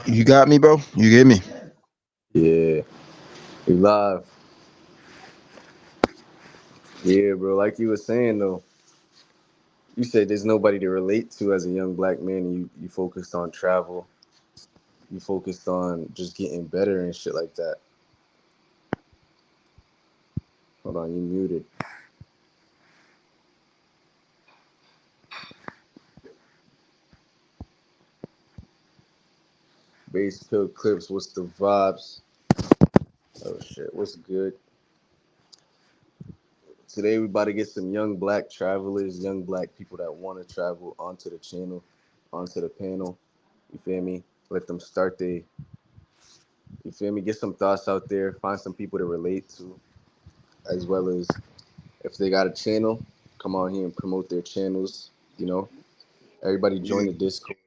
You got me, bro? You get me? Yeah, we live. Yeah, bro. Like you were saying though, you said there's nobody to relate to as a young black man, and you focused on travel. You focused on just getting better and shit like that. Hold on, you muted. Base pill clips. What's the vibes? Oh shit, what's good? Today we about to get some young black travelers, young black people that want to travel onto the channel, onto the panel. You feel me? Let them start they. You feel me? Get some thoughts out there. Find some people to relate to, as well as if they got a channel, come on here and promote their channels. You know, everybody join Yeah. the Discord.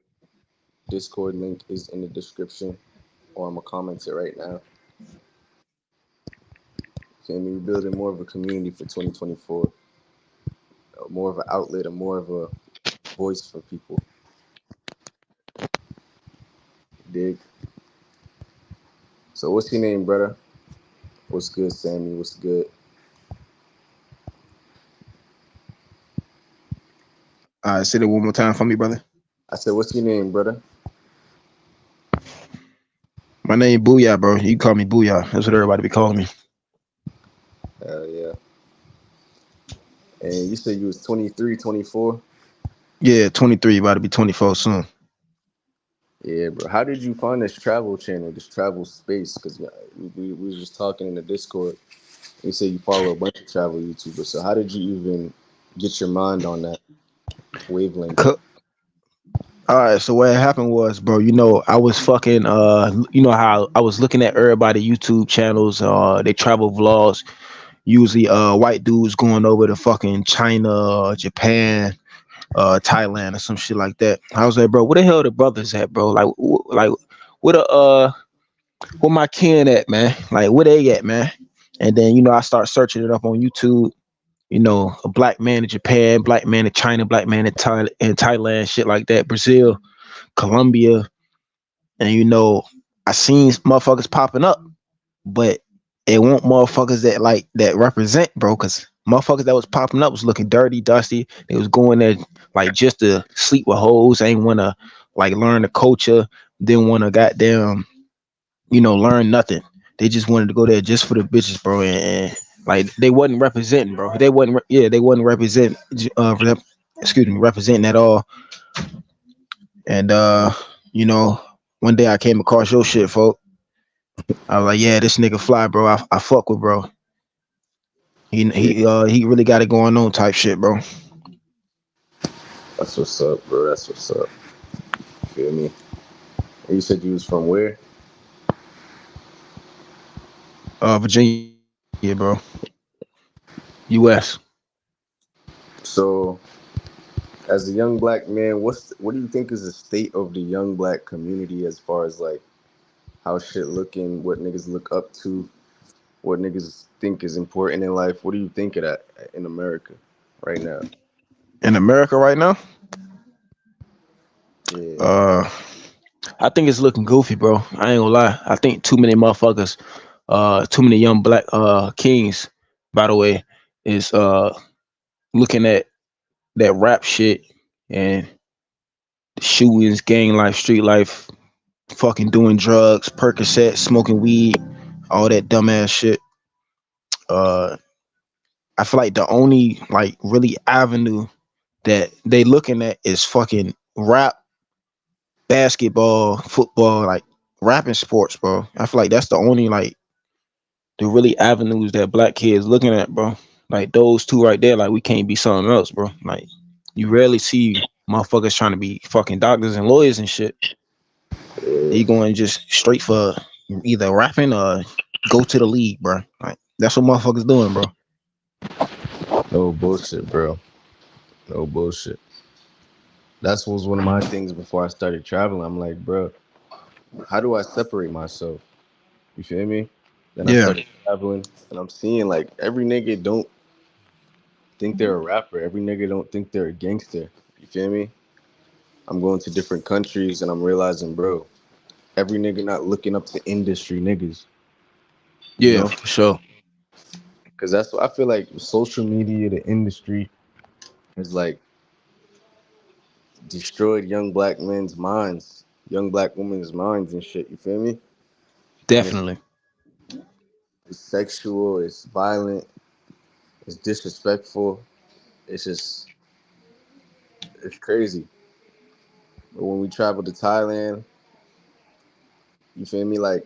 Discord link is in the description, or I'm gonna comment it right now. Feel me? We're building more of a community for 2024, more of an outlet, and more of a voice for people. Dig. So, what's your name, brother? What's good, Sammy? What's good? Say that one more time for me, brother. I said, what's your name, brother? My name Booyah, bro. You can call me Booyah. That's what everybody be calling me. Hell yeah. And you said you was 23, 24. Yeah, 23, about to be 24 soon. Yeah, bro. How did you find this travel channel, this travel space? Because we was just talking in the Discord. You say you follow a bunch of travel YouTubers. So how did you even get your mind on that wavelength? Co- All right, so what happened was, bro, I was fucking how I was looking at everybody YouTube channels, they travel vlogs, usually white dudes going over to fucking China, Japan, Thailand or some shit like that. I was like, bro, where the hell the brothers at, bro? Like what the where my kin at, man? Like where they at, man? And then I start searching it up on YouTube. A black man in Japan, black man in China, black man in Thailand, shit like that, Brazil, Colombia, and I seen motherfuckers popping up, but it want motherfuckers that represent, bro, because motherfuckers that was popping up was looking dirty, dusty. They was going there like just to sleep with hoes, ain't wanna like learn the culture, didn't wanna goddamn learn nothing. They just wanted to go there just for the bitches, bro, and like they wasn't representing, bro. They wasn't representing, excuse me, representing at all. And you know, one day I came across your shit, folk. I was like, yeah, this nigga fly, bro. I fuck with bro. Yeah, He really got it going on, type shit, bro. that's what's up, bro. That's what's up. Feel me? And you said you was from where? Virginia, bro. U.S. So, as a young black man, what do you think is the state of the young black community as far as like how shit looking, what niggas look up to, what niggas think is important in life? What do you think of that in America right now? In America right now, Yeah. uh, I think it's looking goofy, bro. I ain't gonna lie. I think too many motherfuckers, too many young black kings, by the way, is looking at that rap shit and shootings, gang life, street life, fucking doing drugs, Percocet, smoking weed, all that dumbass shit. Uh, I feel like the only like really avenue that they looking at is fucking rap, basketball, football, like rapping sports, bro. I feel like that's the only like the really avenues that black kids looking at, bro. Like those two right there, like we can't be something else, bro. Like you rarely see motherfuckers trying to be fucking doctors and lawyers and shit. Yeah. They going just straight for either rapping or go to the league, bro. Like that's what motherfuckers doing, bro. No bullshit, bro. No bullshit. That was one of my things before I started traveling. I'm like, bro, how do I separate myself? You feel me? Then I Yeah. started traveling, and I'm seeing like every nigga don't think they're a rapper. Every nigga don't think they're a gangster. You feel me? I'm going to different countries, and I'm realizing, bro, Every nigga not looking up to industry niggas, you Yeah, know? for sure. Because that's what I feel like social media, the industry, has like destroyed young black men's minds, young black women's minds and shit. You feel me? And Definitely. it's sexual, it's violent, it's disrespectful. It's just it's crazy. But when we travel to Thailand, you feel me? Like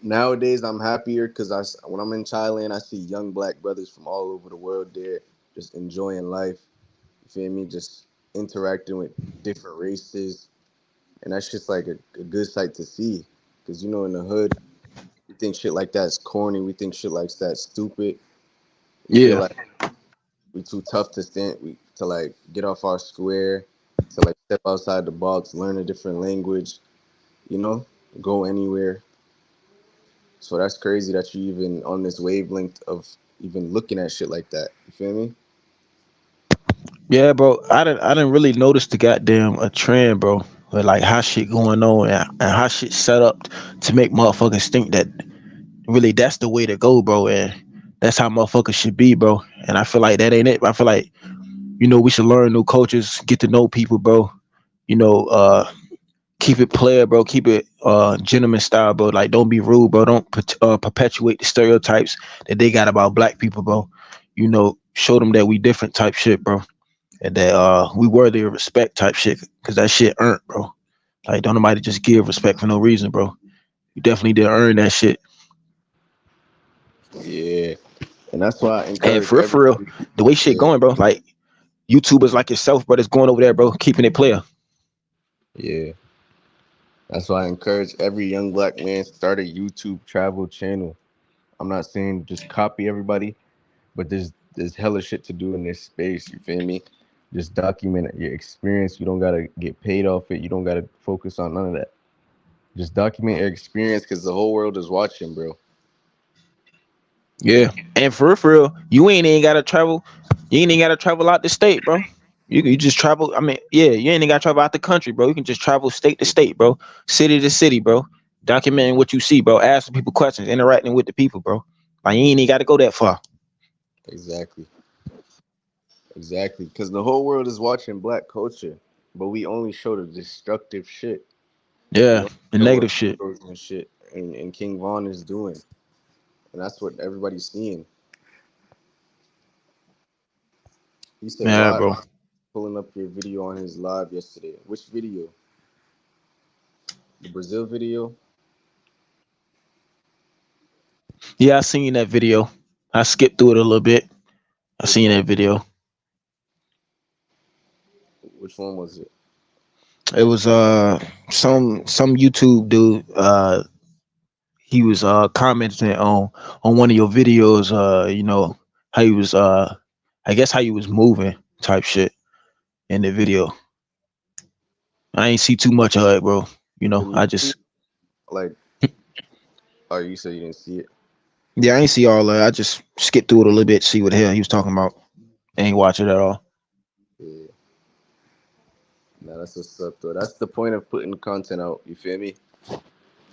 nowadays, I'm happier because when I'm in Thailand, I see young black brothers from all over the world there, just enjoying life. You feel me? Just interacting with different races, and that's just like a good sight to see. Because in the hood, we think shit like that's corny. We think shit like that's stupid. We feel Yeah. like we too tough to stand. To like get off our square, to like step outside the box, learn a different language. You know, go anywhere. So that's crazy that you even on this wavelength of even looking at shit like that. You feel me? Yeah, bro. I didn't really notice the goddamn a trend, bro. With like how shit going on and how shit set up to make motherfuckers think that really that's the way to go, bro. And that's how motherfuckers should be, bro. And I feel like that ain't it. I feel like, we should learn new cultures, get to know people, bro. You know, keep it player, bro. Keep it gentleman style, bro. Like don't be rude, bro. Don't perpetuate the stereotypes that they got about black people, bro. Show them that we different type shit, bro, and that we worthy of respect type shit, cause that shit earned, bro. Like don't nobody just give respect for no reason, bro. You definitely did earn that shit. Yeah. And that's why I And encourage for real, everybody. the way shit Yeah. going, bro, like YouTubers like yourself, bro, that's going over there, bro, keeping it player. Yeah. That's why I encourage every young black man start a YouTube travel channel. I'm not saying just copy everybody, but there's hella shit to do in this space. You feel me? Just document your experience. You don't gotta get paid off it. You don't gotta focus on none of that. Just document your experience because the whole world is watching, bro. Yeah, and for real, you ain't even gotta travel. You ain't even gotta travel out the state, bro. You just travel. I mean, yeah, you ain't even gotta travel out the country, bro. You can just travel state to state, bro, city to city, bro. Documenting what you see, bro. Asking people questions, interacting with the people, bro. Like you ain't even gotta go that far. Exactly. Exactly. Because the whole world is watching black culture, but we only show the destructive shit. We Yeah, don't the show what negative shit. heroes and shit and King Von is doing. And that's what everybody's seeing. He said Yeah, live. bro. I was pulling up your video on his live yesterday. Which video? The Brazil video? Yeah, I seen that video. I skipped through it a little bit. I Which seen one? that video. Which one was it? It was some YouTube dude. He was commenting on one of your videos. How he was I guess how you was moving type shit in the video. I ain't see too much of it, bro. Did you I see just it? Like, oh, you said you didn't see it? yeah, I ain't see all that. I just skipped through it a little bit, see what the hell he was talking about. Ain't watch it at all. Yeah. Nah, that's what's up, though. That's the point of putting content out. You feel me?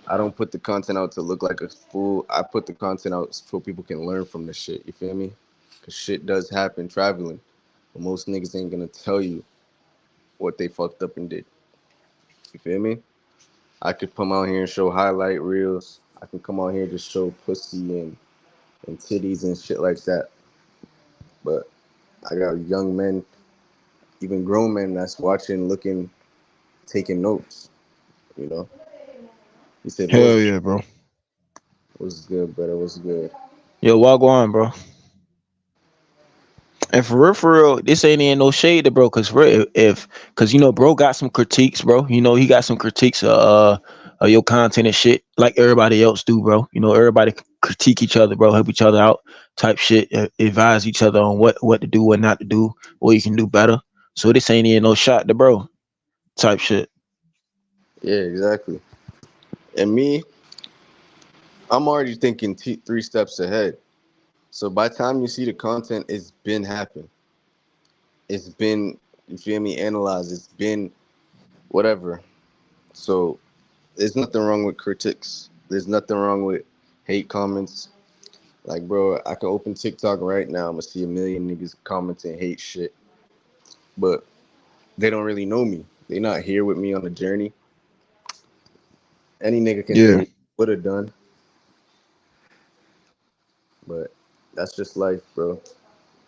I don't put the content out to look like a fool. I put the content out so people can learn from the shit. You feel me? Because shit does happen traveling. But most niggas ain't going to tell you what they fucked up and did. You feel me? I could come out here and show highlight reels. I can come out here and just show pussy and titties and shit like that. But I got young men, even grown men that's watching, looking, taking notes. You know, he said, Hell yeah, bro. "What's good, brother? What's good?" Yo, walk on, bro. And for real, this ain't even no shade to bro, cause for real, if cause bro got some critiques, bro. He got some critiques of your content and shit, like everybody else do, bro. Everybody critique each other, bro, help each other out, type shit, advise each other on what to do, what not to do, what you can do better. So this ain't even no shot to bro, type shit. Yeah, exactly. And me, I'm already thinking 3 steps ahead. So by the time you see the content, it's been happened. It's been, you feel me, analyzed. It's been whatever. So There's nothing wrong with critics. There's nothing wrong with hate comments. Like, bro, I can open TikTok right now. I'm gonna see a million niggas commenting hate shit, but they don't really know me. They not here with me on the journey. Any nigga can Yeah. say would have done, but that's just life, bro.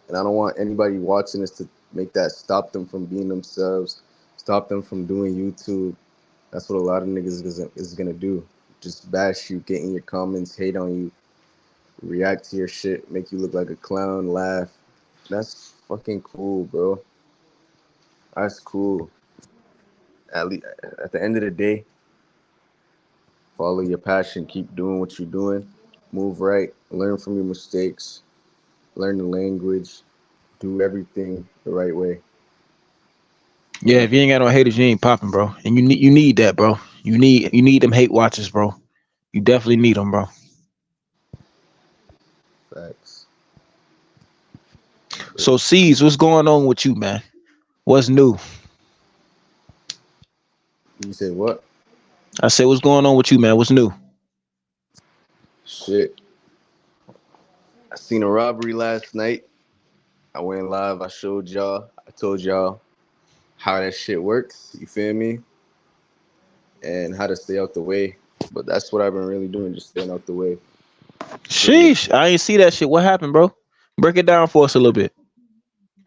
And I don't want anybody watching this to make that stop them from being themselves, stop them from doing YouTube. That's what a lot of niggas is gonna do. Just bash you, get in your comments, hate on you, react to your shit, make you look like a clown, laugh. That's fucking cool, bro. That's cool. At least at the end of the day, follow your passion, keep doing what you're doing, move right, learn from your mistakes, learn the language, do everything the right way. Yeah, if That's you what ain't got no haters, you ain't popping, bro. And you need that, bro. You need them hate watchers, bro. You definitely need them, bro. facts. But So, Ceez, what's going on with you, man? What's new? you say what? I said, what's going on with you, man? What's new? Shit. I seen a robbery last night. I went live. I showed y'all. I told y'all how that shit works. You feel me? And how to stay out the way. But that's what I've been really doing, just staying out the way. Feel me? Sheesh, I ain't see that shit. What happened, bro? Break it down for us a little bit.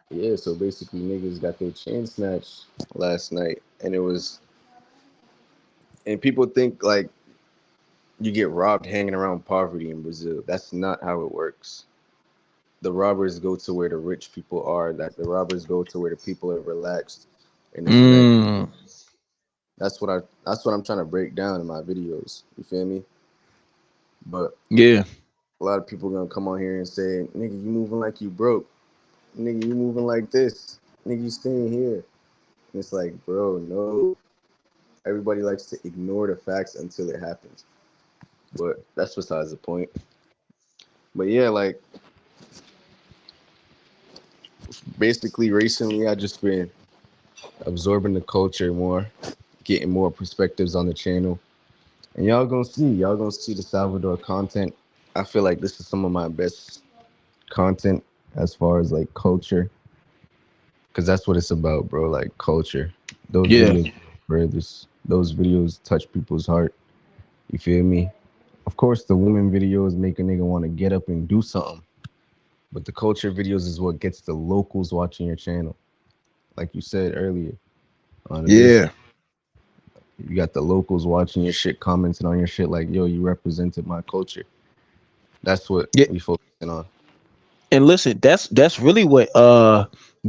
Yeah, so basically niggas got their chain snatched last night. And people think like you get robbed hanging around poverty in Brazil. That's not how it works. The robbers go to where the rich people are. That the robbers go to where the people are relaxed and it's nice. Mm, That's what I'm trying to break down in my videos. You feel me? But yeah, a lot of people gonna come on here and say, "Nigga, you moving like you broke. Nigga, you moving like this. Nigga, you staying here." And it's like, bro, no. Everybody likes to ignore the facts until it happens. But that's besides the point. But yeah, like basically recently I just been absorbing the culture more, getting more perspectives on the channel. And y'all gonna see the Salvador content. I feel like this is some of my best content as far as like culture, because that's what it's about, bro. Like culture. Those yeah, videos, furthest. Those videos touch people's heart. You feel me? Of course, the women videos make a nigga want to get up and do something, but the culture videos is what gets the locals watching your channel. Like you said earlier on the Discord, yeah, you got the locals watching your shit, commenting on your shit, like, "Yo, you represented my culture." That's what yeah. we focusing on. And listen, that's really what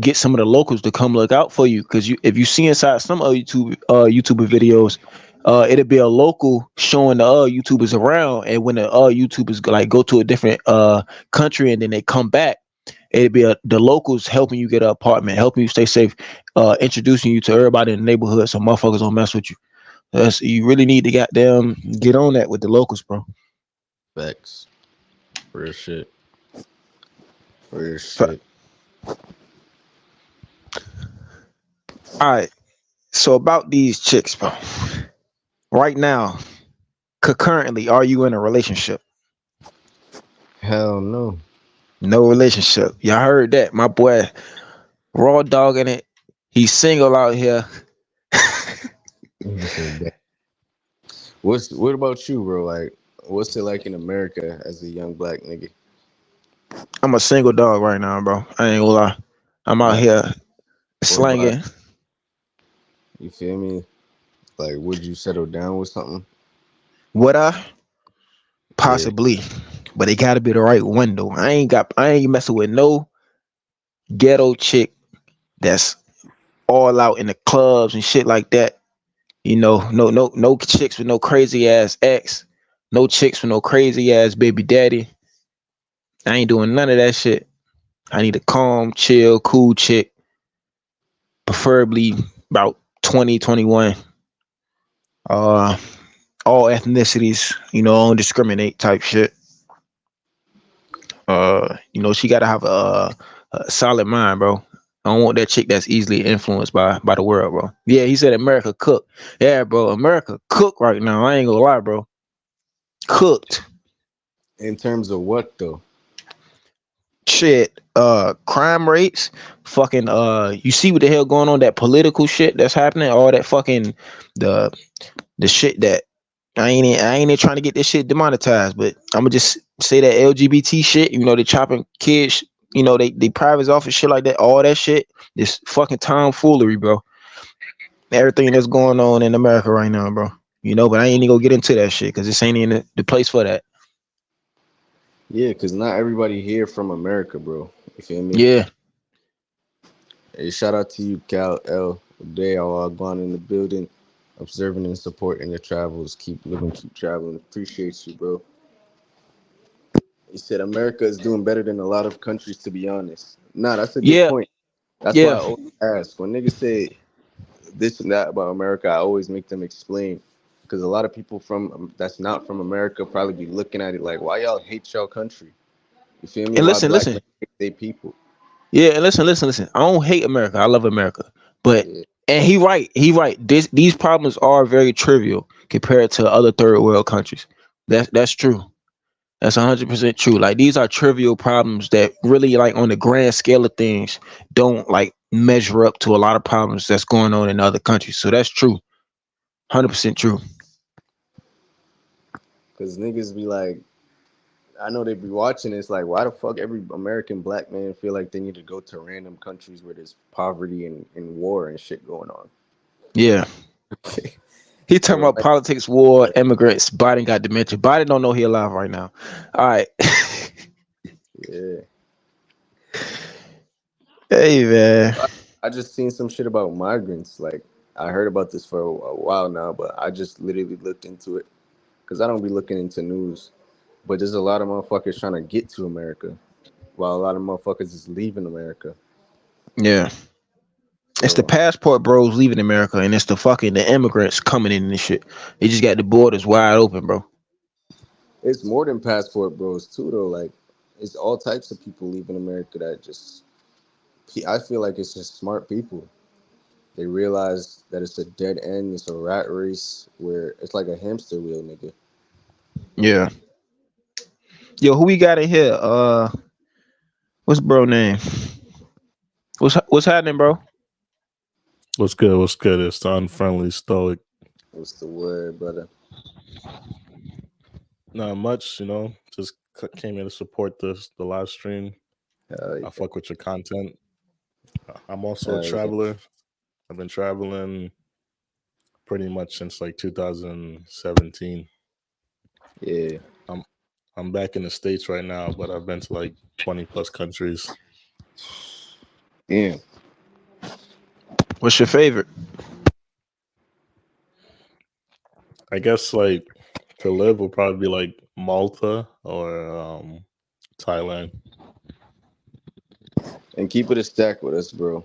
get some of the locals to come look out for you. Because you, if you see inside some other YouTuber videos, it'll be a local showing the YouTubers around, and when the YouTubers like go to a different country and then they come back, it'll be the locals helping you get an apartment, helping you stay safe, introducing you to everybody in the neighborhood, so motherfuckers don't mess with you. You really need to goddamn get on that with the locals, bro. Facts. Real shit. Real All shit. right, so about these chicks, bro. Right now, concurrently, are you in a relationship? Hell no. No relationship. Y'all heard that? My boy, raw dog in it. He's single out here. You said that. What about you, bro? Like, what's it like in America as a young black nigga? I'm a single dog right now, bro. I ain't gonna lie. I'm out Like, here what about slanging. you? Feel me? Like, would you settle down with something? Would I? Yeah, Possibly. But it gotta be the right one though. I ain't messing with no ghetto chick that's all out in the clubs and shit like that. No chicks with no crazy ass ex. No chicks with no crazy ass baby daddy. I ain't doing none of that shit. I need a calm, chill, cool chick, preferably about 20, 21. Uh, all ethnicities, don't discriminate type shit. She gotta have a solid mind, bro. I don't want that chick that's easily influenced by the world, bro. Yeah, he said America cook. Yeah, bro, America cook right now. I ain't gonna lie, bro. Cooked. In terms of what though? Shit. Crime rates. Fucking you see what the hell going on, that political shit that's happening, all that fucking the the shit that I ain't trying to get this shit demonetized, but I'm gonna just say that LGBT shit. You know, they chopping kids. You know, they privates off and shit like that. All that shit, this fucking tomfoolery, bro. Everything that's going on in America right now, bro. You know, but I ain't even gonna get into that shit because this ain't in the place for that. Yeah, cause not everybody here from America, bro. You feel me? Yeah, Hey, shout out to you, Cal L. Day all gone in the building, observing and supporting your travels. Keep living, keep traveling. Appreciate you, bro. He said America is doing better than a lot of countries, to be honest. Nah, that's a good yeah, point. That's why yeah. I always ask when niggas say this and that about America. I always make them explain because a lot of people from that's not from America probably be looking at it like, why y'all hate y'all country? You feel me? And Why listen, black listen. men hate their people? Yeah, and listen. I don't hate America. I love America. But Yeah, and he right, he right. These problems are very trivial compared to other third world countries. That's true. That's 100% true. Like these are trivial problems that really, like on the grand scale of things, don't like measure up to a lot of problems that's going on in other countries. So that's true. 100% true. because niggas be like, I know they be watching. It's like, why the fuck every American black man feel like they need to go to random countries where there's poverty and war and shit going on? Yeah. He talking So about like, politics, war, immigrants. Biden got dementia. Biden don't know he alive right now. All right. yeah. Hey man. I, I just seen some shit about migrants. Like, I heard about this for a while now, but I just literally looked into it because I don't be looking into news. But there's a lot of motherfuckers trying to get to America, while a lot of motherfuckers is leaving America. Yeah. It's the So passport bros leaving America, and it's the immigrants coming in and shit. They just got the borders wide open, bro. it's more than passport bros too, though. Like, it's all types of people leaving America that just. I feel like it's just smart people. They realize that it's a dead end. It's a rat race where it's like a hamster wheel, nigga. Yeah. Yo, who we got in here? What's bro name? What's happening, bro? What's good? What's good? It's the unfriendly stoic. What's the word, brother? Not much, Just came in to support the live stream. Hell I yeah. fuck with your content. I'm also a Hell yeah. traveler. I've been traveling pretty much since like 2017. Yeah. I'm I'm back in the States right now, but I've been to like 20 plus countries. Yeah. What's your favorite? I guess like to live will probably be like Malta or Thailand. And keep it a stack with us, bro.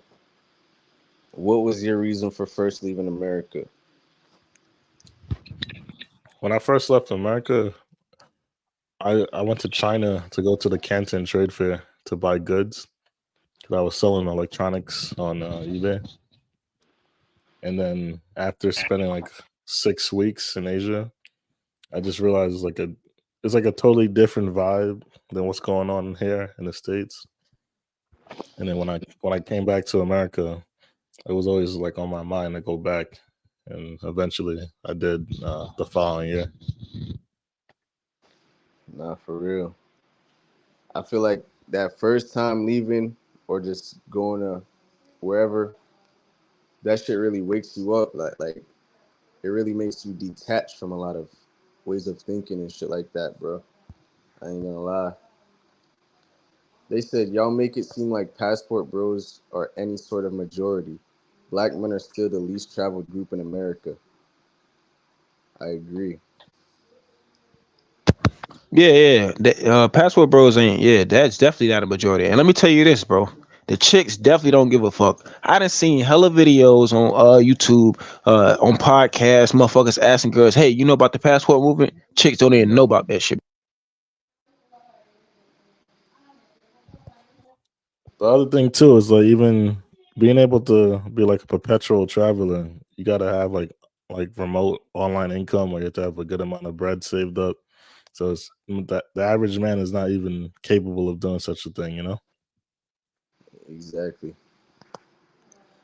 What was your reason for first leaving America? When I first left America, I went to China to go to the Canton Trade Fair to buy goods because I was selling electronics on eBay. And then after spending like 6 weeks in Asia, I just realized it's like a totally different vibe than what's going on here in the States. And then when I came back to America, it was always like on my mind to go back, and eventually I did the following year. Nah, for real. I feel like that first time leaving or just going to wherever, that shit really wakes you up. Like it really makes you detach from a lot of ways of thinking and shit like that, bro. I ain't gonna lie. They said y'all make it seem like passport bros are any sort of majority. Black men are still the least traveled group in America. I agree. Yeah. Passport bros ain't. Yeah, that's definitely not a majority. And let me tell you this, bro. The chicks definitely don't give a fuck. I done seen hella videos on YouTube, on podcasts, motherfuckers asking girls, "Hey, you know about the passport movement?" Chicks don't even know about that shit. The other thing too is like even being able to be like a perpetual traveler, you got to have like remote online income, or you have to have a good amount of bread saved up. So that the average man is not even capable of doing such a thing, you know. Exactly.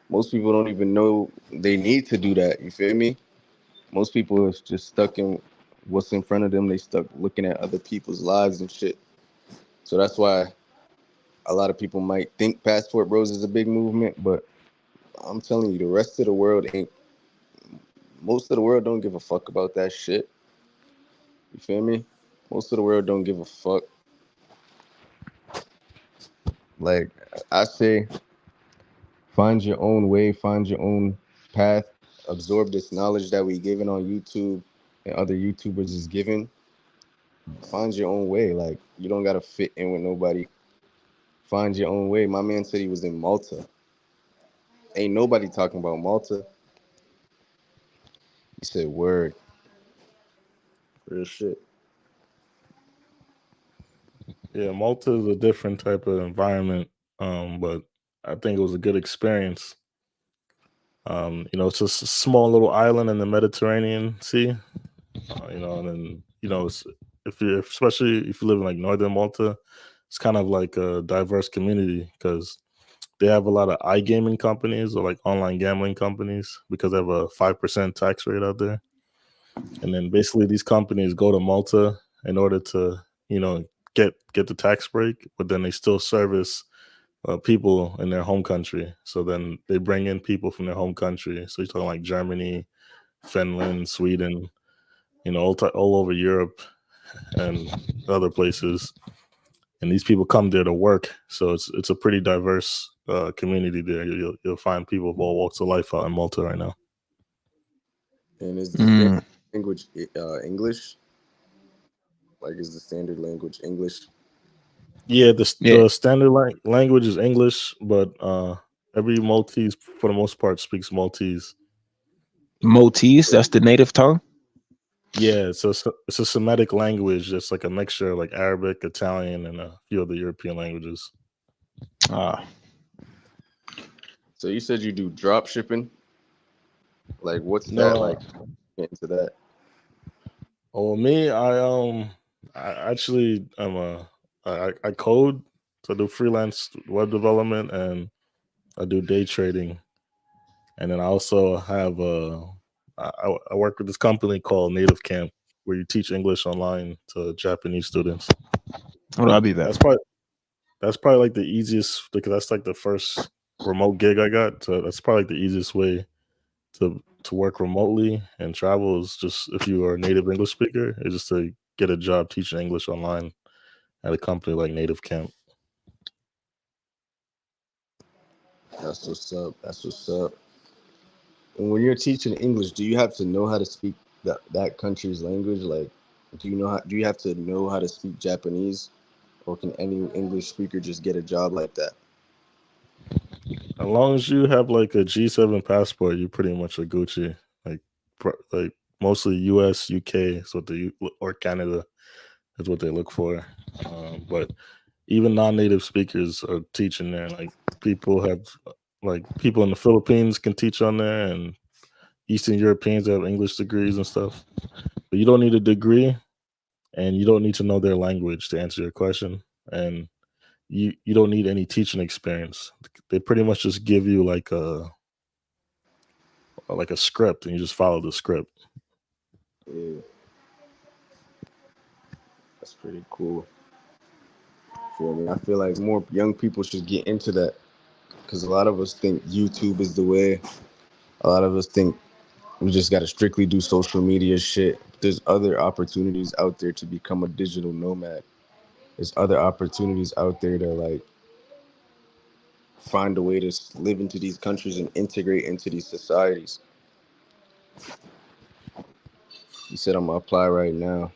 Most people don't even know they need to do that. You feel me? Most people are just stuck in what's in front of them. They stuck looking at other people's lives and shit. So that's why a lot of people might think Passport Bros is a big movement, but I'm telling you, the rest of the world ain't. Most of the world don't give a fuck about that shit. You feel me? Most of the world don't give a fuck. Like I say, find your own way, find your own path, absorb this knowledge that we given on YouTube and other YouTubers is giving. Find your own way. Like you don't gotta fit in with nobody. Find your own way. My man said he was in Malta. Ain't nobody talking about Malta. He said word. Real shit. Yeah, Malta is a different type of environment, but I think it was a good experience. It's just a small little island in the Mediterranean Sea. And then if you, especially if you live in like northern Malta, it's kind of like a diverse community because they have a lot of iGaming companies or like online gambling companies because they have a 5% tax rate out there. And then basically these companies go to Malta in order to you know get the tax break, but then they still service people in their home country. So then they bring in people from their home country. So you're talking like Germany, Finland, Sweden, all over Europe and other places. And these people come there to work. So it's a pretty diverse community there. You'll find people of all walks of life out in Malta right now. And is the standard Mm, language English? Like is the standard language English? Yeah, the yeah, standard language is English, but every Maltese, for the most part, speaks Maltese. Maltese. That's the native tongue. Yeah, so it's a Semitic language, just like a mixture of like Arabic, Italian, and a few other European languages. Ah, So you said you do drop shipping. Like what's that No, like? Get into that. me, I actually am I code, so I do freelance web development and I do day trading, and then I also have I work with this company called Native Camp, where you teach English online to Japanese students. what I be that? That's probably that's probably like the easiest because that's like the first remote gig I got. So that's probably like the easiest way to work remotely and travel is just if you are a native English speaker, is just to get a job teaching English online at a company like Native Camp. That's what's up. That's what's up. And when you're teaching English, do you have to know how to speak that country's language? Like, do you have to know how to speak Japanese, or can any English speaker just get a job like that? As long as you have like a G7 passport, you pretty much a Gucci. Like like mostly US, UK is what they or Canada is what they look for. But even non-native speakers are teaching there. Like people have like people in the Philippines can teach on there, and Eastern Europeans have English degrees and stuff. But you don't need a degree, and you don't need to know their language to answer your question. And you don't need any teaching experience. They pretty much just give you like a script, and you just follow the script. Yeah, that's pretty cool. Feel me? I feel like more young people should get into that because a lot of us think YouTube is the way. A lot of us think we just got to strictly do social media shit. There's other opportunities out there to become a digital nomad. There's other opportunities out there to like find a way to live into these countries and integrate into these societies. He said, I'm gonna apply right now.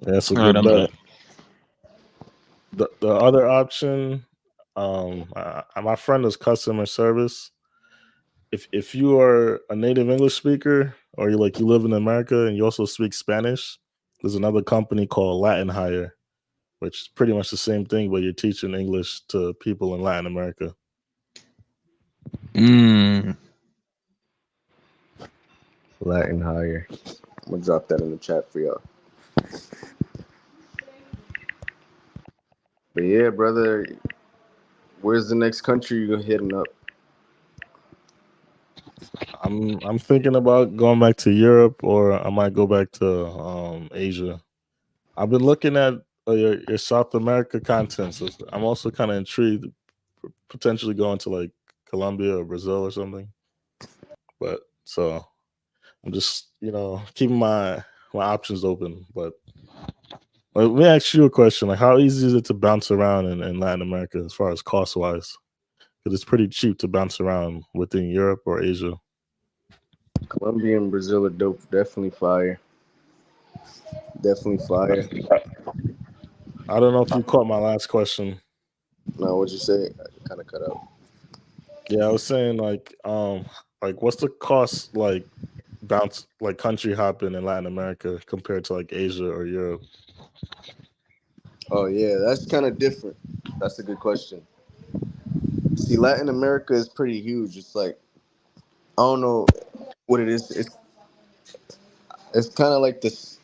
That's a All right, good I'm bet. back. The other option, my friend is customer service. If you are a native English speaker or you live in America and you also speak Spanish, there's another company called Latin Hire, which is pretty much the same thing, but you're teaching English to people in Latin America. Mm. Latin higher. I'm gonna drop that in the chat for y'all. But yeah, brother, where's the next country you're hitting up? I'm thinking about going back to Europe, or I might go back to Asia. I've been looking at your South America content, so I'm also kind of intrigued, potentially going to like Colombia or Brazil or something. But so I'm just keeping my options open. But let me ask you a question: like, how easy is it to bounce around in Latin America as far as cost wise? Because it's pretty cheap to bounce around within Europe or Asia. Colombia and Brazil are dope. Definitely fire. Definitely fire. I don't know if you caught my last question. Now, what you say? I kind of cut out. Yeah, I was saying like what's the cost like bounce like country hopping in Latin America compared to like Asia or Europe? Oh yeah, that's kind of different. That's a good question. See, Latin America is pretty huge. It's like I don't know what it is. It's kind of like this.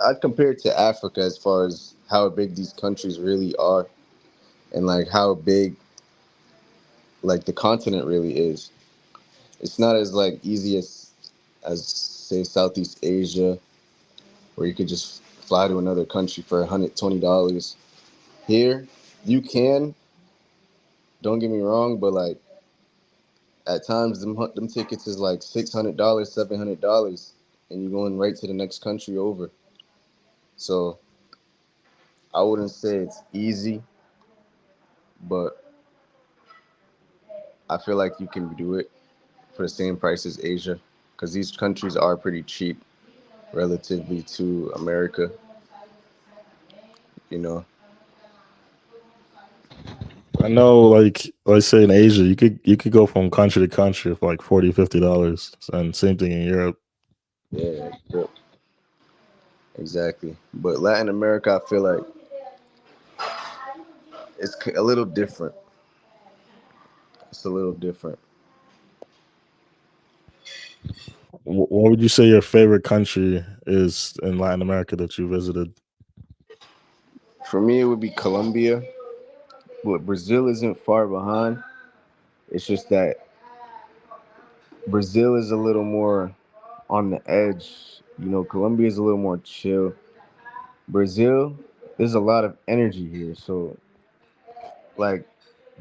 I'd compare it to Africa as far as how big these countries really are, and like how big like the continent really is. It's not as like easy as say Southeast Asia, where you could just fly to another country for $120. Here, you can. Don't get me wrong, but like at times them tickets is like $600, $700, and you're going right to the next country over. So I wouldn't say it's easy, but I feel like you can do it for the same price as Asia, because these countries are pretty cheap relatively to America. You know, I know like let's say in Asia you could go from country to country for like $40, $50, and same thing in Europe. yeah, yeah, exactly. But Latin America, I feel like it's a little different. It's a little different. What would you say your favorite country is in Latin America that you visited? For me, it would be Colombia, but Brazil isn't far behind. It's just that Brazil is a little more on the edge. You know, Colombia is a little more chill. Brazil, there's a lot of energy here. So, like,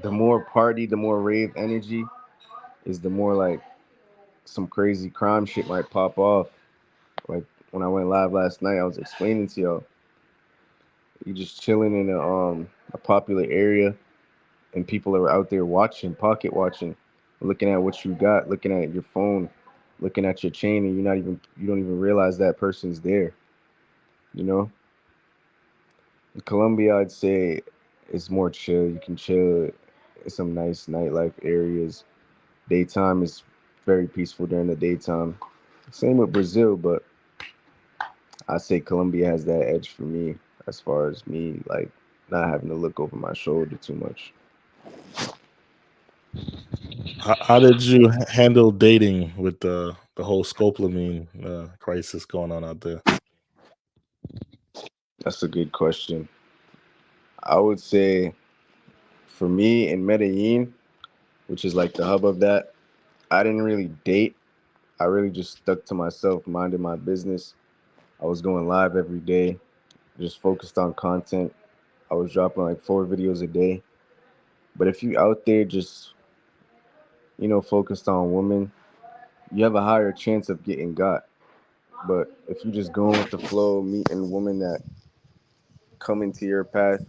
the more party, the more rave energy is the more like some crazy crime shit might pop off. Like when I went live last night, I was explaining to y'all, you just chilling in a popular area, and people are out there watching, pocket watching, looking at what you got, looking at your phone, looking at your chain, and you don't even realize that person's there. You know, in Colombia, I'd say it's more chill. You can chill in some nice nightlife areas. Daytime is very peaceful during the daytime. Same with Brazil, but I say Colombia has that edge for me as far as me like not having to look over my shoulder too much. How did you handle dating with the whole scopolamine crisis going on out there? That's a good question. I would say for me in Medellin, which is like the hub of that, I didn't really date. I really just stuck to myself, minded my business. I was going live every day, just focused on content. I was dropping like 4 videos a day. But if you out there just, focused on women, you have a higher chance of getting got. But if you just going with the flow, meeting women that come into your path,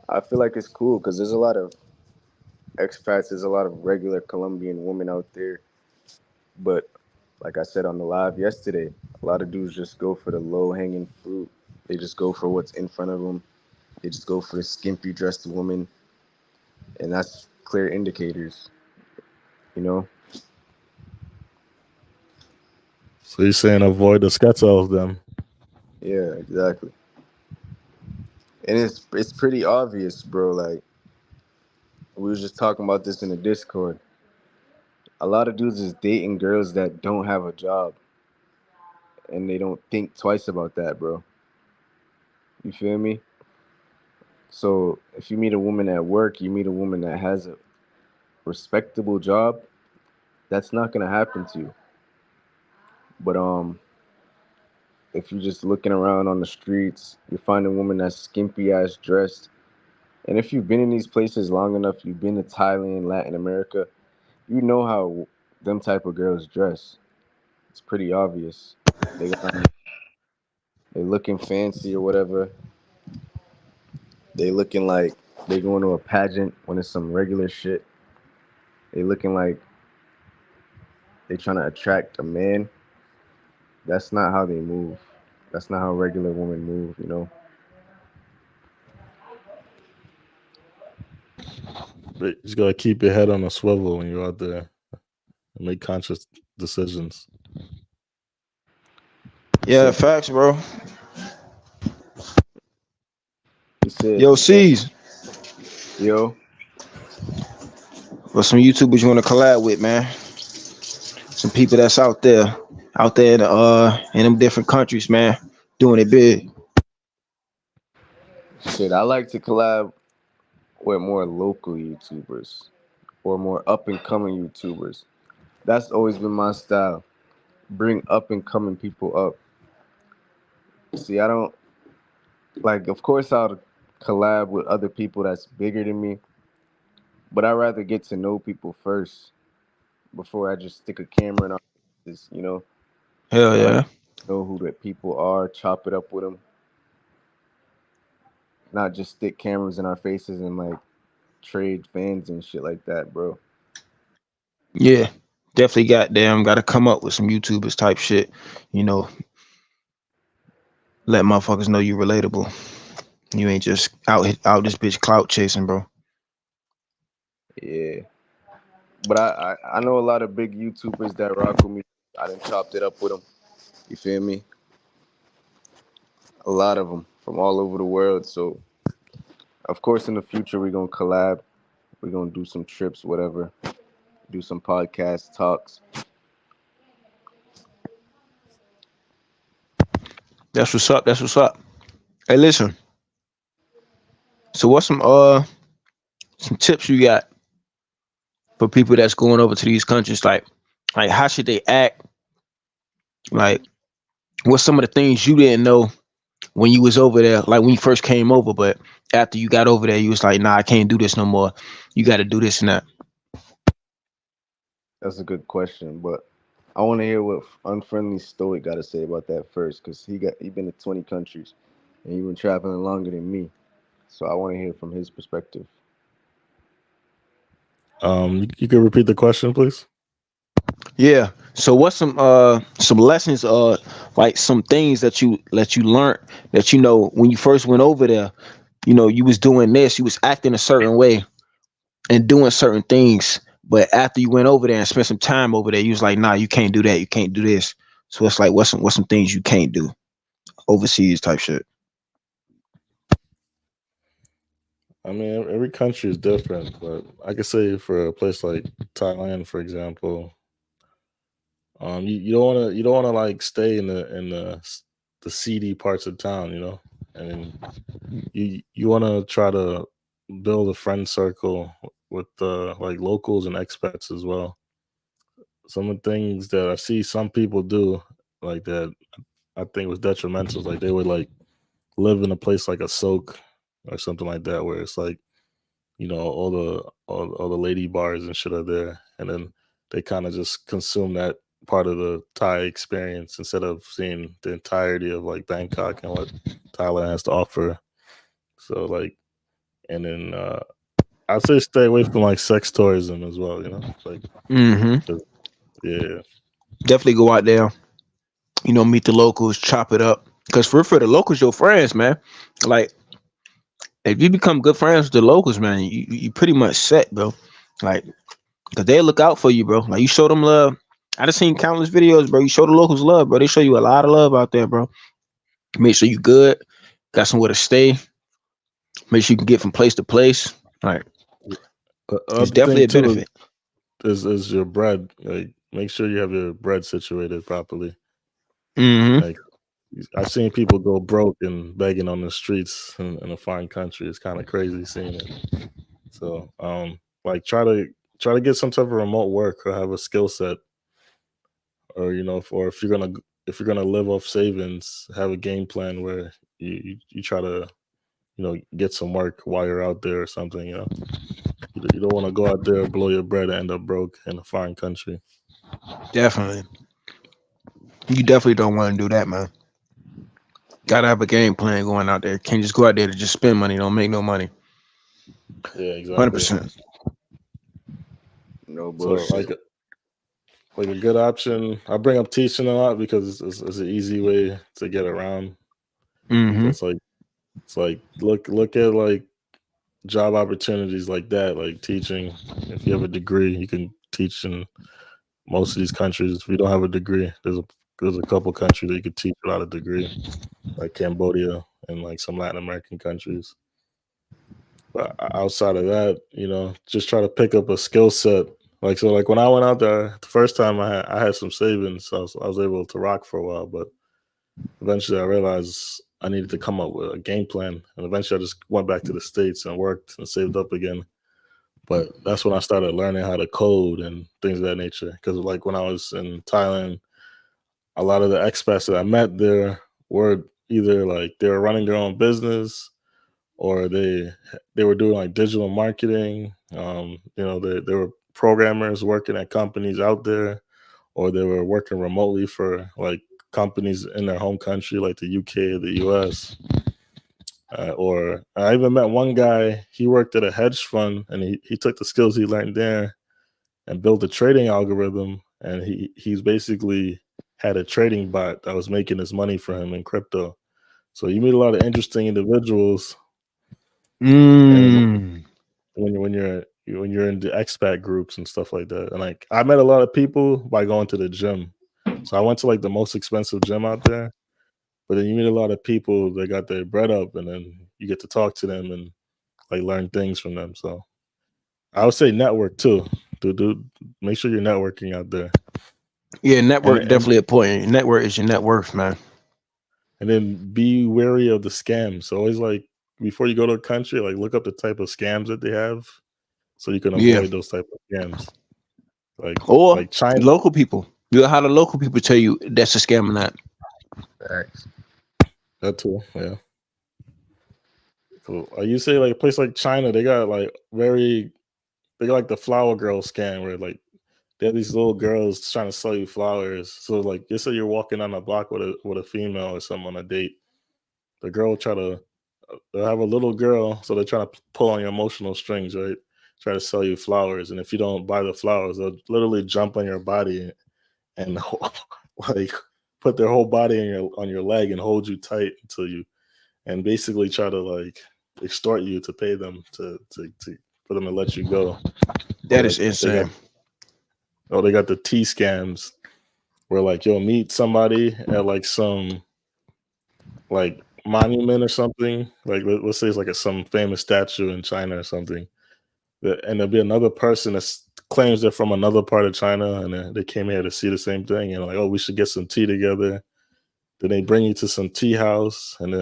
I feel like it's cool because there's a lot of expats, there's a lot of regular Colombian women out there. But like I said on the live yesterday, a lot of dudes just go for the low hanging fruit. They just go for what's in front of them. They just go for the skimpy dressed woman, and that's clear indicators. You know? So you're saying avoid the sketzels then? Yeah, exactly. And it's pretty obvious, bro. Like we was just talking about this in the Discord. A lot of dudes is dating girls that don't have a job, and they don't think twice about that, bro. You feel me? So if you meet a woman at work, you meet a woman that has a respectable job, that's not gonna happen to you. But if you're just looking around on the streets, you find a woman that's skimpy ass dressed. And if you've been in these places long enough, you've been to Thailand, Latin America, you know how them type of girls dress. It's pretty obvious. They they looking fancy or whatever. They looking like they going to a pageant when it's some regular shit. They looking like they trying to attract a man. That's not how they move. That's not how regular women move, you know? But you just gotta keep your head on a swivel when you're out there and make conscious decisions. You Yeah, said, facts, bro. you said, Yo, man, Ceezy, yo, what's some YouTubers you want to collab with, man? Some people that's out there in them different countries, man, doing it big. shit, I like to collab with more local YouTubers or more up and coming YouTubers. That's always been my style. Bring up and coming people up. See, I don't like, of course, I'll collab with other people that's bigger than me, but I'd rather get to know people first before I just stick a camera in our faces, you know? Hell I like yeah. to know who the people are, chop it up with them, not just stick cameras in our faces and like trade fans and shit like that, bro. Yeah, definitely got to come up with some YouTubers type shit. You know, let motherfuckers know you relatable. You ain't just out this bitch clout chasing, bro. Yeah. But I know a lot of big YouTubers that rock with me. I done chopped it up with them. You feel me? A lot of them from all over the world. So, of course, in the future, we're going to collab. We're going to do some trips, whatever, do some podcast talks. That's what's up. That's what's up. Hey, listen. So what's some tips you got for people that's going over to these countries? Like how should they act? Like what's some of the things you didn't know when you was over there? Like when you first came over, but after you got over there, you was like, nah, I can't do this no more. You got to do this and that. That's a good question. But I want to hear what Unfriendly Stoic got to say about that first because he been to 20 countries and he been traveling longer than me. So I want to hear from his perspective. You can repeat the question, please. Yeah. So what's some lessons like some things that you learned that you know when you first went over there, you know, you was doing this, you was acting a certain way and doing certain things, but after you went over there and spent some time over there, you was like, nah, you can't do that, you can't do this. So it's like what's some things you can't do overseas type shit. I mean, every country is different, but I could say for a place like Thailand, for example, you don't wanna like stay in the seedy parts of town, you know, and you want to try to build a friend circle with like locals and expats as well. Some of the things that I see some people do like that, I think was detrimental. Like they would like live in a place like a soak or something like that, where it's like all the lady bars and shit are there, and then they kind of just consume that part of the Thai experience instead of seeing the entirety of like Bangkok and what Thailand has to offer. So like, and then I'd say stay away from like sex tourism as well. You know, like Mm-hmm. 'cause- yeah, Definitely go out there, you know, meet the locals, chop it up. Cause for the locals, your friends, man. Like if you become good friends with the locals, man, you pretty much set, bro. Like, cause they look out for you, bro. Like you show them love. I done seen countless videos, bro. You show the locals love, bro. They show you a lot of love out there, bro. Make sure you good, got somewhere to stay. Make sure you can get from place to place. Like, it's Other definitely thing a too, benefit. is your bread. Like, make sure you have your bread situated properly. Mm-hmm. Like, I've seen people go broke and begging on the streets in a foreign country. It's kind of crazy seeing it. So, like, try to get some type of remote work or have a skill set, or or if you're gonna live off savings, have a game plan where you try to get some work while you're out there or something. You don't want to go out there, blow your bread, and end up broke in a foreign country. Definitely. You definitely don't want to do that, man. Gotta have a game plan going out there. Can't just go out there to just spend money. Don't make no money. Yeah, Hundred exactly. percent. No So bullshit. like a good option. I bring up teaching a lot because it's an easy way to get around. So Mm-hmm. it's like look at like job opportunities like that, like teaching. If you have a degree, you can teach in most of these countries. If you don't have a degree, there's a couple countries that you could teach without a degree, like Cambodia and like some Latin American countries. But outside of that, just try to pick up a skill set. Like when I went out there the first time, I had some savings, so I was able to rock for a while. But eventually, I realized I needed to come up with a game plan, and eventually, I just went back to the states and worked and saved up again. But that's when I started learning how to code and things of that nature. Because like when I was in Thailand, a lot of the expats that I met there were either like they were running their own business, or they were doing like digital marketing. They were programmers working at companies out there, or they were working remotely for like companies in their home country, like the UK or the US. Or I even met one guy. He worked at a hedge fund, and he took the skills he learned there and built a trading algorithm. And he's basically had a trading bot that was making his money for him in crypto. So you meet a lot of interesting individuals, and Mm. when you're in the expat groups and stuff like that. And like I met a lot of people by going to the gym. So I went to like the most expensive gym out there, but then you meet a lot of people that got their bread up, and then you get to talk to them and like learn things from them. So I would say network too. Do make sure you're networking out there, Yeah, and network and definitely important. Your network is your net worth, man. and then be wary of the scams. So always like before you go to a country, like look up the type of scams that they have, so you can Yeah. avoid those type of scams. Like Or like China, local people. You how the local people tell you that's a scam or not. Facts. that too. Yeah. So you say like a place like China, they got like they got like the flower girl scam where like they have these little girls trying to sell you flowers. So like just say you're walking on a block with a female or something on a date, the girl will try to they'll have a little girl, so they're trying to pull on your emotional strings, right? Try to sell you flowers, and if you don't buy the flowers, they'll literally jump on your body and like put their whole body on your leg and hold you tight until you and basically try to like extort you to pay them to for them to let you go. That Or is they got insane. they got the T scams where like you'll meet somebody at like some like monument or something. Like let's say it's like some famous statue in China or something. And there'll be another person that claims they're from another part of China, and they came here to see the same thing, and like, oh, we should get some tea together. Then they bring you to some tea house, and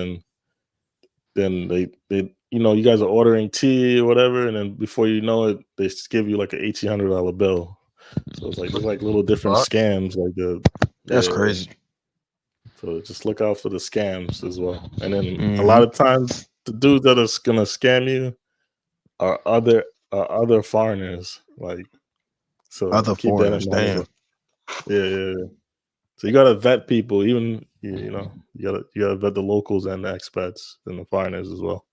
then they you guys are ordering tea or whatever, and then before you know it, they just give you like an $1,800 bill. So it's like there's like little different Fuck. scams like the That's yeah. crazy. So just look out for the scams as well. And then a lot Hmm. of times the dudes that are gonna scam you are other foreigners. Like so Other keep that in foreigners, mind as damn. well. Yeah, yeah, yeah. So you gotta vet people, even you gotta vet the locals and the expats and the foreigners as well.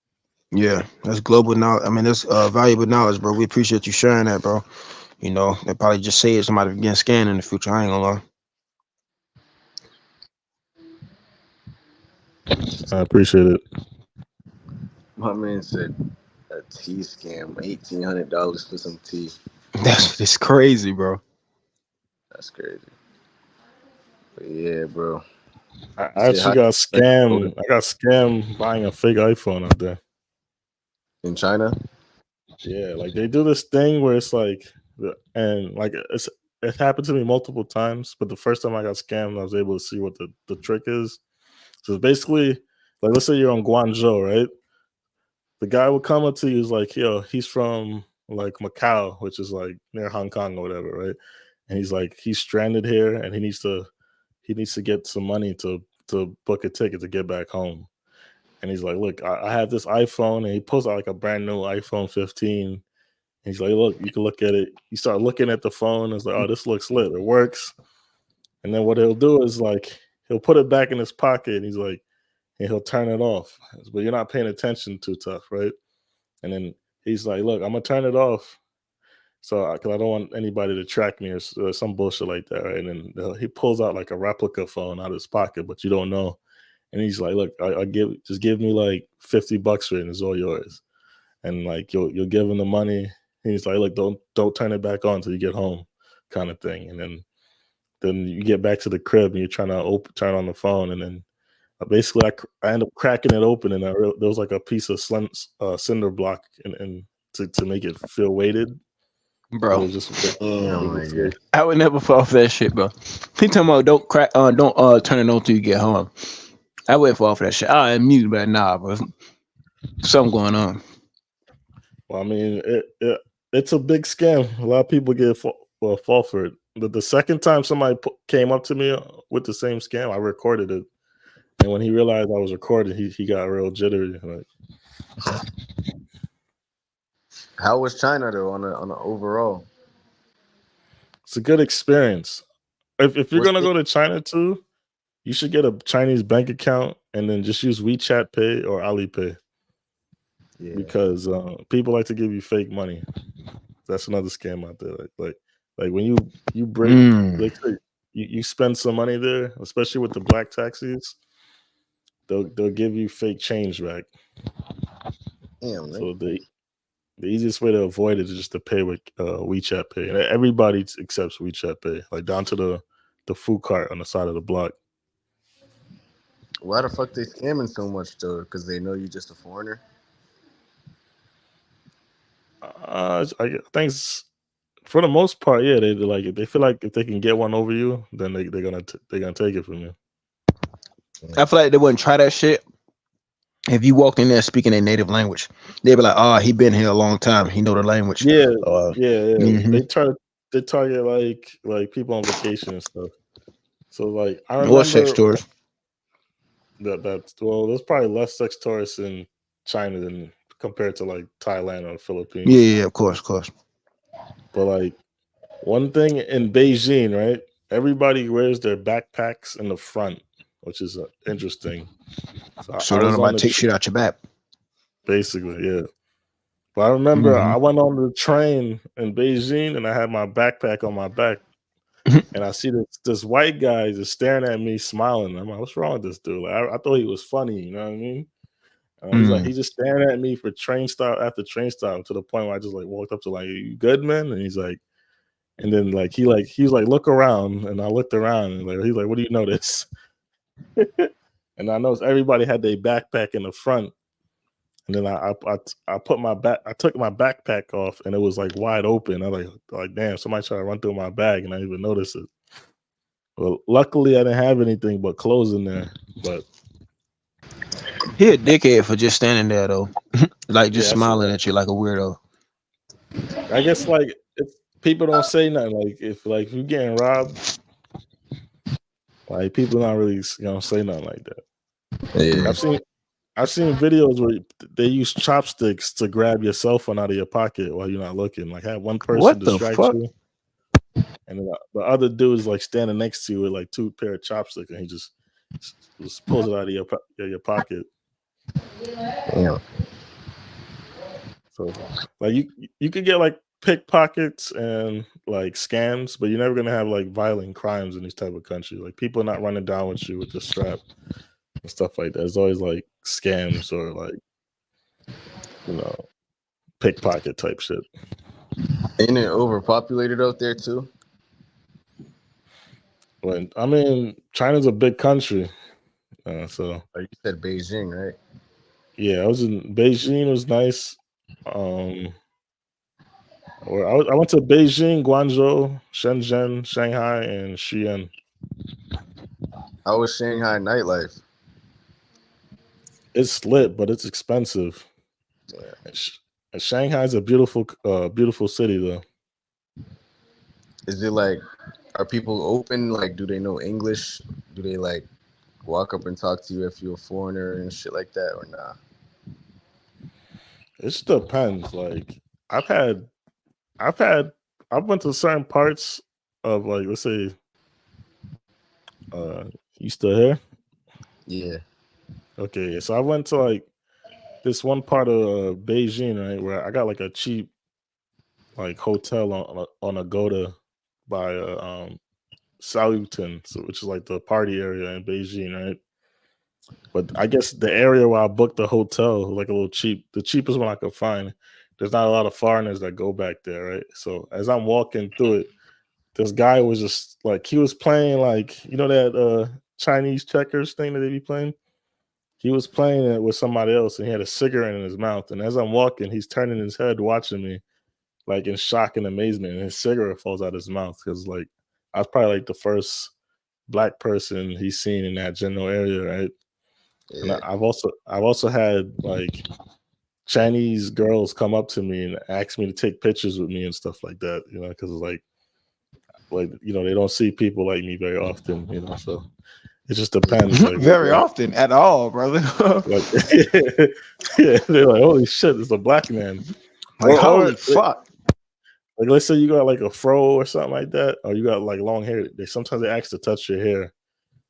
Yeah, that's global knowledge. I mean, that's valuable knowledge, bro. We appreciate you sharing that, bro. That probably just saved somebody from getting scanned in the future. I ain't gonna lie. I appreciate it. My man said a tea scam, $1,800 for some tea. That's it's crazy, bro. That's crazy. But yeah, bro. You I say actually hi got to Cambodia scammed. I got scammed buying a fake iPhone out there. in China. Yeah, like they do this thing where it's like And like it happened to me multiple times. But the first time I got scammed, I was able to see what the trick is. So basically, like let's say you're on Guangzhou, right? The guy would come up to you is like, yo, he's from like Macau, which is like near Hong Kong or whatever, right? And he's like, he's stranded here and he needs to get some money to book a ticket to get back home. And he's like, look, I have this iPhone, and he pulls out like a brand new iPhone 15. And he's like, look, you can look at it. You start looking at the phone. It's like, oh, this looks lit. It works. And then what he'll do is like he'll put it back in his pocket. And he's like, and he'll turn it off. But you're not paying attention too tough, right? And then he's like, look, I'm gonna turn it off. So, because I don't want anybody to track me or some bullshit like that, right? And then he pulls out like a replica phone out of his pocket, but you don't know. And he's like, "Look, just give me like $50 for it, and it's all yours." And like you'll give him the money. And he's like, "Look, don't turn it back on until you get home," kind of thing. And then you get back to the crib and you're trying to turn on the phone, and then basically I end up cracking it open, and there was like a piece of cinder block and to make it feel weighted, but it bro. was just Damn, really nigga. safe. I would never fall for that shit, bro. He talking about don't crack, don't turn it on till you get home. I wouldn't fall for that shit. I amused, but nah, bro. Something going on. Well, I mean, it's a big scam. A lot of people fall for it. The second time somebody came up to me with the same scam, I recorded it, and when he realized I was recording, he got real jittery. Like, How was China though on a overall? it's a good experience. If you're What's gonna the go to China too, you should get a Chinese bank account and then just use WeChat Pay or Alipay yeah. because people like to give you fake money. That's another scam out there. Like when you bring Mm, like say you spend some money there, especially with the black taxis, they'll give you fake change back. Damn, nigga. So the easiest way to avoid it is just to pay with WeChat Pay, and everybody accepts WeChat Pay, like down to the food cart on the side of the block. Why the fuck they scamming so much though? Because they know you just a foreigner. I think for the most part, yeah, they feel like if they can get one over you, then they're gonna take it from you. Yeah. I feel like they wouldn't try that shit if you walked in there speaking their native language. They'd be like, "Oh, he been here a long time. He know the language." Yeah, Uh, yeah. mm-hmm. They target like people on vacation and stuff. So like I Or sex remember tours. there's probably less sex tourists in China than compared to like Thailand or the Yeah, Philippines. yeah, of course, of course. But like one thing in Beijing, right? Everybody wears their backpacks in the front, which is interesting. So So I don't was on nobody the take shit out your back. basically, yeah. But I remember Mm-hmm. I went on the train in Beijing and I had my backpack on my back, and I see this white guy just staring at me, smiling. I'm like, "What's wrong with this dude?" Like, I thought he was funny, you know what I mean? Mm. He's just staring at me for train stop after train stop to the point where I just like walked up to like, "You good, man?" And he's like, and then he's like, "Look around," and I looked around and like he's like, "What do you notice?" And I noticed everybody had their backpack in the front. And then I put my back I took my backpack off and it was like wide open. I was like damn, somebody tried to run through my bag and I didn't even notice it. Well, luckily I didn't have anything but clothes in there. But He a dickhead for just standing there though, like just yeah, that's smiling at you like a weirdo. I guess like if people don't say nothing, like if you're getting robbed, like people not really say nothing like that. Yeah. I've seen I've seen videos where they use chopsticks to grab your cell phone out of your pocket while you're not looking. Like have one person What the distract fuck? you, and then the other dude is like standing next to you with like two pair of chopsticks, and he just pulls it out of your pocket. Damn. So like you could get like pickpockets and like scams, but you're never gonna have like violent crimes in these type of countries. Like people are not running down with you with the strap and stuff like that. It's always like scams or like you know pickpocket type shit. Ain't it overpopulated out there too? But I mean, China's a big country, so Like you said, Beijing, right? yeah. I was in Beijing. It was nice. Um, I went to Beijing, Guangzhou, Shenzhen, Shanghai, and Xi'an. How was Shanghai nightlife? It's lit, but it's expensive. Yeah. And and Shanghai's a beautiful, beautiful city though. Is it like, are people open? Like, do they know English? Do they like walk up and talk to you if you're a foreigner and shit like that, or nah? It just depends. Like I've had, I've had, I've went to certain parts of like, let's say, uh, you still here? Yeah. Okay, so I went to like this one part of Beijing, right, where I got like a cheap like hotel on Agoda by Saluton, so which is like the party area in Beijing, right? But I guess the area where I booked the hotel, like a little cheap, the cheapest one I could find. There's not a lot of foreigners that go back there, right? So as I'm walking through it, this guy was just like he was playing like that Chinese checkers thing that they be playing. He was playing it with somebody else, and he had a cigarette in his mouth. And as I'm walking, he's turning his head, watching me, like in shock and amazement. And his cigarette falls out his mouth because like I was probably like the first black person he's seen in that general area, right? And Yeah. I've also had like Chinese girls come up to me and ask me to take pictures with me and stuff like that, because they don't see people like me very often, so it just depends, Very often at all, brother. like yeah, they're like, holy shit, it's a black man, Like or holy fuck. like let's say you got like a fro or something like that, or you got like long hair. They ask to touch your hair,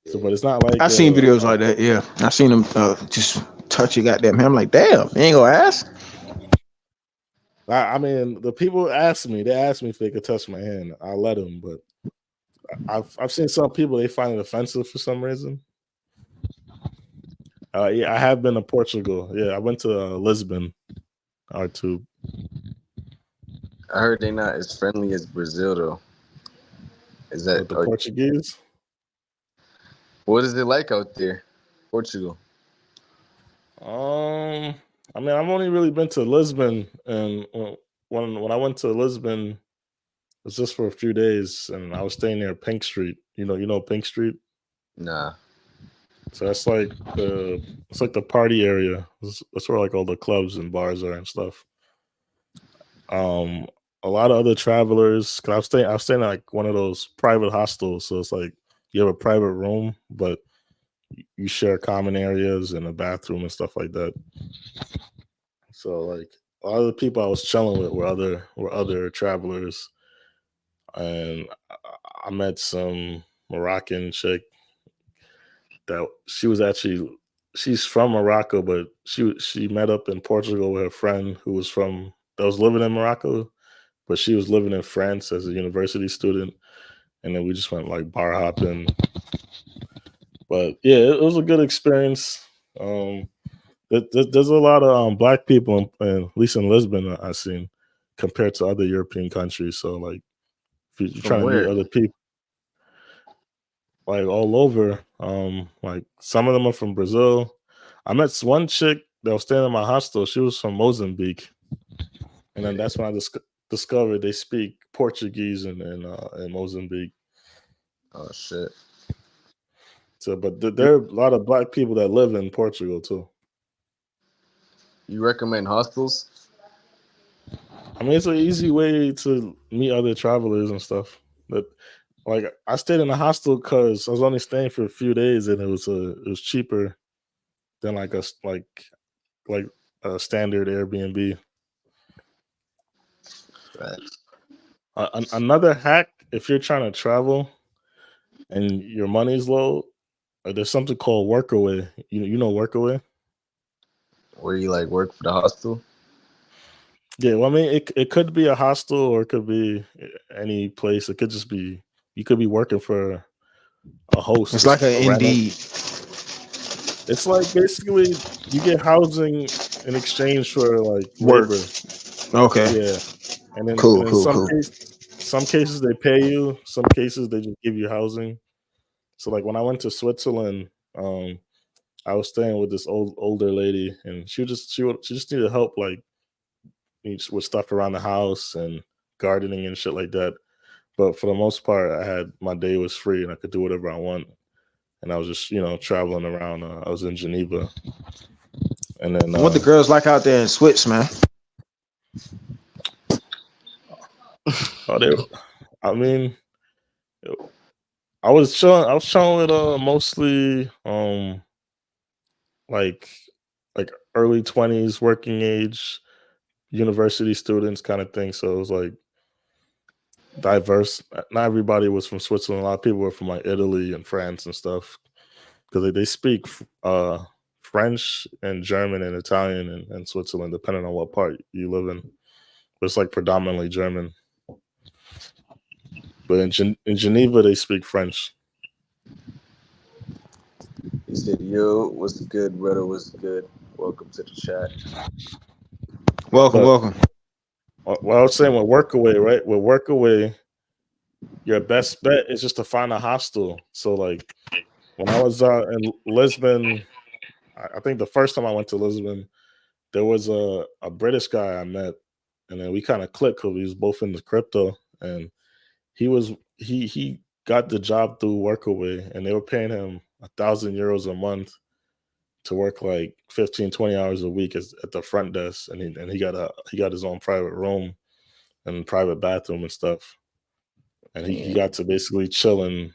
so but Yeah. it's not like I seen videos like that. Yeah, I seen them just touch your goddamn hair. I'm like, damn, you ain't gonna ask. I mean, the people they ask me if they could touch my hand. I let them, but I've seen some people they find it offensive for some reason. Yeah, I have been to Portugal. Yeah, I went to Lisbon, R2. I heard they not as friendly as Brazil though. Is that With the or Portuguese. what is it like out there, Portugal? Um, I mean, I've only really been to Lisbon, and when I went to Lisbon, it was just for a few days, and I was staying near Pink Street. You know Pink Street. Nah. So it's like the party area. That's where like all the clubs and bars are and stuff. Um, a lot of other travelers. Cause I was staying in like one of those private hostels, so it's like you have a private room, but you share common areas and a bathroom and stuff like that. So like a lot of the people I was chilling with were other travelers, and I met some Moroccan chick that she's from Morocco, but she met up in Portugal with her friend who was that was living in Morocco, but she was living in France as a university student, and then we just went like bar hopping. But yeah, it was a good experience. Um, there's a lot of black people, at least in Lisbon, I've seen compared to other European countries. So like, if you're From trying to meet where? other people, like all over, like some of them are from Brazil. I met one chick that was staying in my hostel. She was from Mozambique, and then that's when I discovered they speak Portuguese in Mozambique. Oh shit. So, but You, there are a lot of black people that live in Portugal too. you recommend hostels? I mean, it's an easy way to meet other travelers and stuff. But like, I stayed in a hostel because I was only staying for a few days, and it was cheaper than like a standard Airbnb. Facts. Another hack, if you're trying to travel and your money's low, there's something called Workaway. You know Workaway? Where you like work for the hostel? Yeah, well, I mean, it could be a hostel or it could be any place. It could just be you could be working for a host, It's just like an a random. Indeed It's like basically you get housing in exchange for like work. labor. Okay, Yeah, and cool, in cool, cool. some cases they pay you. Some cases they just give you housing. So like when I went to Switzerland, I was staying with this older lady, and she just needed help like with stuff around the house and gardening and shit like that. But for the most part, I had my day was free and I could do whatever I want. And I was just, traveling around. I was in Geneva, and then What the girls like out there in Swiss, man? oh, they, I mean, I was chilling. I was chilling with mostly like like early 20s, working age, university students kind of thing. So it was like diverse. Not everybody was from Switzerland. A lot of people were from like Italy and France and stuff because they speak French and German and Italian in Switzerland, depending on what part you live in. But it's like predominantly German. But in Geneva, they speak French. He said, "Yo, what's good, brother? What's good? Welcome to the chat." Welcome, But welcome. what I was saying with Workaway, right? With Workaway, your best bet is just to find a hostel. So like when I was in Lisbon, I think the first time I went to Lisbon, there was a British guy I met, and then we kind of clicked because we was both into crypto, and he got the job through Workaway, and they were paying him €1,000 a month to work like 15, 20 hours a week at the front desk, and he got his own private room and private bathroom and stuff, and he got to basically chill in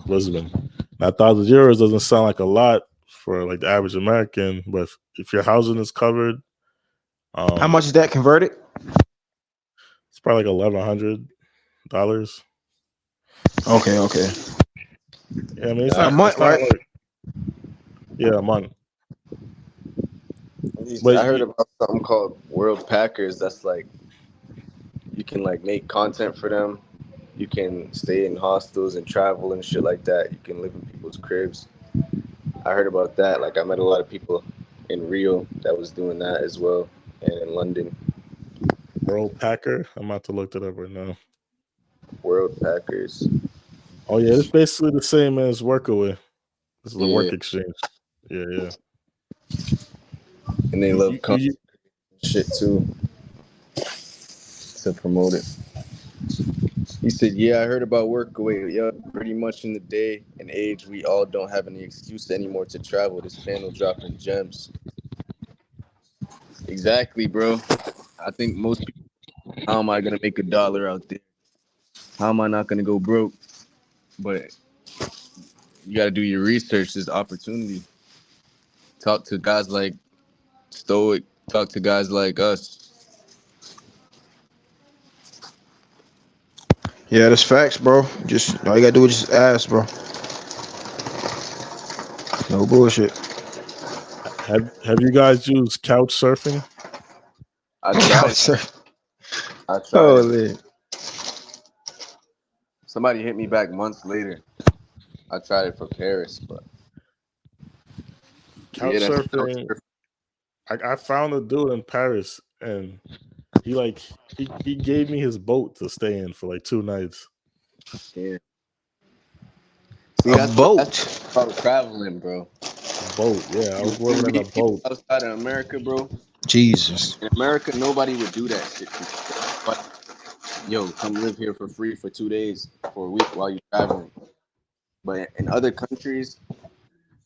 Lisbon. Now, €1,000 doesn't sound like a lot for like the average American, but if your housing is covered, How much is that converted? it's probably like $1,100. Okay, okay. Yeah, I mean A month, it's not right? like a month, I but heard about something called World Packers. That's like you can like make content for them. You can stay in hostels and travel and shit like that. You can live in people's cribs. I heard about that. Like I met a lot of people in Rio that was doing that as well, and in London. World Packer. I'm about to look that up right now. World Packers. Oh yeah, it's basically the same as Workaway. This is a Yeah, work exchange. Yeah, yeah. and they You, love you, you, shit too to promote it. He said, "Yeah, I heard about Workaway. Yeah, pretty much in the day and age, we all don't have any excuse anymore to travel. This panel dropping gems. Exactly, bro. I think most people. How am I gonna make $1 out there? How am I not gonna go broke? But you gotta do your research. There's opportunity. Talk to guys like Stoic. Talk to guys like us. Yeah, that's facts, bro. Just all you gotta do is just ask, bro. No bullshit. have you guys used couch surfing? I tried it. Couch I tried it. Holy. Somebody hit me back months later. I tried it for Paris, but yeah, Couch that's surfing. I found a dude in Paris, and he gave me his boat to stay in for like 2 nights. yeah. See, A that's boat. about traveling, bro. A boat, yeah. I was You living in a meet people boat. outside of America, bro. Jesus. In America, nobody would do that shit to you. But yo, come live here for free for 2 days, for a week while you're traveling. But in other countries,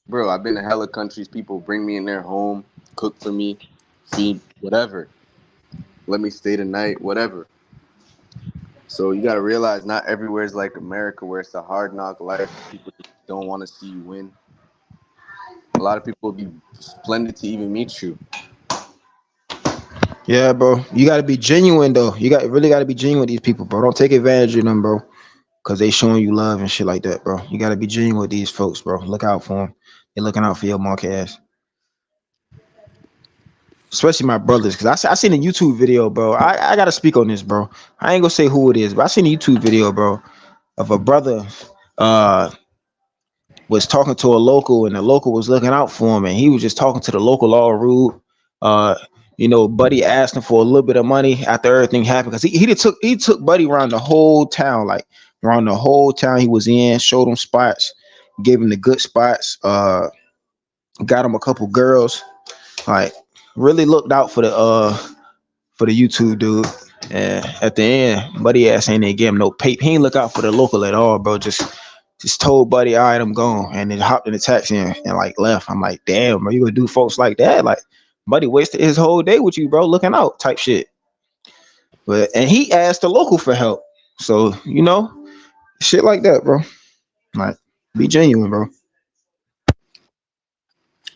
bro, I've been to hella countries. People bring me in their home, cook for me, feed, whatever. Let me stay the night, whatever. So you gotta realize not everywhere is like America where it's a hard knock life. People don't want to see you win. A lot of people would be splendid to even meet you. Yeah, bro. You gotta be genuine though. You got really gotta be genuine with these people, bro. Don't take advantage of them, bro. Cause they showing you love and shit like that, bro. You gotta be genuine with these folks, bro. Look out for them. They're looking out for your monkey ass. Especially my brothers, cause I seen a YouTube video, bro. I gotta speak on this, bro. I ain't gonna say who it is, but I seen a YouTube video, bro, of a brother uh was talking to a local, and the local was looking out for him, and he was just talking to the local all rude. Uh, Buddy asked him for a little bit of money after everything happened, because he took Buddy around the whole town, like around the whole town he was in, showed him spots, gave him the good spots, got him a couple girls, like really looked out for the YouTube dude. And at the end, buddy ass ain't even give him no paper. He ain't look out for the local at all, bro. Just told buddy, all right, I'm gone, and then hopped in the taxi and like left. I'm like, damn, bro, you gonna do folks like that? Like, buddy wasted his whole day with you, bro, looking out type shit. But and he asked the local for help, so shit like that, bro. Like, be genuine, bro.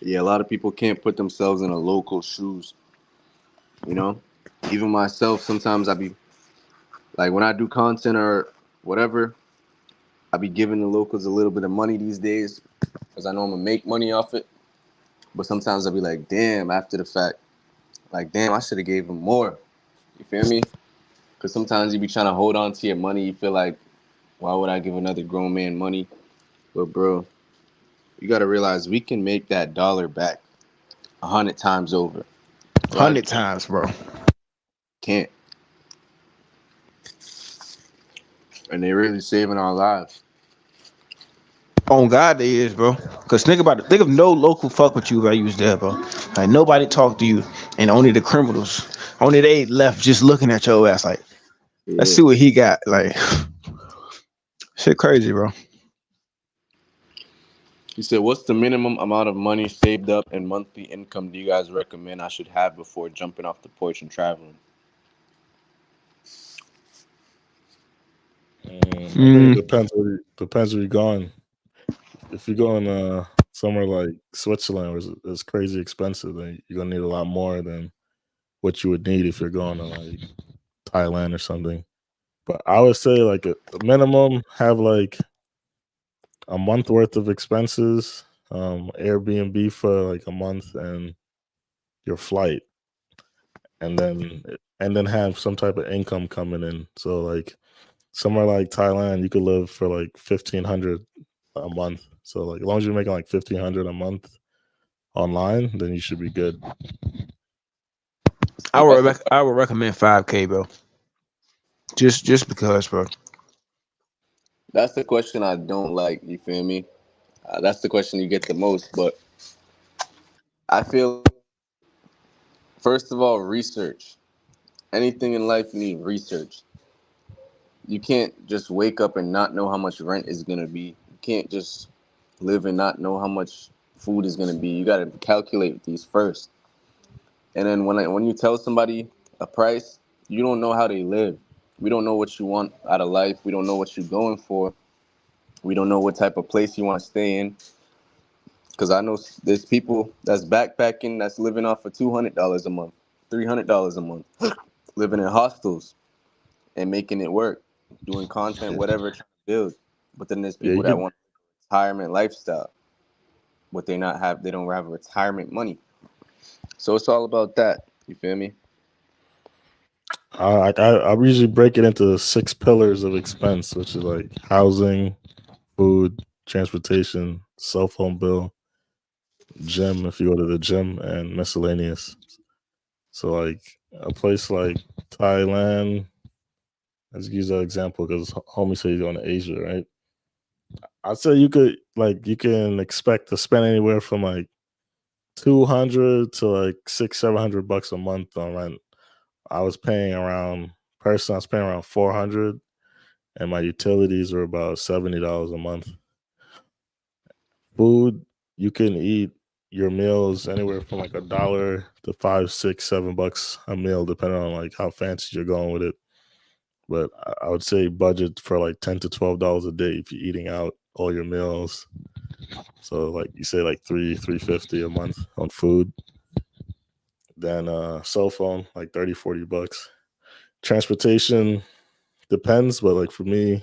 Yeah, a lot of people can't put themselves in a local shoes. You know, even myself, sometimes I be like when I do content or whatever, I be giving the locals a little bit of money these days because I know I'm gonna make money off it. But sometimes I be like, damn, after the fact, like, damn, I should have gave him more. You feel me? Because sometimes you be trying to hold on to your money. You feel like, why would I give another grown man money? But bro, you gotta realize we can make that dollar back 100 times over. A lot of 100 times, bro. can't, and they really saving our lives. On God, they is, bro. Cause think about it. Think of no local fuck with you if I was there, bro. Like nobody talk to you, and only the criminals, only they left just looking at your ass. Like, let's Yeah. see what he got. Like, shit, crazy, bro. He said, "What's the minimum amount of money saved up and monthly income do you guys recommend I should have before jumping off the porch and traveling?" I think it Mm, depends where you're going. If you're going somewhere like Switzerland, where it's crazy expensive, then you're gonna need a lot more than what you would need if you're going to like Thailand or something. But I would say like a minimum have like a month worth of expenses, Airbnb for like a month, and your flight, and then have some type of income coming in. So like somewhere like Thailand, you could live for like 1,500 a month. So like as long as you're making like 1,500 a month online, then you should be good. I would I would recommend 5K, bro. Just because, bro. That's the question I don't like. You feel me? That's the question you get the most. But I feel like, first of all, research. Anything in life, you need research. You can't just wake up and not know how much rent is gonna be. You can't just live and not know how much food is gonna be. You gotta calculate these first. And then when you tell somebody a price, you don't know how they live. We don't know what you want out of life. We don't know what you're going for. We don't know what type of place you want to stay in. Because I know there's people that's backpacking that's living off of $200 a month, $300 a month, living in hostels and making it work, doing content, Yeah, whatever, trying to build. But then there's yeah, people you that could. want retirement lifestyle, but they don't have retirement money. So it's all about that. You feel me? I usually break it into 6 pillars of expense, which is like housing, food, transportation, cell phone bill, gym if you go to the gym, and miscellaneous. So like a place like Thailand, let's use that example because homie said he's going to Asia, right? I'd say you can expect to spend anywhere from like 200 to like 600-700 bucks a month on rent. I was paying around I was paying around 400, and my utilities were about $70 a month. Food, you can eat your meals anywhere from like $1 to 5, 6, 7 bucks a meal, depending on like how fancy you're going with it. But I would say budget for like $10 to $12 a day if you're eating out all your meals. So like you say like 350 a month on food. Then cell phone like 30, 40 bucks. Transportation depends, but like for me,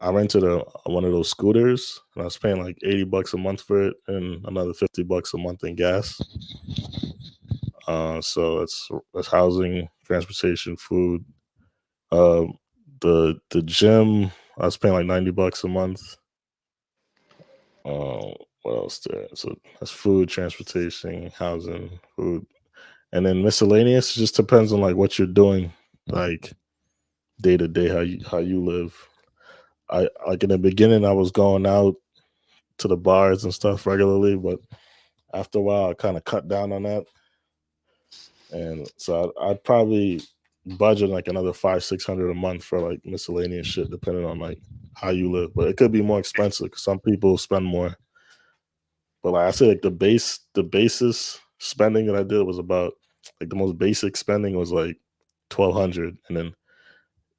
I rented one of those scooters and I was paying like 80 bucks a month for it and another 50 bucks a month in gas. So it's housing, transportation, food. Um, the gym I was paying like 90 bucks a month. What else there? So that's food, transportation, housing, food, and then miscellaneous. Just depends on like what you're doing, like day to day, how you live. I like in the beginning I was going out to the bars and stuff regularly, but after a while I kind of cut down on that, and so I'd probably budget like another 500-600 a month for like miscellaneous shit, depending on like how you live. But it could be more expensive because some people spend more. But like I said, like the basis spending that I did was about like the most basic spending was like 1,200, and then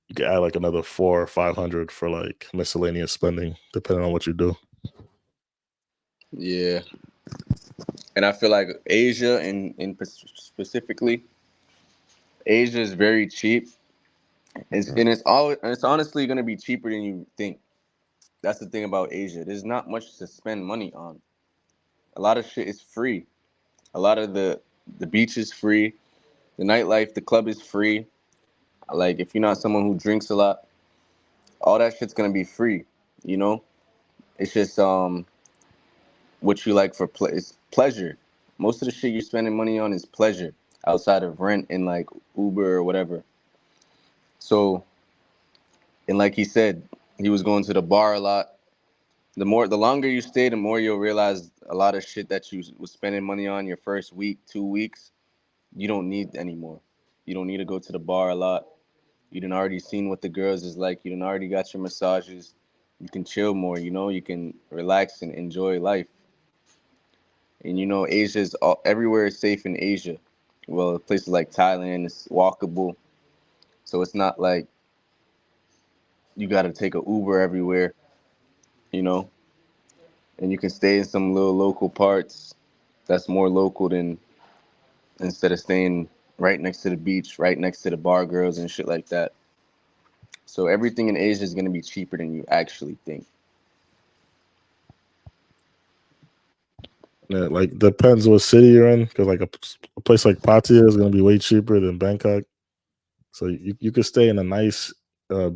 you could add like another 400 or 500 for like miscellaneous spending, depending on what you do. Yeah, and I feel like Asia and specifically Asia is very cheap. It's honestly gonna be cheaper than you think. That's the thing about Asia. There's not much to spend money on. A lot of shit is free. A lot of the beach is free. The nightlife, the club is free. Like if you're not someone who drinks a lot, all that shit's gonna be free. You know, it's just what you like for it's pleasure. Most of the shit you're spending money on is pleasure outside of rent and like Uber or whatever. So, and like he said, he was going to the bar a lot. The longer you stay, the more you'll realize a lot of shit that you was spending money on your first week, 2 weeks, you don't need anymore. You don't need to go to the bar a lot. You done already seen what the girls is like. You done already got your massages. You can chill more. You know, you can relax and enjoy life. And you know, everywhere is safe in Asia. Well, places like Thailand is walkable, so it's not like you got to take a Uber everywhere. You know, and you can stay in some little local parts that's more local than instead of staying right next to the beach, right next to the bar girls and shit like that. So everything in Asia is gonna be cheaper than you actually think. Yeah, like depends what city you're in, because like a place like Pattaya is gonna be way cheaper than Bangkok. So you could stay in a nice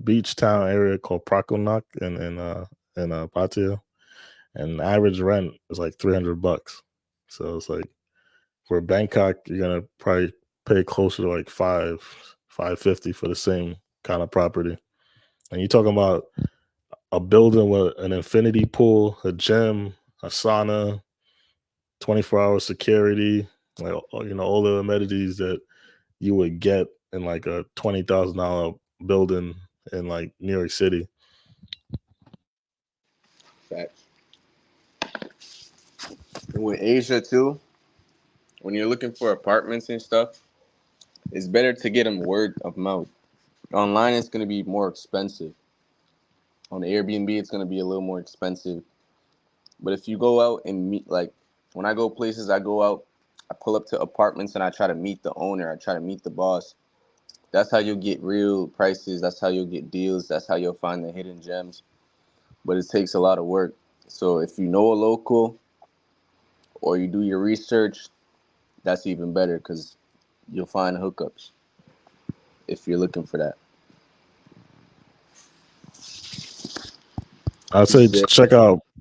beach town area called Prakonak in Pattaya, and the average rent is like $300. So it's like for Bangkok, you're gonna probably pay closer to like 550 for the same kind of property. And you're talking about a building with an infinity pool, a gym, a sauna, 24-hour security, like all the amenities that you would get in like a $20,000 building in like New York City. Facts. And with Asia too, when you're looking for apartments and stuff, it's better to get them word of mouth. Online, it's gonna be more expensive. On Airbnb, it's gonna be a little more expensive. But if you go out and meet, like when I go places, I go out, I pull up to apartments and I try to meet the owner. I try to meet the boss. That's how you'll get real prices. That's how you'll get deals. That's how you'll find the hidden gems. But it takes a lot of work. So if you know a local or you do your research, that's even better because you'll find hookups if you're looking for that. I'd You say said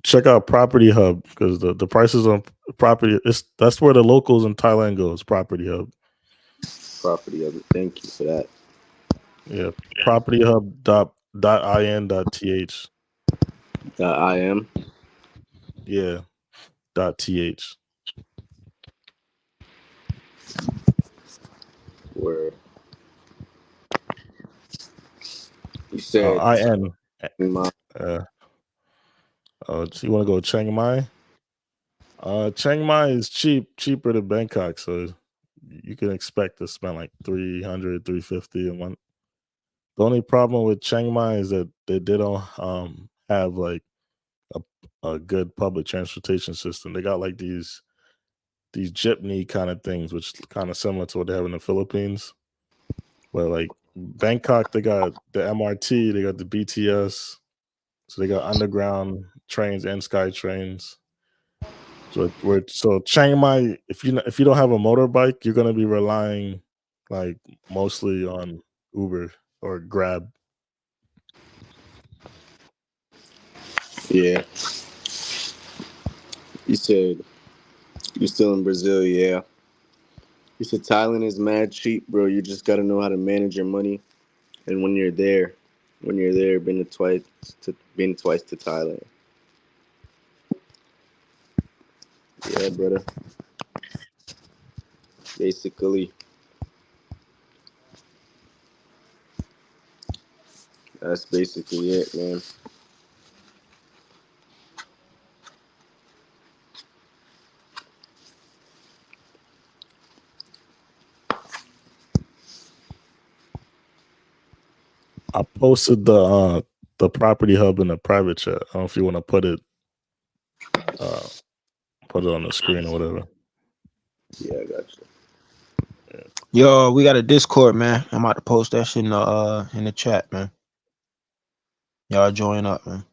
check out Property Hub, because the prices on property, that's where the locals in Thailand goes. Property Hub. property of it. Thank you for that. Yeah, propertyhub.in.th. I am Yeah, .th. where you said IN. my Uh, so you want to go Chiang Mai? Chiang Mai is cheaper than Bangkok, so you can expect to spend like 300, 350 a month. The only problem with Chiang Mai is that they don't have like a, a good public transportation system. They got like these jitney kind of things, which is kind of similar to what they have in the Philippines. But like Bangkok, they got the MRT, they got the BTS, so they got underground trains and sky trains. So Chiang Mai, if you don't have a motorbike, you're gonna be relying like mostly on Uber or Grab. yeah. You said you're still in Brazil, yeah. You said Thailand is mad cheap, bro. You just gotta know how to manage your money. And when you're there, been twice to Thailand. Yeah, brother. Basically, That's basically it, man. I posted the property hub in the private chat. I don't know if you want to uh put it on the screen or whatever. Yeah, I got you. Yo, we got a Discord, man. I'm about to post that shit in the chat, man. Y'all join up, man.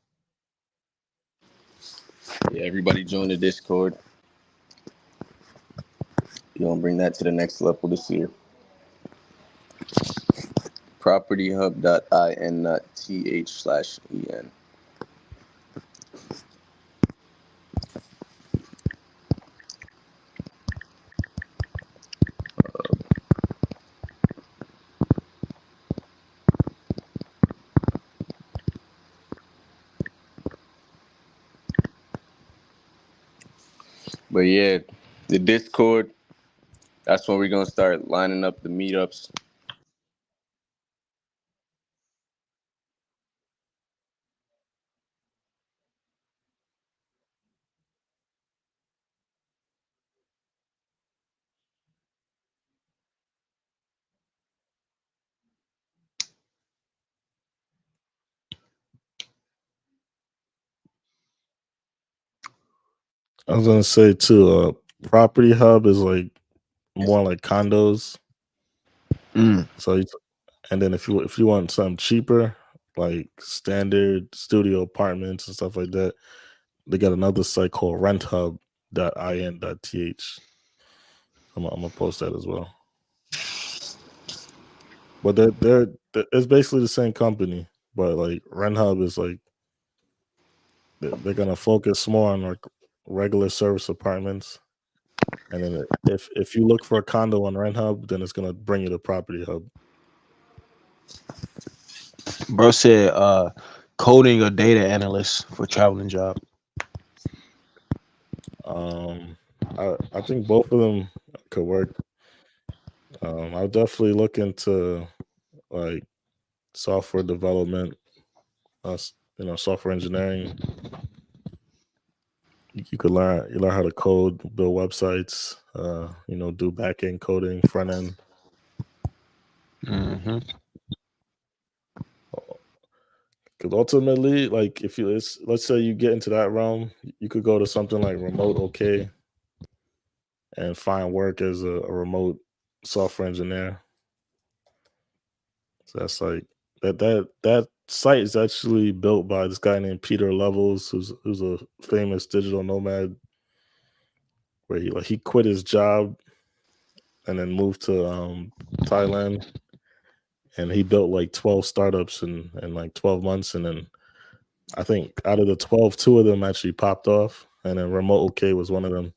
Yeah, everybody join the Discord. You gonna bring that to the next level this year. propertyhub.in.th/en. But yeah, the Discord, that's when we're gonna start lining up the meetups. I was gonna say too, property hub is like more like condos. So and then if you want something cheaper, like standard studio apartments and stuff like that, they got another site called renthub.in.th. I'm gonna post that as well. But they're it's basically the same company, but like RentHub is like they're gonna focus more on like regular service apartments, and then if you look for a condo on RentHub, then it's gonna bring you to Property Hub. Bro said coding or data analyst for traveling job. I think both of them could work. I'll definitely look into like software development, software engineering. You could learn how to code, build websites, do back end coding, front end. Mm-hmm. Because ultimately, like if let's say you get into that realm, you could go to something like Remote OK and find work as a remote software engineer. So that's like that site is actually built by this guy named Peter Levels, who's a famous digital nomad, where he quit his job and then moved to Thailand, and he built like 12 startups in like 12 months, and then I think out of the 12, 2 of them actually popped off, and then Remote OK was one of them.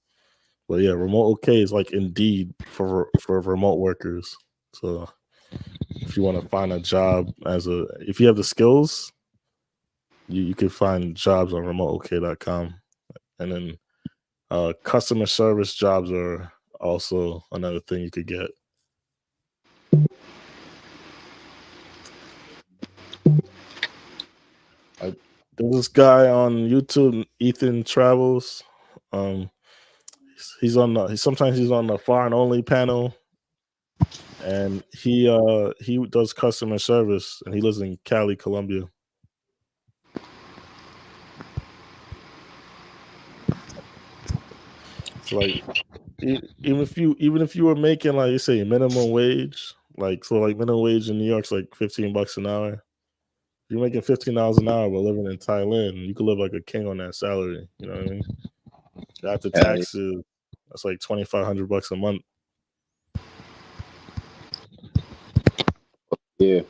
But yeah, Remote OK is like Indeed for remote workers. So if you want to find a job if you have the skills, you can find jobs on remoteok.com. And then customer service jobs are also another thing you could get. There's this guy on YouTube, Ethan Travels. Sometimes he's on the foreign only panel, and he does customer service, and he lives in Cali, Colombia. So like even if you were making like you say minimum wage, like minimum wage in New York's like $15 an hour. If you're making $15 an hour but living in Thailand, you could live like a king on that salary. You know what I mean? After taxes, that's like $2,500 a month. Yeah.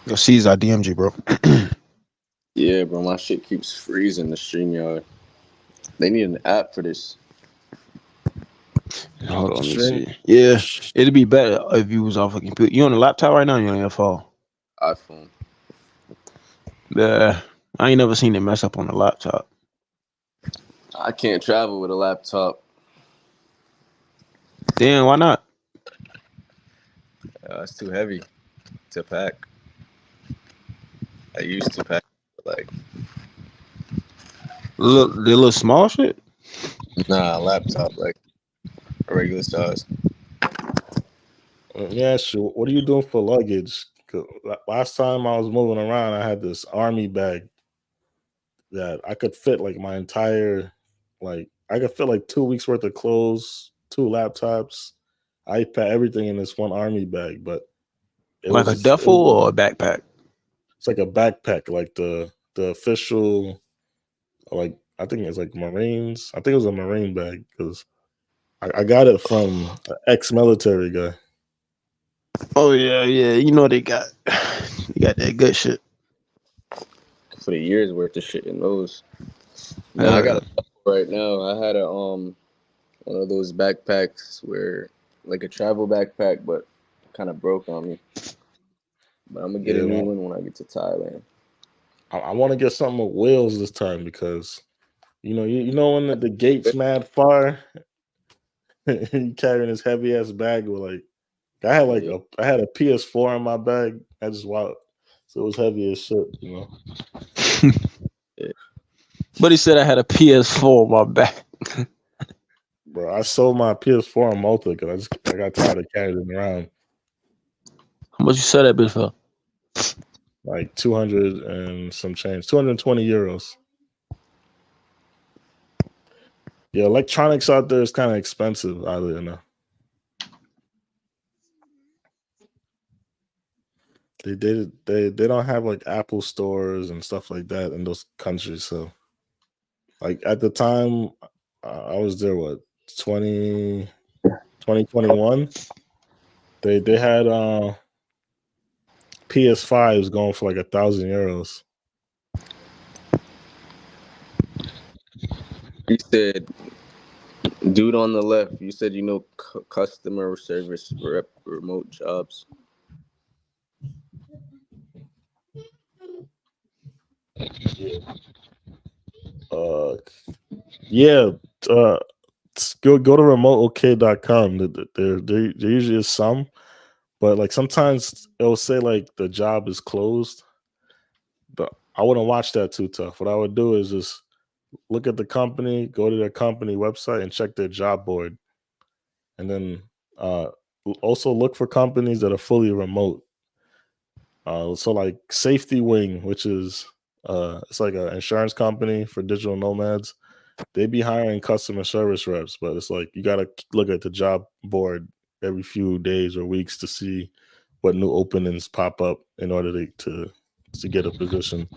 Yo, Ceezy, I DM'd you, bro. Yeah, bro, my shit keeps freezing the StreamYard. They need an app for this. Hold on, let me Stream. see. Yeah, it'd be better if you was off a computer. You on the laptop right now? Or you on your phone? iPhone. Yeah, I ain't never seen it mess up on the laptop. I can't travel with a laptop. Damn, why not? It's too heavy to pack. I used to pack like The little small shit. laptop like a regular size. Yeah, sure. What are you doing for luggage? 'Cause last time I was moving around, I had this army bag that I could fit like my entire, like I could fit like 2 weeks worth of clothes, two laptops, iPad, everything in this one army bag. But Like a it duffel was or a backpack. it's like a backpack, like the official, like I think it's like Marines. I think it was a Marine bag because I got it from an ex-military guy. Oh yeah, yeah. You know they got they got that good shit. For the years worth of shit in those. Now I got Uh, a couple right now. I had a one of those backpacks where like a travel backpack, but kind of broke on me. But I'm gonna get a Yeah, new one when I get to Thailand. I want to get something with wheels this time because you know when the gate's mad far, he carrying his heavy ass bag with like Yeah, I had a PS4 in my bag. I just wow, so it was heavy as shit. You know, yeah. but he said I had a PS4 on my back. bro, I sold my PS4 in Malta because I got tired of carrying it around. How much you sell that bitch for? Like 200 and some change, 220 euros. Yeah, electronics out there is kind of expensive. Oddly enough, they don't have like Apple stores and stuff like that in those countries. So like at the time, I was there. What 2021? They had PS5s going for like 1,000 euros. You said, dude on the left. You said customer service rep remote jobs. Uh, yeah. Uh, go to remoteok.com. There usually is some, but like sometimes it'll say like the job is closed. But I wouldn't watch that too tough. What I would do is just look at the company, go to their company website, and check their job board, and then uh, also look for companies that are fully remote. So like Safety Wing, which is it's like an insurance company for digital nomads. They be hiring customer service reps, but it's like you gotta look at the job board every few days or weeks to see what new openings pop up in order to get a position.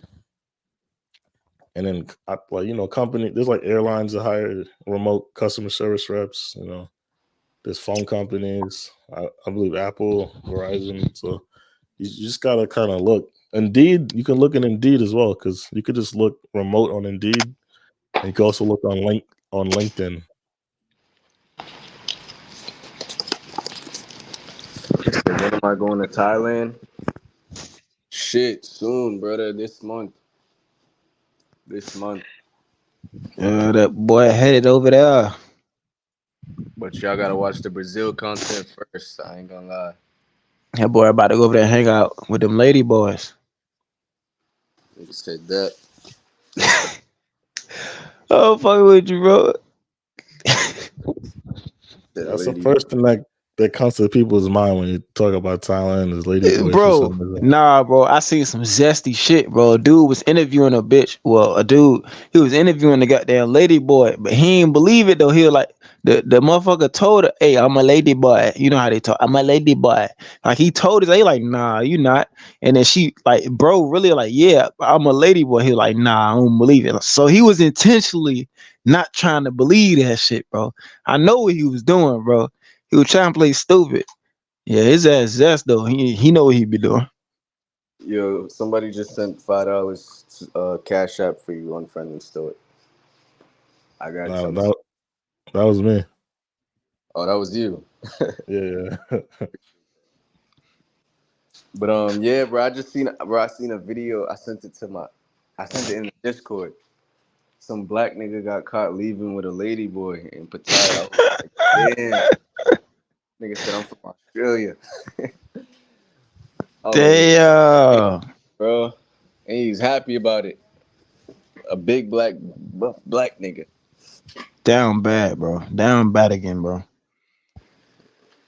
And then like company there's like airlines that hire remote customer service reps. There's phone companies. I believe Apple, Verizon. So you just gotta kind of look. Indeed, you can look in Indeed as well because you could just look remote on Indeed, and you can also look on LinkedIn. When am I going to Thailand? Shit, soon, brother. This month. This month. That boy headed over there. But y'all gotta watch the Brazil content first. I ain't gonna lie. That boy about to go over there and hang out with them lady boys. Nigga said that. Oh, fuck with you, bro. That That's the lady. first thing that comes to people's mind when you talk about Thailand is lady boys for some Bro, reason. nah, bro. I seen some zesty shit, bro. A dude was interviewing a bitch. Well, a dude, he was interviewing the goddamn lady boy, but he didn't believe it though. He was like, the motherfucker told her, "Hey, I'm a lady boy." You know how they talk. I'm a lady boy. Like he told her, they like, "Nah, you not." And then she like, bro, really like, "Yeah, I'm a lady boy." He was like, "Nah, I don't believe it." So he was intentionally not trying to believe that shit, bro. I know what he was doing, bro. He was trying to play stupid. Yeah, his ass zest though. He know what he be doing. Yo, somebody just sent $5 cash app for you. Unfriendly stoic. I got No, some. that was me. Oh, that was you. Yeah, yeah. But yeah, bro. I seen a video. I sent it in the Discord. Some black nigga got caught leaving with a lady boy in Pattaya. I was like, damn. Nigga said I'm from Australia. I was like, Damn. bro. and he's happy about it. A big black buff black nigga. Down bad, bro. Down bad again, bro.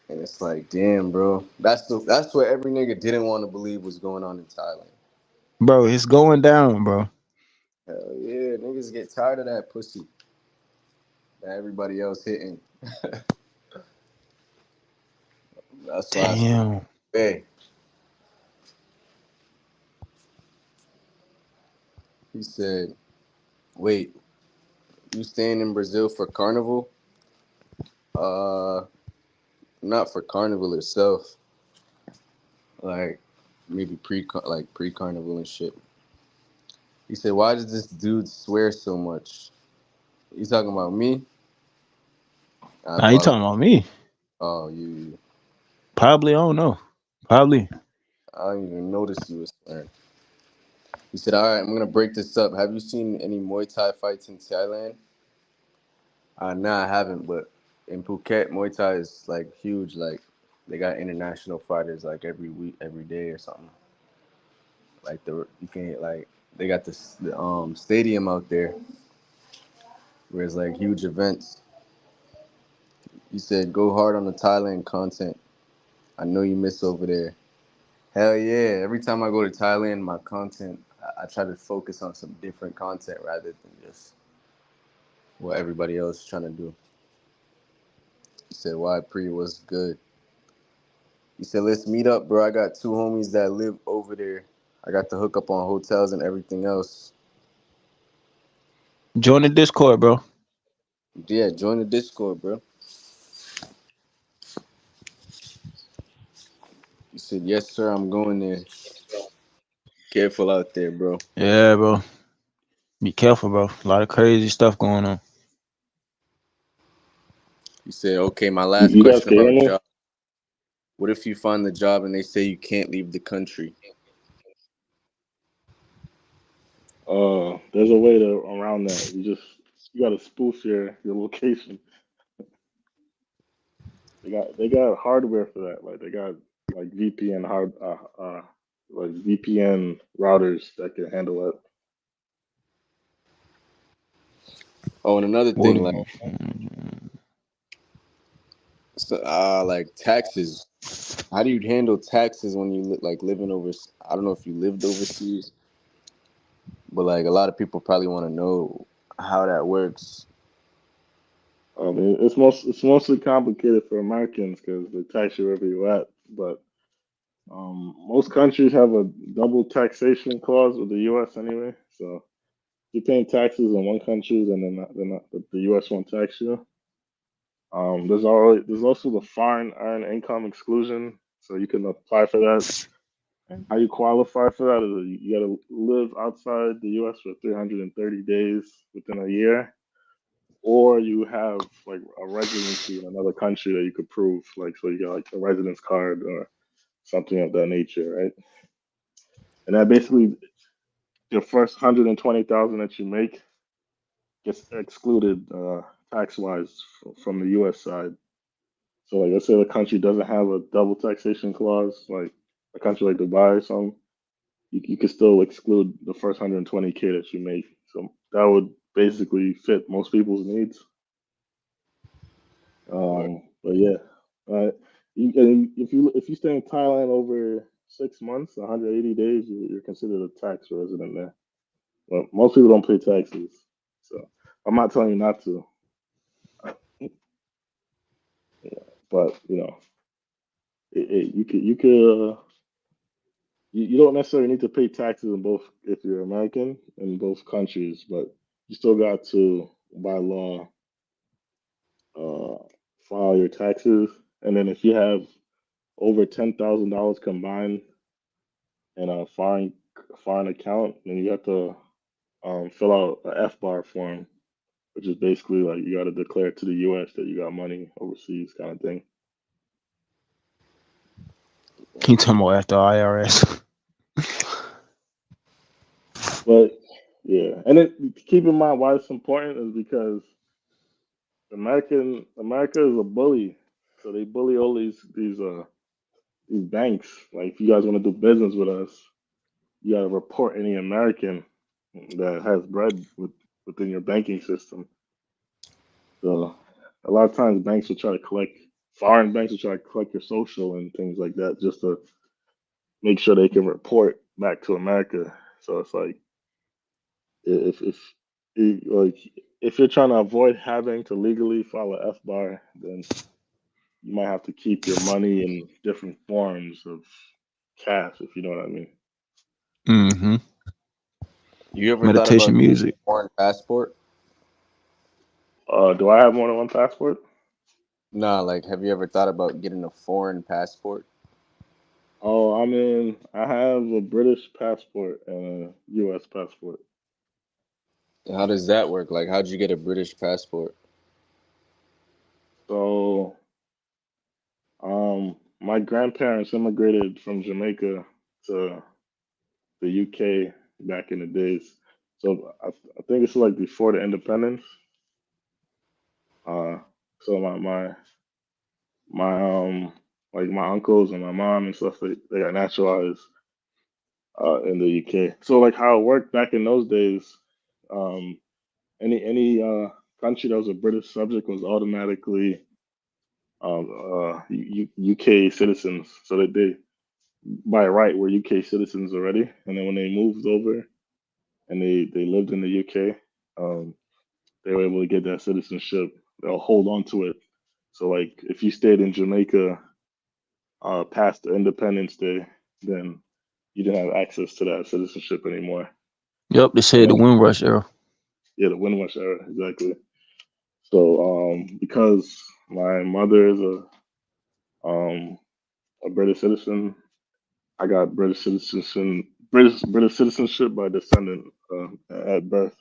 And it's like, damn, bro. That's what every nigga didn't want to believe was going on in Thailand. Bro, it's going down, bro. Hell yeah, niggas get tired of that pussy that everybody else hitting. That's why I said, Damn. hey, he said, wait, you staying in Brazil for carnival? Uh, not for carnival itself. Like maybe pre carnival and shit. He said, why does this dude swear so much? You talking about me? I Nah, you apologize. talking about me? Oh, you. Probably, I don't know. Probably. I didn't even notice you was swearing. He said, all right, I'm gonna break this up. Have you seen any Muay Thai fights in Thailand? Nah, I haven't, but in Phuket, Muay Thai is like huge. Like they got international fighters like every week, every day or something. Like you can like they got the stadium out there where it's like huge events. He said, go hard on the Thailand content. I know you miss over there. Hell yeah! Every time I go to Thailand, my content I try to focus on some different content rather than just what everybody else is trying to do. He said, "Why pre was good." He said, "Let's meet up, bro. I got two homies that live over there. I got the hookup on hotels and everything else. Join the Discord, bro. Yeah, join the Discord, bro." He said, "Yes, sir. I'm going there. Careful out there, bro." Yeah, bro. Be careful, bro. A lot of crazy stuff going on. He said, "Okay, my last You guys question can hear about me? job. What if you find the job and they say you can't leave the country?" There's a way to around that. You gotta spoof your location. They got hardware for that. Like they got like VPN like VPN routers that can handle it. Oh, and another What? thing, like taxes. How do you handle taxes when you like living over? I don't know if you lived overseas, but like a lot of people probably want to know how that works. It's mostly complicated for Americans because they tax you wherever you're at. But most countries have a double taxation clause with the U.S. anyway. So you're paying taxes in one country, then the U.S. won't tax you. There's also the foreign earned income exclusion, so you can apply for that. And how you qualify for that is you got to live outside the U.S. for 330 days within a year, or you have like a residency in another country that you could prove, like so you got like a residence card or something of that nature, right? And that basically your first 120,000 that you make gets excluded tax wise from the U.S. side. So like let's say the country doesn't have a double taxation clause, like a country like Dubai or something, you can still exclude the first 120K that you make. So that would basically fit most people's needs. But yeah, uh, and if you stay in Thailand over 6 months, 180 days, you're considered a tax resident there. But most people don't pay taxes, so I'm not telling you not to. Uh, But you don't necessarily need to pay taxes in both if you're American in both countries, but you still got to by law uh, file your taxes, and then if you have over $10,000 combined in a foreign account, then you have to fill out a F-bar form, which is basically like you got to declare to the U.S. that you got money overseas, kind of thing. You talking about after IRS? But yeah, and keep in mind why it's important is because America is a bully, so they bully all these banks. Like if you guys want to do business with us, you gotta report any American that has bread within your banking system. So a lot of times banks will try to collect foreign banks will try to collect your social and things like that just to make sure they can report back to America. So it's like like if you're trying to avoid having to legally file a F bar, then you might have to keep your money in different forms of cash, if you know what I mean. Mm-hmm. You ever thought Meditation about getting music. a foreign passport? Do I have more than one passport? Nah, like, have you ever thought about getting a foreign passport? Oh, I mean, I have a British passport and a U.S. passport. How does that work? Like, how'd you get a British passport? So, my grandparents immigrated from Jamaica to the UK back in the days. So I think it's like before the independence. Uh, so my like my uncles and my mom and stuff they got naturalized in the UK. So like how it worked back in those days, um, any country that was a British subject was automatically UK citizens. So that they by right were UK citizens already, and then when they moved over and they lived in the UK, they were able to get that citizenship. They'll hold on to it. So like if you stayed in Jamaica past the Independence Day, then you didn't have access to that citizenship anymore. Yep, they And said the then Windrush era. yeah, the Windrush era exactly. So because my mother is um, a British citizen, I got British citizenship by descendant at birth.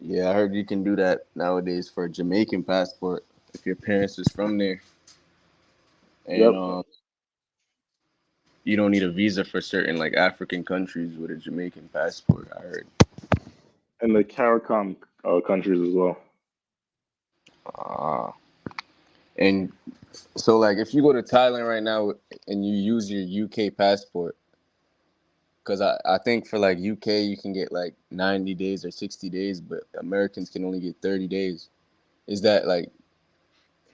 Yeah, I heard you can do that nowadays for a Jamaican passport if your parents is from there, and Yep, you don't need a visa for certain like African countries with a Jamaican passport. I heard. and the CARICOM countries as well. Ah, and so like if you go to Thailand right now and you use your UK passport, because I think for like UK you can get like 90 days or 60 days, but Americans can only get 30 days. Is that like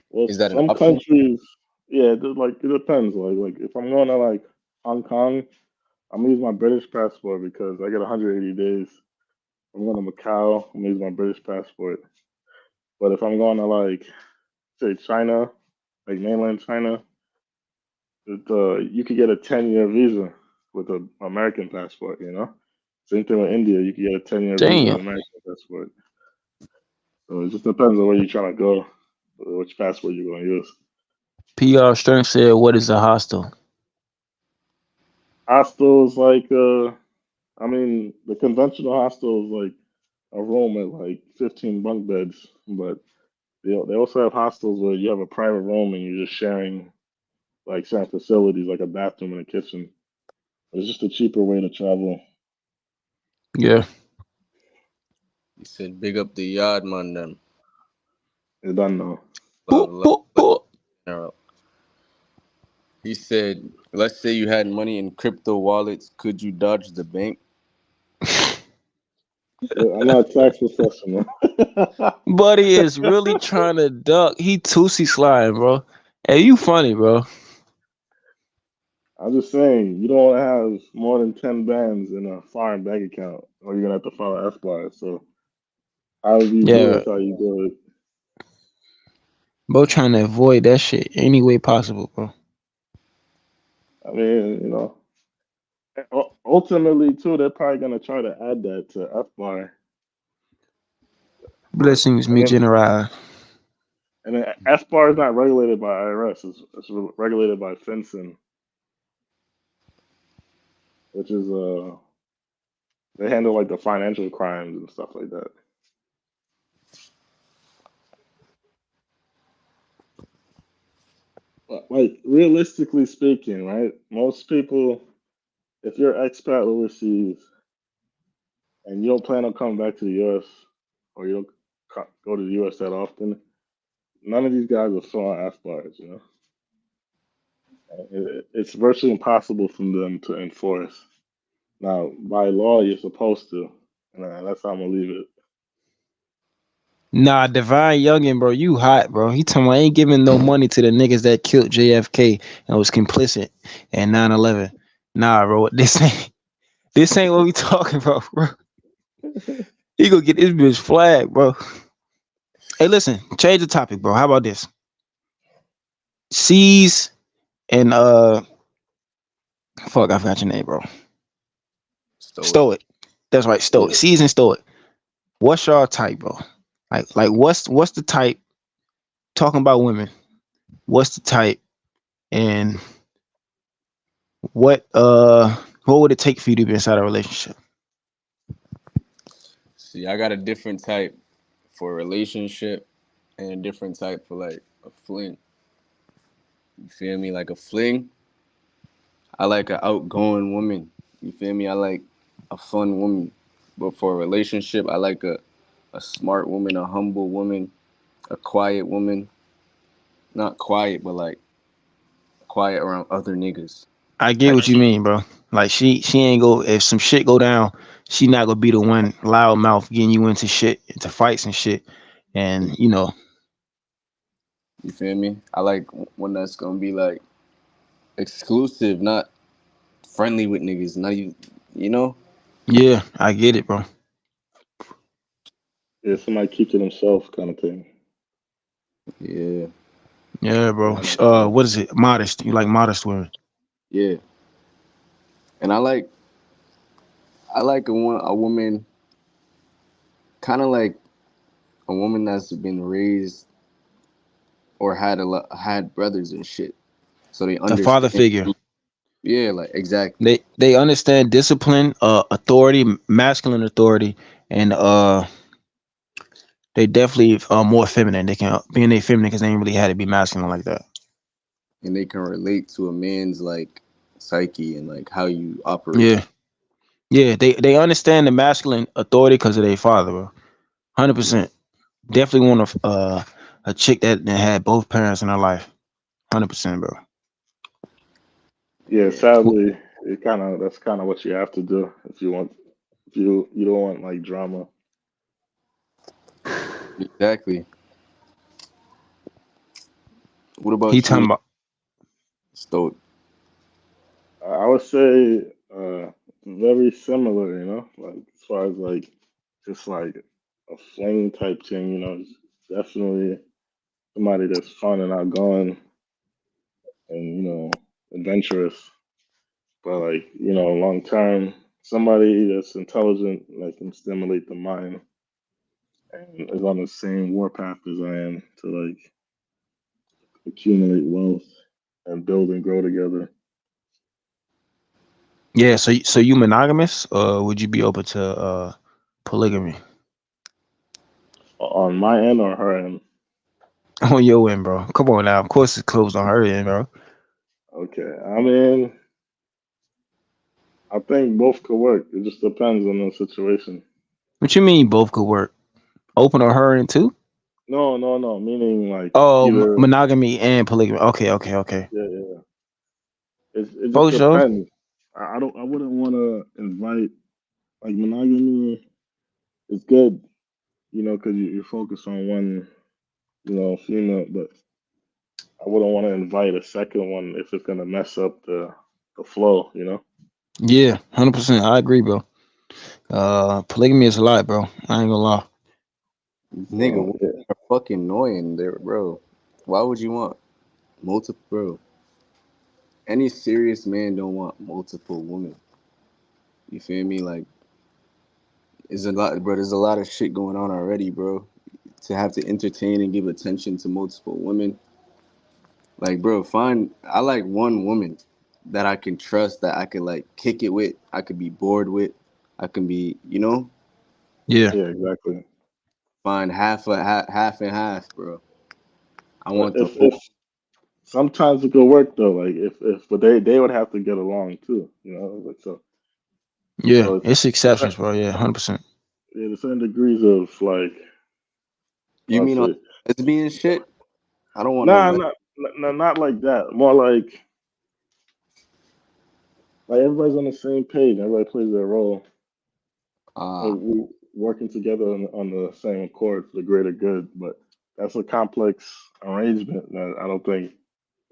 Well, is that an some option? countries, yeah, like it depends. Like if I'm going to like Hong Kong, I'm gonna use my British passport because I get 180 days. I'm going to Macau, I'm gonna use my British passport. But if I'm going to like say China, like mainland China, you could get a 10-year visa with an American passport. You know, same thing with India. You could get a 10-year visa with Damn. an American passport. So it just depends on where you're trying to go, which passport you're going to use. PR Strength said, "What is a hostel?" Hostels like I mean the conventional hostel is like a room at like 15 bunk beds, but they also have hostels where you have a private room and you're just sharing like certain facilities like a bathroom and a kitchen. It's just a cheaper way to travel. Yeah. You said big up the yard man then. You don't know. Love, Boop, love, boop, love. boop. He said, let's say you had money in crypto wallets, could you dodge the bank? I'm not a tax professional. Buddy is really trying to duck. He tootsie sliding, bro. Hey, you funny, bro. I'm just saying, you don't want to have more than 10 bands in a foreign bank account, or you're gonna have to file an F-bar. So, however you do it, Yeah, that's how you do it. bro, trying to avoid that shit any way possible, bro. I mean, ultimately, too, they're probably gonna try to add that to F-bar, but Blessings, and me then general. F-bar is not regulated by IRS; it's regulated by FinCEN, which is they handle like the financial crimes and stuff like that. But, like realistically speaking, right? Most people, if you're expat overseas and you don't plan on coming back to the U.S. or you don't go to the U.S. that often, none of these guys are filling F bars, you know. It's virtually impossible for them to enforce. Now, by law, you're supposed to, and that's how I'm gonna leave it. Nah, Divine Youngin, bro, you hot, bro. He talking about ain't giving no money to the niggas that killed JFK and was complicit in 9/11. Nah, bro, this ain't what we talking about, bro. He gonna get this bitch flagged, bro. Hey, listen, change the topic, bro. How about this? C's and fuck, I forgot your name, bro. Stoic. Stoic. That's right, Stoic. Yeah, C's and Stoic. What's your type, bro? Like what's the type? Talking about women. What's the type? And what what would it take for you to be inside a relationship? See, I got a different type for a relationship and a different type for like a fling. You feel me? Like a fling, I like an outgoing woman. You feel me? I like a fun woman. But for a relationship, I like a smart woman, a humble woman, a quiet woman. Not quiet, but like quiet around other niggas. I get Type what you shit. mean, bro. Like she ain't go if some shit go down, she not gonna be the one loud mouth getting you into shit, into fights and shit. And you know, You feel me? I like one that's gonna be like exclusive, not friendly with niggas. Not you, you know? yeah, I get it, bro. yeah, somebody keep to themselves kind of thing. Yeah, Yeah, Yeah, bro. I know what you What is it? Modest. You like modest women. yeah. And I like a woman, kind of like a woman that's been raised or had brothers and shit, so they A father understand. figure. Yeah, like exactly. They understand discipline, authority, masculine authority, and they definitely are more feminine. They can being they feminine because they ain't really had to be masculine like that. And they can relate to a man's like psyche and like how you operate. Yeah, yeah. They understand the masculine authority because of their father, bro. 100%. Definitely want a chick that had both parents in her life. 100%, bro. Yeah, Yeah, sadly, it kind of that's kind of what you have to do if you want if you don't want like drama. exactly. What He about you, talking about Stoic? I would say very similar, like as far as like just like a flame type thing, definitely somebody that's fun and outgoing and adventurous, but like long term, somebody that's intelligent, like can stimulate the mind and is on the same warpath as I am to like accumulate wealth and build and grow together. yeah. So you monogamous, or would you be open to polygamy On my end or her end. on your end, bro? Come on now. Of course it's closed on her end, bro. Okay, I mean, I think both could work. It just depends on the situation. What you mean both could work? Open on her end too? No, no, no. Meaning like Oh, either. monogamy and polygamy. Okay, okay, okay. Yeah, yeah. It just For sure. depends. I don't. I wouldn't want to invite like monogamy is good, because you focus on one, female. But I wouldn't want to invite a second one if it's gonna mess up the flow. Yeah, 100%. I agree, bro. Polygamy is a lot, bro. I ain't gonna lie. Nigga, So women yeah, are fucking annoying there, bro. Why would you want multiple, bro? Any serious man don't want multiple women. You feel me? Like, there's a lot, bro. There's a lot of shit going on already, bro. To have to entertain and give attention to multiple women, like, bro, find. I like one woman that I can trust, that I could like kick it with. I could be bored with. I can be, Yeah, yeah, exactly. find half and half, bro. I But want the if whole. sometimes it could work though. Like if but they would have to get along too. Like yeah. so It's it's exceptions, bro. Yeah, 100%. yeah, there's certain degrees of like You let's mean on say lesbian shit? I don't want no nah les. not like that. More like Like everybody's on the same page. Everybody plays their role. Ah, And we working together on the same accord for the greater good. But that's a complex arrangement that I don't think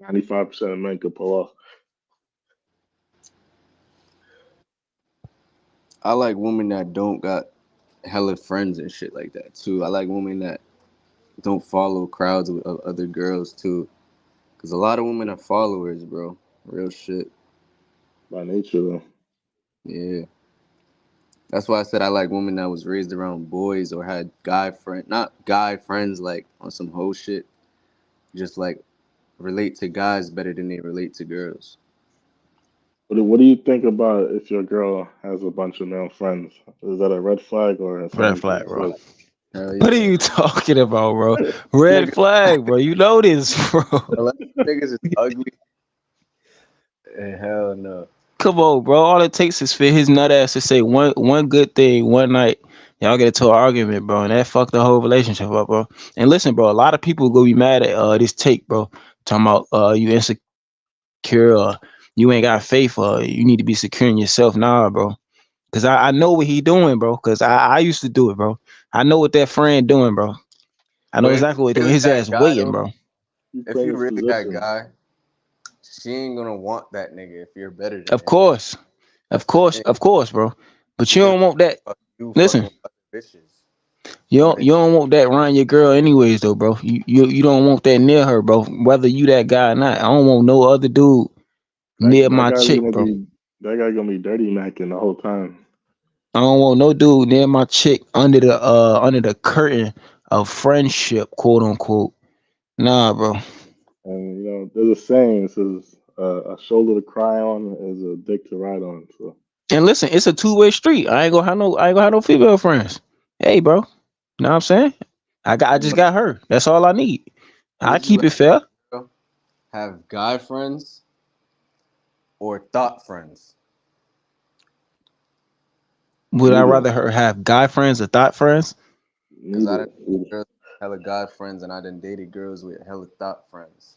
95% of men could pull off. I like women that don't got hella friends and shit like that too. I like women that don't follow crowds of other girls too. Cause a lot of women are followers, bro. Real shit. By nature, though. Yeah. That's why I said I like women that was raised around boys or had guy friend, not guy friends like on some hoe shit. Just like relate to guys better than they relate to girls. What do you think about if your girl has a bunch of male friends? Is that a red flag or Red something to flag, bro. consider? Hell What are yeah. you talking about, bro? Red Niggas, flag, bro. You know this, bro. unless niggas is ugly. Hell no. Come on, bro. All it takes is for his nut ass to say one good thing one night. Y'all get into an argument, bro, and that fucked the whole relationship up, bro. And listen, bro, a lot of people go be mad at this take, bro. Talking about you insecure, you ain't got faith, you need to be secure in yourself. Nah, bro. Cause I know what he doing, bro. Cause I used to do it, bro. I know what that friend doing, bro. I know But if exactly what he you doing. really His that ass guy waiting, though, bro. You if playing you his really that position, guy, she ain't gonna want that nigga if you're better than Of him. course. That's the thing. Of course, bro. But She you gonna don't want that. fuck you fucking Listen, with other bitches. But you don't want that around your girl anyways though, bro. You don't want that near her, bro. Whether you that guy or not. I don't want no other dude near that my guy's chick, gonna bro. be that guy's gonna be dirty macking the whole time. I don't want no dude near my chick under the curtain of friendship, quote unquote. Nah, bro. And there's a saying it says a shoulder to cry on is a dick to ride on. So And listen, it's a two-way street. I ain't gonna have no female friends. Hey, bro. Know what I'm saying? I just but got her. That's all I need. I would you keep it rather fair. your girl have guy friends or thought friends? Would I neither, rather her have guy friends or thought friends? Cause I neither. done girls with hella guy friends and I done dated girls with hella thought friends.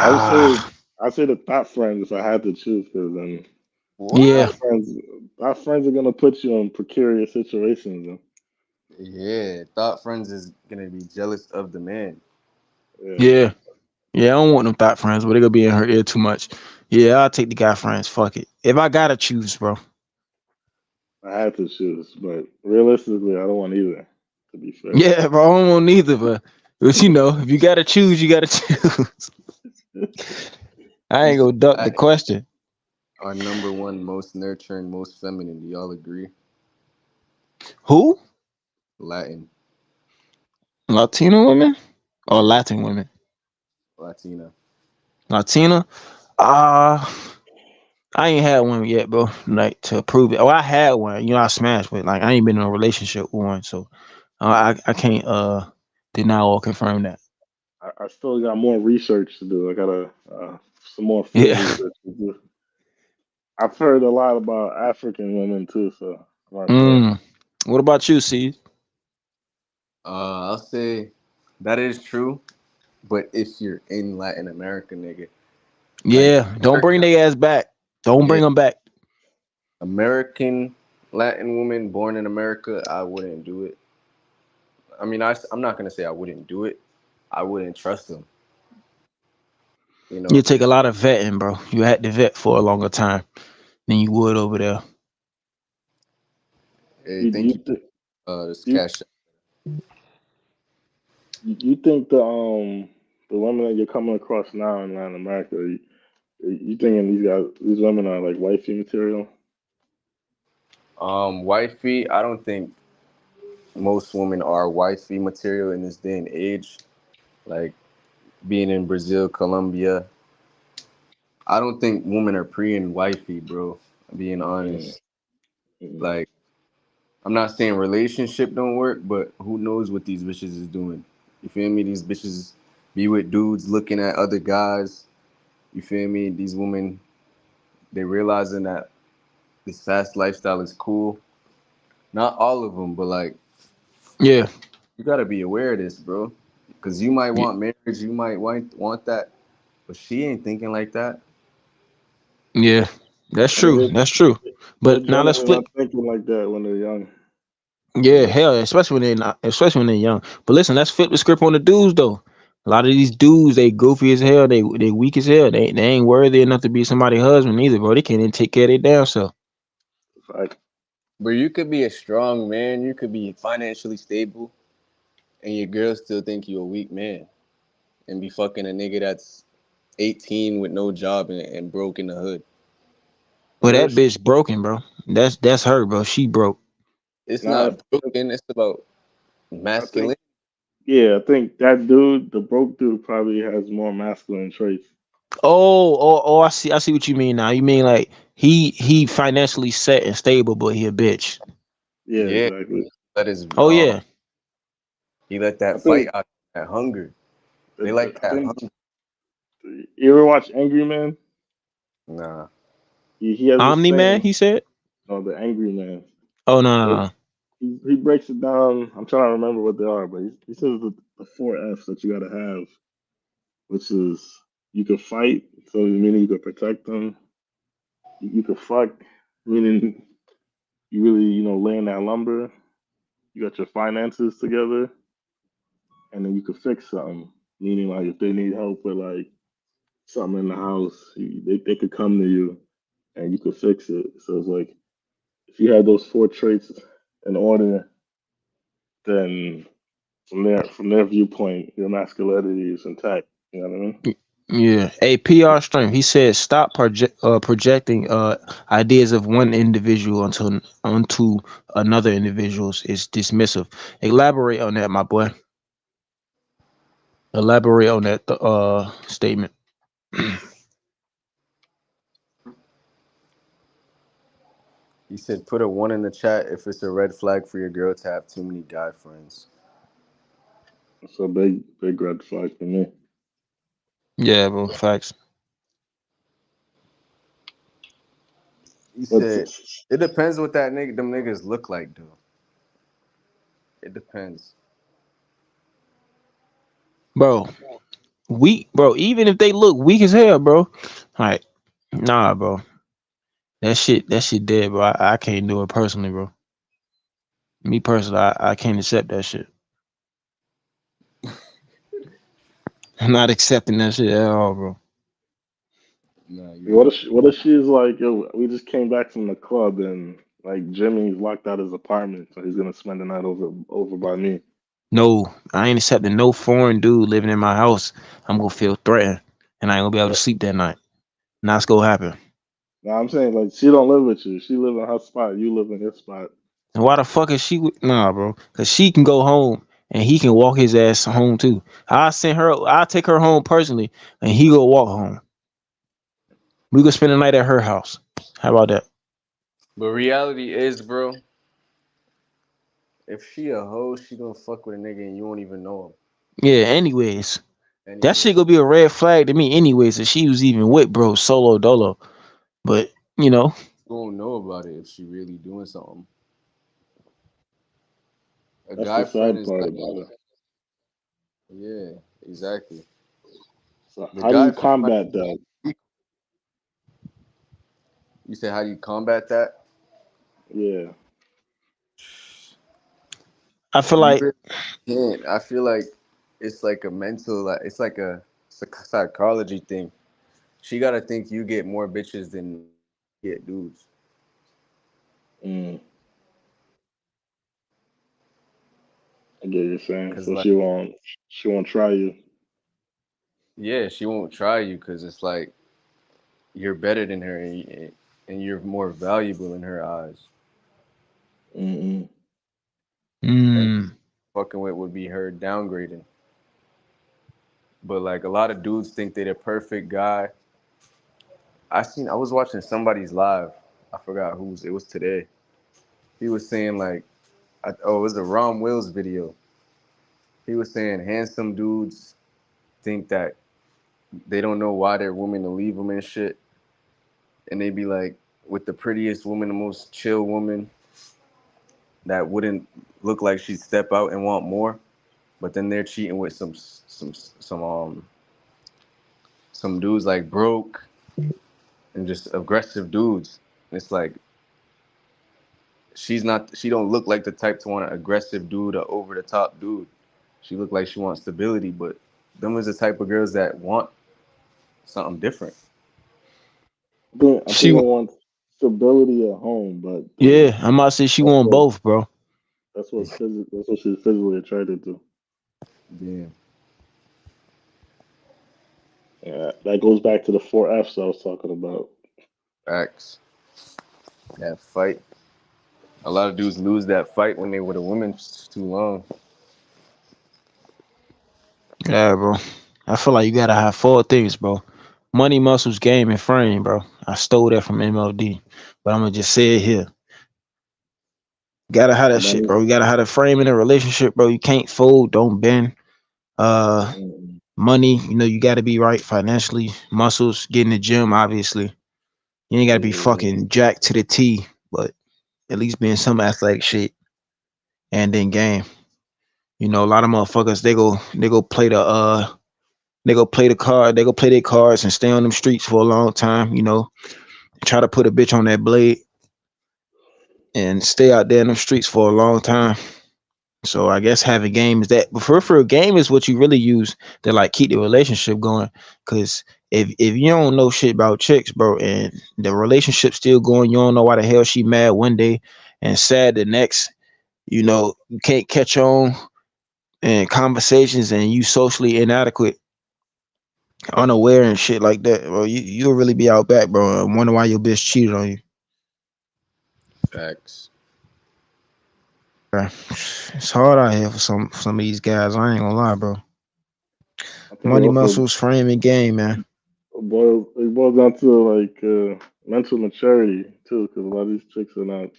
I would say Ah, I'd say the thought friends if I had to choose, because then yeah, thought What? friends thought friends are gonna put you in precarious situations. Yeah, thought friends is gonna be jealous of the man. Yeah, yeah, yeah. I don't want them thought friends, but they gonna be in her ear too much. Yeah, I'll take the guy friends. Fuck it. If I gotta choose, bro. I had to choose, but realistically, I don't want either. To be fair. Yeah, bro. I don't want neither, but you know, if you gotta choose, you gotta choose. I ain't gonna duck the Latin question. are number one most nurturing, most feminine. Do y'all agree? Who? Latin, Latino women or Latin women? Latina. Latina. Uh I ain't had one yet, bro. Like to prove it. Oh, I had one. You know, I smashed, but like I ain't been in a relationship with one, so I can't deny or confirm that. I still got more research to do. I gotta some more field Yeah. research to do. I've heard a lot about African women too, so I'm not sure. Mm. What about you, C? I'll say that is true, but if you're in Latin America, nigga, like Yeah. Don't bring America, their ass back. Don't yeah, bring them back. American Latin woman born in America, I wouldn't do it. I mean, I'm not gonna say I wouldn't do it. I wouldn't trust them, You take because a lot of vetting, bro. You had to vet for a longer time than you would over there. hey, You thank you you. th- This you cash. you think the women that you're coming across now in Latin America, you thinking these women are like wifey material? Wifey. I don't think most women are wifey material in this day and age. Like being in Brazil, Colombia, I don't think women are pre and wifey, bro. Being Mm, honest, mm, like I'm not saying relationship don't work, but who knows what these bitches is doing? You feel me? These bitches be with dudes looking at other guys. You feel me? These women they realizing that this fast lifestyle is cool. Not all of them, but like Yeah. you gotta be aware of this, bro. Because you might want marriage, you might want that, but she ain't thinking like that. Yeah. That's But true. That's true. they're But now let's generally not flip. thinking like that when they're young. Yeah, hell, especially when they're not, especially when they're young. But listen, let's flip the script on the dudes though. A lot of these dudes, they goofy as hell. They weak as hell. They ain't worthy enough to be somebody's husband either, bro. They can't even take care of their damn self. Like, But you could be a strong man, you could be financially stable, and your girl still think you a weak man and be fucking a nigga that's 18 with no job and broke in the hood. But real that shit. bitch broken, bro. That's her, bro. She broke. It's Nah, not broken, it's about I think, masculinity. yeah, I think that dude, the broke dude, probably has more masculine traits. Oh, I see what you mean now. You mean like he financially set and stable, but he a bitch. Yeah, Yeah, exactly. let his Oh yeah. he let I that fight think, out, that hunger. They like I that think, hunger. you ever watch Angry Man? Nah. He has a Omni man, saying, he said. the Angry Man. Oh no no But no. he breaks it down. I'm trying to remember what they are, but he says the four F's that you got to have, which is you can fight, so meaning you can protect them. You can fuck, meaning you really, laying that lumber. You got your finances together, and then you can fix something, meaning like if they need help with like something in the house, they could come to you and you could fix it. So it's like if you have those four traits in order, then from their viewpoint, your masculinity is intact. You know what I mean? Yeah, a PR strength. He said, "Stop projecting ideas of one individual onto another individual's is dismissive." Elaborate on that, my boy. Elaborate on that statement. He said put a one in the chat if it's a red flag for your girl to have too many guy friends. It's a big red flag for me. Yeah, bro. Facts. He But said it depends what that nigga them niggas look like, dude. It depends. Bro, weak, bro. Even if they look weak as hell, bro. Like, nah, bro. That shit dead, bro. I can't do it personally, bro. Me personally, I can't accept that shit. I'm not accepting that shit at all, bro. Nah, you what right. if she's like, yo, we just came back from the club and like Jimmy's locked out his apartment, so he's gonna spend the night over by me. No, I ain't accepting no foreign dude living in my house. I'm gonna feel threatened, and I ain't gonna be able to sleep that night. And that's gonna happen. Now I'm saying like she don't live with you. She live in her spot. You live in his spot. And why the fuck is she? Nah, bro. Cause she can go home and he can walk his ass home too. I send her. I take her home personally, and he go walk home. We go spend the night at her house. How about that? But reality is, bro, if she a hoe, she gonna fuck with a nigga and you won't even know Yeah. Anyways, him. that shit Anyway, gonna be a red flag to me. Anyways, if she was even with bro solo dolo, but you know, you won't know about it if she really doing something. A That's the guy friend sad is part like, about it. yeah, exactly. So The how do guy you friend might. combat that? You say how do you combat that? Yeah. I feel You like really can't. I feel like it's like a mental, like it's like a psychology thing. She gotta think you get more bitches than get dudes. Mm, I get what you're saying. Cause So like, she won't try you. yeah, she won't try you because it's like you're better than her and you're more valuable in her eyes. Mm-mm. And mm, fucking with would be her downgrading. But like a lot of dudes think they're the perfect guy. I was watching somebody's live. I forgot whose it was today. He was saying like, oh, it was a Ron Wills video. He was saying handsome dudes think that they don't know why their women will leave them and shit, and they be like with the prettiest woman, the most chill woman that wouldn't look like she'd step out and want more, but then they're cheating with some dudes like broke, and just aggressive dudes. And it's like she don't look like the type to want an aggressive dude or over the top dude. She look like she wants stability, but them is the type of girls that want something different. I think She, they want stability at home, but yeah, I'm about to say she that's want what both, bro. that's what she's physically attracted to. Yeah, Yeah, that goes back to the four F's I was talking about. facts. That fight. A lot of dudes lose that fight when they with a woman too long. Yeah, bro. I feel like you gotta have four things, bro. Money, muscles, game, and frame, bro. I stole that from MLD, but I'm gonna just say it here. Gotta have that shit, Money, bro. You gotta have the frame in a relationship, bro. You can't fold, don't bend. Uh, mm, money, you gotta be right financially. Muscles, get in the gym, obviously. You ain't gotta be yeah, fucking jacked to the T, but at least being some athletic shit. And then game. A lot of motherfuckers they go play the card, they go play their cards and stay on them streets for a long time, try to put a bitch on that blade and stay out there in them streets for a long time. So I guess having game is that, but for a game is what you really use to like keep the relationship going. Cause if you don't know shit about chicks, bro, and the relationship still going, you don't know why the hell she mad one day and sad the next. You can't catch on in conversations and you socially inadequate, unaware and shit like that, bro. You'll really be out back, bro. And wonder why your bitch cheated on you. Facts. Bro. It's hard out here for some of these guys. I ain't gonna lie, bro. I think it Money, also muscles, frame, and game, man. boils down to like mental maturity too, because a lot of these chicks are not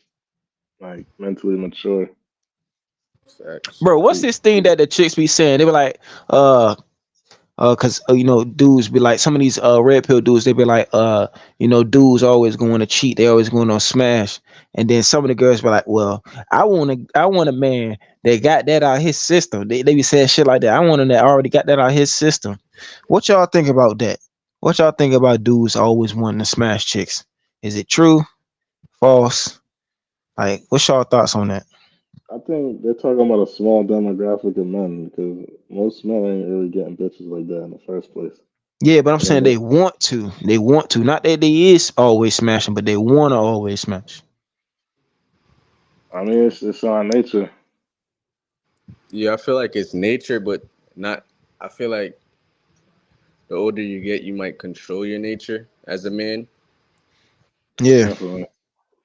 like mentally mature. Facts. Bro, what's They, this thing that the chicks be saying? They be like, cause dudes be like, some of these red pill dudes, they be like, dudes always going to cheat, they always going to smash, and then some of the girls be like, well, I want a man that got that out his system. They be saying shit like that. I want him that already got that out his system. What y'all think about that? What y'all think about dudes always wanting to smash chicks? Is it true? False? Like, what's y'all thoughts on that? I think they're talking about a small demographic of men because most men ain't really getting bitches like that in the first place. Yeah, but I'm And then saying they want to. They want to. Not that they is always smashing, but they want to always smash. I mean, it's our nature. Yeah, I feel like it's nature, but not. I feel like the older you get, you might control your nature as a man. Yeah, Definitely,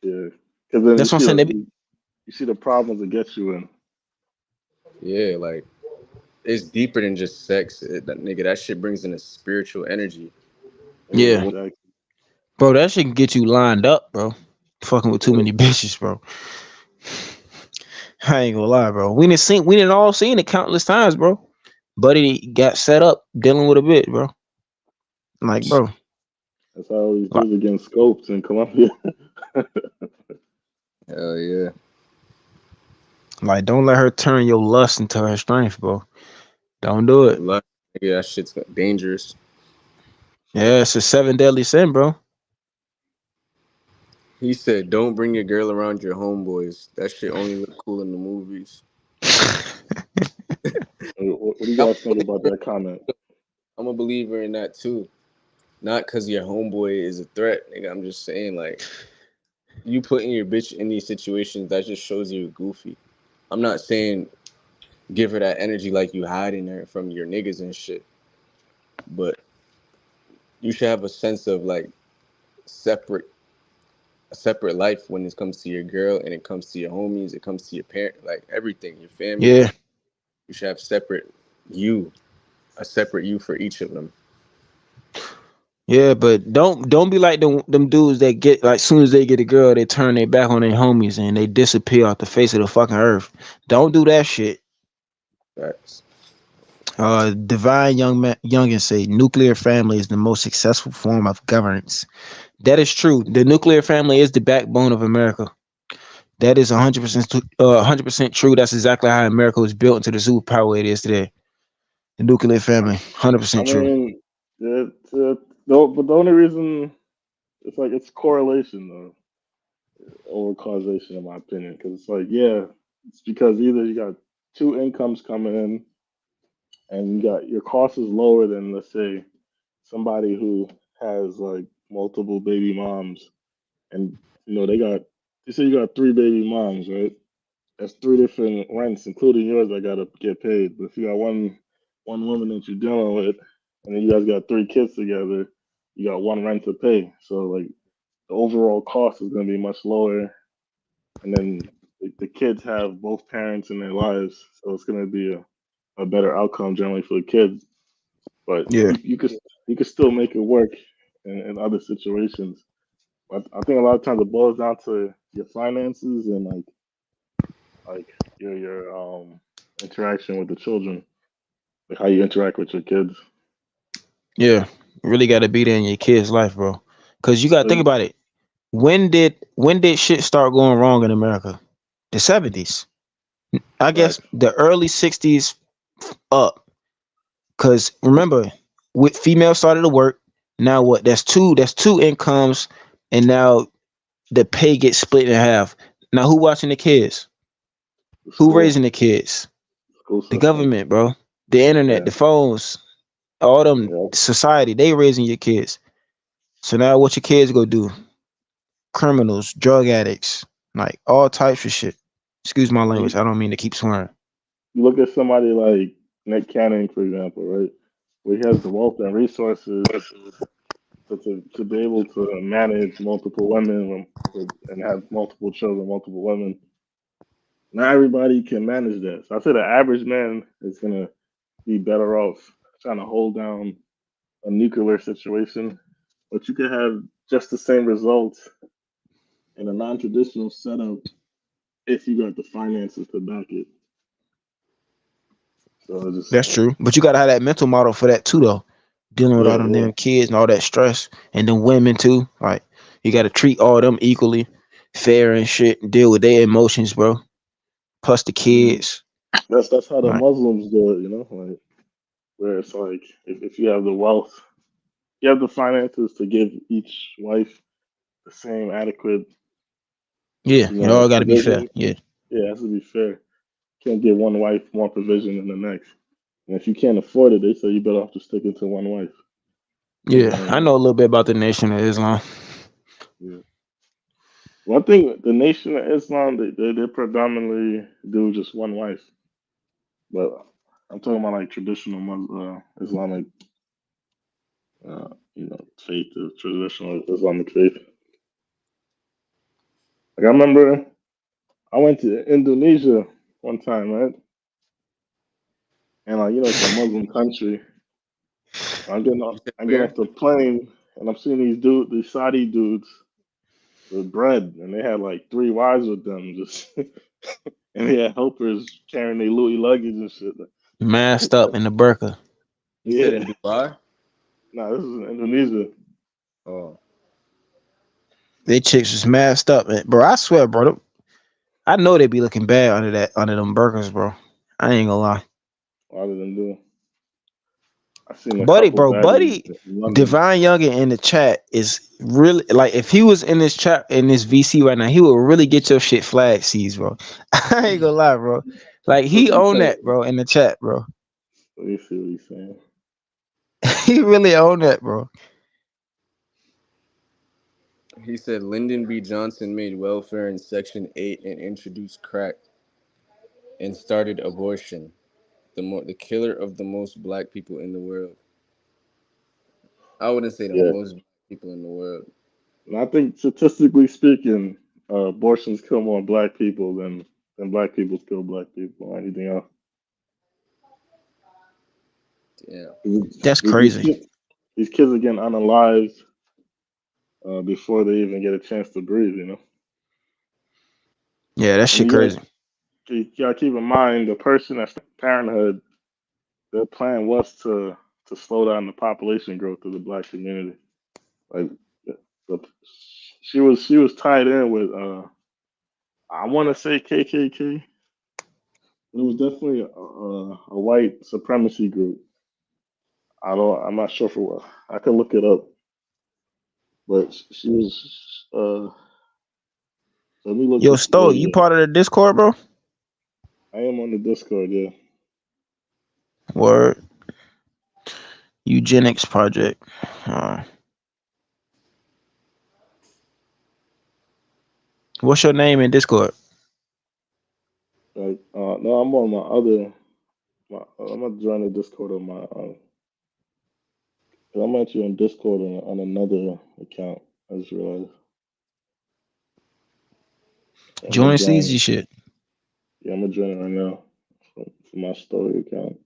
yeah. Because then that's what I'm saying. They be, you see the problems it gets you in. Yeah, like it's deeper than just sex. That nigga, that shit brings in a spiritual energy. Yeah, And a yeah, woman, exactly. bro, that shit can get you lined up, bro. Fucking with too yeah, many bitches, bro. I ain't gonna lie, bro. We didn't all seen it countless times, bro. Buddy got set up dealing with a bitch, bro. Like, bro, That's how all these like, dudes are getting scoped in Colombia. hell yeah. like, don't let her turn your lust into her strength, bro. Don't do it. Love, nigga, that shit's dangerous. Yeah, it's a seven deadly sin, bro. He said, "Don't bring your girl around your homeboys. That shit only look cool in the movies." What do you I'm guys think about that comment? I'm a believer in that too. Not because your homeboy is a threat, nigga. I'm just saying, like, you putting your bitch in these situations, that just shows you're goofy. I'm not saying give her that energy like you hiding her from your niggas and shit, but you should have a sense of like separate a separate life when it comes to your girl and it comes to your homies, it comes to your parent, like everything, your family. Yeah, You should have separate you, a separate you for each of them. yeah, but don't be like them dudes that get like soon as they get a girl, they turn their back on their homies and they disappear off the face of the fucking earth. Don't do that shit. That's Divine Youngin say nuclear family is the most successful form of governance. That is true. The nuclear family is the backbone of America. That is 100% true. That's exactly how America was built into the superpower it is today. The nuclear family, I 100% true. mean, no, but the only reason it's like it's correlation though over causation in my opinion. Because it's like yeah, it's because either you got two incomes coming in and you got your cost is lower than let's say somebody who has like multiple baby moms and they got you say you got three baby moms, right? That's three different rents, including yours, that gotta get paid. But if you got one woman that you're dealing with, and then you guys got three kids together, you got one rent to pay. So like the overall cost is gonna be much lower, and then the kids have both parents in their lives, so it's gonna be a better outcome generally for the kids. But Yeah, you could still make it work in other situations. But I think a lot of times it boils down to your finances and like your interaction with the children, like how you interact with your kids. yeah. Really got to be there in your kid's life, bro. Cause you got to So think about it. When did shit start going wrong in America? The 70s. I guess facts. the early 60s up. Cause remember, with females started to work. Now what? That's two incomes, and now the pay gets split in half. Now who watching the kids? The Who school raising the kids? school The system. government, bro. The internet, Yeah, the phones, all them yeah. society. They raising your kids. So now what your kids go do? Criminals, drug addicts, like all types of shit. Excuse my Like language. I don't mean to keep swearing. you look at somebody like Nick Cannon, for example, right? Where he has the wealth and resources to be able to manage multiple women and have multiple children, multiple women. Not everybody can manage that. So I say the average man is gonna be better off trying to hold down a nuclear situation, but you could have just the same results in a non-traditional setup if you got the finances to back it. So it's just That's true. But you gotta have that mental model for that too, though. Dealing with yeah, all them yeah. damn kids and all that stress, and then women too. Like you gotta treat all them equally, fair and shit. And deal with their emotions, bro. Plus the I mean, kids. that's how the Like Muslims do it, like where it's like if you have the wealth, you have the finances to give each wife the same adequate, yeah, it all gotta be fair. provision. Yeah, Yeah, it has to be fair. Can't give one wife more provision than the next. And if you can't afford it, they say you better off just sticking to one wife. yeah. I And know a little bit about the Nation of Islam. yeah. One thing, the Nation of Islam, they predominantly do just one wife. But I'm talking about like traditional Islamic, faith, the traditional Islamic faith. Like I remember, I went to Indonesia one time, right? And like it's a Muslim country. You said I'm getting off where? the plane, and I'm seeing these Saudi dudes with bread, and they had like three wives with them, just and they had helpers carrying their Louis luggage and shit. Masked up in the burqa. You said Yeah, in Dubai? nah, this is in Indonesia. Oh, They chicks was masked up, man. Bro. I swear, bro. I know they be looking bad under them burgers, bro. I ain't gonna lie. A lot of them do. I seen a Buddy, couple bro, baddies Buddy, in London. Divine Youngin in the chat is really like if he was in this chat in this VC right now, he would really get your shit flag seized, bro. I ain't gonna lie, bro. Like What's he he owned saying? that, bro, in the chat, bro. Let me see what he's saying. He really owned that, bro. he said Lyndon B. Johnson made welfare in Section 8 and introduced crack and started abortion. The killer of the most black people in the world. I wouldn't say the Yeah, most black people in the world. and I think statistically speaking, abortions kill more black people than black people kill black people or anything else. Yeah. That's These crazy. kids, these kids are getting unalived before they even get a chance to breathe. Yeah, that And shit crazy. you gotta keep in mind the person that's parenthood. Their plan was to slow down the population growth of the black community. Like the, she was tied in with I want to say KKK. It was definitely a white supremacy group. I'm not sure for what. I could look it up. but she was. Let me look Yo, this Stowe, you lady up. part of the Discord, bro? I am on the Discord. Yeah. Word. Eugenics Project. What's your name in Discord? Like, no, I'm on my other. I'm gonna join the Discord on my. 'Cause I'm actually on Discord on another account. I just realized. I'm gonna Join join. Ceezy shit. Yeah, I'm gonna join it right now from my story account.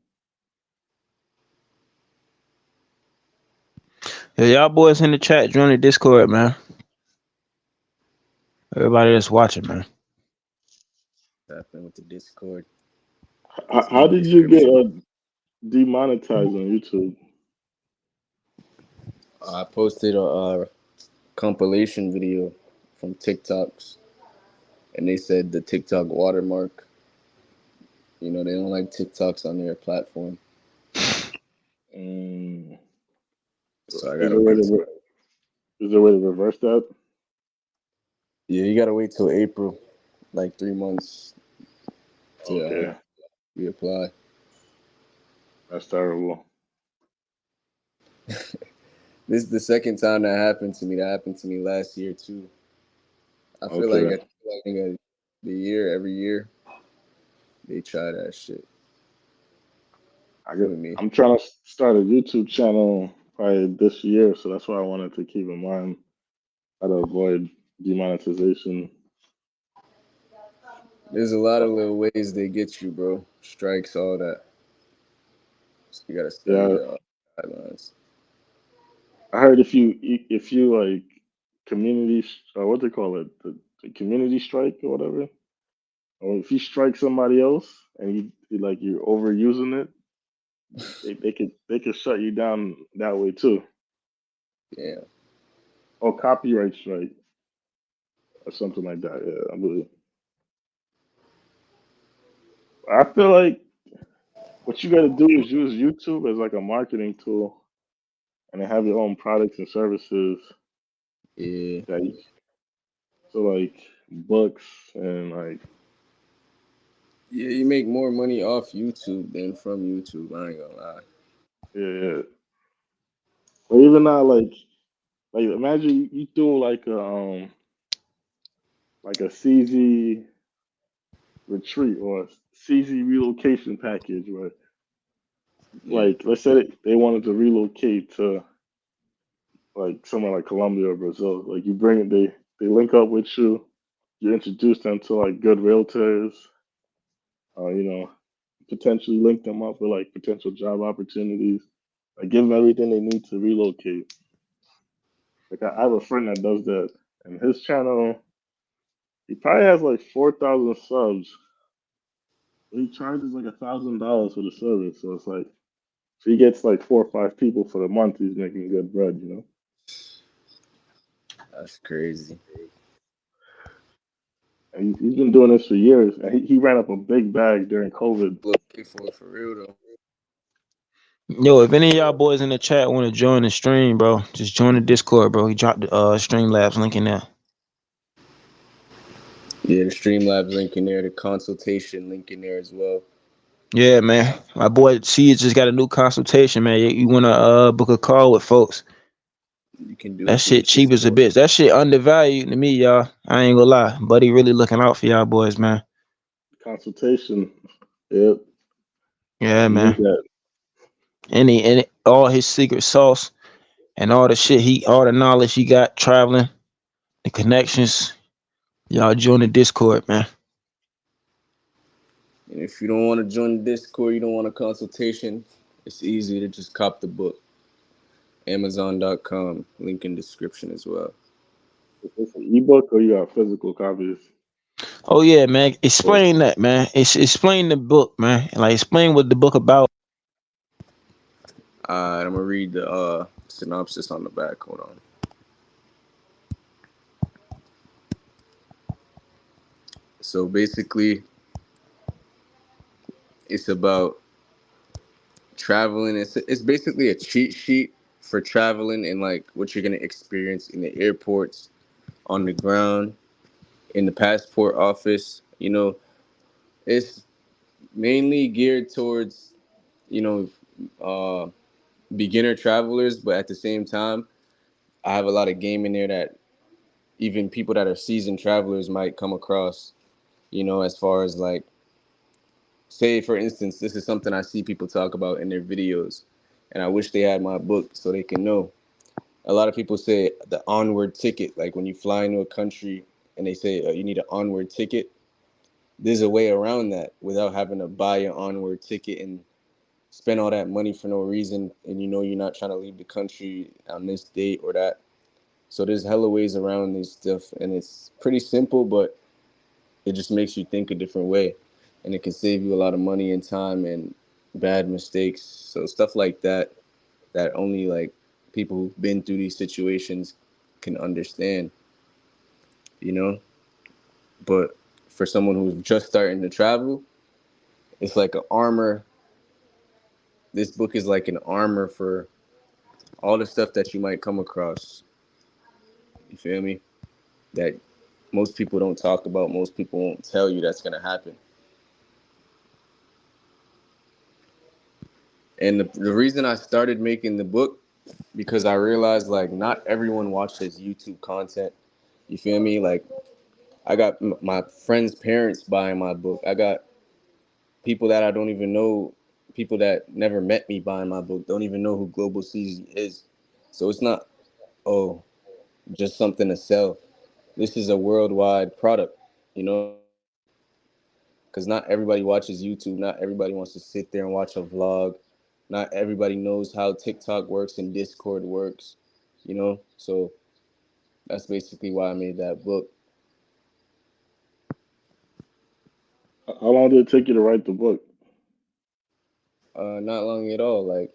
Yo, y'all boys in the chat, join the Discord, man. Everybody that's watching, man. Happening with the Discord. It's How in the did you get description. demonetized on YouTube? I posted a compilation video from TikToks, and they said the TikTok watermark. They don't like TikToks on their platform, Mm, so I is gotta there a way wait. to is there a way to reverse that? Yeah, you gotta wait till April, like 3 months to Okay, reapply. that's terrible. This is the second time that happened to me. That happened to me last year too. I feel like Okay, at the beginning of the year, every year they try that shit with me. I'm trying to start a YouTube channel probably this year, so that's why I wanted to keep in mind how to avoid demonetization. There's a lot of little ways they get you, bro. Strikes, all that. So you gotta study Yeah, the guidelines. I heard if you like community, what they call it, the community strike or whatever, or if you strike somebody else and like you're overusing it, they could shut you down that way too. Yeah, Or copyright strike or something like that. Yeah, I believe. I feel like what you got to do is use YouTube as like a marketing tool, and then have your own products and services yeah, that you, so like books and like yeah. You make more money off YouTube than from YouTube. I ain't gonna lie. yeah, yeah. Or even not like imagine you do like a CZ retreat or a CZ relocation package where Yeah, like let's say they wanted to relocate to like somewhere like Colombia or Brazil. Like you bring it, they link up with you. You introduce them to like good realtors. You know, potentially link them up with like potential job opportunities. Like give them everything they need to relocate. Like I have a friend that does that, and his channel he probably has like 4,000 subs. He charges like $1,000 for the service, so it's like if he gets like 4 or 5 people for the month, he's making good bread, you know. that's crazy. And he's been doing this for years. And he ran up a big bag during COVID. Look, pay for it for real though. Yo, if any of y'all boys in the chat want to join the stream, bro, just join the Discord, bro. He dropped the Streamlabs link in there. Yeah, the Streamlabs link in there, the consultation link in there as well. Yeah, man. My boy C just got a new consultation, man. You wanna book a call with folks. You can do That it through the shit cheap as a Discord. bitch. That shit undervalued to me, y'all. I ain't gonna lie. Buddy really looking out for y'all boys, man. Consultation. Yep. Yeah, You need man. that. And all his secret sauce and all the shit all the knowledge he got traveling, the connections. Y'all join the Discord, man. And if you don't want to join the Discord, you don't want a consultation, it's easy to just cop the book. Amazon.com, link in description as well. Is this an ebook or you got physical copies? Oh yeah, man. Both. Explain that, man. Explain the book, man. Like explain what the book about. Alright, I'm gonna read the synopsis on the back. Hold on. So basically, it's about traveling. It's basically a cheat sheet for traveling and like what you're gonna experience in the airports, on the ground, in the passport office. It's mainly geared towards you know uh, beginner travelers, but at the same time, I have a lot of game in there that even people that are seasoned travelers might come across. As far as like, say for instance, this is something I see people talk about in their videos, and I wish they had my book so they can know. A lot of people say the onward ticket, like when you fly into a country and they say you need an onward ticket. There's a way around that without having to buy an onward ticket and spend all that money for no reason, and you're not trying to leave the country on this date or that. So there's hella ways around this stuff, and it's pretty simple, but it just makes you think a different way, and it can save you a lot of money and time and bad mistakes. So stuff like that, that only like people who've been through these situations can understand, you know. But for someone who's just starting to travel, it's like an armor. This book is like an armor for all the stuff that you might come across. You feel me? That most people don't talk about, most people won't tell you that's gonna happen. And the reason I started making the book, because I realized like not everyone watches YouTube content. You feel me? Like I got my friends' parents buying my book. I got people that I don't even know, people that never met me buying my book, don't even know who Global Ceezy is. So it's not, oh, just something to sell. This is a worldwide product, you know? Because not everybody watches YouTube. Not everybody wants to sit there and watch a vlog. Not everybody knows how TikTok works and Discord works, So that's basically why I made that book. How long did it take you to write the book? Not long at all. Like,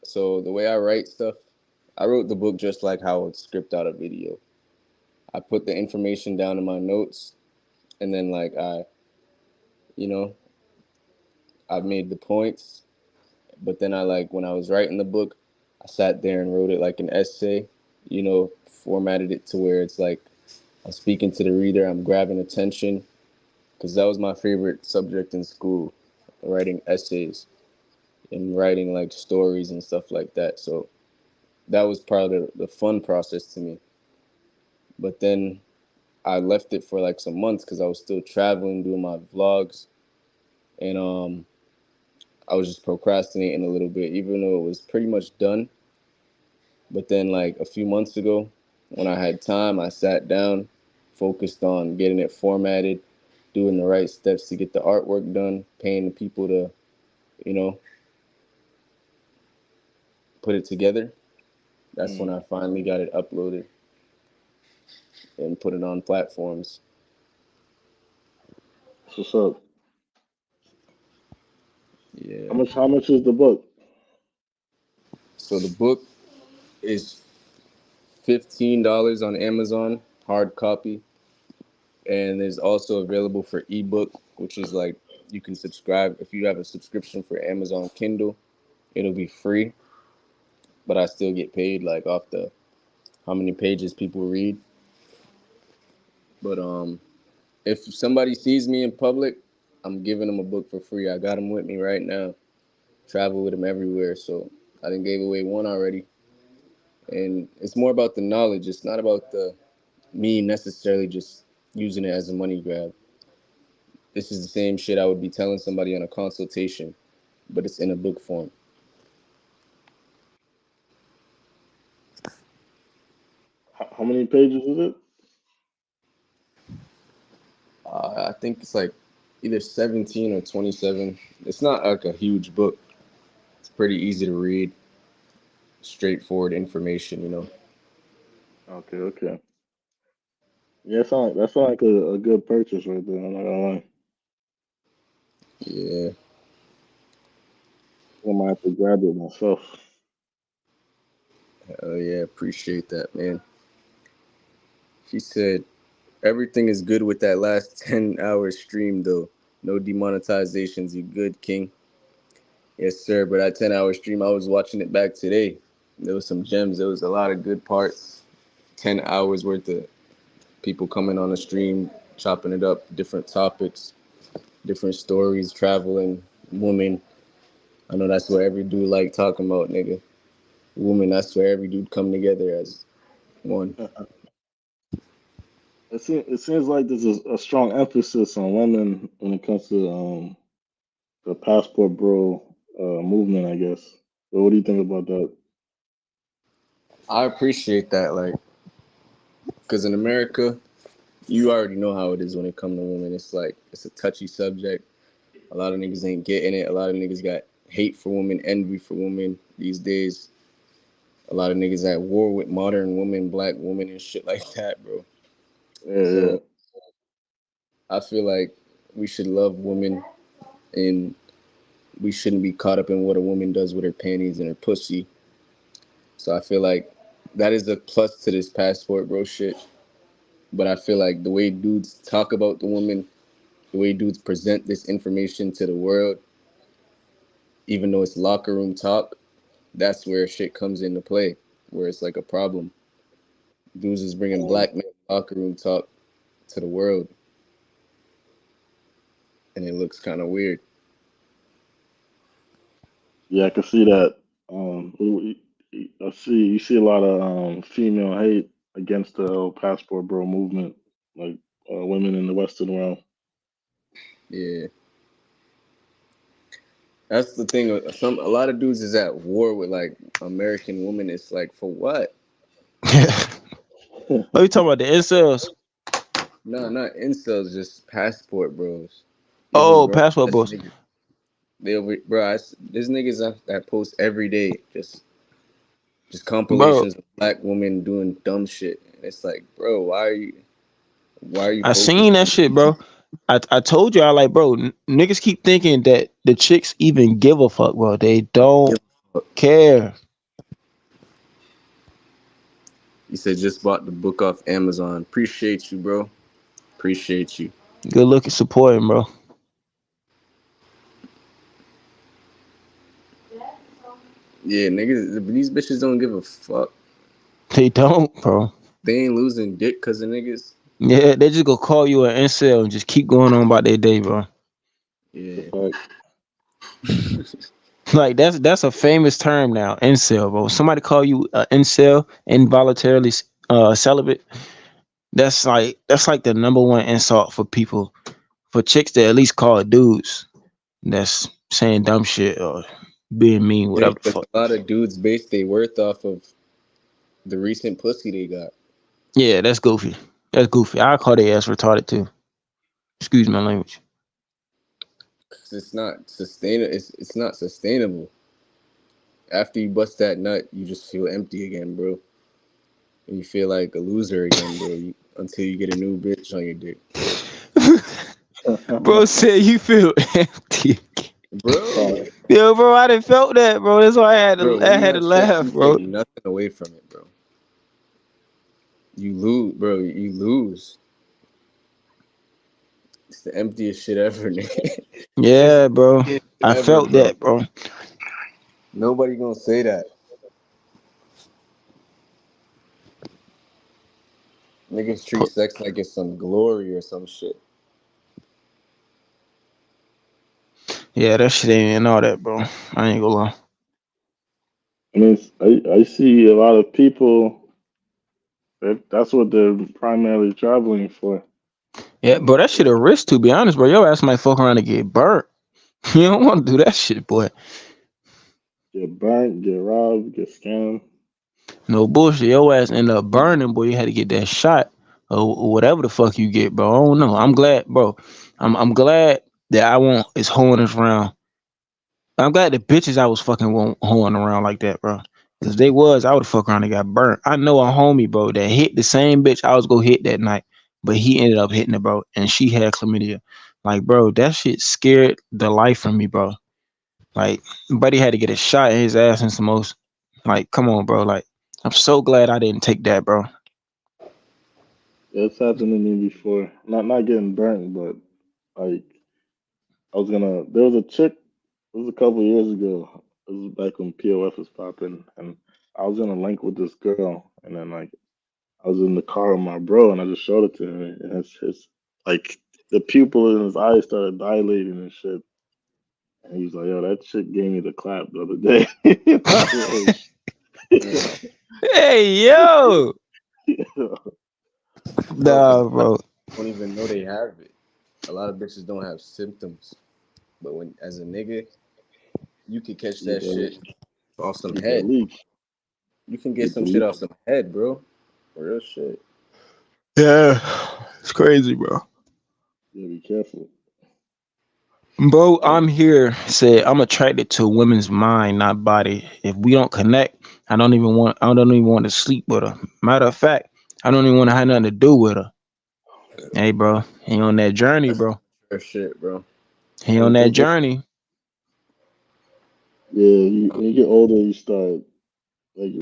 so the way I write stuff, I wrote the book just like how I would script out a video. I put the information down in my notes, and then like you know, I've made the points. But then I like when I was writing the book, I sat there and wrote it like an essay. Formatted it to where it's like I'm speaking to the reader, I'm grabbing attention, because that was my favorite subject in school, writing essays and writing like stories and stuff like that. So that was part of the fun process to me. But then I left it for like some months because I was still traveling, doing my vlogs, and I was just procrastinating a little bit, even though it was pretty much done. But then, like a few months ago, when I had time, I sat down, focused on getting it formatted, doing the right steps to get the artwork done, paying the people to, you know, put it together. That's when Mm. I finally got it uploaded and put it on platforms. That's what's up. Yeah. How much is the book? So the book is $15 on Amazon, hard copy, and is also available for ebook, which is like you can subscribe if you have a subscription for Amazon Kindle. It'll be free, but I still get paid like off the how many pages people read. But if somebody sees me in public, I'm giving them a book for free. I got them with me right now. Travel with them everywhere. So I done gave away one already, and it's more about the knowledge. It's not about the me necessarily just using it as a money grab. This is the same shit I would be telling somebody on a consultation, but it's in a book form. How many pages is it? I think it's like either 17 or 27. It's not like a huge book. It's pretty easy to read, straightforward information. Okay, okay. Yeah, that sound like a good purchase right there. I'm not gonna lie. Yeah. I might have to grab it myself. Oh yeah, appreciate that, man. She said everything is good with that last 10-hour stream though. No demonetizations. You good, King? Yes, sir. But that 10-hour stream, I was watching it back today. There was some gems. There was a lot of good parts. 10 hours worth of people coming on the stream, chopping it up, different topics, different stories, traveling, women. I know that's what every dude like talking about, nigga. Woman, that's where every dude come together as one. It seems like there's a strong emphasis on women when it comes to the passport bro movement, I guess. So what do you think about that? I appreciate that, like, because in America, you already know how it is when it comes to women. It's like it's a touchy subject. A lot of niggas ain't getting it. A lot of niggas got hate for women, envy for women these days. A lot of niggas at war with modern women, black women, and shit like that, bro. Yeah, yeah, So I feel like we should love women, and we shouldn't be caught up in what a woman does with her panties and her pussy. So I feel like that is a plus to this passport bro shit. But I feel like the way dudes talk about the woman, the way dudes present this information to the world, even though it's locker room talk, that's where shit comes into play, where it's like a problem. Dudes is bringing um, black men locker room talk to the world, and it looks kind of weird. yeah. I can see that. I see you see a lot of female hate against the passport bro movement, like women in the Western world. Yeah, that's the thing. Some a lot of dudes is at war with like American women. It's like for what? Oh, you talking about the incels? No, not incels, just passport bros. Even Oh, grown passport ass bros. niggas. They over, bro. There's niggas that post every day, just Bro, compilations of black women doing dumb shit. And it's like, bro, why are you I focused seen that on shit, bro. I told you, I like, bro, niggas keep thinking that the chicks even give a fuck, bro. They give don't a fuck? care. You said just bought the book off Amazon. Appreciate you, bro. Appreciate you. Good looking supporting, bro. Yeah, niggas, these bitches don't give a fuck. They don't, bro. They ain't losing dick because of niggas. Yeah, they just gonna call you an incel and just keep going on about their day, bro. The Yeah. fact. Like that's a famous term now, incel, bro. Somebody call you an incel, involuntarily celibate. That's like the number one insult for people, for chicks that at least call dudes that's saying dumb shit or being mean, Yeah, whatever the because fuck. a lot of dudes base their worth off of the recent pussy they got. Yeah, that's goofy. That's goofy. I call their ass retarded too. Excuse my language. 'Cause it's not sustainable. It's not sustainable. After you bust that nut, you just feel empty again, bro. And you feel like a loser again, bro. Until you get a new bitch on your dick, Bro said you feel empty. bro. Fact. Yo, bro, I didn't felt that, bro. That's why Bro, when I you had to have sex, laugh, you take bro. nothing away from it, bro. You lose, bro. You lose. It's the emptiest shit ever, nigga. It's the Yeah, bro. emptiest shit I ever, felt bro. that, bro. Nobody gonna say that. Niggas treat sex like it's some glory or some shit. Yeah, that shit ain't all that, bro. I ain't gonna lie. I mean, I see a lot of people that's what they're primarily traveling for. Yeah, bro, that shit a risk, to be honest, bro. Your ass might fuck around and get burnt. You don't want to do that shit, boy. Get burnt, get robbed, get scammed. No bullshit. Your ass end up burning, boy. You had to get that shot or whatever the fuck you get, bro. I don't know. I'm glad, bro. I'm glad that I won't is hoeing us around. I'm glad the bitches I was fucking won't hoeing around like that, bro. Cause they was, I would fuck around and got burnt. I know a homie, bro, that hit the same bitch I was gonna hit that night, but he ended up hitting her, bro, and she had chlamydia. Like, bro, that shit scared the life from me, bro. Like, buddy had to get a shot in his ass and some most. Like, come on, bro. Like, I'm so glad I didn't take that, bro. Yeah, it's happened to me before. Not getting burnt, but like I was gonna. There was a chick. It was a couple years ago. It was back when POF was popping, and I was in a link with this girl, and then like I was in the car with my bro, and I just showed it to him, and his like the pupil in his eyes started dilating and shit. And he was like, "Yo, that shit gave me the clap the other day." I was Mm. Hey yo, like, Bro, because nah, bro. don't even know they have it. A lot of bitches don't have symptoms, but when as a nigga, you can catch get that that, shit off some get that head. leak, You can get get the some shit leak. off some head, bro. Real shit. Yeah, it's crazy, bro. Yeah, be careful. Bro, I'm here. Said I'm attracted to a women's mind, not body. If we don't connect, I don't even want to sleep with her. Matter of fact, I don't even want to have nothing to do with her. Hey, bro, he on that journey, That's bro. real shit, bro. He on Like that this, journey. yeah. When you get older, you start like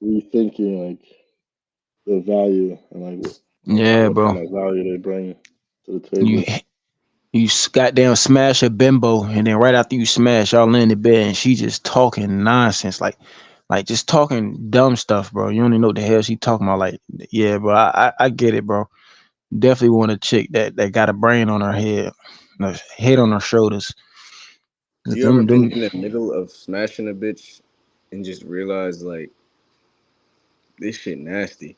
rethinking like the value and like Yeah, what bro. kind of value they bring to the You table. goddamn smash a bimbo, and then right after you smash, y'all in the bed, and she just talking nonsense, like just talking dumb stuff, bro. You don't even know what the hell she talking about. Like, yeah, bro, I get it, bro. Definitely want a chick that got a brain on her head, a head on her shoulders. You ever been Them. in the middle of smashing a bitch and just realize like this shit nasty?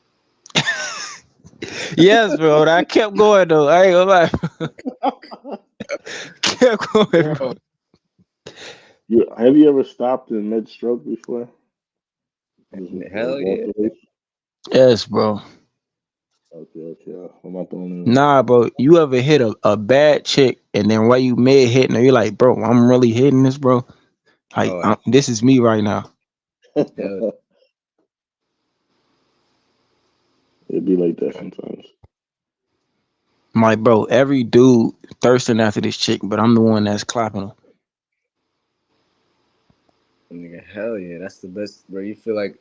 Yes, bro. I kept going though. I ain't gonna lie. Kept going, bro. Bro, Have you ever stopped in mid stroke before? Just like hell walked yeah. away. Yes, bro. Okay, okay. I'm not the only one. Nah, bro. You ever hit a bad chick and then while you mid hitting her, you're like, bro, I'm really hitting this, bro. Like, Oh this is me right now. hell, It'd be like that sometimes. I'm like, bro, every dude thirsting after this chick, but I'm the one that's clapping nigga, hell yeah. That's the best, bro. You feel like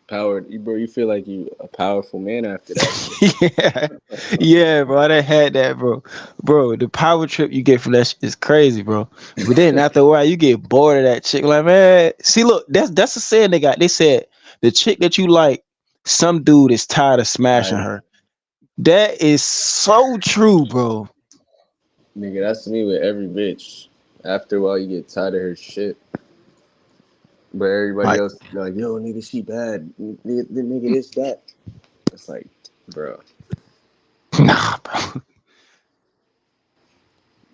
powered, bro. You feel like you a powerful man after that shit. her. Yeah, yeah, bro. I done had that, bro. Bro, the power trip you get from that shit is crazy, bro. But then after a while, you get bored of that chick. Like, man, see, look, that's the saying they got. They said the chick that you like, some dude is tired of smashing Tired, her. That is so true, bro. nigga. That's me with every bitch. After a while, you get tired of her shit. But everybody Like, else like, yo, nigga, she bad. Nigga, this that. It's like, bro. nah, bro.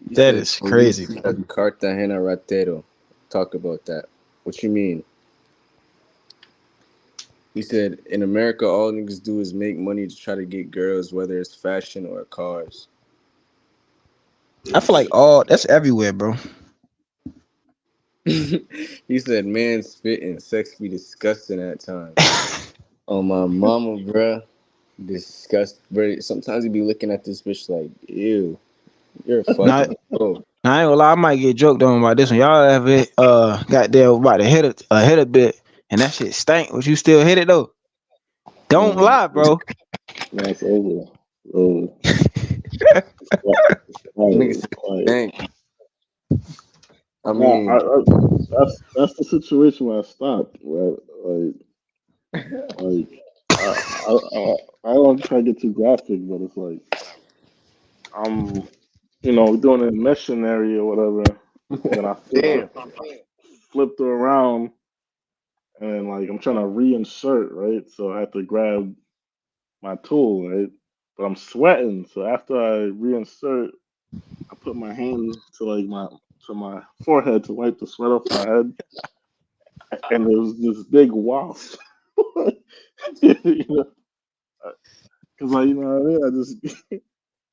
You That said is police crazy, bro. at Cartagena Ratero. Talk about that. What you mean? He said, in America, all niggas do is make money to try to get girls, whether it's fashion or cars. I feel like all that's everywhere, bro. He said, man, spit and sex be disgusting at times. Oh, my mama, bruh. Disgust. Bro, sometimes you be looking at this bitch like, ew, you're a Now, fucking hoe. I ain't gonna lie, I might get joked on about this one. Y'all ever got there about to hit a bit and that shit stank, but you still hit it though? Don't Nah, lie, bro. nah, it's over. Over. It's quiet. Nigga It's said, quiet. dang. I Nah, mean, that's the situation where I stopped. Right? Like I I I, I don't try to get too graphic, but it's like I'm doing a missionary or whatever, and then I damn. flipped her around, and like I'm trying to reinsert, right? So I have to grab my tool, right? But I'm sweating, so after I reinsert, I put my hand to like my forehead to wipe the sweat off my head, and there was this big waft. you know, because like what I mean, I just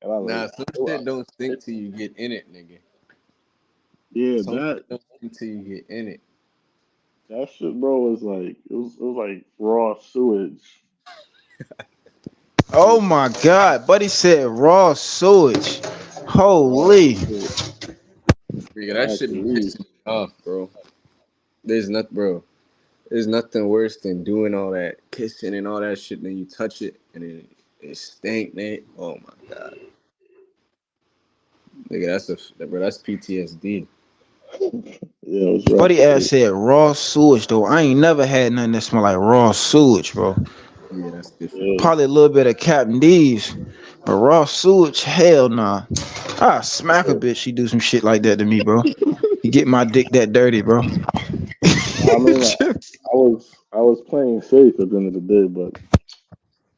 and I Nah, like, some oh, shit don't stink till you get in it, nigga. yeah, Some shit don't stink till you get in it. that shit, bro, was like it was like raw sewage. It Oh was my god, buddy said raw sewage. raw Holy. sewage. Nigga, I that had shit to be leave. pissing me off, bro. There's not, bro. There's nothing worse than doing all that kissing and all that shit. Then you touch it and it stink, Nate. Oh my god, nigga, bro. That's PTSD. Yeah, it was rough. Buddy ass said raw sewage though. I ain't never had nothing that smell like raw sewage, bro. Yeah, that's different. Yeah, Probably a little bit of Captain D's, but raw sewage, hell nah. I smack a yeah. bitch. She do some shit like that to me, bro. You get my dick that dirty, bro. I mean, I was playing safe at the end of the day, but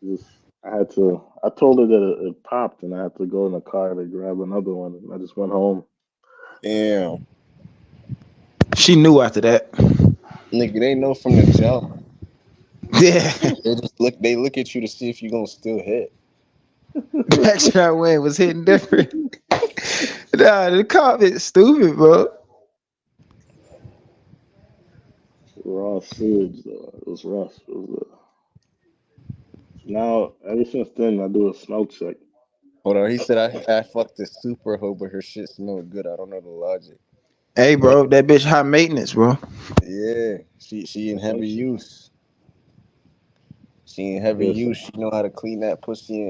just I had to. I told her that it popped, and I had to go in the car to grab another one. And I just went home. Damn, She knew after that. nigga, they know from the jump. Yeah, They just look. They look at you to see if you gonna still hit. backstrap Wayne was hitting different. Nah, the comment stupid, bro. Raw sewage, though. It was rough. Now, ever since then, I do a smell check. Hold on, he said I fucked a super hoe, but her shit smelled good. I don't know the logic. Hey, bro, that bitch high maintenance, bro. Yeah, she in heavy Essentially, use. She in heavy yes, use. She know how to clean that pussy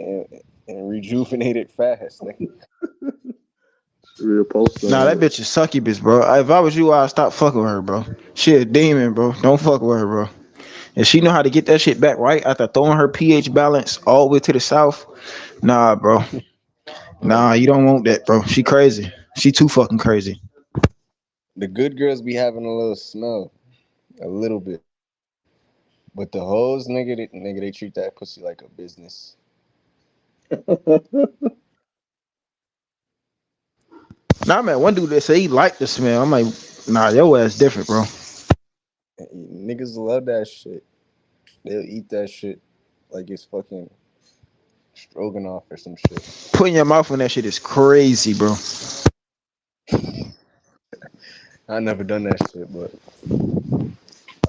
and rejuvenate it fast. Nigga. Nah, that reupholstering it. bitch is succubus, bro. If I was you, I'd stop fucking with her, bro. She a demon, bro. Don't fuck with her, bro. And she know how to get that shit back right after throwing her pH balance all the way to the south. Nah, bro. Nah, you don't want that, bro. She crazy. She too fucking crazy. The good girls be having a little smell, a little bit, but the hoes, nigga, they treat that pussy like a business. Nah, man, one dude that say he liked the smell. I'm like, nah, your ass different, bro. Niggas love that shit. They'll eat that shit like it's fucking stroganoff or some shit. Putting your mouth on that shit is crazy, bro. I never done that shit, but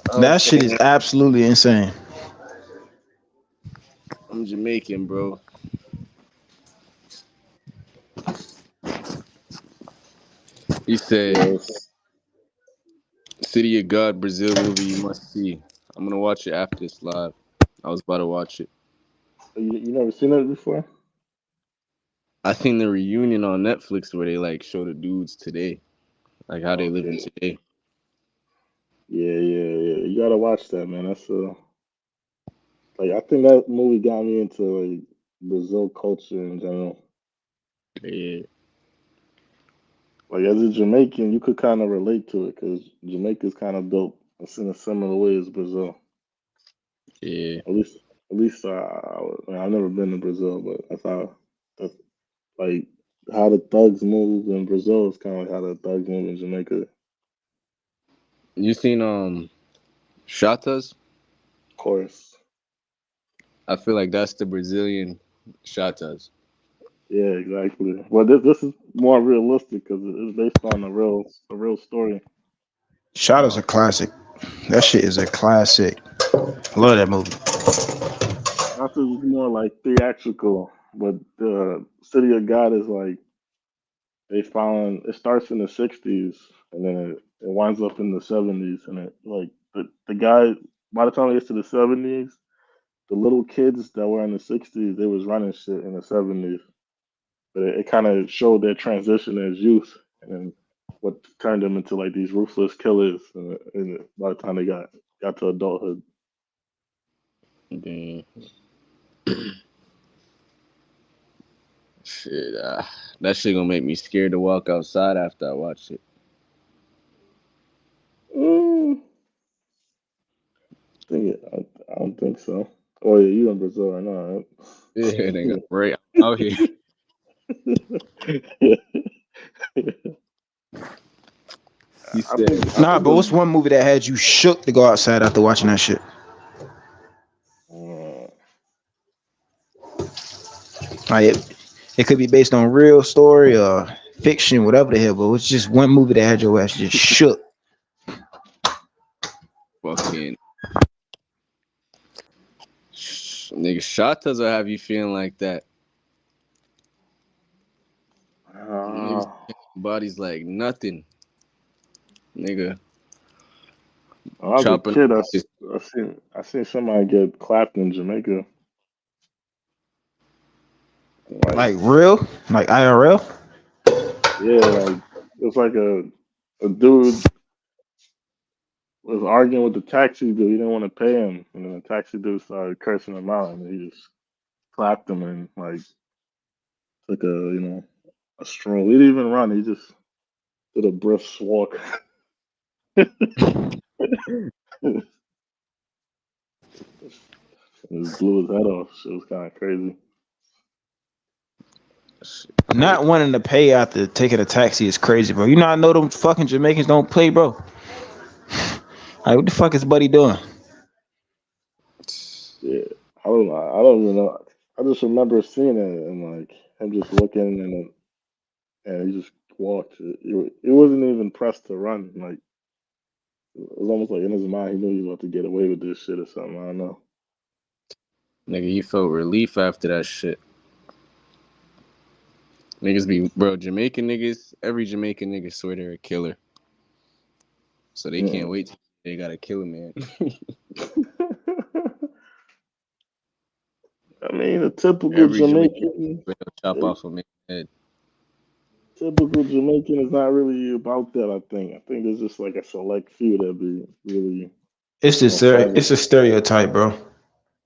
I'm That shit is saying absolutely insane. I'm Jamaican, bro. He said, Yes. "City of God, Brazil movie you must see." I'm gonna watch it after this live. I was about to watch it. You never seen it before? I seen the reunion on Netflix where they like show the dudes today, like how they living Okay. today. Yeah, yeah, yeah. You gotta watch that, man. That's like I think that movie got me into like Brazil culture in general. Yeah, Like as a Jamaican, you could kind of relate to it because Jamaica's kind of built in a similar way as Brazil. yeah. At least, at least I've never been to Brazil, but that's like how the thugs move in Brazil is kind of like how the thugs move in Jamaica. Of You seen Shatas? course. I feel like that's the Brazilian Shatas. Yeah, exactly. Well, this is more realistic because it's based on a real story. Shot is a classic. That shit is a classic. I love that movie. Shots is more like theatrical, but the City of God is like they found it starts in the '60s and then it winds up in the '70s, and it like the guy by the time it gets to the '70s, the little kids that were in the '60s they was running shit in the '70s, but it kind of showed their transition as youth and then what turned them into like these ruthless killers, and by the time they got to adulthood. Damn. Shit, that shit gonna make me scared to walk outside after I watch it. Mm, I don't think so. Oh yeah, you in Brazil right now, Yeah, nigga, right? right out here. He I think said, I Nah, think but what's one movie that had you shook to go outside after watching that shit? uh, Like it could be based on real story or fiction, whatever the hell. But it's just one movie that had your ass just shook. fucking nigga, Shatas will have you feeling like that. Niggas uh, bodies like nothing, nigga. when I was a Chopping up kid, this I seen somebody get clapped in Jamaica. Like Like real, like IRL. yeah, like it was like a a dude was arguing with the taxi dude. He didn't want to pay him, and then the taxi dude started cursing him out, and he just clapped him and like took a stroll. He didn't even run. He just did a brisk walk. It blew his head off. It was kind of crazy. Not wanting to pay after taking a taxi is crazy, bro. You know, I know them fucking Jamaicans don't play, bro. Like, what the fuck is Buddy doing? Yeah, I don't know. I don't even know. I just remember seeing it and like him just looking and he just walked. It wasn't even pressed to run. Like it was almost like in his mind he knew he was about to get away with this shit or something. I don't know. Nigga, you felt relief after that shit. Niggas be, bro, Jamaican niggas, every Jamaican nigga swear they're a killer. So they can't wait till they gotta kill a man. I mean, a typical Every Jamaican Jamaican, will chop eh, off a man's head. typical Jamaican is not really about that. I think there's just like a select few that be really It's just savage. it's a stereotype, bro.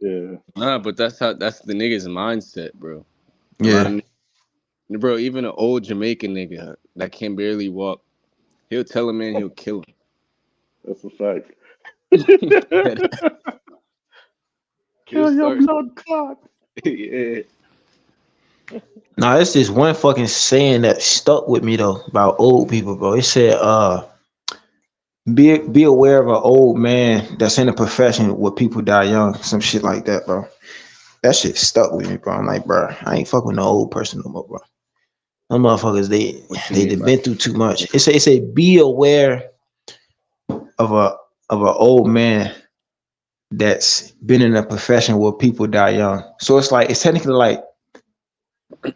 Yeah, Nah, but that's the nigga's mindset, bro. A lot Yeah. of bro, even an old Jamaican nigga that can barely walk, he'll tell a man he'll kill that's a fact. him. He'll Kill your start. blood clot. Yeah. Nah, it's this one fucking saying that stuck with me though about old people, bro. It said, be aware of an old man that's in a profession where people die young, some shit like that, bro. That shit stuck with me, bro. I'm like, bro, I ain't fucking with no old person no more, bro. Them motherfuckers, What you they mean done by been through too much. It said be aware of a old man that's been in a profession where people die young. So it's like it's technically like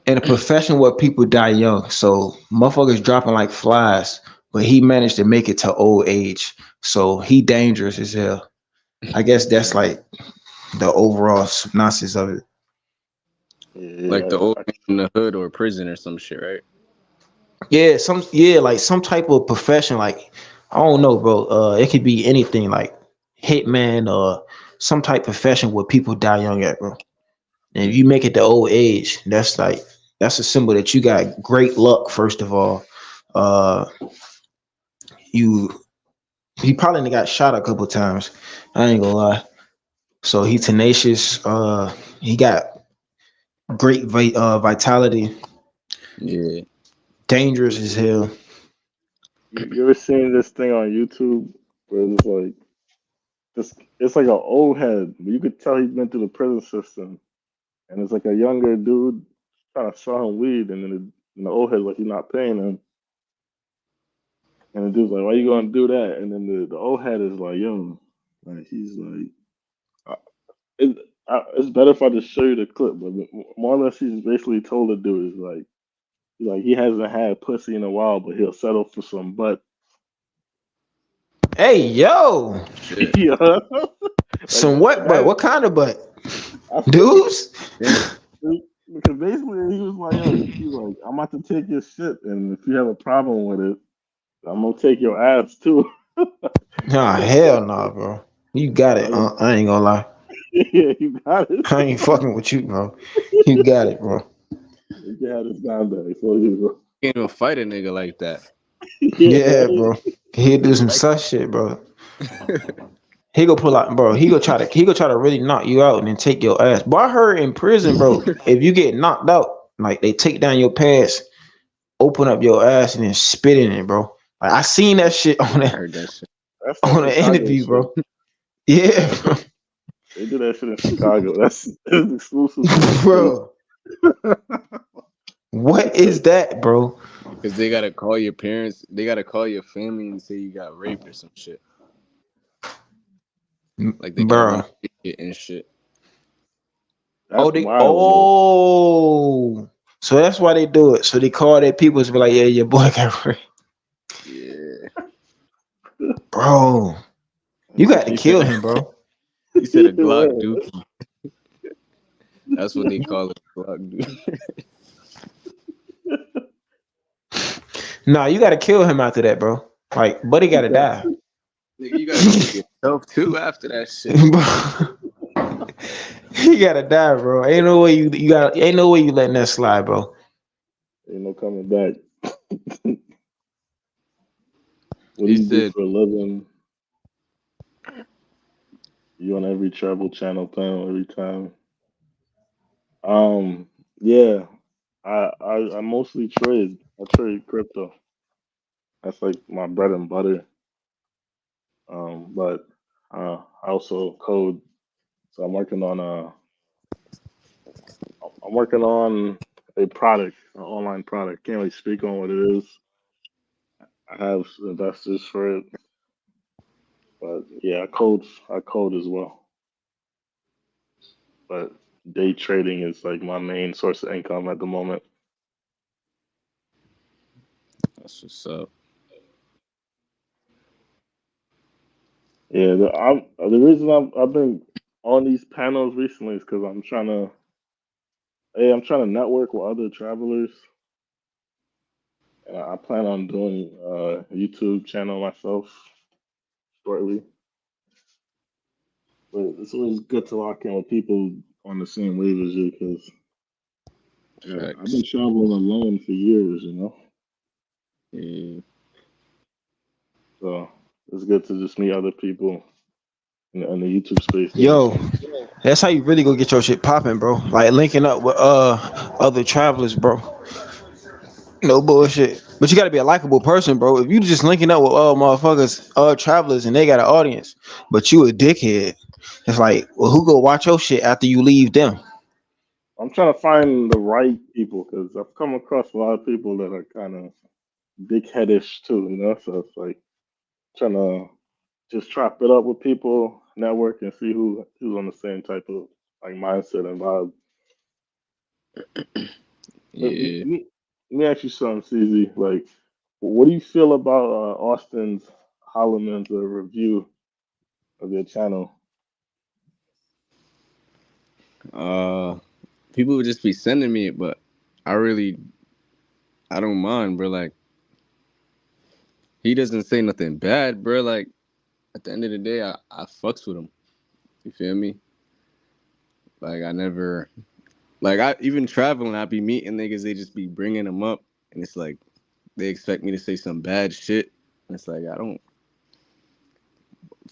in a profession where people die young. So motherfuckers dropping like flies, but he managed to make it to old age. So he dangerous as hell. I guess that's like the overall synopsis of it. like Yeah, the old man in the hood or prison or some shit, right? Yeah, like some type of profession, like I don't know, bro. It could be anything like hitman or some type of profession where people die young at, bro. And if you make it to old age, that's a symbol that you got great luck, first of all. Uh you he probably done got shot a couple times. I ain't gonna lie. So he tenacious. He got great vitality, Yeah. dangerous as hell. you ever seen this thing on YouTube where it's like this? It's like an old head, but you could tell he's been through the prison system, and it's like a younger dude trying to sell him weed, and then the old head like he's not paying him, and the dude's like, "Why you gonna do that?" And then the old head is like, "Yo, like he's like, it, it's better if I just show you the clip." But more or less, he's basically told the dude is like he hasn't had pussy in a while, but he'll settle for some butt. Hey yo, Shit. Yeah, like some what butt? that. What kind of butt? I forget Dudes? Damn. because basically he was like, "Yo, he's like, I'm about to take your shit, and if you have a problem with it, I'm gonna take your ass too." Nah, hell nah, bro. You got it. Like, I ain't gonna lie. yeah, you got it. I ain't fucking with you, bro. You got it, bro. You can have this down there for you, Can't even fight a nigga like that. yeah, Yeah, right. bro. He'll do some sus shit, bro. He go pull out, bro. He go try to really knock you out and then take your ass. But I heard in prison, bro, if you get knocked out, like they take down your pants, open up your ass, and then spit in it, bro. Like I seen that shit on I that heard that shit. That's that on an Chicago interview, shit. bro. Yeah, That's that, they do that shit in Chicago. That's exclusive to that state. bro. What is that, bro? Because they gotta call your parents, they gotta call your family and say you got raped or some shit. Like they gotta run Bro. it and shit. Oh, That's they wild, though. oh. So that's why they do it. So they call their people to be like, yeah, your boy got raped. Yeah. Bro. You got to He said kill him, bro. he said a Glock Right. dookie. That's what they call it, Glock dookie. Nah, you got to kill him after that, bro. Like, Buddy You gotta got die. Nigga, you gotta kill yourself too after that shit. Bro, he gotta die, bro. Ain't no way you got. Ain't no way you letting that slide, bro. ain't no coming back. What do He you do said, for a living? You on every travel channel panel every time. Um, yeah, I mostly trade. I trade crypto. That's like my bread and butter. But I also code. So I'm working on a product, an online product. Can't really speak on what it is. I have investors for it, but yeah, I code as well. But day trading is like my main source of income at the moment. "That's what's up." Yeah, the reason I've been on these panels recently is because I'm trying to network with other travelers, and I plan on doing a YouTube channel myself shortly. But it's always good to lock in with people on the same wave as you because I've Facts. been traveling alone for years, you know. Yeah, So it's good to just meet other people in the YouTube space doing the Yo, same. that's how you really go get your shit popping, bro. Like linking up with other travelers, bro. No bullshit. But you gotta be a likable person, bro. If you just linking up with motherfuckers, travelers, and they got an audience, but you a dickhead, it's like, well, who go watch your shit after you leave them? I'm trying to find the right people because I've come across a lot of people that are kind of dickheadish too, you know. So it's like trying to just chop it up with people, network, and see who's on the same type of like mindset and vibe. Let me, yeah. let me let me ask you something, CZ. Like, what do you feel about Austin's Holloman's review of your channel? Uh, People would just be sending me it, but I really, I don't mind, bro. Like, he doesn't say nothing bad, bro. Like, at the end of the day, I fucks with him. You feel me? Like, I never, like, I even traveling, I be meeting niggas, they just be bringing them up, and it's like they expect me to say some bad shit. And it's like I don't.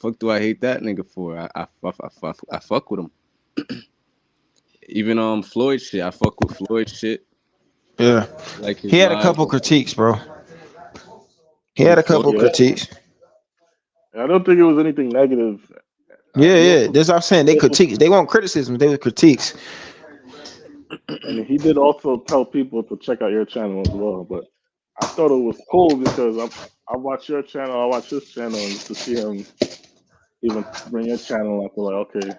Fuck, do I hate that nigga for? I fuck with him. Even Floyd shit, I fuck with Floyd shit. Yeah, Like he his had a live. couple critiques, bro. He Who had a Floyd? couple Yeah, critiques. I don't think it was anything negative. Yeah, He yeah. also That's what I'm saying. he They also critiques. They want criticism. They were critiques. and he did also tell people to check out your channel as well. But I thought it was cool because I watch your channel, I watch his channel, and just to see him even bring your channel, I feel like okay,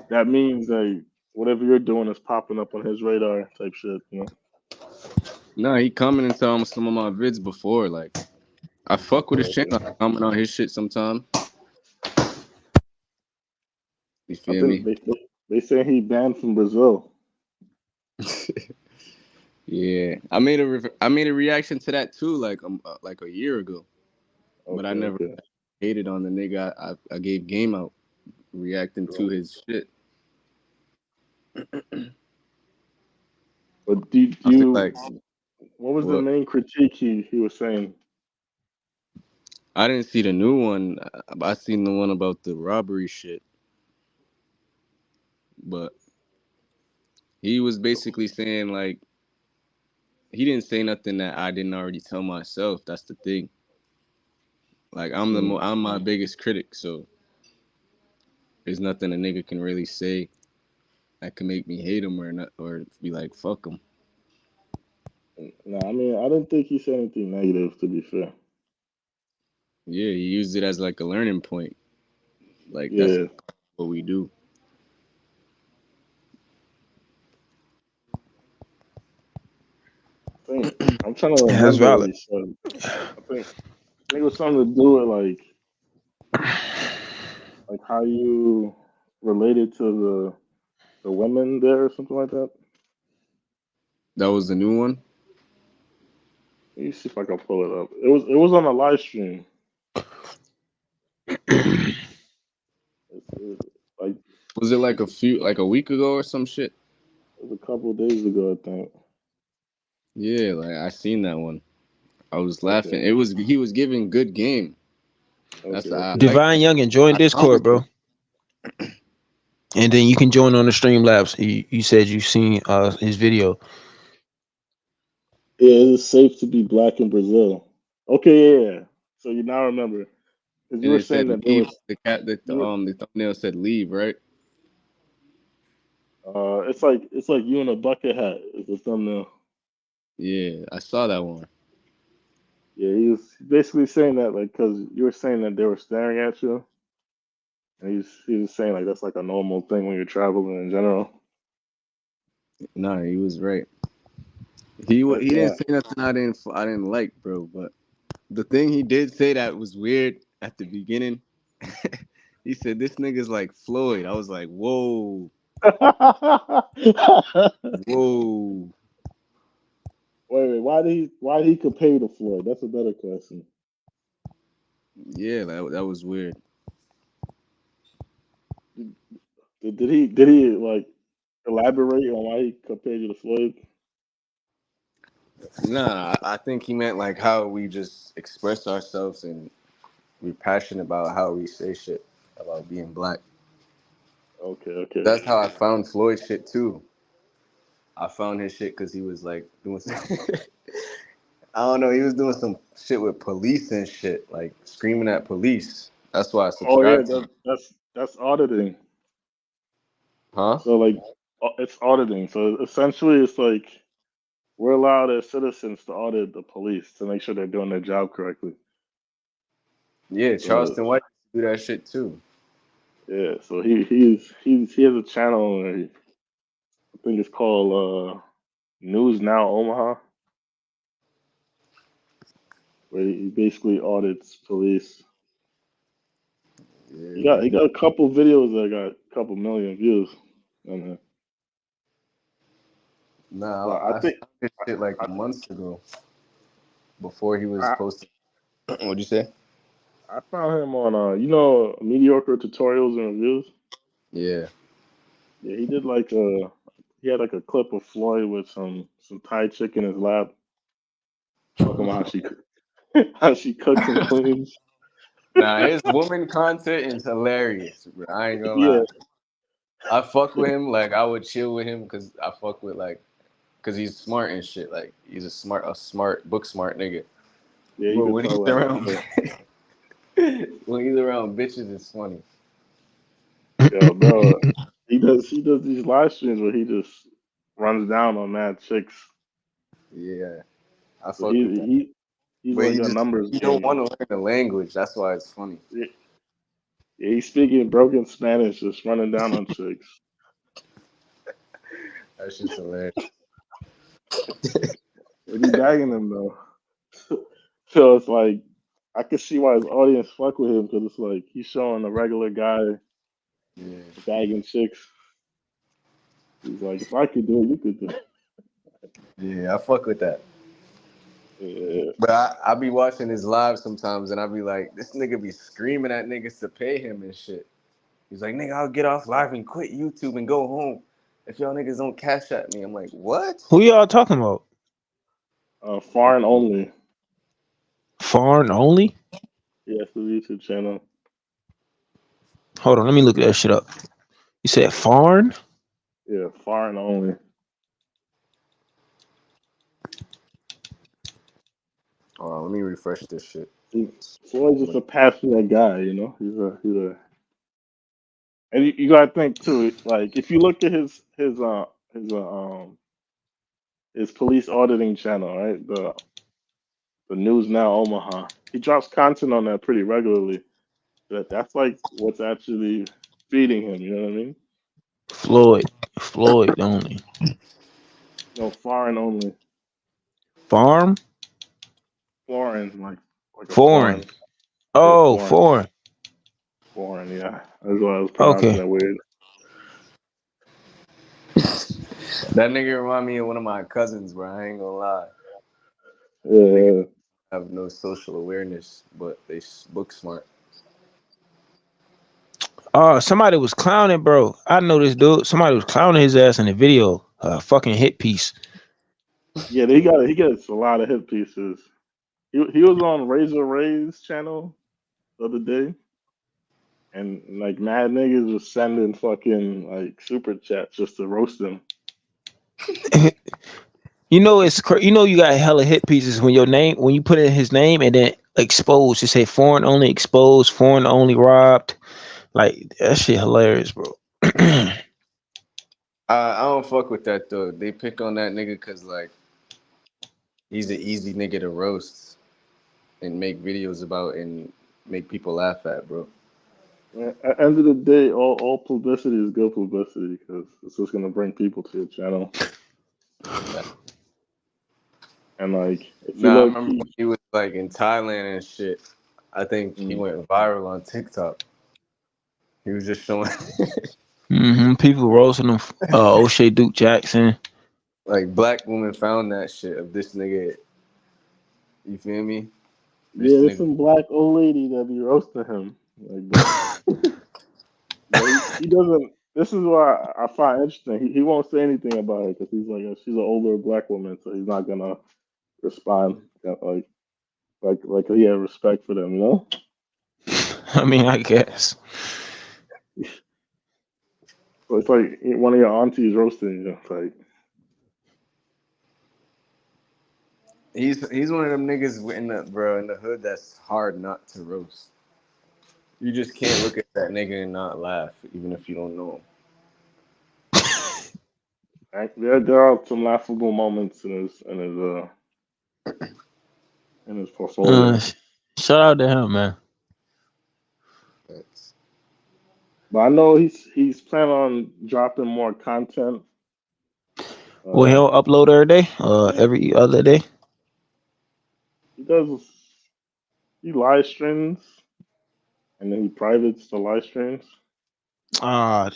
that means that whatever you're doing is popping up on his radar type shit, you know. Nah, he commented on some of my vids before. Like I fuck with his Okay, channel. I okay. comment on his shit sometime. You I feel think me? they say he banned from Brazil. Yeah, I made a reaction to that too, like a year ago. But I Okay, never okay. hated on the nigga. I gave game out reacting to Cool. his shit. But I feel like what was the what main critique he was saying? I didn't see the new one. I seen the one about the robbery shit. But he was basically saying like he didn't say nothing that I didn't already tell myself. That's the thing. Like Mm. I'm my biggest critic, so there's nothing a nigga can really say that can make me hate him or not or be like fuck him. No, I mean I didn't think he said anything negative. To be fair, Yeah, he used it as like a learning point. Like that's yeah. what we do. I think I'm trying to Yeah, that's remember what valid. he said. I think it was something to do with like how you related to the women there or something like that. That was the new one. Let me see if I can pull it up. It was on a live stream. It's like Was it like like a week ago or some shit? it was a couple of days ago, I think. Yeah, like I seen that one. I was laughing. Okay, He was giving good game. okay, I okay. like Divine that. Youngin, join I Discord, found him. bro. And then you can join on the Streamlabs. You said you seen his video. Yeah, it is safe to be black in Brazil. Okay, yeah, yeah. So you now remember because you And were it said saying that there leave. was The you were the thumbnail said leave, right? it's like you in a bucket hat is the thumbnail. Yeah, I saw that one. Yeah, he was basically saying that like because you were saying that they were staring at you, and he was saying like that's like a normal thing when you're traveling in general. Nah, he was right. But He didn't say nothing I didn't like, bro. But the thing he did say that was weird at the beginning. He said this nigga's like Floyd. I was like, whoa, whoa. wait, why did he compare you to Floyd? That's a better question. Yeah, that was weird. Did he like elaborate on why he compared you to Floyd? Nah, I think he meant like how we just express ourselves and we're passionate about how we say shit about being black. Okay, okay. That's how I found Floyd shit too. I found his shit because he was like doing some, I don't know, he was doing some shit with police and shit, like screaming at police. That's why I Oh yeah, subscribed to him. that's auditing. Huh? So like it's auditing. So essentially, it's like we're allowed as citizens to audit the police to make sure they're doing their job correctly. Yeah, So Charleston White do that shit too. yeah, so he has a channel. I think it's called News Now Omaha, where he basically audits police. Yeah, man. He got a couple videos that got a couple million views. And Nah, but I I think found this shit like I, months ago before he was I posting. What'd you say? I found him on you know mediocre tutorials and reviews. Yeah. Yeah, he did like a he had like a clip of Floyd with some Thai chick in his lap, talking about how she cooks and cleans. Nah, his woman content is hilarious, bro. I ain't gonna Yeah, lie. I fuck with him. Like I would chill with him because I fuck with like because he's smart and shit. Like he's a smart book smart nigga. yeah, you But could when he's tell that for around sure. when he's around bitches, it's funny. Yo, bro, he does these live streams where he just runs down on mad chicks. Yeah, I So fuck with that. he's But like a numbers he don't game. want to learn the language. That's why it's funny. Yeah, yeah, he's speaking broken Spanish, just running down on chicks. That's just hilarious. And he bagging them though. So it's like I can see why his audience fuck with him because it's like he's showing a regular guy Yeah, bagging chicks. He's like, if I could do it, you could do it. yeah, I fuck with that. Yeah, But I be watching his live sometimes, and I be like, this nigga be screaming at niggas to pay him and shit. He's like, nigga, I'll get off live and quit YouTube and go home if y'all niggas don't cash at me. I'm like, what? Who y'all talking about? foreign only. Foreign only? Yes, the YouTube channel. Hold on, let me look that shit up. You said foreign? Yeah, foreign only. Let me refresh this shit. He, Floyd's just a passionate guy, you know. He's a, and you gotta think too. Like if you look at his police auditing channel, right? The News Now Omaha. He drops content on that pretty regularly. That's like what's actually feeding him. You know what I mean? Floyd. Floyd only. No, foreign only. Farm? Foreign, like a Foreign. foreign. Yeah, Oh, foreign. foreign. Foreign. Yeah, that's why I was pronouncing Okay. that weird. That nigga remind me of one of my cousins, bro. I ain't gonna lie. Nigga Yeah, have no social awareness, but they book smart. Oh, somebody was clowning, bro. I know this dude. Somebody was clowning his ass in the video. Fucking hit piece. Yeah, he gets a lot of hit pieces. He was on Razor Ray's channel the other day, and like mad niggas was sending fucking like super chats just to roast him. You know you got hella hit pieces when your name when you put in his name and then exposed. You say foreign only exposed, foreign only robbed. Like that shit hilarious, bro. I don't fuck with that though. They pick on that nigga because like he's an easy nigga to roast and make videos about and make people laugh at, bro. At the end of the day, all publicity is good publicity because it's just gonna bring people to your channel. And like, if you Nah, I low remember when key, he was like in Thailand and shit. I think he mm, went viral on TikTok. He was just showing People roasting him. O'Shea Duke Jackson. like black woman found that shit of this nigga. You feel me? yeah, This there's nigga. some black old lady that be roasting him. Like, but he doesn't. This is what I find interesting. He won't say anything about it because he's like she's an older black woman, so he's not gonna respond. Like he had respect for them, you know. I mean, I guess. So it's like one of your aunties roasting you. It's like, He's one of them niggas in the bro in the hood that's hard not to roast. You just can't look at that nigga and not laugh, even if you don't know him. there are some laughable moments in his Uh, portfolio. sh- Shout out to him, man. That's, But I know he's planning on dropping more content. Well, Uh, he'll upload every day. Every other day. he does he live streams and then he privates the live streams.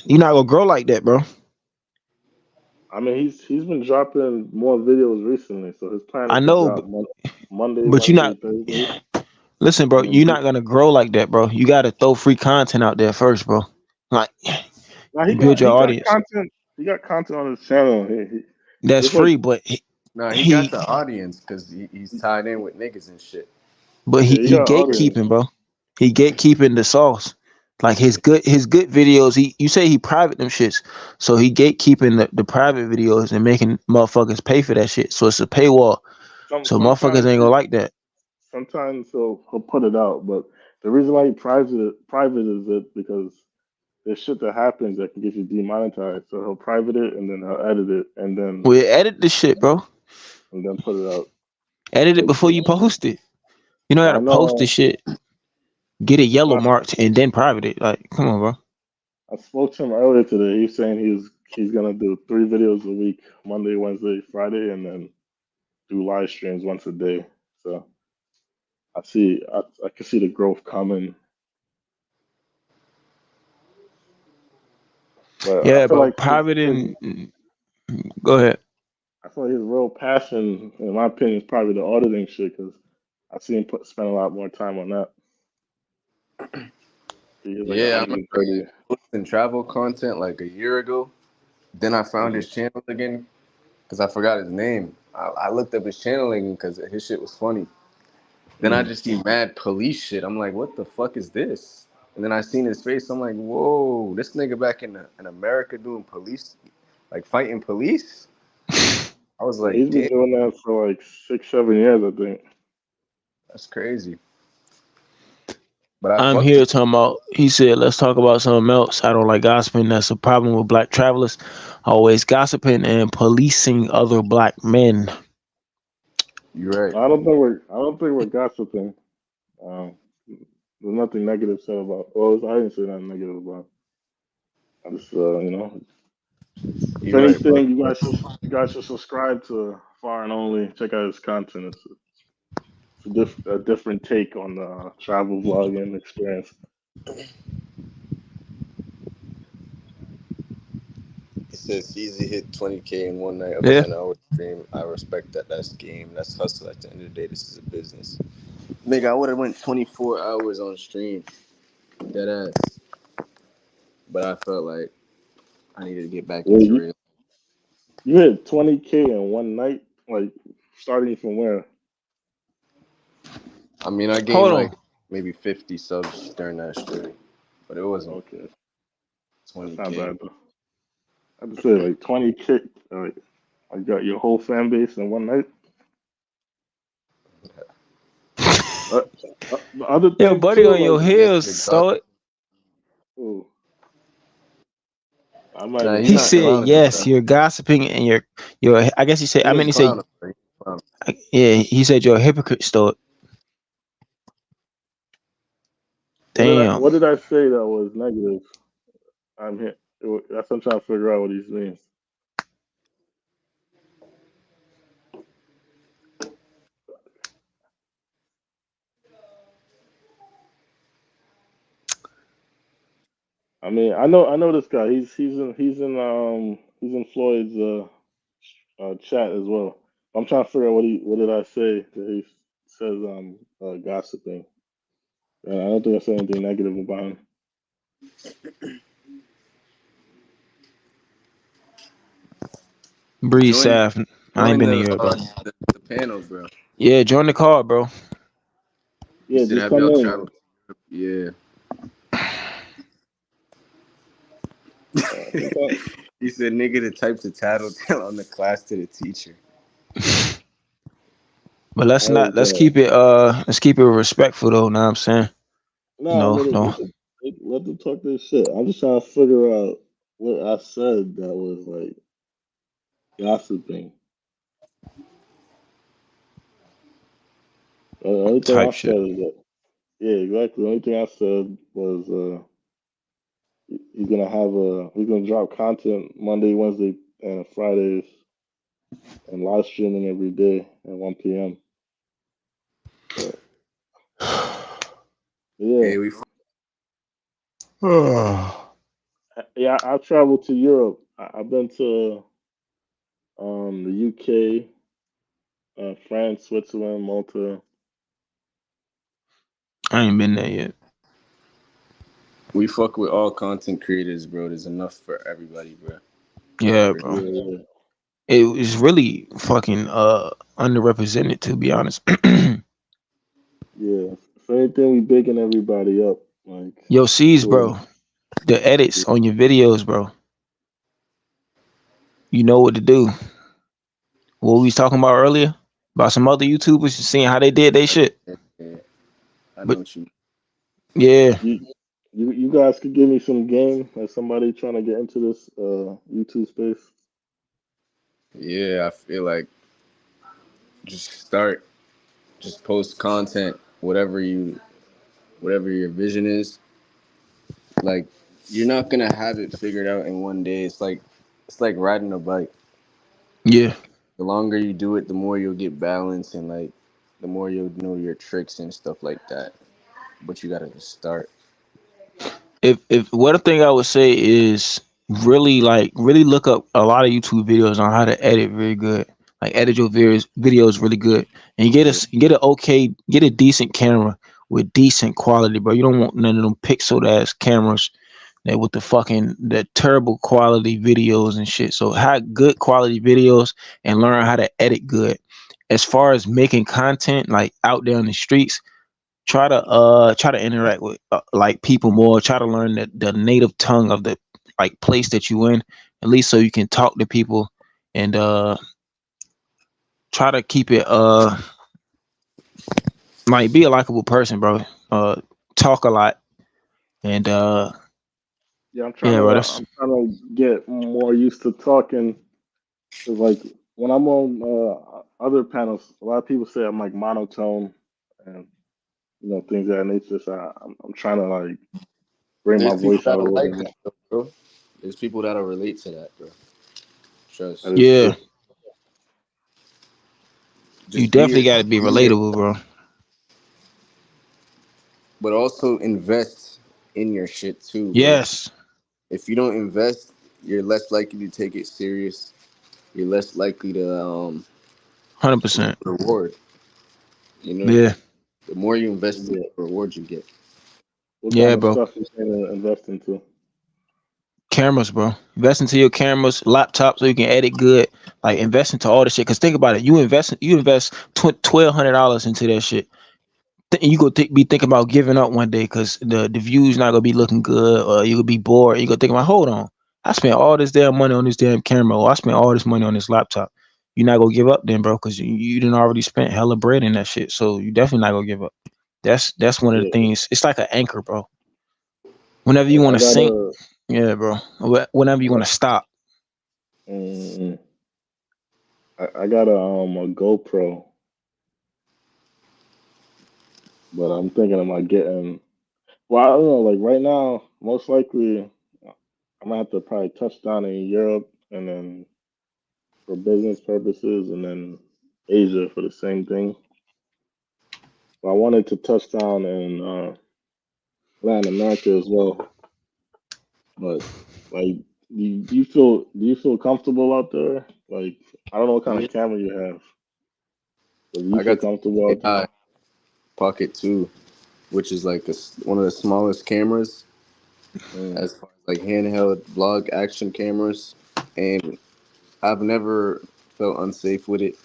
You not gonna grow like that, bro. I mean, he's been dropping more videos recently, so his plan I is to know, drop Monday, but you Wednesday, not. Thursday, Listen, bro. and then You're not gonna grow like that, bro. You gotta throw free content out there first, bro. Like, now build he your got audience. content. He got content on his channel. That's It's like free, but nah, he got he the audience because he's tied in with niggas and shit. but yeah, he he got audience. gatekeeping, bro. He gatekeeping the sauce. Like his good videos. You say he private them shits, so he gatekeeping the private videos and making motherfuckers pay for that shit. So it's a paywall. So motherfuckers Sometimes ain't gonna like that. he'll put it out, but the reason why he private is it because there's shit that happens that can get you demonetized. So he'll private it and then he'll edit it We edit the shit, bro. and then put it out. Edit it Like before you post it. You know how I to post know this shit, get it when yellow marked, and then private it. Like, come on, bro. I spoke to him earlier today. He's saying he's gonna do 3 videos a week, Monday, Wednesday, Friday, and then do live streams once a day. So I can see the growth coming, but I Yeah, feel bro. like Private and go ahead. I feel like his real passion, in my opinion, is probably the auditing shit because I see him spend a lot more time on that. He has like Yeah, I remember 130. posting travel content like a year ago. Then I found Mhm. his channel again because I forgot his name. I looked up his channel again because his shit was funny. Then I Mm. just see mad police shit. I'm like, what the fuck is this? And then I seen his face. I'm like, whoa, this nigga back in America doing police, like fighting police. I was Yeah, like, he's been damn, doing that for like 6, 7 years, I think. that's crazy. But I I'm fucked here with. talking about. He said, "Let's talk about something else. I don't like gossiping. That's a problem with black travelers. Always gossiping and policing other black men." You right. I don't think we're gossiping. Um, there's nothing negative said about. Well, I didn't say nothing negative about. I just if You right, bro. anything, you guys should subscribe to Foreign Only. Check out his content. It's a different take on the travel vlogging experience. He says Ceezy hit 20K in one night of Yeah. 10 hours stream. I respect that. That's game. That's hustle. At the end of the day, this is a business. Nigga, I would have went 24 hours on stream. Dead ass. but I felt like I needed to get back Well, into real. you hit 20K in one night, like starting from where? I mean, I gained Hold like on. maybe 50 subs during that stream, but it wasn't Okay, that's not 20K. bad though. I'd say like 20K. Like I got your whole fan base in one night. Uh, the other Yo, thing buddy, too, on your like, Yes, heels, you're God. stoic. ooh, I might Nah, have he's He missed not said, that. clowning, yes, bro. you're gossiping and you're. I guess he said. He I mean, ain't he said, clowning, bro. He clowning. yeah. He said you're a hypocrite, stoic. Damn, What did I say that was negative? I'm here. That's what I'm trying to figure out what he means. I mean, I know this guy. He's in Floyd's chat as well. I'm trying to figure out what did I say that he says gossiping. I don't think I said anything negative about him. breathe, Join, Saf. I ain't join been to Europe though. the panel, bro. Yeah, join the call, bro. He Yeah, said, just "Have come y'all in. traveled?" Yeah. Sometimes, He said, "Nigga, the type to tattle tell on the class to the teacher." But I heard let's that. let's keep it respectful though. Know what I'm saying? No, I No, mean, no let them talk their shit. I'm just trying to figure out what I said that was like gossiping. The only thing I type said shit. is that, yeah, exactly. The only thing I said was he's gonna drop content Monday, Wednesday, and Fridays, and live streaming every day at 1 p.m. But yeah, Hey, we yeah, I've traveled to Europe. I've been to the UK, France, Switzerland, Malta. I ain't been there yet. we fuck with all content creators, bro. There's enough for everybody, bro. Yeah, For bro. real. Yeah, It was really fucking underrepresented to be honest. yeah. If anything, we bigging everybody up. Like, Yo, Ceezy, cool. bro. The edits on your videos, bro. You know what to do. What we was talking about earlier about some other YouTubers, seeing how they did they shit. Yeah, I know But what you. yeah, You, you guys could give me some game as somebody trying to get into this YouTube space. Yeah, I feel like just start, just post content, whatever your vision is. Like, you're not gonna have it figured out in one day. It's like riding a bike. yeah. The longer you do it, the more you'll get balance and like the more you'll know your tricks and stuff like that. But you gotta just start. If one thing I would say is really look up a lot of YouTube videos on how to edit very good. Like edit your videos really good, and Yeah. get a decent camera with decent quality, bro. You don't want none of them pixel ass cameras that with the terrible quality videos and shit. So have good quality videos and learn how to edit good. As far as making content like out there in the streets, try to interact with like people more. Try to learn the native tongue of the like place that you in, at least so you can talk to people and try to keep it like be a likable person, bro. Talk a lot and Yeah, yeah, bro. That's I'm trying to get more used to talking. Cause like when I'm on other panels, a lot of people say I'm like monotone and things of that nature. So I'm trying to like bring my There's people voice out a that'll little bit like more. that, though, bro. There's people that'll relate to that, bro. That Trust. is yeah. true. You Just be definitely got to yourself. be relatable, bro. But also invest in your shit too, bro. Yes, If you don't invest, you're less likely to take it serious. You're less likely to 100%. reward. You know, Yeah, the more you invest in, Yeah. the reward you get. What kind yeah, of bro. stuff you trying to invest into? Cameras, bro. Invest into your cameras, laptop, so you can edit good. Like invest into all the shit. Cause think about it, you invest $1,200 into that shit. You go be thinking about giving up one day because the views not gonna be looking good, or you gonna be bored. You gonna think about, hold on, I spent all this damn money on this damn camera, or I spent all this money on this laptop. You're not gonna give up then, bro, because you didn't already spent hella bread in that shit. So you definitely not gonna give up. That's one of the Yeah, things. It's like an anchor, bro. Whenever you and want I to got sink, a, yeah, bro. Whenever I you want got, to stop, mm, I got a GoPro, but I'm thinking about getting. Well, I don't know. Like right now, most likely, I'm gonna have to probably touch down in Europe, and then for business purposes, and then Asia for the same thing. But I wanted to touch down in Latin America as well. But like, do you feel comfortable out there? Like, I don't know what kind Yeah, of camera you have, but do you I feel got the comfortable out there? AI Pocket 2, which is like one of the smallest cameras Mm, as far as like handheld vlog action cameras, and I've never felt unsafe with it.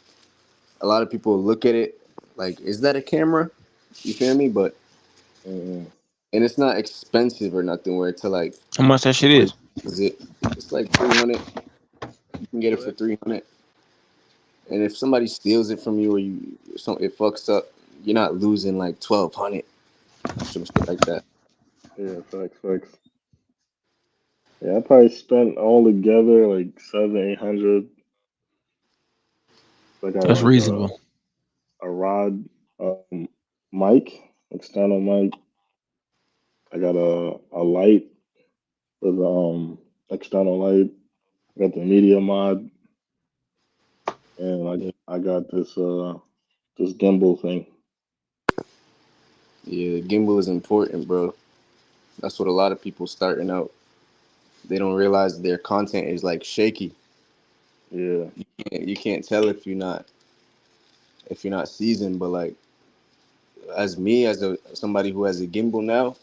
A lot of people look at it like, is that a camera? You feel me? But mm, and it's not expensive or nothing. Where to like how much that shit somebody is? uses it, it's like 300. You can get it for 300. And if somebody steals it from you, or it fucks up, you're not losing like 1,200 or some shit like that. yeah, facts, facts. Yeah, I probably spent all together like 700, 800. I got That's like reasonable. a rod, mic, external mic. I got a light for the external light. I got the media mod, and Yeah, I got this gimbal thing. yeah, the gimbal is important, bro. That's what a lot of people starting out. They don't realize their content is like shaky. Yeah, You can't tell if you're not seasoned, but like as me as a somebody who has a gimbal now,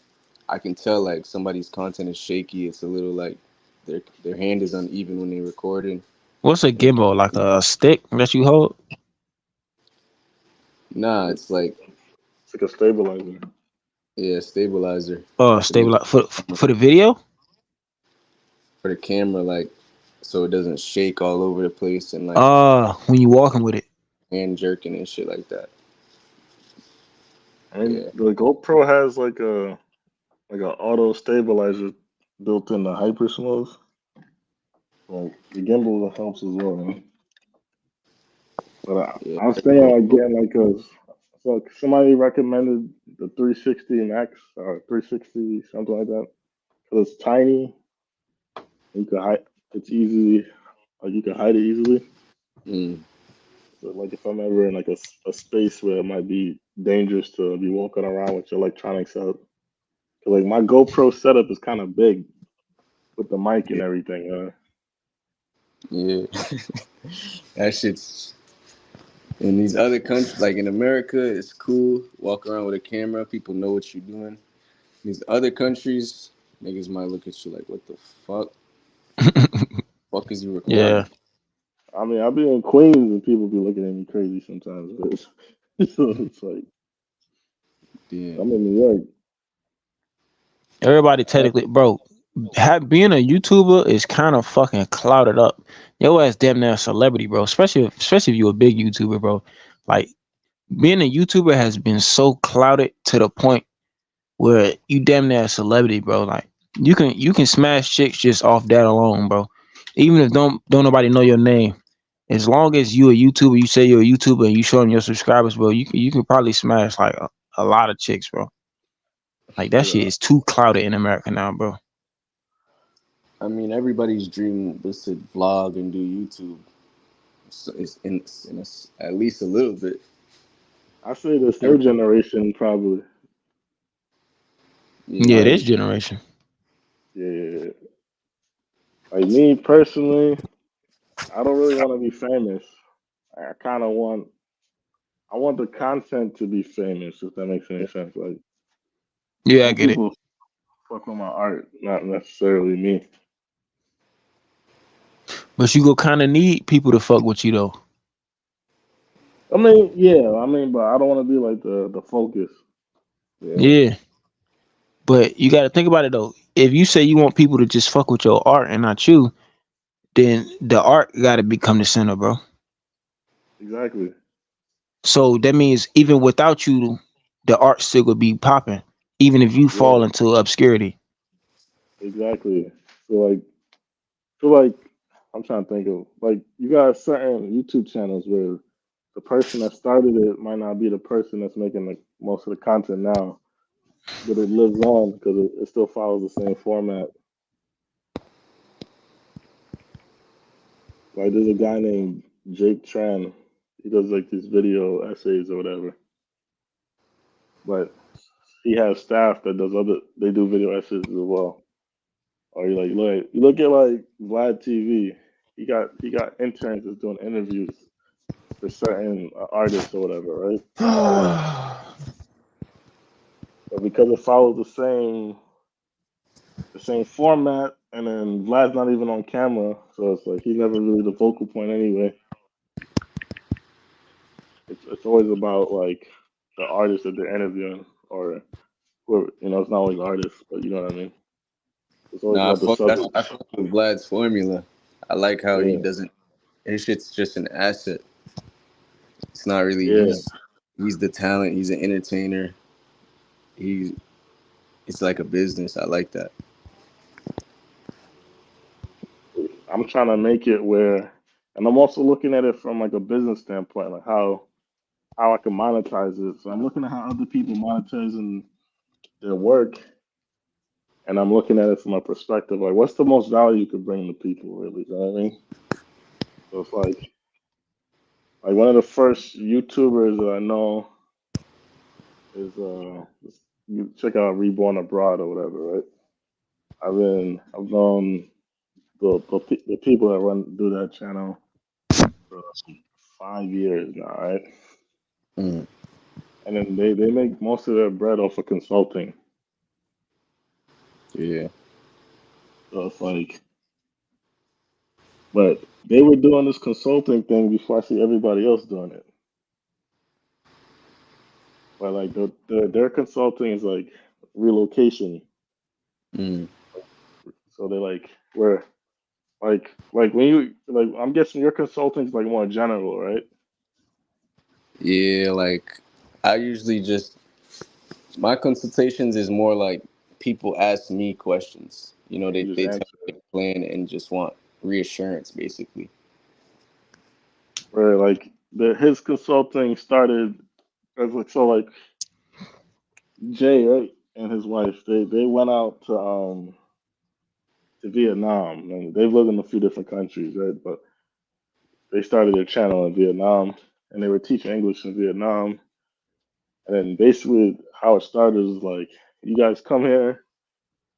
I can tell like somebody's content is shaky. It's a little like their hand is uneven when they're recording. What's a And gimbal? Like a stick that you hold? nah, it's, it's like it's like a stabilizer. yeah, stabilizer Oh, to make stable for the video. for the camera like so it doesn't shake all over the place and like When you walking with it. hand jerking and shit like that. And Yeah, the GoPro has like a auto stabilizer built in the hyper smooth. Like the gimbal helps as well, man. But yeah. I was thinking like getting like a so somebody recommended the 360 Max or 360 something like that because it's tiny. You can hide. It's easy. Like you can hide it easily. Mm, So like if I'm ever in like a space where it might be dangerous to be walking around with your electronics out, 'cause, like my GoPro setup is kind of big with the mic and yeah, everything. yeah. That shit's in these other countries, like in America, it's cool. Walk around with a camera, people know what you're doing. These other countries, niggas might look at you like, what the fuck? Fuck is you Yeah. recording? I mean, I'll be in Queens and people be looking at me crazy sometimes, but so it's like Yeah, I'm in New York. Everybody I, technically, bro, being a YouTuber is kind of fucking clouded up. Your ass damn near a celebrity, bro. Especially if you're a big YouTuber, bro. Like being a YouTuber has been so clouded to the point where you damn near a celebrity, bro. Like you can smash chicks just off that alone, bro. Even if don't nobody know your name. As long as you a YouTuber, you say you're a YouTuber and you showing your subscribers, bro, you can probably smash like a lot of chicks, bro. Like that shit yeah, is too clouded in America now, bro. I mean everybody's dream was to vlog and do YouTube. So it's at least a little bit. I say this new Everybody, generation probably. Yeah, yeah, this Like, generation. yeah, like me personally, I don't really want to be famous. I kind of I want the content to be famous, if that makes any sense. Like, I Yeah, I want get it. people to fuck with my art, not necessarily me. But you go kind of need people to fuck with you though. I mean, yeah, I mean, but I don't want to be like the focus. Yeah, Yeah. But you got to think about it though. If you say you want people to just fuck with your art and not you, then the art got to become the center, bro. exactly, So that means even without you, the art still could be popping, even if you fall yeah, into obscurity. exactly. So like, feel like I'm trying to think of like you got certain YouTube channels where the person that started it might not be the person that's making like most of the content now, but it lives on because it still follows the same format. Like there's a guy named Jake Tran. He does like these video essays or whatever, but he has staff that does other. They do video essays as well. Or you look at like Vlad TV. He got interns that's doing interviews for certain artists or whatever, right? But because it follows the same format, and then Vlad's not even on camera, so it's like he's never really the focal point anyway. It's always about like the artist that they're interviewing, or whoever, it's not always artists, but you know what I mean. It's always Nah, I about the fuck. subject. I fuck with Vlad's formula. I like how he Yeah, doesn't. His shit's just an asset. It's not really. yeah. He's the talent. He's an entertainer. He. It's like a business. I like that. I'm trying to make it where, and I'm also looking at it from like a business standpoint, like how I can monetize it. So I'm looking at how other people monetizing their work, and I'm looking at it from a perspective like, what's the most value you could bring to people, really? You know what I mean? So it's like one of the first YouTubers that I know is you check out Reborn Abroad or whatever, right? I've known the people that run do that channel for 5 years now, right? Mm, And then they make most of their bread off of consulting. yeah. So it's like, but they were doing this consulting thing before I see everybody else doing it. But like their consulting is like relocation. Mm, So they like where like when you like I'm guessing your consulting is like more general, right? yeah. Like I usually just my consultations is more like people ask me questions. You just They tell answer me it. their plan and just want reassurance, basically. Where like his consulting started as like so like Jay, right? And his wife, they went out to Vietnam, and they've lived in a few different countries, right? But they started their channel in Vietnam, and they were teaching English in Vietnam. And then basically, how it started is like, you guys come here,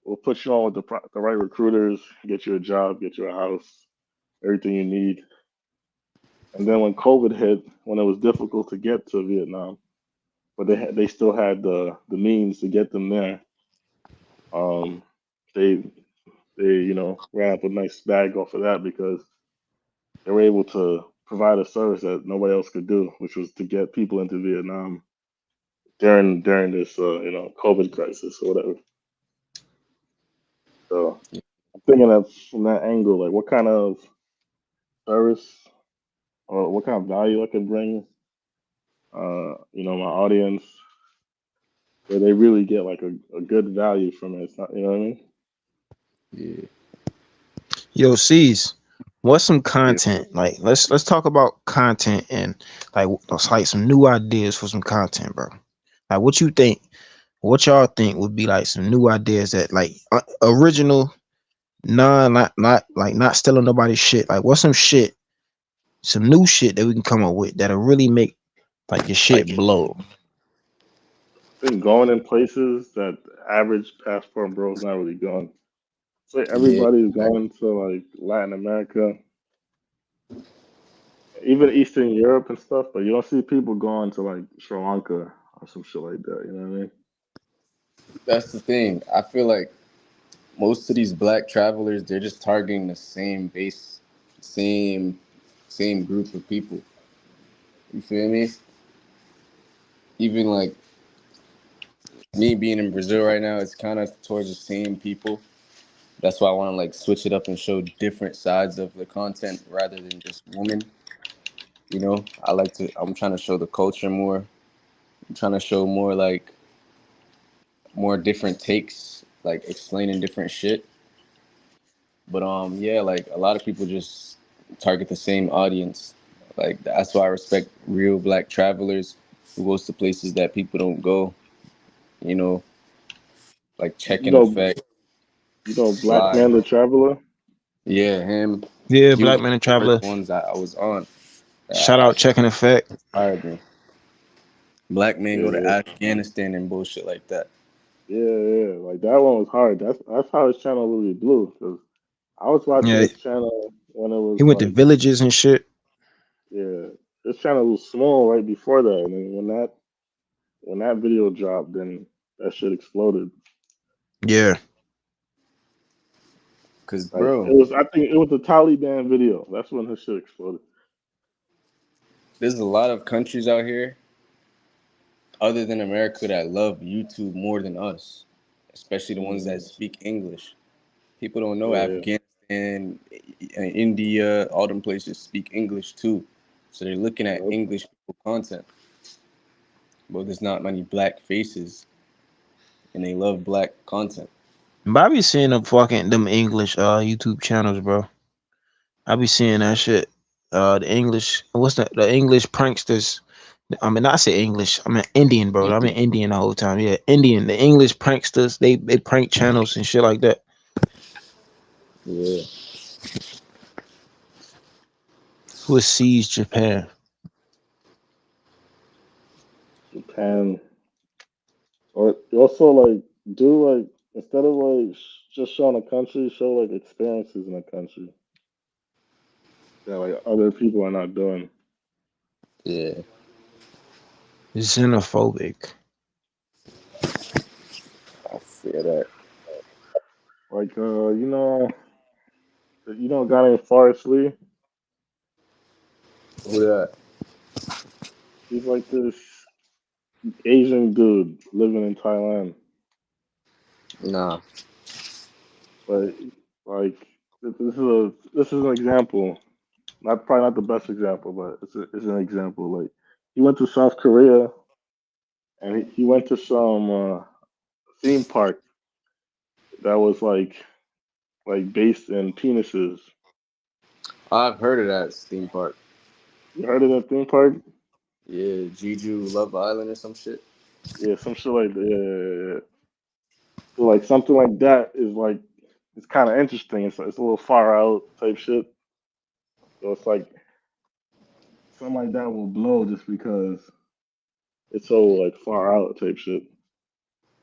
we'll put you on with the right recruiters, get you a job, get you a house, everything you need. And then when COVID hit, when it was difficult to get to Vietnam, but they still had the means to get them there. Um, they ran up a nice bag off of that because they were able to provide a service that nobody else could do, which was to get people into Vietnam during this COVID crisis or whatever. So I'm thinking of from that angle, like what kind of service or what kind of value I could bring, my audience, where they really get like a good value from it. It's not, you know what I mean? Yeah. Yo, C's, what's some Yeah. content? Like, let's talk about content and like some new ideas for some content, bro. Like, what you think? What y'all think would be like some new ideas that like original, not stealing nobody's shit. Like, what's some shit, some new shit that we can come up with that'll really make like your shit Like blow? I think going in places that average passport bro is not really going. It's like yeah. everybody's going to like Latin America, even Eastern Europe and stuff, but you don't see people going to like Sri Lanka or some shit like that. You know what I mean? That's the thing. I feel like most of these black travelers, they're just targeting the same base, same same group of people. You feel me? Even like me being in Brazil right now, it's kind of towards the same people. That's why I want to like switch it up and show different sides of the content rather than just women. You know, I like to. I'm trying to show the culture more. I'm trying to show more like more different takes, like explaining different shit. But yeah, like a lot of people just target the same audience. Like that's why I respect real black travelers who goes to places that people don't go. You know, like You check in know, effect, Black slide. Man the Traveler. Yeah, him. Yeah, He was Black one Man and of the Traveler. first ones that I was on. Shout That out Checking Effect. inspired me. Black men go to Yeah, Afghanistan and bullshit like that. yeah. Like that one was hard. That's how his channel really blew. Cause I was watching Yeah, his channel when it he was went to like, villages and shit. yeah, his channel was small right before that, and then when that video dropped, then that shit exploded. Yeah. Cause Like it bro, was, I think it was the Taliban video. That's when his shit exploded. there's a lot of countries out here other than America that love YouTube more than us, especially the ones that Hmm. speak English. People don't know Yeah, Afghanistan, India, all them places speak English too. So they're looking at yep. English people content, but there's not many black faces, and they love black content. But I be seeing them English YouTube channels, bro. I be seeing that shit. The English, what's the English pranksters? I mean, not say English. I mean Indian, bro. I mean Indian the whole time. Yeah, Indian. The English pranksters. They prank channels and shit like that. Yeah, Who is sees Japan? Japan. Or also like do like instead of like just showing a country, show like experiences in a country that like other people are not doing. yeah, Xenophobic. I feel that. Like got any Forrest Lee? Who that? He's like this Asian dude living in Thailand. Nah, But like this is an example. Not probably not the best example, but it's an example. Like he went to South Korea and he went to some theme park that was like based in penises. I've heard of that theme park. You heard of that theme park? Yeah, Jeju Love Island or some shit. Yeah, some shit like that. Yeah, yeah, yeah. So like something like that is like it's kind of interesting. It's a little far out type shit. So it's like something like that will blow just because it's so like far out type shit.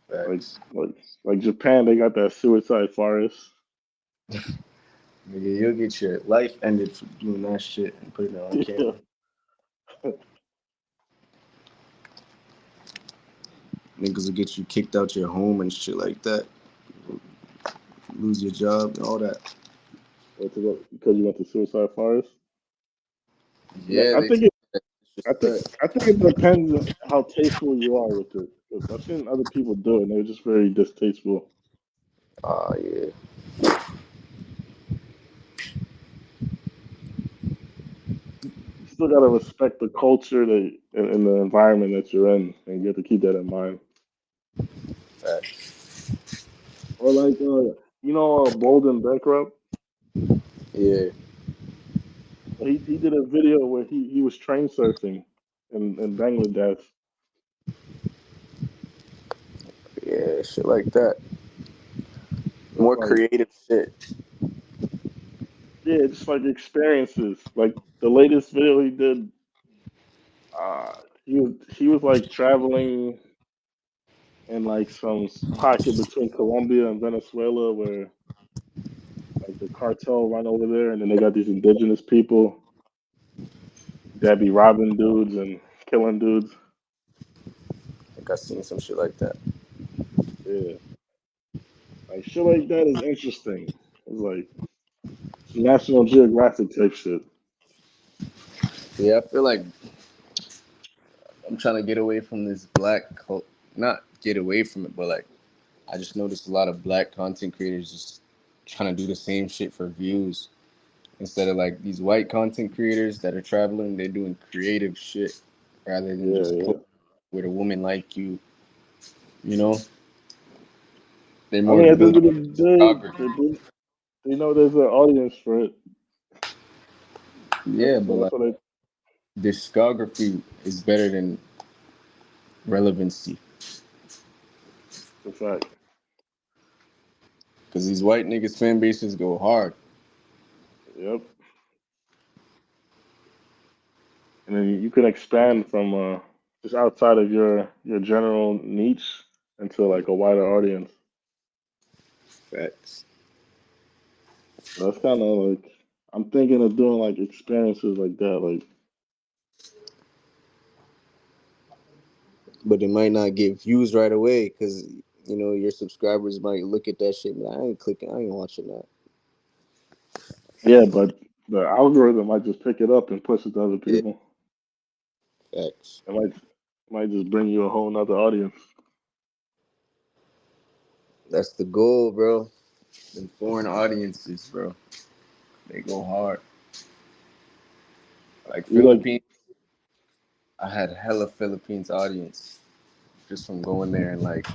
Like Facts. like like Japan, they got that suicide forest. Nigga, you'll get your life ended for doing that shit and putting it on Yeah, camera. Niggas will get you kicked out your home and shit like that. Lose your job and all that. because you went to suicide forest. Yeah, I they think take it. that I think disrespect. I think it depends on how tasteful you are with it. 'Cause I've seen other people do it, and they're just very distasteful. Oh yeah. You still gotta respect the culture that and the environment that you're in, and you have to keep that in mind. Facts. Or like Bolden Bankrupt. Yeah. He did a video where he was train surfing in Bangladesh. Yeah, shit like that. So it's More like creative shit. yeah, just like experiences. Like the latest video he did, uh, he was like traveling in like some pocket between Colombia and Venezuela where like the cartel run over there, and then they got these indigenous people that be robbing dudes and killing dudes. I think I seen some shit like that. Yeah, like shit like that is interesting. It's like National Geographic type shit. Yeah, I feel like I'm trying to get away from this black cult. Not get away from it, but like I just noticed a lot of black content creators just trying to do the same shit for views instead of like these white content creators that are traveling. They're doing creative shit rather than Yeah, just yeah. post with a woman like you. You know, they're I more mean, at the end building of the day, discography. they know there's an audience for it. Yeah, So but that's like what they. discography is better than relevancy The fact. because these white niggas fan bases go hard. Yep. And then you can expand from just outside of your general niche into like a wider audience. Facts. So that's kind of like I'm thinking of doing like experiences like that. Like But it might not get views right away because your subscribers might look at that shit. And be like, I ain't clicking. I ain't watching that. yeah, but the algorithm might just pick it up and push it to other Yeah, people. facts. It might just bring you a whole nother audience. That's the goal, bro. And foreign audiences, bro, they go hard. Like You like Philippines, I had hella Philippines audience just from going there and like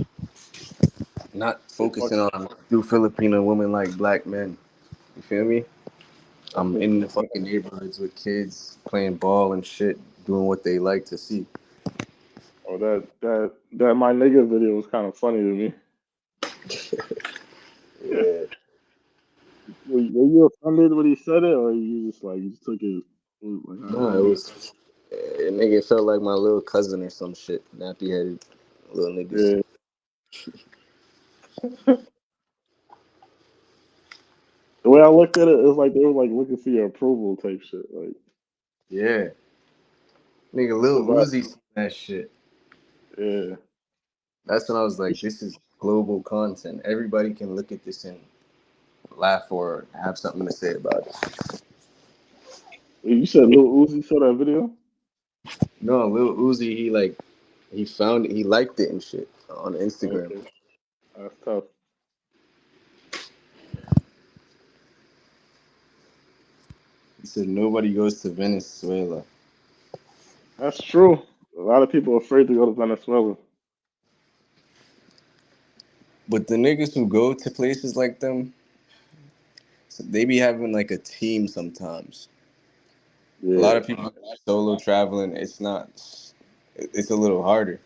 not they fuck focusing on do Filipino women like black men. You feel me? that I'm makes in the sense. fucking neighborhoods with kids playing ball and shit, doing what they like to see. Oh, that my nigga video was kind of funny to me. Yeah. Were you offended when he said it, or you just like you just took it like No, all it right? was a nigga felt like my little cousin or some shit. Nappy headed little niggas. Yeah. The way I looked at it, it was like they were like looking for your approval type shit. Like, Yeah. Nigga Lil cause I, Uzi seen that shit. yeah, That's when I was like, this is global content. Everybody can look at this and laugh or have something to say about it. you said Lil Uzi saw that video. No, Lil Uzi, he found it, he liked it and shit on Instagram. Okay, that's tough. He said nobody goes to Venezuela. That's true. A lot of people are afraid to go to Venezuela. But the niggas who go to places like them, so they be having like a team sometimes. A lot Yeah, of people solo traveling, it's a little harder.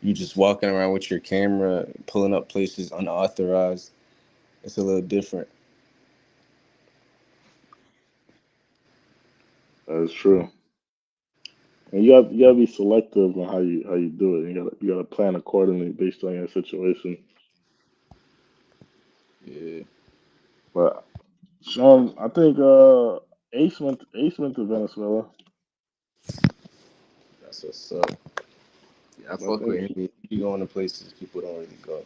You just walking around with your camera, pulling up places unauthorized. It's a little different. that's true. And you gotta be selective on how you do it. You gotta plan accordingly based on your situation. Yeah, But Sean, I think Ace went to Venezuela. that's what's up. Yeah, I I fuck with think him. He be going to places people don't really go.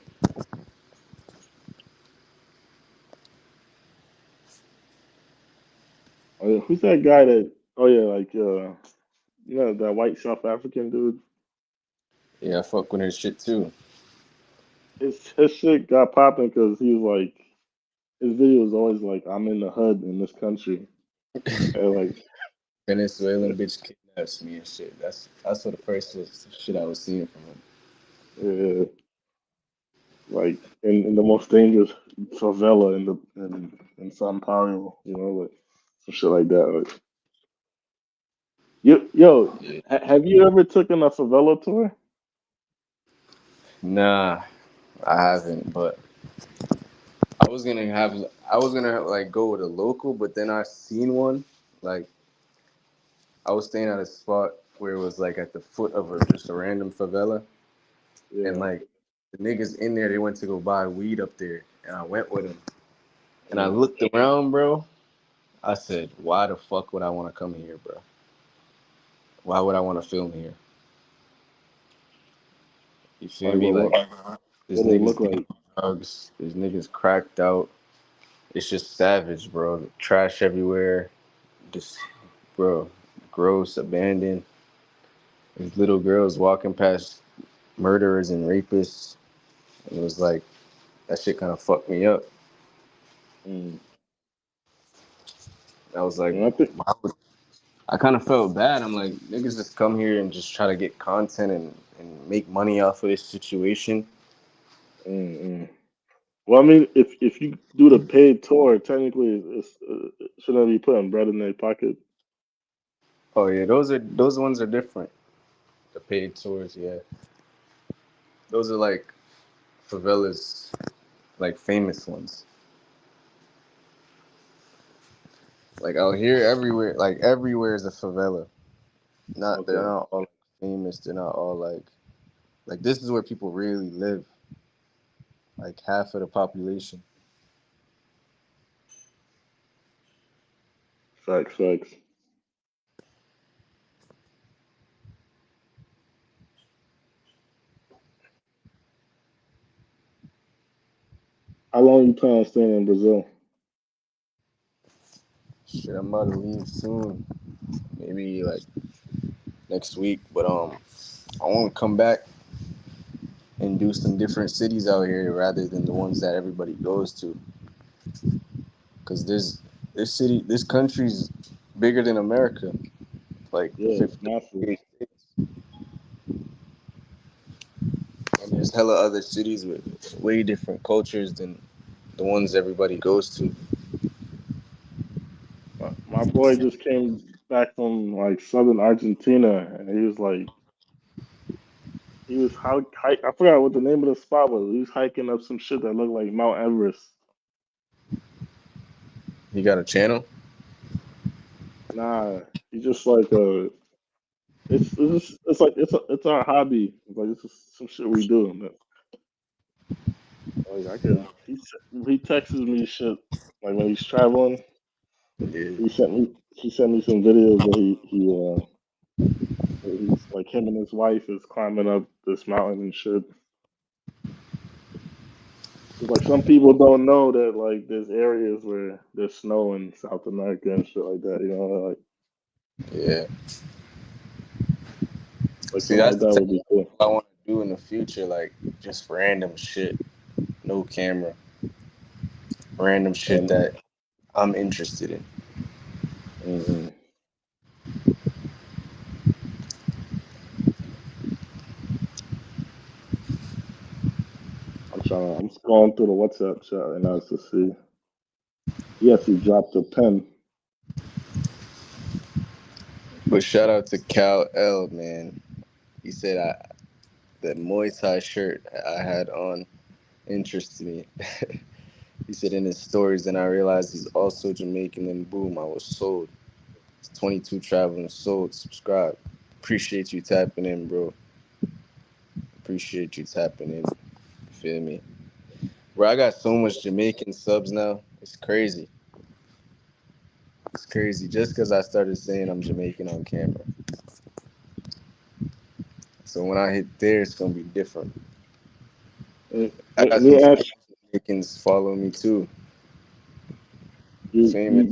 who's that guy that? Oh yeah, like that white South African dude. Yeah, I fuck with his shit too. His shit got popping because he was like his video was always like I'm in the hood in this country and like Venezuelan bitch kidnaps me and shit. That's what the first shit I was seeing from him. uh, like in the most dangerous favela in Sao Paulo, like some shit like that. Like Yeah. have you ever taken a favela tour? Nah, I haven't. But I was gonna like go with a local, but then I seen one. Like I was staying at a spot where it was like at the foot of just a random favela, and Yeah, like the niggas in there, they went to go buy weed up there, and I went with them, and I yeah. looked around, bro. I said, why the fuck would I want to come here, bro? Why would I want to film here? You feel Like me? Like what there's did it niggas look dealing like? with drugs, there's niggas cracked out, it's just savage, bro. Trash everywhere. Just, bro, gross, abandoned. These little girls walking past murderers and rapists. And it was like, that shit kind of fucked me up. Mm. I was like, And I think, I kind of felt bad. I'm like, niggas just come here and just try to get content and make money off of this situation. mm. Well, I mean, if you do the paid tour, technically, shouldn't be putting bread in their pocket. Oh yeah, those ones are different. The paid tours, yeah. Those are like favelas, like famous ones. Like out here, everywhere, like everywhere is a favela. Not they're Okay, not all famous. They're not all like this is where people really live. Like half of the population. facts. How long you plan on staying in Brazil? Shit, I'm about to leave soon. Maybe like next week. But I want to come back and do some different cities out here rather than the ones that everybody goes to. Cause this country's bigger than America. Like Yeah, it's 50 massive. states, and there's hella other cities with way different cultures than the ones everybody goes to. My boy just came back from like southern Argentina, and he was like, I forgot what the name of the spot was. He was hiking up some shit that looked like Mount Everest. You got a channel? Nah, he just like it's our hobby. Like it's just some shit we do. Like I could, he texts me shit like when he's traveling. Yeah, He sent me some videos that he's like him and his wife is climbing up this mountain and shit. 'Cause, like some people don't know that like there's areas where there's snow in South America and shit like that. You know, yeah. like See, something that's like the that type would be of cool. stuff I want to do in the future. Like just random shit, no camera, random shit And that I'm interested in. mm I'm scrolling through the WhatsApp chat right now to see. Yes, he dropped a pen. But shout out to Cal L, man. He said that Muay Thai shirt I had on interested me. He said in his stories, and I realized he's also Jamaican. And boom, I was sold. It's 22 traveling sold. Subscribe. Appreciate you tapping in, bro. Appreciate you tapping in. You feel me? Bro, I got so much Jamaican subs now. It's crazy. It's crazy. Just because I started saying I'm Jamaican on camera. So when I hit there, it's gonna be different. I Let got me some ask famous Jamaicans following me too. you. Famous.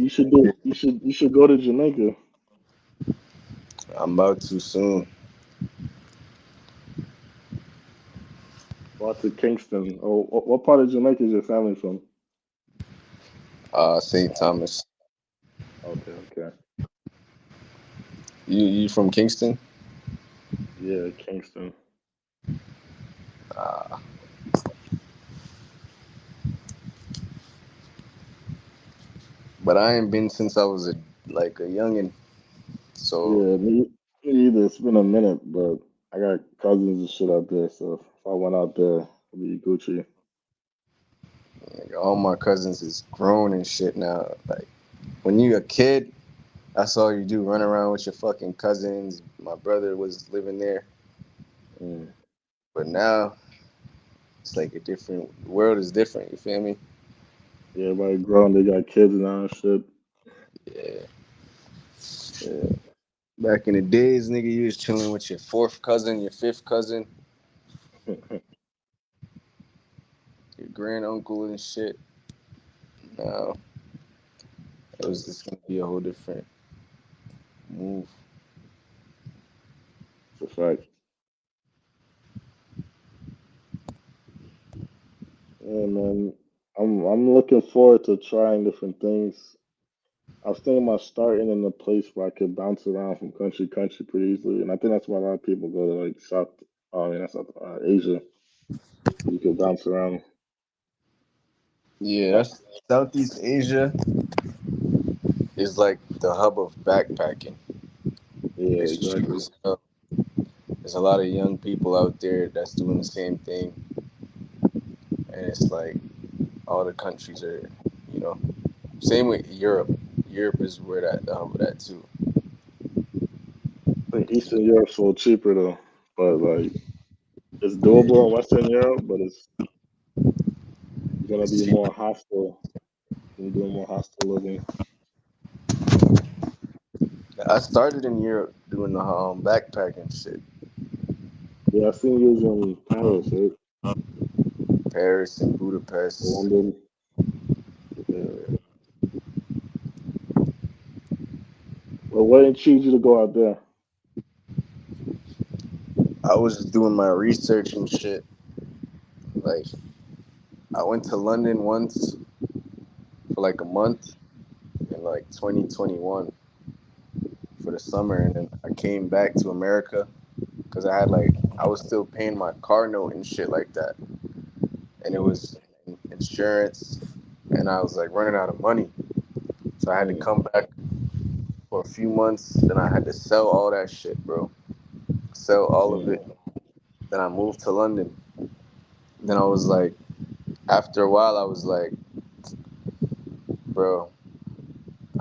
You should go to Jamaica. I'm about to soon. Go out to Kingston. Oh, what part of Jamaica is your family from? St. Thomas. Okay. You from Kingston? Yeah, Kingston. Uh, but I ain't been since I was a youngin. So Yeah, me either. It's been a minute, but I got cousins and shit out there, so if I went out there, it'd be Gucci. like, all my cousins is grown and shit now. Like when you a kid, that's all you do. Run around with your fucking cousins. My brother was living there, Mm. but now it's like a different the world is different. You feel me? Yeah, everybody grown, they got kids now and shit. Yeah. Yeah. Back in the days, nigga, you was chilling with your fourth cousin, your fifth cousin, your grand uncle and shit. Now it was just gonna be a whole different move. It's a fact. Yeah, man. I'm looking forward to trying different things. I was thinking about starting in a place where I could bounce around from country to country pretty easily, and I think that's why a lot of people go to like South, not South Asia. You could bounce around. Yeah, Uh, that's Southeast Asia is like the hub of backpacking. yeah, It's cheap exactly. as hell. There's a lot of young people out there that's doing the same thing, and it's like all the countries are, you know, same with Europe. Europe is where that the hub of that too. I think Eastern Europe's a little cheaper though, but like it's doable Yeah, in Western Europe, but it's gonna it's be cheaper. more hostile. You're doing more hostile living. I started in Europe doing the backpacking shit. Yeah, I seen you was in Paris, right? Paris and Budapest. London. Yeah. Well, what intrigued you to go out there? I was just doing my research and shit. Like I went to London once for like a month in like 2021 for the summer, and then I came back to America because I was still paying my car note and shit like that, and it was insurance, and I was like running out of money, so I had to Mm, come back for a few months. Then I had to sell all that shit, bro. Sell all of mm. it. Then I moved to London. Then I was like, after a while, I was like, bro,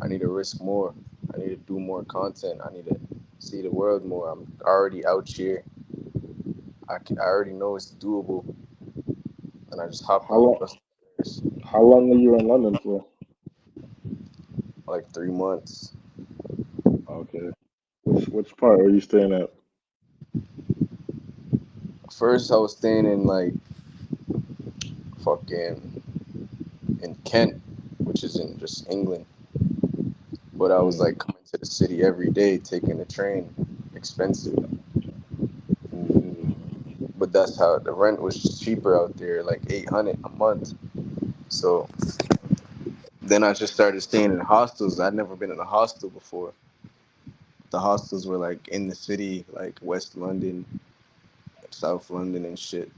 I need to risk more. I need to do more content. I need to see the world more. I'm already out here. I already know it's doable. And I just hopped How on the long? bus How long were you in London for? for like 3 months. Okay. Which part are you staying at? First, I was staying in like fucking in Kent, which is in just England. But I was Mm, like coming to the city every day, taking the train, expensive. mm, But that's how the rent was cheaper out there, like 800 a month. So then I just started staying in hostels. I'd never been in a hostel before. The hostels were like in the city, like West London, South London, and shit.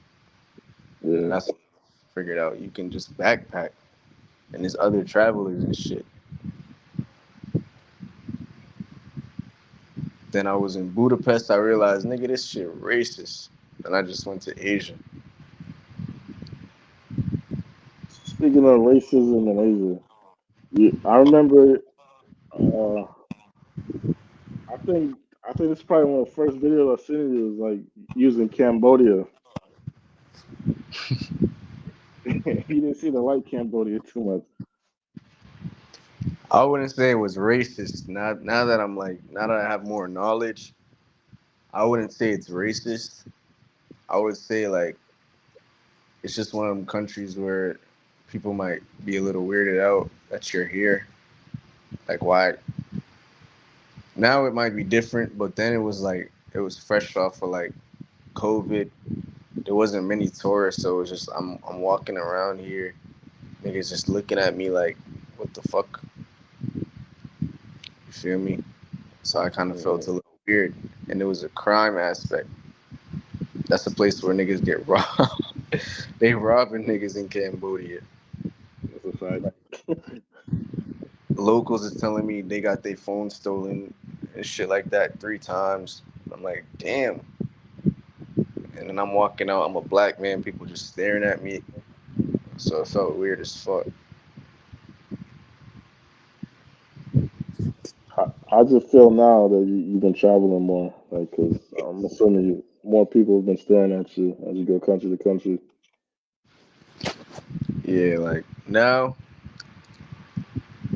And yeah. that's when I figured out you can just backpack, and there's other travelers and shit. Then I was in Budapest. I realized, nigga, this shit racist. And I just went to Asia. Speaking of racism in Asia, I remember. Uh, I think it's probably one of the first videos I seen you was like using Cambodia. You didn't see the white Cambodia too much. I wouldn't say it was racist. Now that I'm like, now that I have more knowledge, I wouldn't say it's racist. I would say like it's just one of them countries where people might be a little weirded out that you're here. Like why now it might be different, but then it was like it was fresh off of like COVID. There wasn't many tourists, so it was just I'm walking around here, niggas just looking at me like, what the fuck? You feel me? So I kind of felt Mm, a little weird, and there was a crime aspect. That's a place where niggas get robbed. They robbing niggas in Cambodia. that's a fact. Locals is telling me they got their phone stolen and shit like that 3 times. I'm like, damn. And then I'm walking out. I'm a black man. People just staring at me. So it felt weird as fuck. How's it feel now that you've been traveling more? Like, cause I'm assuming more people have been staring at you as you go country to country. Yeah, like now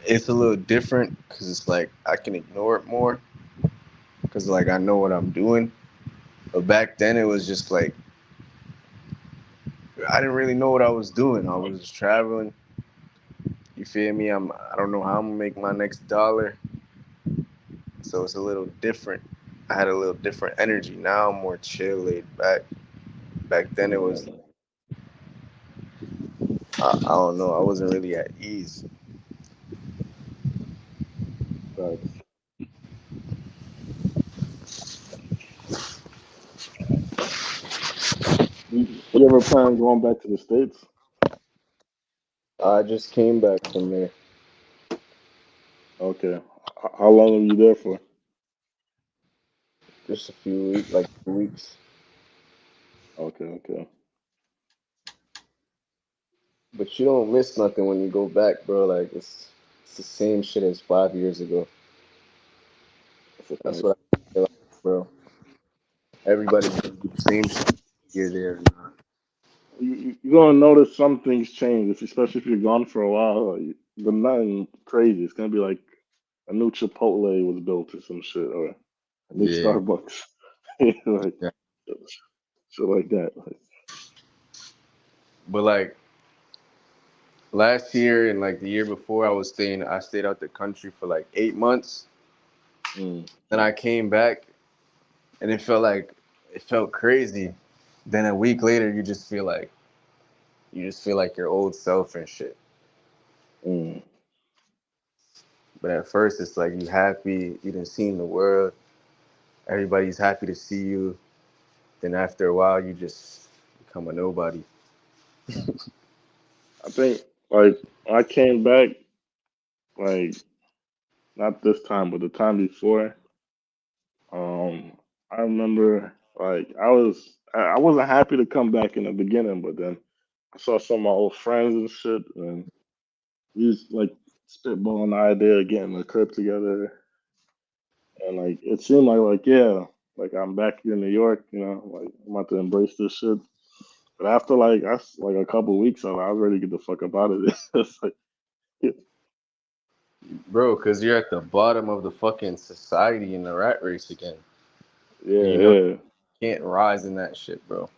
it's a little different because it's like I can ignore it more because like I know what I'm doing. But back then it was just like I didn't really know what I was doing. I was just traveling, You feel me? I don't know how I'm gonna make my next dollar, so it's a little different. I had a little different energy. Now I'm more chill, laid back. Back then it was Mm, I don't know. I wasn't really at ease. facts. You ever plan on going back to the States? I just came back from there Okay. How long are you there for? just a few weeks, like 2 weeks. Okay, okay. But you don't miss nothing when you go back, bro. Like it's the same shit as 5 years ago. That's a That's fact. what I feel like, bro. Everybody's gonna do the same shit here, there, or not. You're gonna notice some things change, especially if you're gone for a while. Like, but nothing crazy. It's gonna be like a new Chipotle was built or some shit, or a new Yeah, Starbucks, like yeah. shit like that. Like, But like last year and like the year before, I stayed out the country for like 8 months. mm, Then I came back, and it felt crazy. Then a week later, you just feel like your old self and shit. mm. But at first, it's like you happy, you done seen the world. Everybody's happy to see you. Then after a while, you just become a nobody. I think like when I came back, like not this time, but the time before. Um, I remember like I wasn't happy to come back in the beginning, but then I saw some of my old friends and shit, and we was like spitballing the idea of getting a crib together, and like it seemed like yeah, like I'm back here in New York, like I'm about to embrace this shit. But after like a couple of weeks of it, I was ready to get the fuck up out of this. It's like yeah, Bro, because you're at the bottom of the fucking society in the rat race again. And you know, yeah, you can't rise in that shit, bro.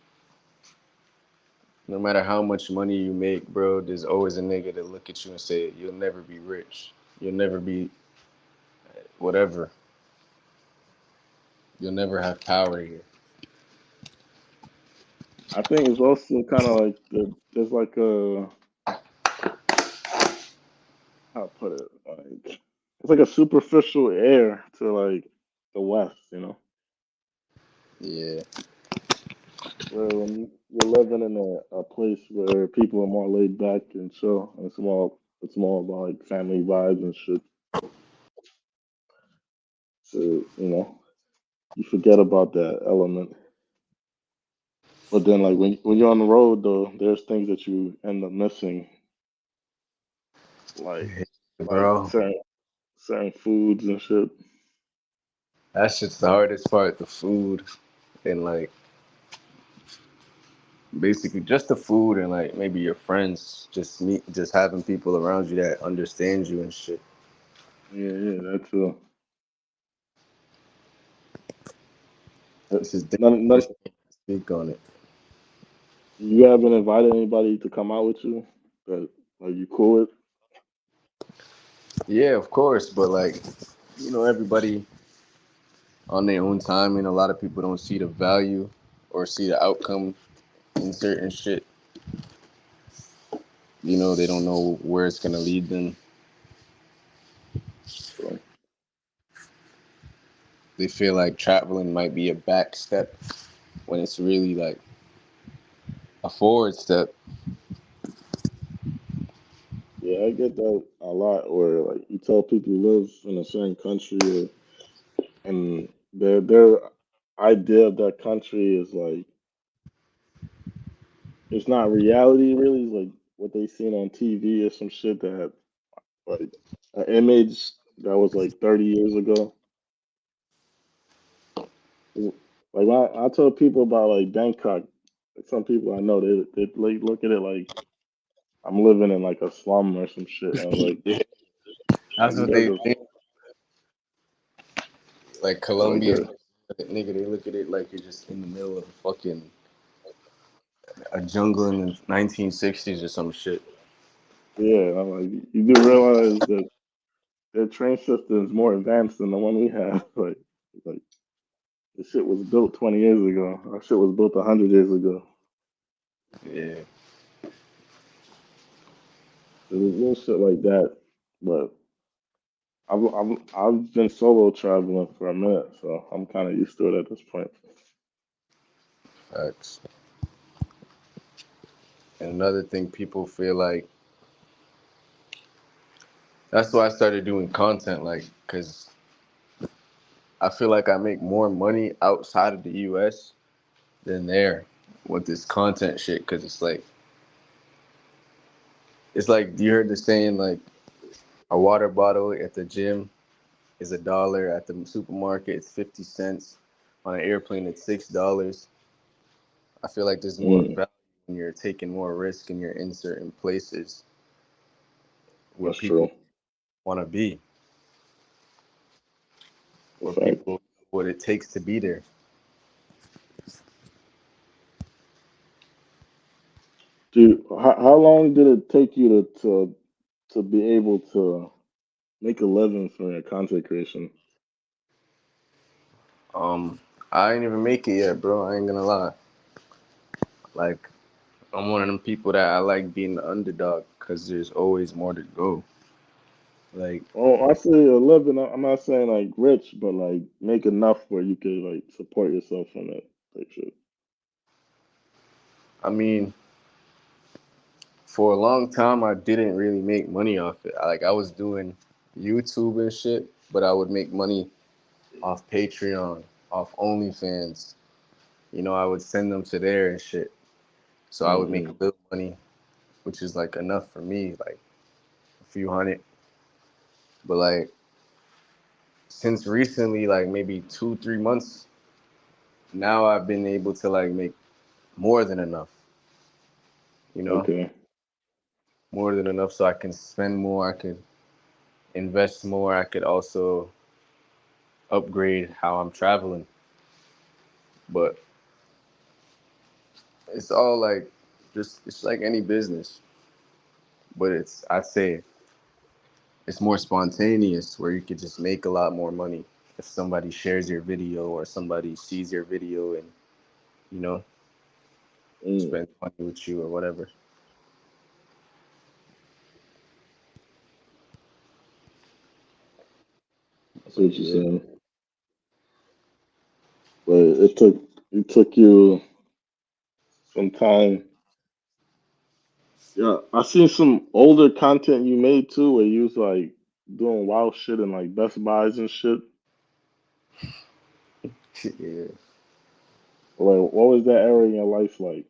No matter how much money you make, bro, there's always a nigga that look at you and say, you'll never be rich. You'll never be whatever. You'll never have power here. I think it's also kind of like there's like a how to put it like it's like a superficial air to like the West, Yeah. where when you're living in a place where people are more laid back and chill, and it's more about like family vibes and shit. So you forget about that element. But then like when you're on the road though, there's things that you end up missing, like like Bro, certain foods and shit. that shit's the hardest part, the food and like basically just the food and like maybe your friends, just having people around you that understand you and shit. Yeah, yeah, that's This is different. none, none. Just can't speak on it. You haven't invited anybody to come out with you that like you cool with? Yeah, of course, but like everybody on their own time, and a lot of people don't see the value or see the outcome in certain shit. They don't know where it's gonna lead them. So They feel like traveling might be a back step when it's really like a forward step. yeah, I get that a lot. Where like you tell people you live in a certain country, and their idea of that country is like it's not reality really. It's like what they seen on TV or some shit that had like an image that was like 30 years ago. Like I tell people about like Bangkok, like some people I know they like, look at it like I'm living in like a slum or some shit. And I'm Yeah, like that's you what guys they are think. Like like Colombia, nigga, they look at it like you're just in the middle of a jungle in the 1960s or some shit. Yeah, I'm like, you do realize that their train system is more advanced than the one we have. Like the shit was built 20 years ago. Our shit was built 100 years ago. Yeah, So there's little shit like that. But I've been solo traveling for a minute, so I'm kind of used to it at this point. facts. And another thing, people feel like that's why I started doing content, like, cause I feel like I make more money outside of the U.S. than there with this content shit. Cause it's like you heard the saying like a water bottle at the gym is $1 at the supermarket. It's 50 cents. On an airplane, it's $6. I feel like there's more Mm, value when you're taking more risk and you're in certain places where that's people true. want to be, In where fact, people what it takes to be there. dude, how long did it take you to be able to make a living from your content creation? Um, I ain't even make it yet, bro. I ain't gonna lie. Like, I'm one of them people that I like being the underdog because there's always more to go. Like, Oh, I say a living. I'm not saying like rich, but like make enough where you could like support yourself from that type shit. I mean, for a long time, I didn't really make money off it. Like, I was doing YouTube and shit, but I would make money off Patreon, off OnlyFans. I would send them to there and shit. So I would make a Hmm. little money, which is like enough for me, like a few hundred. But like since recently, like maybe 2, 3 months, now I've been able to like make more than enough, you know, Okay. more than enough so I can spend more, I could invest more, I could also upgrade how I'm traveling. But it's all like just it's like any business, but I'd say it's more spontaneous where you could just make a lot more money if somebody shares your video or somebody sees your video and you know Mm. spends money with you or whatever. I see But what you're yeah, saying. But it took you some time. Yeah, I seen some older content you made too, where you was like doing wild shit in like Best Buys and shit. yeah. Like, what was that era in your life like?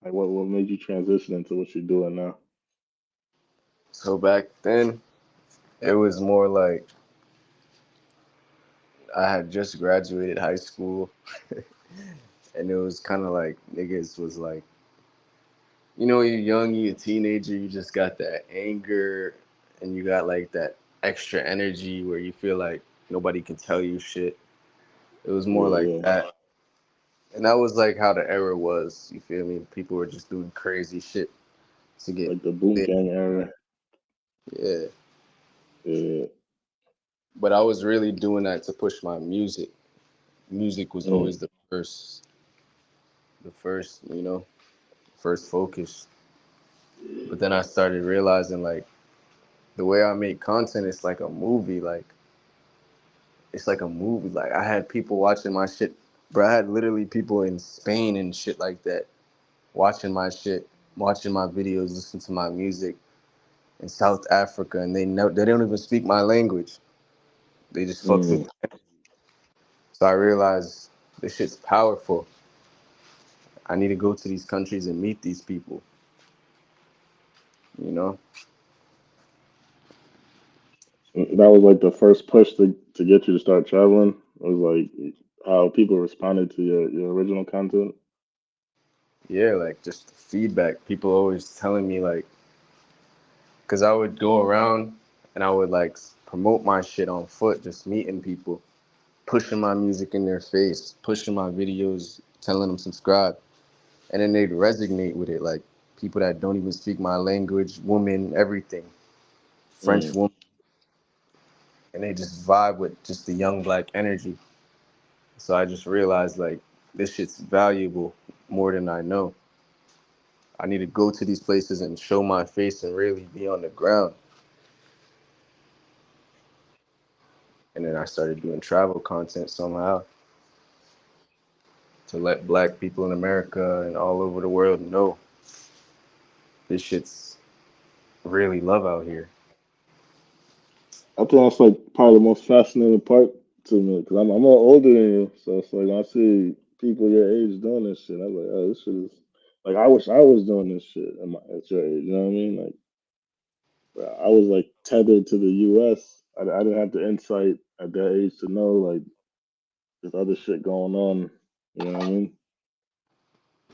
Like, what made you transition into what you're doing now? So back then it was more like I had just graduated high school, and it was kind of like niggas was like, you're young, you're a teenager, you just got that anger, and you got like that extra energy where you feel like nobody can tell you shit. It was more Yeah, like yeah. that. And that was like how the era was. You feel me? People were just doing crazy shit to get Like the boot lit. gang era. Yeah. Yeah. But I was really doing that to push my music. Music was Mm, always the first, first focus. But then I started realizing like the way I make content is like a movie. Like it's like a movie. Like I had people watching my shit. Bro, I had literally people in Spain and shit like that watching my shit, watching my videos, listening to my music in South Africa, and they don't even speak my language. They just fucks mm. with. So I realized this shit's powerful. I need to go to these countries and meet these people. You know? That was like the first push to get you to start traveling. It was like how people responded to your original content. Yeah, like just the feedback. People always telling me like, cause I would go around and I would like promote my shit on foot, just meeting people, pushing my music in their face, pushing my videos, telling them subscribe, and then they'd resonate with it. Like people that don't even speak my language, women, everything, French Mm. woman, and they just vibe with just the young black energy. So I just realized like this shit's valuable more than I know. I need to go to these places and show my face and really be on the ground. And then I started doing travel content somehow to let black people in America and all over the world know this shit's really love out here. I think that's like probably the most fascinating part to me because I'm a little older than you, so it's like when I see people your age doing this shit, I'm like, oh, this shit is like I wish I was doing this shit at your age. You know what I mean? Like I was like tethered to the U.S. I didn't have the insight at that age to know like there's other shit going on. You know what I mean?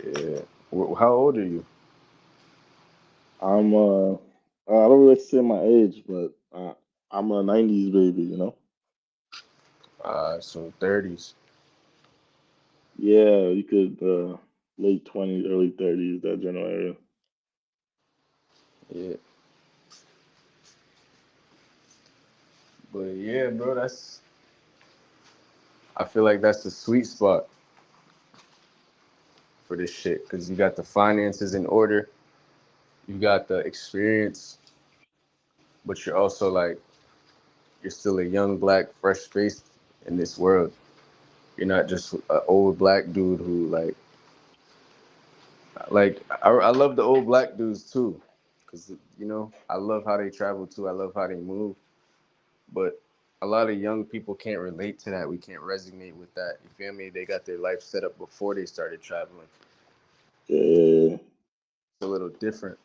Yeah. How old are you? I don't really say my age, but I'm a '90s baby. You know? So 30s. Yeah, you could late 20s, early 30s, that general area. Yeah. But yeah, bro, I feel like that's the sweet spot for this shit because you got the finances in order, you got the experience, but you're also like you're still a young black fresh face in this world. You're not just an old black dude who I love the old black dudes too, because I love how they travel too. I love how they move, but a lot of young people can't relate to that. We can't resonate with that. You feel me? They got their life set up before they started traveling. Yeah, yeah, yeah. It's a little different.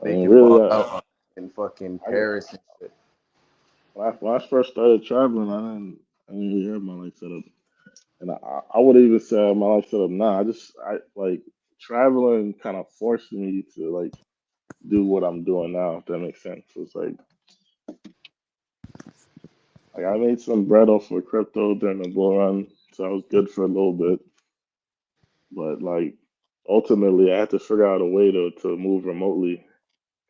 I They mean, can really, ball out in fucking I, Paris and shit. when I first started traveling, I didn't really have my life set up, and I would even say I have my life set up now. I like traveling kind of forced me to like do what I'm doing now. If that makes sense. It's like I made some bread off of crypto during the bull run, so I was good for a little bit. But like ultimately, I had to figure out a way to move remotely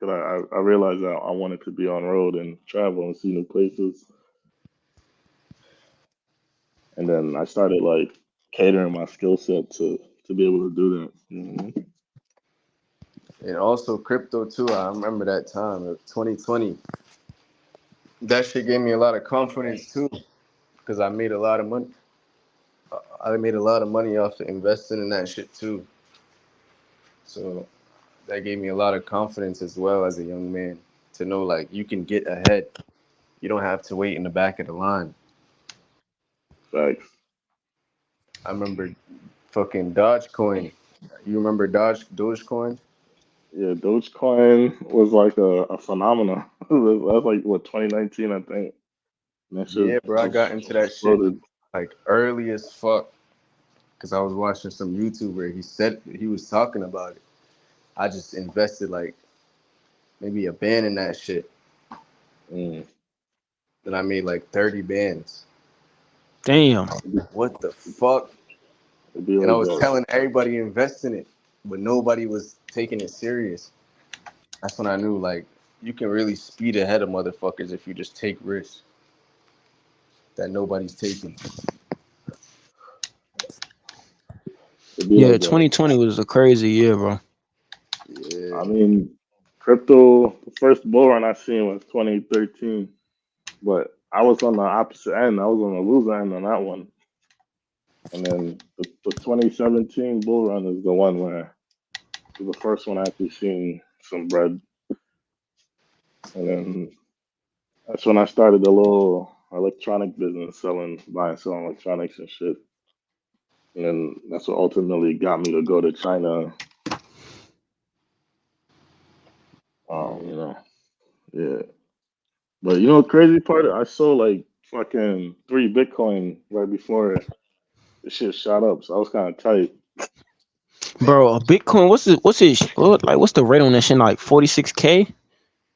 because I realized that I wanted to be on road and travel and see new places. And then I started like catering my skill set to be able to do that. And also crypto too. I remember that time, 2020. That shit gave me a lot of confidence too, because I made a lot of money. I made a lot of money off of investing in that shit too. So that gave me a lot of confidence as well as a young man to know like you can get ahead. You don't have to wait in the back of the line. Facts. I remember fucking Dogecoin. You remember Dogecoin? Yeah, Dogecoin was like a phenomenon. That's like what 2019, I think. And that shit Yeah, bro. I just got into that shit exploded. like early as fuck because I was watching some YouTuber. He said he was talking about it. I just invested like maybe a band in that shit. Mm. Then I made like 30 bands. Damn. What the fuck? It'd be And I like was that. telling everybody to invest in it, but nobody was taking it serious. That's when I knew like you can really speed ahead of motherfuckers if you just take risks that nobody's taking. It'd be Yeah, like that. 2020 was a crazy year, bro. Yeah. I mean, crypto. The first bull run I seen was 2013, but I was on the opposite end. I was on the loser end on that one. And then the 2017 bull run is the one where was the first one I actually seen some bread. And then that's when I started a little electronic business, buying, selling electronics and shit. And then that's what ultimately got me to go to China. Mm. You know, yeah. But you know, the crazy part, I sold like fucking 3 Bitcoin right before the shit shot up. So I was kind of tight. Bro, a Bitcoin, what's the rate on that shit? Like 46K?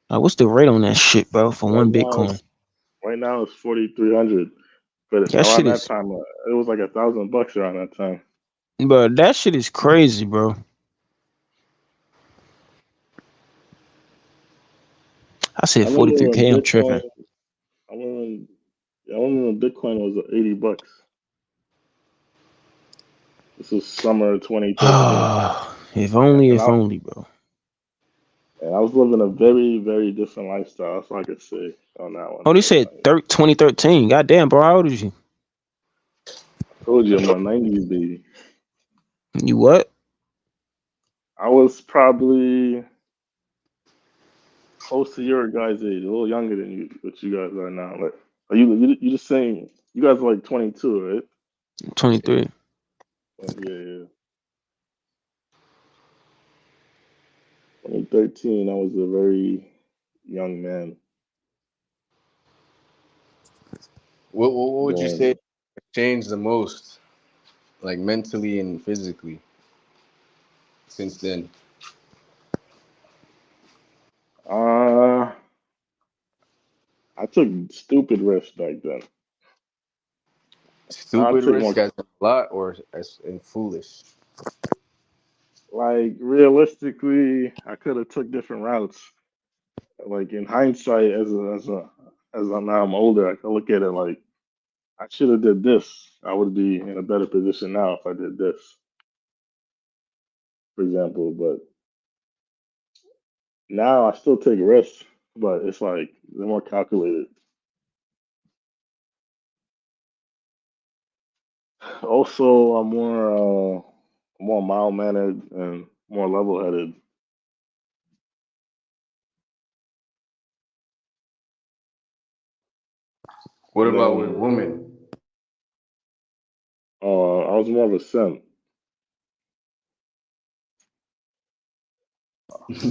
Like, what's the rate on that shit, bro, for Right one now, Bitcoin? it's right now it's 4,300. But That around shit that is time, it was like $1,000 around that time. But that shit is crazy, bro. I I said remember when 43K. I'm Bitcoin. tripping. I remember when, I remember when Bitcoin was $80. This was summer 2013, If only, and if I only, bro. and I was living a very very different lifestyle. That's all I could say on that one. Oh, they But said 2013. Goddamn, bro. How old is you? I told you I'm a '90s baby. You what? I was probably close to your guys' age, a little younger than you, what you guys are now. Like, are you just saying you guys are like 22, right? 23. Yeah, yeah. 2013, I was a very young man. What would you say Then, changed the most, like mentally and physically, since then? uh, I took stupid risks back then. Now I Stupid take risk more, as in a lot, or as in foolish? like realistically, I could have took different routes. Like in hindsight, as I'm now I'm older, I can look at it like I should have did this. I would be in a better position now if I did this, for example. But now I still take risks, but it's like they're more calculated. Also, more mild mannered and more level headed. What And about with then women? I was more of a simp,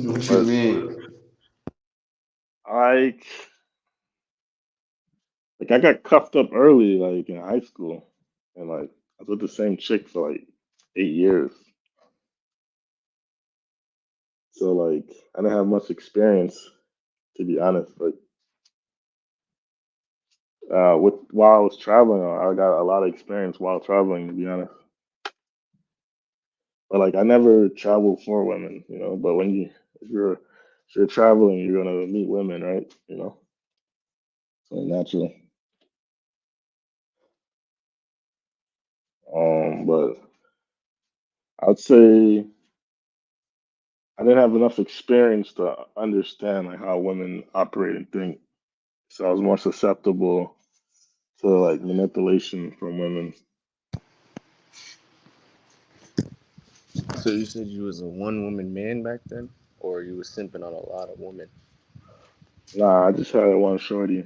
What you but mean? like I got cuffed up early, like in high school, and like I was with the same chick for like 8 years. So like I didn't have much experience to be honest. But with while I was traveling, I got a lot of experience while traveling to be honest. But like I never traveled for women, you know. But when you if you're traveling, you're gonna meet women, right? You know, so natural. But I'd say I didn't have enough experience to understand like how women operate and think. So I was more susceptible to like manipulation from women. So you said you was a one woman man back then, or you was simping on a lot of women? Nah, I just had one shorty.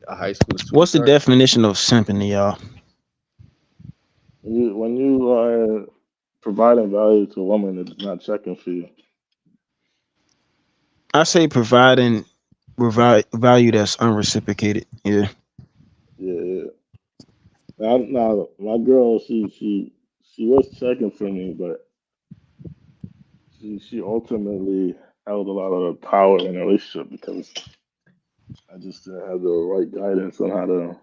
A high school What's the sweetheart? definition of simping, y'all? When you are providing value to a woman that's not checking for you, I say providing value that's unreciprocated. Yeah. yeah, yeah. Now my girl, she was checking for me, but she ultimately held a lot of the power in the relationship because I just didn't have the right guidance on how to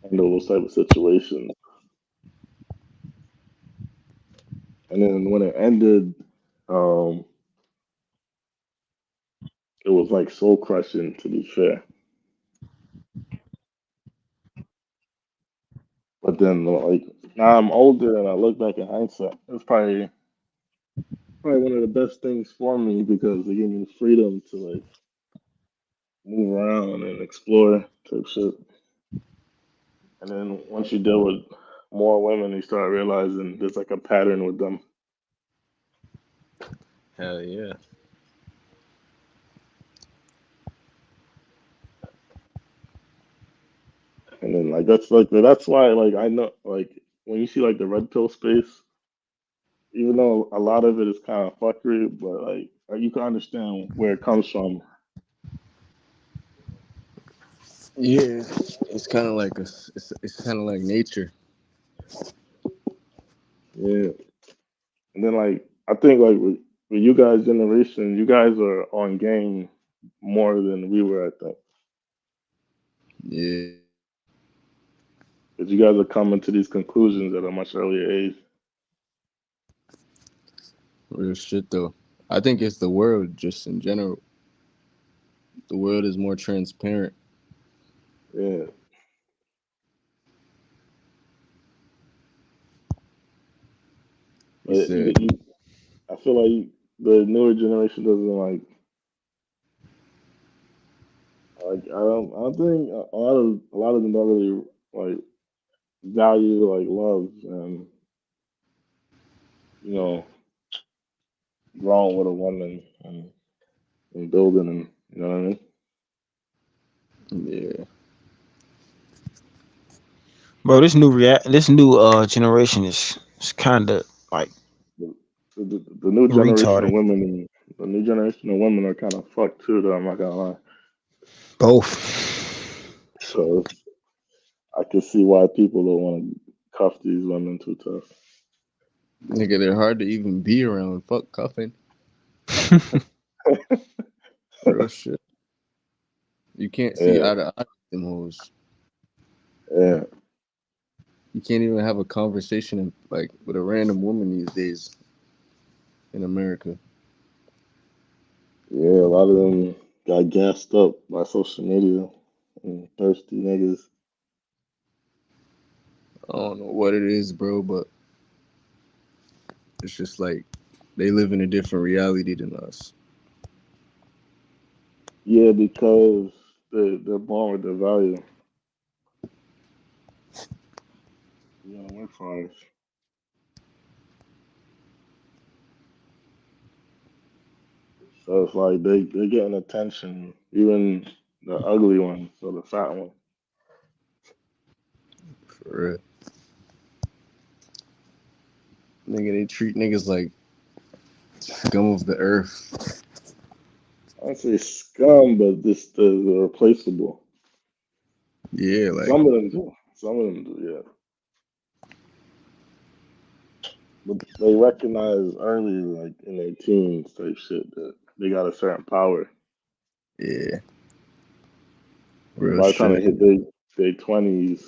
handle those type of situations. And then when it ended, um, it was like soul crushing. To be fair, but then like now I'm older and I look back in hindsight, it was probably one of the best things for me because it gave me the freedom to like move around and explore type shit. And then once you deal with more women, you start realizing there's like a pattern with them. Hell yeah. And then that's why like I know like when you see like the red pill space, even though a lot of it is kind of fuckery, but like you can understand where it comes from. Yeah, it's kind of like it's kind of like nature. Yeah. And then like I think like with you guys' generation, you guys are on game more than we were. I think. Yeah. But you guys are coming to these conclusions at a much earlier age. Real shit though. I think it's the world just in general. The world is more transparent. Yeah, He but said, I feel like the newer generation doesn't like. I don't think a lot of them don't really like value like love and you know growing with a woman and building and you know what I mean. yeah, Bro, this new generation is kind of like The, the new generation of retarded. women, the new generation of women are kind of fucked too. Though I'm not gonna lie. Both. So I can see why people don't want to cuff these women too tough. nigga, they're hard to even be around. Fuck cuffing. Real shit. You can't see Yeah, eye to eye with them hoes. yeah, You can't even have a conversation like with a random woman these days in America. yeah. A lot of them got gassed up by social media and thirsty niggas. I don't know what it is, bro, but it's just like they live in a different reality than us. Yeah, because they're born with the value. You gotta work for it. So it's like they're getting attention, even the ugly ones or the fat one. For real. Nigga, they treat niggas like scum of the earth. I'd say scum, but this the replaceable. Yeah, like, Some of them do. Some of them do, yeah. But they recognize early, like in their teens type shit, that they got a certain power. yeah, And real by the time shit. they hit their 20s,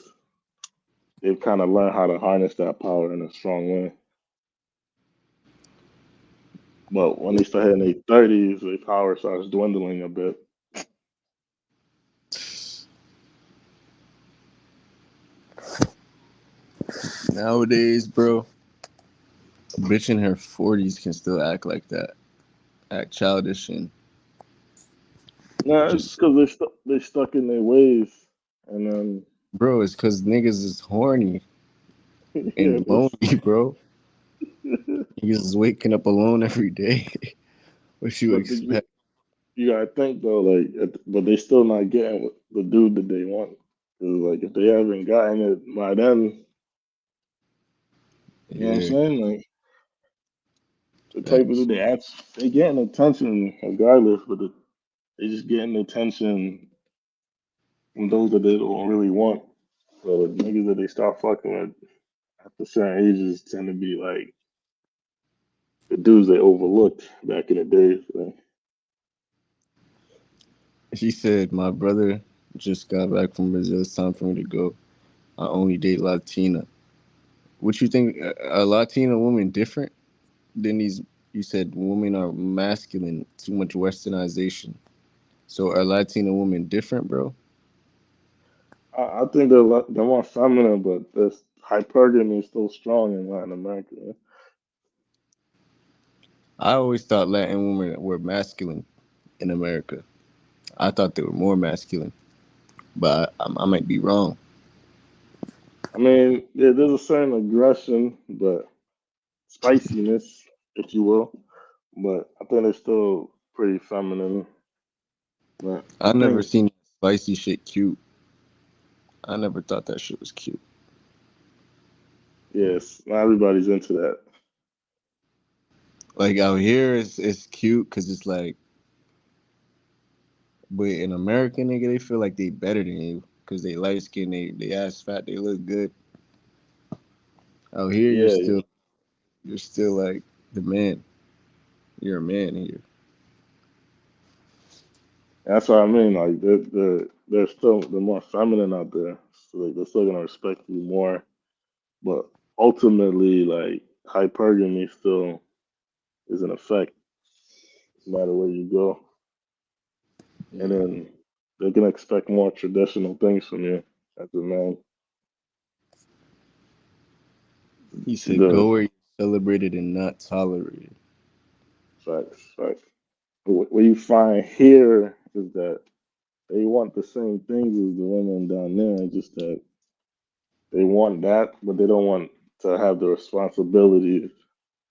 they've kind of learned how to harness that power in a strong way. But when they start hitting their 30s, their power starts dwindling a bit. Nowadays, bro, a bitch in her 40s can still act like that, act childish, and Nah, it's just, because they stuck in their ways. And then, bro, it's because niggas is horny yeah, and lonely, bro. Niggas is waking up alone every day. What you but you, expect? you gotta think though, like, but they still not getting the dude that they want. 'Cause, like, if they haven't gotten it by then, you know what I'm Yeah, saying? Like, the type of facts. dude they getting attention regardless, but they just getting attention from those that they don't really want. So the niggas that they start fucking with after certain ages tend to be like the dudes they overlooked back in the day. So, She said, my brother just got back from Brazil. It's time for me to go. I only date Latina. What you think? Are Latina women different than these? You said women are masculine, too much westernization. So are Latina women different, bro? I think they're more feminine, but this hypergamy is still strong in Latin America. Yeah. I always thought Latin women were masculine in America. I thought they were more masculine, but I might be wrong. I mean, yeah, there's a certain aggression, but spiciness, if you will. But I think they're still pretty feminine. But I I never think seen spicy shit cute. I never thought that shit was cute. yes, not everybody's into that. Like out here, it's cute because it's like, but in America, nigga, they feel like they better than you because they light skin, they ass fat, they look good. Out here, Yeah, you're still like the man. You're a man here. that's what I mean. Like they're still more feminine out there. So they're still gonna respect you more. But ultimately, like hypergamy still is in effect, no matter where you go. And Yeah. then they're gonna expect more traditional things from you as a man. He said, The "Go where you're celebrated and not tolerated." facts. What you find here is that they want the same things as the women down there, just that they want that, but they don't want to have the responsibilities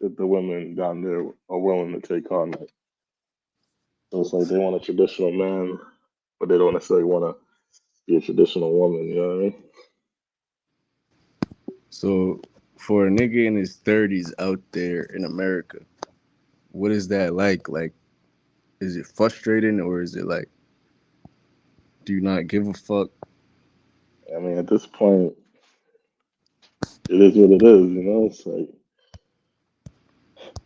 that the women down there are willing to take on. Like, so it's like they want a traditional man, but they don't necessarily want to be a traditional woman. You know what I mean? So, for a nigga in his 30s out there in America, what is that like? Like, is it frustrating or is it like, do you not give a fuck? I mean, at this point, it is what it is. You know, it's like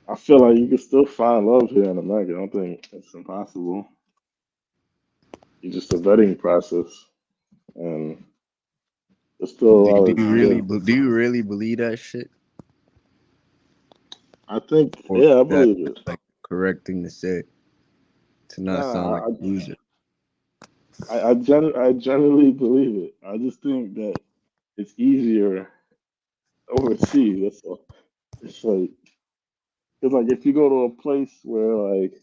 I feel like you can still find love here in America. I don't think it's impossible. It's just a vetting process, and there's still a lot Do of you really good. do you really believe that shit, I think, or is yeah, I that believe it. like the correct thing to say to not sound like Nah, a loser? I generally believe it. I just think that it's easier overseas. That's all. It's like, cause like if you go to a place where like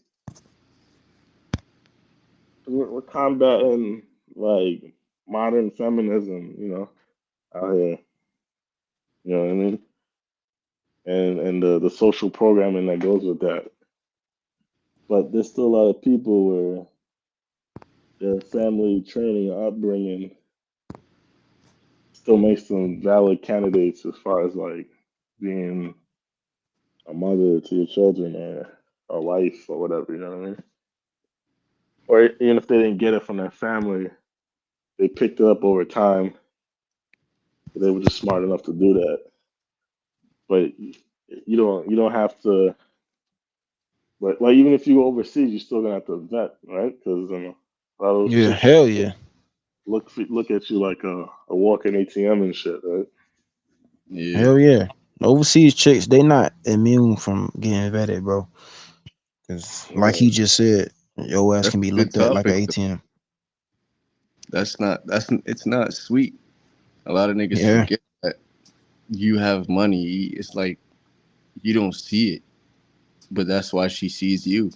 we're combating like modern feminism, out here, you know what I mean, and the social programming that goes with that. But there's still a lot of people where their family training and upbringing still makes them valid candidates as far as like being a mother to your children or a wife or whatever, you know what I mean? Or even if they didn't get it from their family, they picked it up over time. They were just smart enough to do that. But you don't have to. But like even if you go overseas, you're still gonna have to vet, right? Because a lot of those Yeah, chicks hell yeah. look at you like a walking ATM and shit, right? Yeah, Hell yeah. Overseas chicks, they not immune from getting vetted, bro. Cause like he Yeah, just said, your ass that's can be a good looked at like an topic. ATM. It's not sweet. A lot of niggas Yeah. forget that you have money. It's like you don't see it, but that's why she sees you.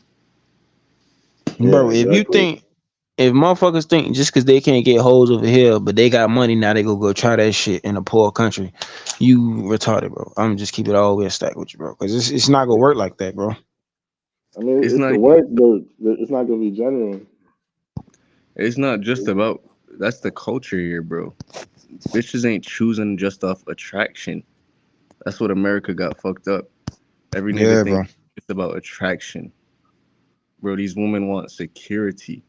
yeah, Bro, exactly. if motherfuckers think just cause they can't get hoes over here, but they got money now, they go try that shit in a poor country, you retarded, bro. I'm just keep it all the way a stack with you, bro. Cause it's not gonna work like that, bro. I mean, It's it not could work, but it's not gonna be genuine. it's not just about that's the culture here, bro. Bitches ain't choosing just off attraction. That's what America got fucked up. Every nigga Yeah, think bro. it's about attraction. Bro, these women want security.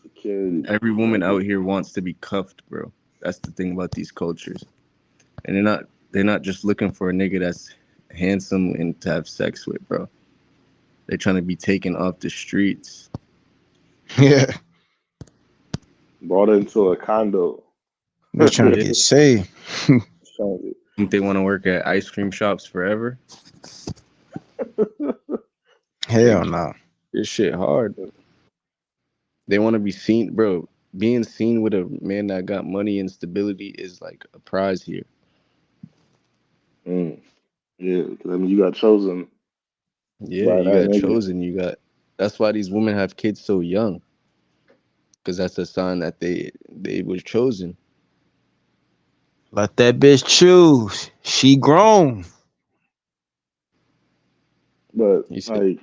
Security, Every woman exactly. out here wants to be cuffed, bro. That's the thing about these cultures. And they're not just looking for a nigga that's handsome and to have sex with, bro. They're trying to be taken off the streets. Yeah. Brought into a condo. They're trying to Yeah. get saved. Trying Think they want to work at ice cream shops forever? to- Hell no. This shit hard. They want to be seen, bro. Being seen with a man that got money and stability is like a prize here. Mm, yeah, 'cause, I mean, you got chosen Yeah, by you that got nigga. chosen. You got. That's why these women have kids so young, because that's a sign that they was chosen. Let that bitch choose. She grown. But He said, like,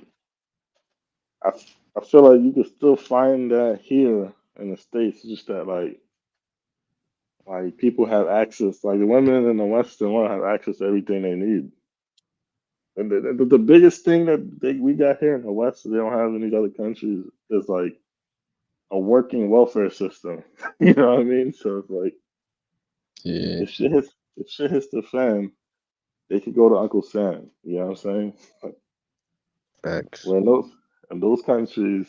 I feel like you can still find that here in the states. Just that like people have access. Like the women in the Western world have access to everything they need. And the biggest thing that we got here in the West that they don't have in these other countries is like a working welfare system. You know what I mean? So it's like yeah, if shit hits the fan, they could go to Uncle Sam. You know what I'm saying? Like, facts. where in those countries,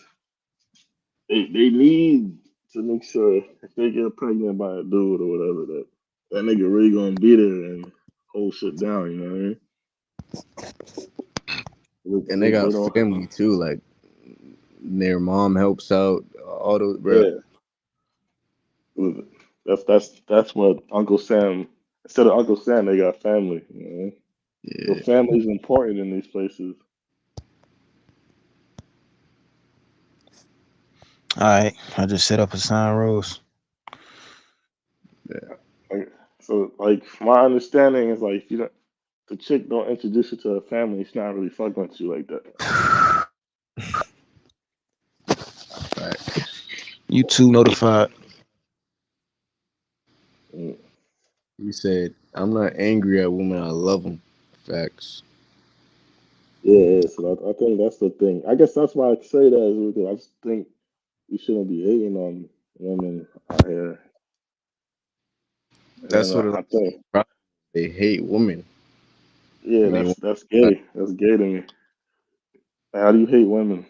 they need to make sure if they get pregnant by a dude or whatever, that nigga really gonna be there and hold shit down. You know what I mean? And they They got don't. family too. Like their mom helps out. All those, bro. Yeah, that's what Uncle Sam. Instead of Uncle Sam, they got family. You know? So Yeah, family's important in these places. All right, I just set up a sign, Rose. yeah. Like, so like my understanding is like if you don't, the chick don't introduce you to her family, she's not really fucking with you like that. Right. You too notified. Mm. You said I'm not angry at women. I love them. Facts. Yeah, yeah, so I think that's the thing. I guess that's why I say that is because I just think we shouldn't be hating on women out here. And That's what a lot I think, of problem. They hate women yeah, and they want. that's gay. That's gay to me. How do you hate women?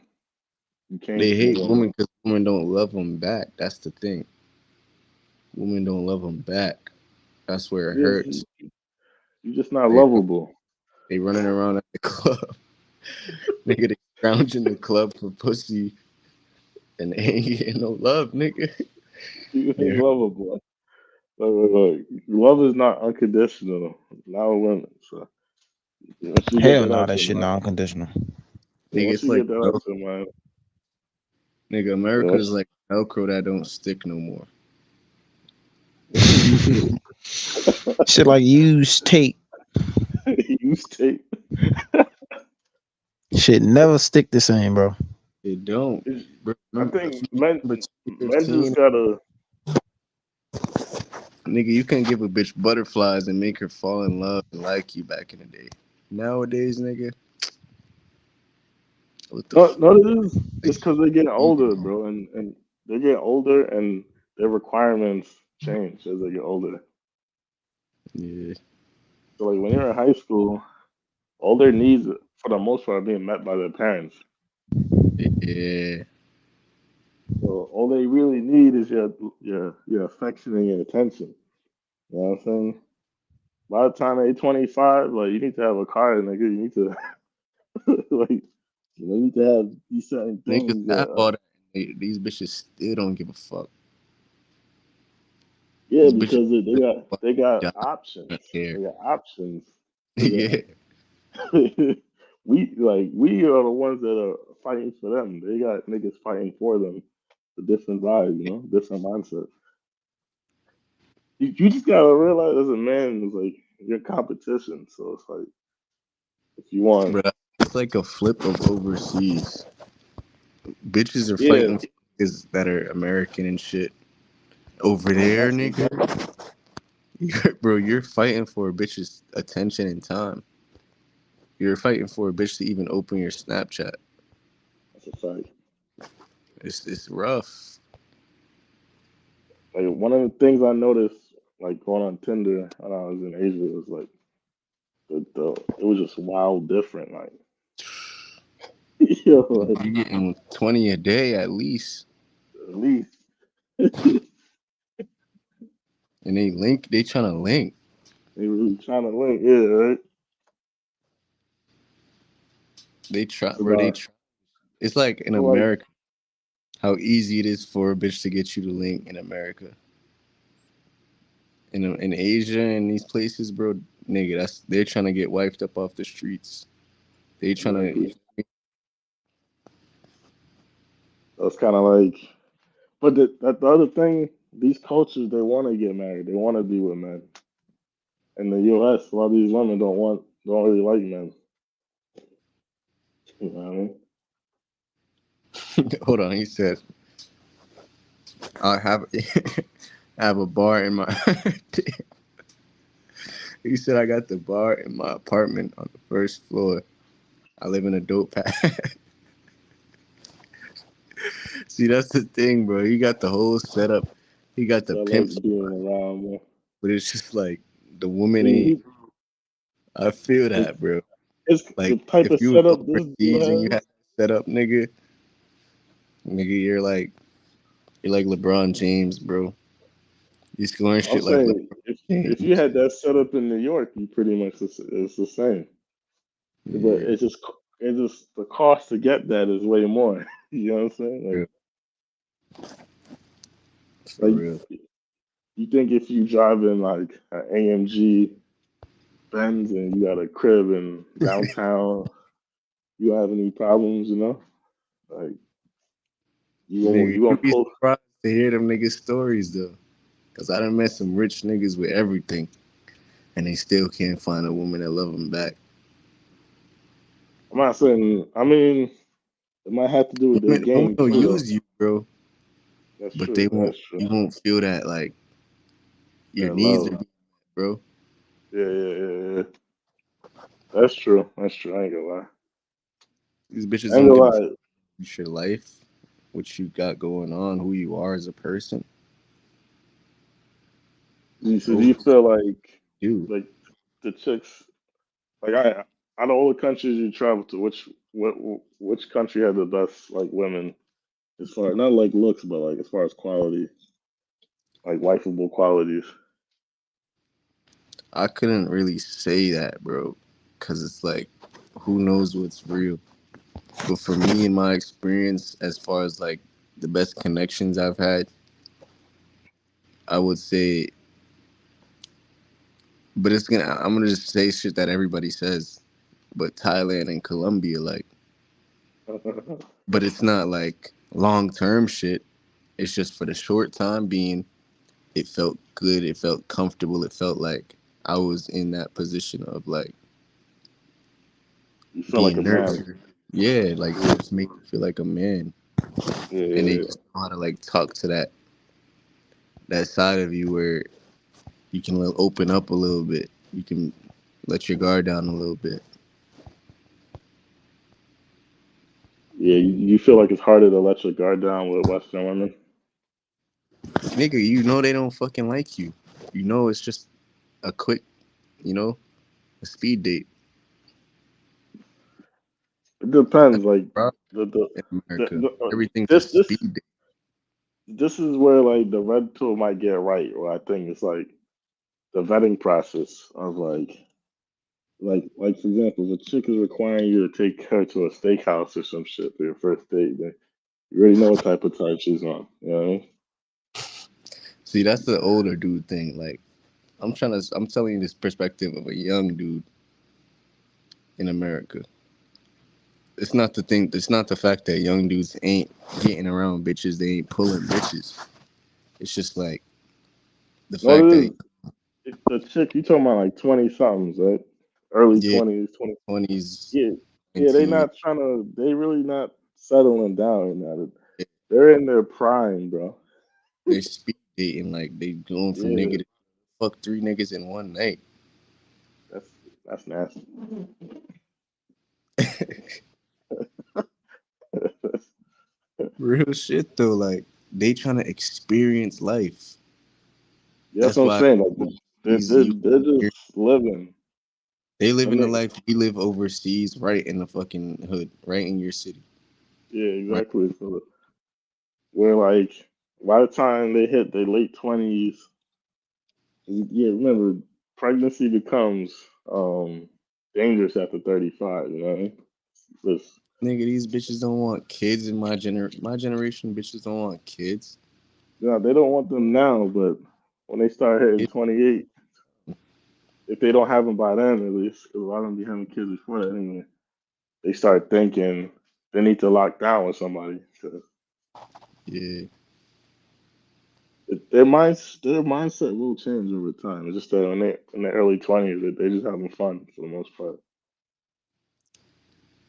You came They from a hate woman. women because women don't love them back. That's the thing. Women don't love them back. That's where it Yeah, hurts. you're just not They lovable. they running around at the club. Nigga, they scrounging the club for pussy and they ain't getting no love, nigga. You It ain't hurt. lovable. Look, love is not unconditional. Not with women. So once you get Hell that no, out that your shit mind, non-conditional. yeah, Nigga, once it's you like get that out your mind, nigga, yeah, America is like Velcro that don't stick no more. you mean Shit like used tape. you state. Shit never stick the same, bro. It don't. Bro, I remember, think remember men 2015? just gotta. Nigga, you can give a bitch butterflies and make her fall in love and like you back in the day. Nowadays, nigga, what the No, fuck? no, it is. Like, It's because they get you older, bro, and they get older, and their requirements change as they get older. yeah, So, like when you're in high school, all their needs, for the most part, are being met by their parents. yeah, So all they really need is your affection and your attention. You know what I'm saying? By the time they're 25, like you need to have a car, nigga. You need to like you need to have these certain niggas things have that all that. These bitches still don't give a fuck. yeah, These bitches because they got don't options. care. They got options. They got Yeah, we are the ones that are fighting for them. They got niggas fighting for them. The different vibe, different mindset. You just gotta realize as a man, it's like your competition. So it's like if you want, bro, it's like a flip of overseas. Bitches are yeah, fighting for niggas that are American and shit. Over yeah, there, nigga, bro, you're fighting for a bitch's attention and time. You're fighting for a bitch to even open your Snapchat. that's a fact. It's rough. Like one of the things I noticed, like going on Tinder when I was in Asia, was like it was just wild different. Like yo, like, You getting 20 a day at least, at least and they trying to link. they really trying to link. Yeah, right. They try, So bro. They now, try. It's like in so like, America, how easy it is for a bitch to get you to link in America. In Asia and these places, bro, nigga, they're trying to get wiped up off the streets. They trying exactly. to. That's kind of like, but the other thing, these cultures they want to get married. They want to be with men. In the U.S., a lot of these women don't really like men. You know what I mean? Hold on, he said, I have I have a bar in my. He said I got the bar in my apartment on the first floor. I live in a dope pad. See, that's the thing, bro. He got the whole setup. He got the So I pimp like spot, being around men. but it's just like the woman ain't. He, I feel he, that, bro. it's the Like type if of you was setup this dude overseas and you has. had that setup, nigga, you're like You're like LeBron James, bro. You scoring I'm shit like saying LeBron if you James. had that set up in New York, you pretty much it's the same. But Yeah, it's just the cost to get that is way more. You know what I'm saying? real, for Like real. you think if you drive in like an AMG Benz and you got a crib in downtown, you don't have any problems, you know? Like Nigga, you you won't be pull. surprised to hear them niggas stories though. Cause I done met some rich niggas with everything, and they still can't find a woman that love them back. I'm not saying. I mean, it might have to do with their Women game will too, though. use you, bro, That's but they true. won't. That's true. You won't feel that like your That needs are love. being met, bro. Yeah, yeah, yeah, yeah. That's true. That's true. I ain't gonna lie. These bitches I ain't don't gonna give a fuck lie. about your life, what you got going on, who you are as a person. So do Oh, you feel like you. like the chicks like out of all the countries you travel to, which country had the best like women as far not like looks, but like as far as quality, like wifeable qualities? I couldn't really say that, bro, because it's like, who knows what's real. But for me, in my experience, as far as like the best connections I've had, I would say, but I'm gonna just say shit that everybody says. But Thailand and Colombia, like, but it's not like long term shit. It's just for the short time being, it felt good. It felt comfortable. It felt like I was in that position of like You feel like a being man. nurtured. Yeah, like Yeah, just make you feel like a man, yeah, and they yeah. just know how to like talk to that side of you where you can open up a little bit. You can let your guard down a little bit. Yeah, you feel like it's harder to let your guard down with Western women. Nigga, you know they don't fucking like you. You know it's just a quick, you know, a speed date. It depends. That's Like the problem the in America. Everything's a this speed date. this is where like the red tool might get right. Where I think it's like the vetting process of like for example, if a chick is requiring you to take her to a steakhouse or some shit for your first date, then you already know what type of type she's on. You know what I mean? See, that's the older dude thing. Like I'm telling you this perspective of a young dude in America. It's not the thing. It's not the fact that young dudes ain't getting around bitches. They ain't pulling bitches. It's just like the No, fact it that is. The chick you talking about like 20 somethings, right? Early yeah, 20s, 20. 20s, Yeah, yeah. They 19. not trying to. They really not settling down now. They're in their prime, bro. They speed dating like they going from Yeah, nigga to fuck three niggas in one night. that's that's nasty. Real shit though. Like they trying to experience life. Yeah, that's That's what I'm why saying. Like these you they're just living, they live and in the they life we live overseas, right in the fucking hood, right in your city, yeah right? exactly. So where like by the time they hit their late 20s, yeah, remember pregnancy becomes dangerous after 35. You know what I mean? Just, Nigga, these bitches don't want kids in my generation. Bitches don't want kids. they don't want them now, but when they start hitting It, 28, if they don't have them by then, at least, because a lot of them be having kids before that anyway, they start thinking they need to lock down with somebody. So yeah, their mindset will change over time. It's just that when they in their early 20s, they just having fun for the most part.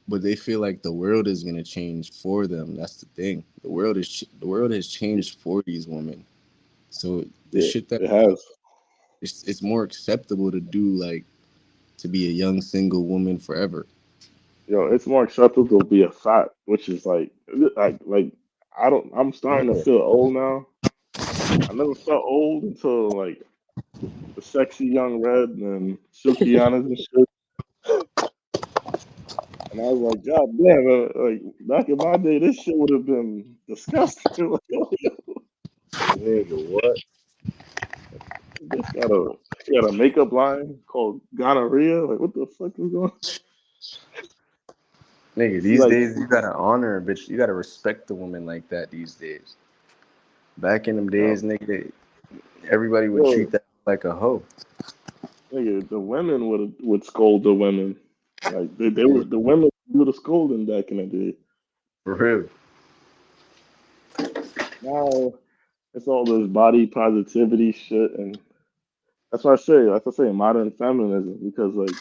but they feel like the world is gonna change for them. That's the thing. The world has Yeah, changed for these women. So the yeah, shit that it has. it's more acceptable to do like to be a young single woman forever. It's more acceptable to be a thought, which is like I don't. I'm starting to feel old now. I never felt old until like the sexy young red and Sukianas and shit. And I was like, God damn, like back in my day, this shit would have been disgusting. Nigga, what? This got a makeup line called gonorrhea. Like, what the fuck is going? Nigga, She these like, days you gotta honor a bitch. You gotta respect the woman like that these days. Back in them yo, days, nigga, everybody would yo, treat that like a hoe. nigga, the women would scold the women. Like they Yeah, were the women do the scolding back in the day. for real. Now it's all this body positivity shit, and that's why I say modern feminism because like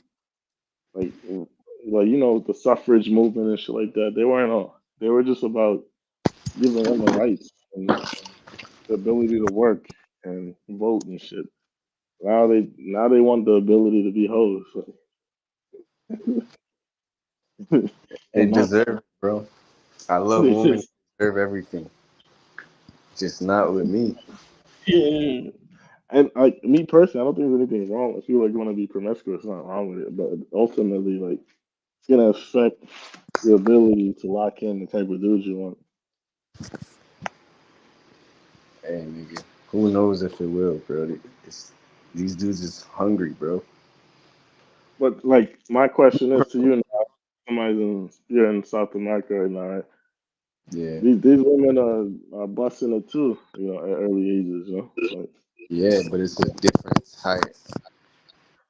you know the suffrage movement and shit like that. They weren't all. They were just about giving women rights and the ability to work and vote and shit. Now they want the ability to be hoes. They And not deserve it, bro. I love they women who just deserve everything. Just not with me. yeah. And like me personally, I don't think there's anything wrong if you like want to be promiscuous. Not wrong with it, but ultimately, like it's gonna affect your ability to lock in the type of dudes you want. Hey, nigga. Who knows if it will, bro? It's, these dudes is hungry, bro. But like my question is to you now, somebody's you're in South America right now, right? Yeah. These women are busting it too, you know, at early ages, you know. Like, Yeah, but it's a different type.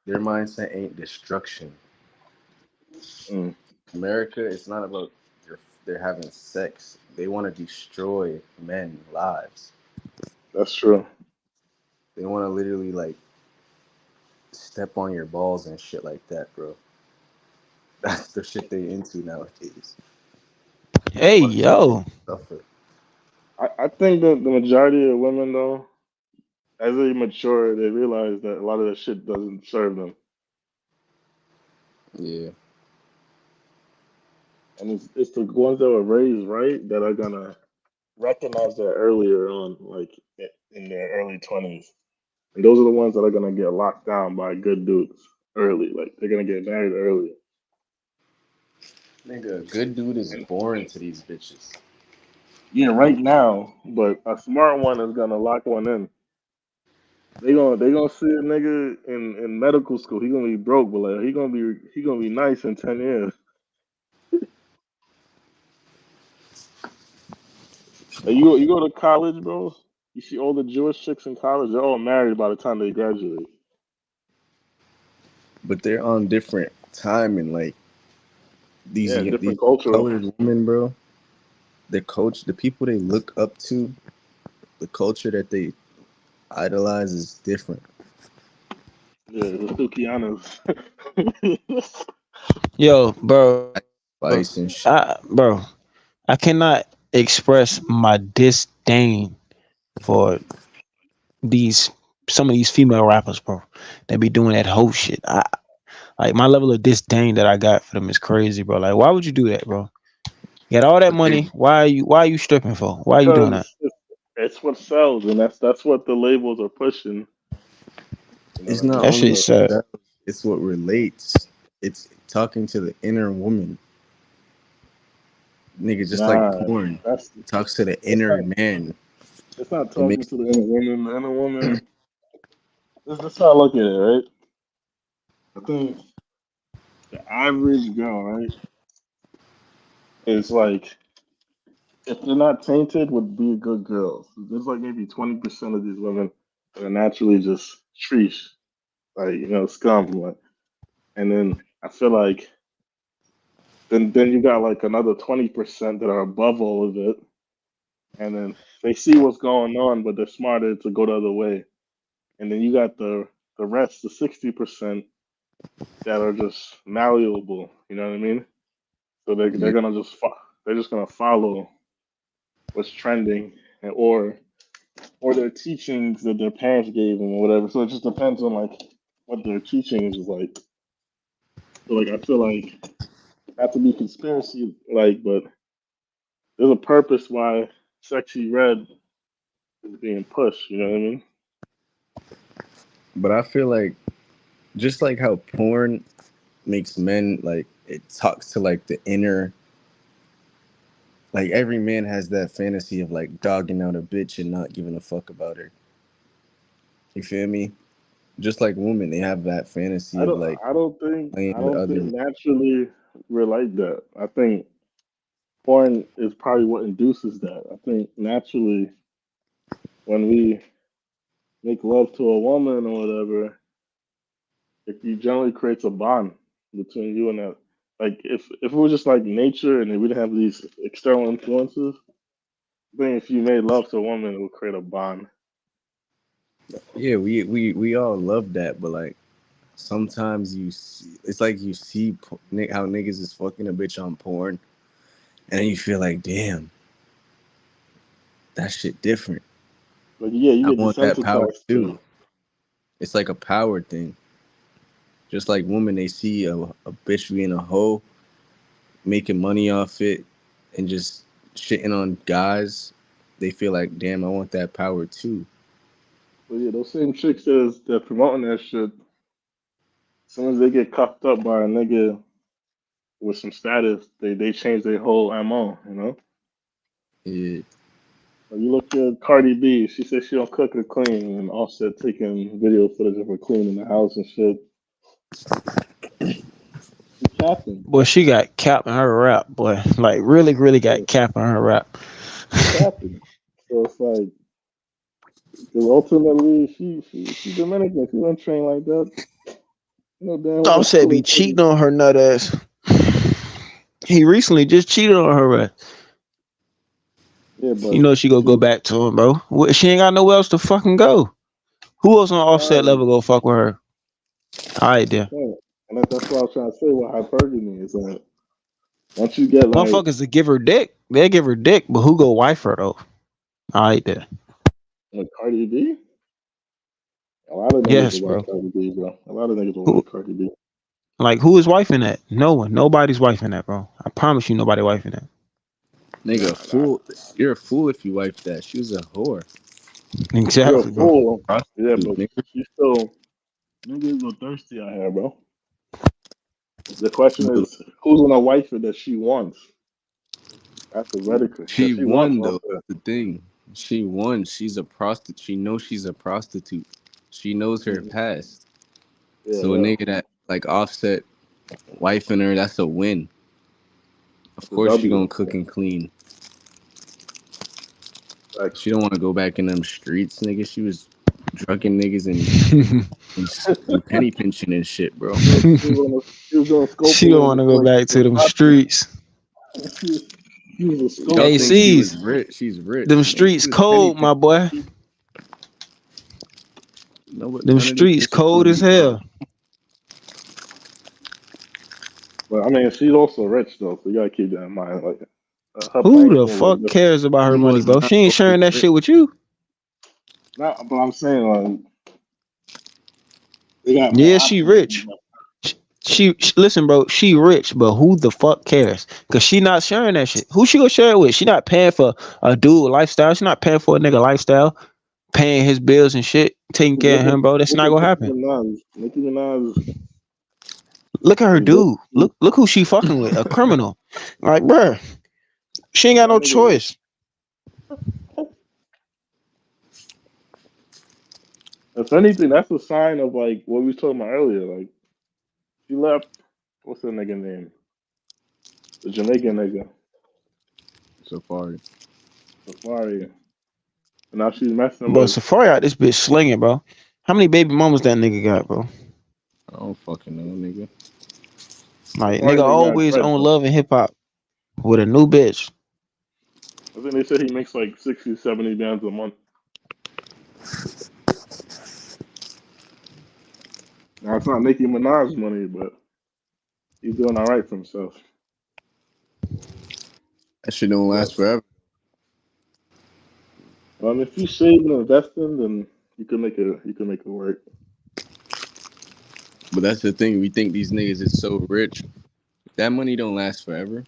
Their mindset ain't destruction. mm, America, it's not about they're having sex. They want to destroy men lives. that's true. They want to literally like step on your balls and shit like that, bro. That's the shit they into nowadays. Hey Want to see yo, people suffer. I think that the majority of women though, as they mature, they realize that a lot of that shit doesn't serve them. Yeah. And it's the ones that were raised right that are gonna recognize that earlier on, like in their early 20s. And those are the ones that are gonna get locked down by good dudes early. Like they're gonna get married early. Nigga, a good dude is And boring to these bitches. yeah, right now, but a smart one is gonna lock one in. They gonna see a nigga in medical school. He gonna be broke, but like he gonna be nice in 10 years. Like, you go to college, bro. You see all the Jewish chicks in college. They're all married by the time they graduate. But they're on different time and like Yeah, and these different cultural. colored women, bro. The people they look up to, the culture that they idolize is different. Yeah, the Sukianas. yo, bro, Spice and shit. bro, I cannot express my disdain for these some of these female rappers, bro. They be doing that whole shit. Like my level of disdain that I got for them is crazy, bro. Like, why would you do that, bro? You got all that But they, money. Why are you stripping for? Why are you doing that? Because it's what sells, and that's what the labels are pushing. You know it's what I not That mean? only shit what So sad. sells, it's what relates. It's talking to the inner woman. Nigga, just like nah, porn. that's It talks to the it's inner not man. it's not It talking makes to the inner woman. The inner woman. This how I look at it, right? I think the average girl, right, is like if they're not tainted, would be a good girl. There's like maybe 20% of these women that are naturally just treesh, like you know, scum. Like, and then I feel like then you got like another 20% that are above all of it, and then they see what's going on, but they're smarter to go the other way. And then you got the rest, the 60% that are just malleable. You know what I mean? So they're yeah. gonna they're just gonna follow what's trending, or their teachings that their parents gave them or whatever. So it just depends on like what their teachings is like. So like I feel like not to be conspiracy like, but there's a purpose why sexy red is being pushed. You know what I mean? But I feel like just like how porn makes men like it talks to like the inner Like every man has that fantasy of like dogging out a bitch and not giving a fuck about her. You feel me? Just like women, they have that fantasy I of don't. like I don't think. playing I with don't think other. naturally we're like that. I think porn is probably what induces that. I think naturally when we make love to a woman or whatever, it generally creates a bond between you and that. Like if it was just like nature and we didn't have these external influences, I think if you made love to a woman, it would create a bond. Yeah, we all love that, but like sometimes it's like you see how niggas is fucking a bitch on porn, and then you feel like, damn, that shit different. But yeah, you I get want that power desensitized too. to. It's like a power thing. Just like women, they see a bitch being a hoe, making money off it, and just shitting on guys. They feel like, damn, I want that power too. But yeah, those same chicks that promoting that shit, as soon as they get cuffed up by a nigga with some status, they change their whole MO, you know? Yeah, Like you look at Cardi B, she says she don't cook or clean, and Offset taking video footage of her cleaning the house and shit. She capping. Boy, she got cap in her rap, boy. Like really, really got Yeah, cap in her rap. she capping. So it's like, because ultimately she Dominican, she don't train like that. You know damn well Offset she be ain't cheating cooking. on her nut ass. He recently just cheated on her ass. Yeah, You but know she gonna go she, back to him, bro. She ain't got nowhere else to fucking go. Who else on Offset um, level go fuck with her? All right, I'm there. saying, and that's what I was trying to say. What hypergamy is that once you get like Motherfuckers to give her dick. They give her dick, but who go wife her though? All right, there. Cardi B, a lot of niggas Yes, will like bro. Cardi B, bro. A lot of niggas will Who like Cardi B. like who is wifing that? No one. Nobody's wifing that, bro. I promise you, nobody wifing that. nigga, Nah, fool. You're a fool if you wife that. She was a whore, you're a Exactly, bro. fool. Yeah, prostitute, but nigga. she still niggas are thirsty out here, bro. The question But is, who's gonna wife her that she wants? That's the radical. Because she she wants won off though. the. That's the thing. She won. She's a prostitute. She knows she's a prostitute. She knows her Mhm. past. Yeah, So a yeah. nigga that like Offset wifing her, that's a win. Of That's a course she W. gonna cook and clean. Like, She don't want to go back in them streets, nigga. She was drugging niggas and penny pinching and shit, bro. she was doing She don't scoping want to go for back to the them property. streets. She was a Y'all Hey, think scoper. she was Ceezy, rich? She's them rich, nigga. streets She was penny cold, my pinching. boy. No, Them none of these streets bitches cold gonna as be broke. hell. But I mean, she's also rich though, so you gotta keep that in mind. Like, her Who playing the field is fuck different. cares about her Them money, was bro? not She ain't always sharing that rich. shit with you. Not, but I'm saying like they got more Yeah, she options. rich. Listen, bro. She rich, but who the fuck cares? Cause she not sharing that shit. Who she gonna share it with? She not paying for a dude lifestyle. She not paying for a nigga lifestyle, paying his bills and shit, taking care of him, bro. That's Look not at gonna Nicki happen. Minaj. Nicki Minaj Look at her is dude. basically Look who she fucking with. A criminal. Like, bruh, she ain't got that no nigga. choice. If anything, that's a sign of like what we was talking about earlier. Like she left. What's the nigga name? The Jamaican nigga, Safari. Safari. And now she's messing Bro, with. Safari out this bitch slinging, bro. How many baby mamas that nigga got, bro? I don't fucking know, nigga. Like, Safari nigga nigga got always bread on though. love and hip hop with a new bitch. I think they said he makes like 60, 70 bands a month. Now it's not Nicki Minaj money, but he's doing all right for himself. That shit don't But last forever. if you save and invest in, then you can make it work. But that's the thing. We think these niggas is so rich. That money don't last forever.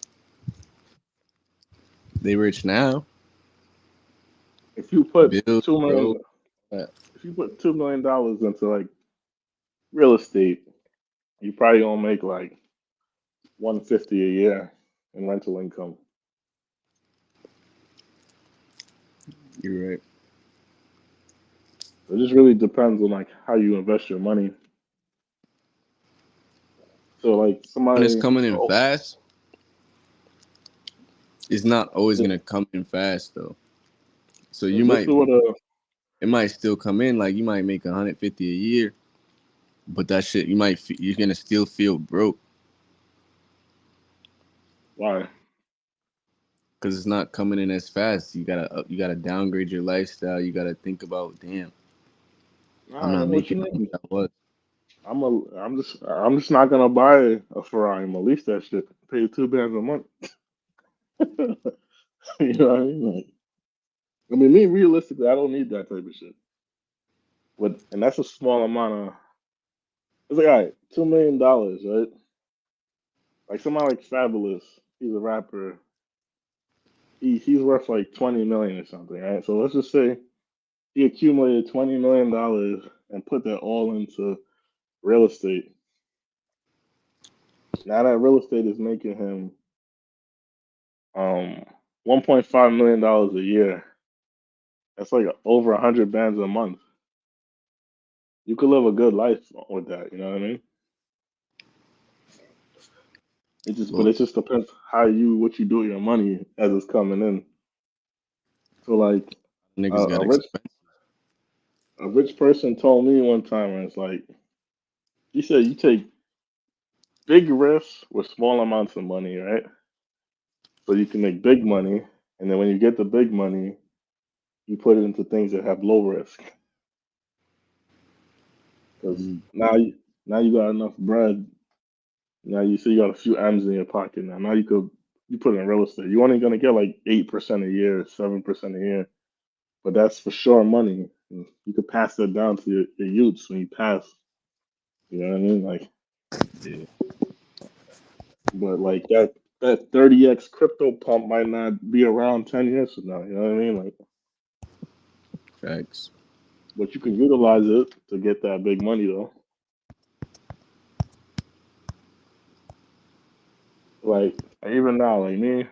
They rich now. If you put Bills, two bro. million, if you put $2 million into like real estate, you probably gonna make like 150 a year in rental income. You're right. It just really depends on like how you invest your money. So like When it's somebody, coming in oh, fast, it's not always this, gonna come in fast though. So this is what it might still come in. Like you might make 150 a year, but that shit you're gonna still feel broke why? because it's not coming in as fast. You gotta downgrade your lifestyle. You gotta think about, damn, I'm Nah, not what you making mean? like I was. I'm just not gonna buy a Ferrari. I'm gonna lease that shit. Pay $2 a month. You know what I mean? Like, I mean, me realistically, I don't need that type of shit. And that's a small amount of. It's like, all right, $2 million, right? Like somebody like Fabulous, he's a rapper. He's worth like 20 million or something, right? So let's just say he accumulated $20 million and put that all into real estate. Now that real estate is making him um $1.5 million a year. That's like over 100 bands a month. You could live a good life with that. You know what I mean? But Well, it just depends what you do with your money as it's coming in. So like niggas a got rich expensive. a rich person told me one time, and it's like he said, you take big risks with small amounts of money, right? So you can make big money, and then when you get the big money, you put it into things that have low risk. Because Mm, now you got enough bread. Now you see you got a few M's in your pocket. Now you put it in real estate. You're only gonna get like 8% a year, 7% a year, but that's for sure money. You could pass that down to your youths when you pass. You know what I mean? Like, yeah, but like that 30x crypto pump might not be around 10 years from now. You know what I mean? Like, facts. but you can utilize it to get that big money though. Like even now, like me,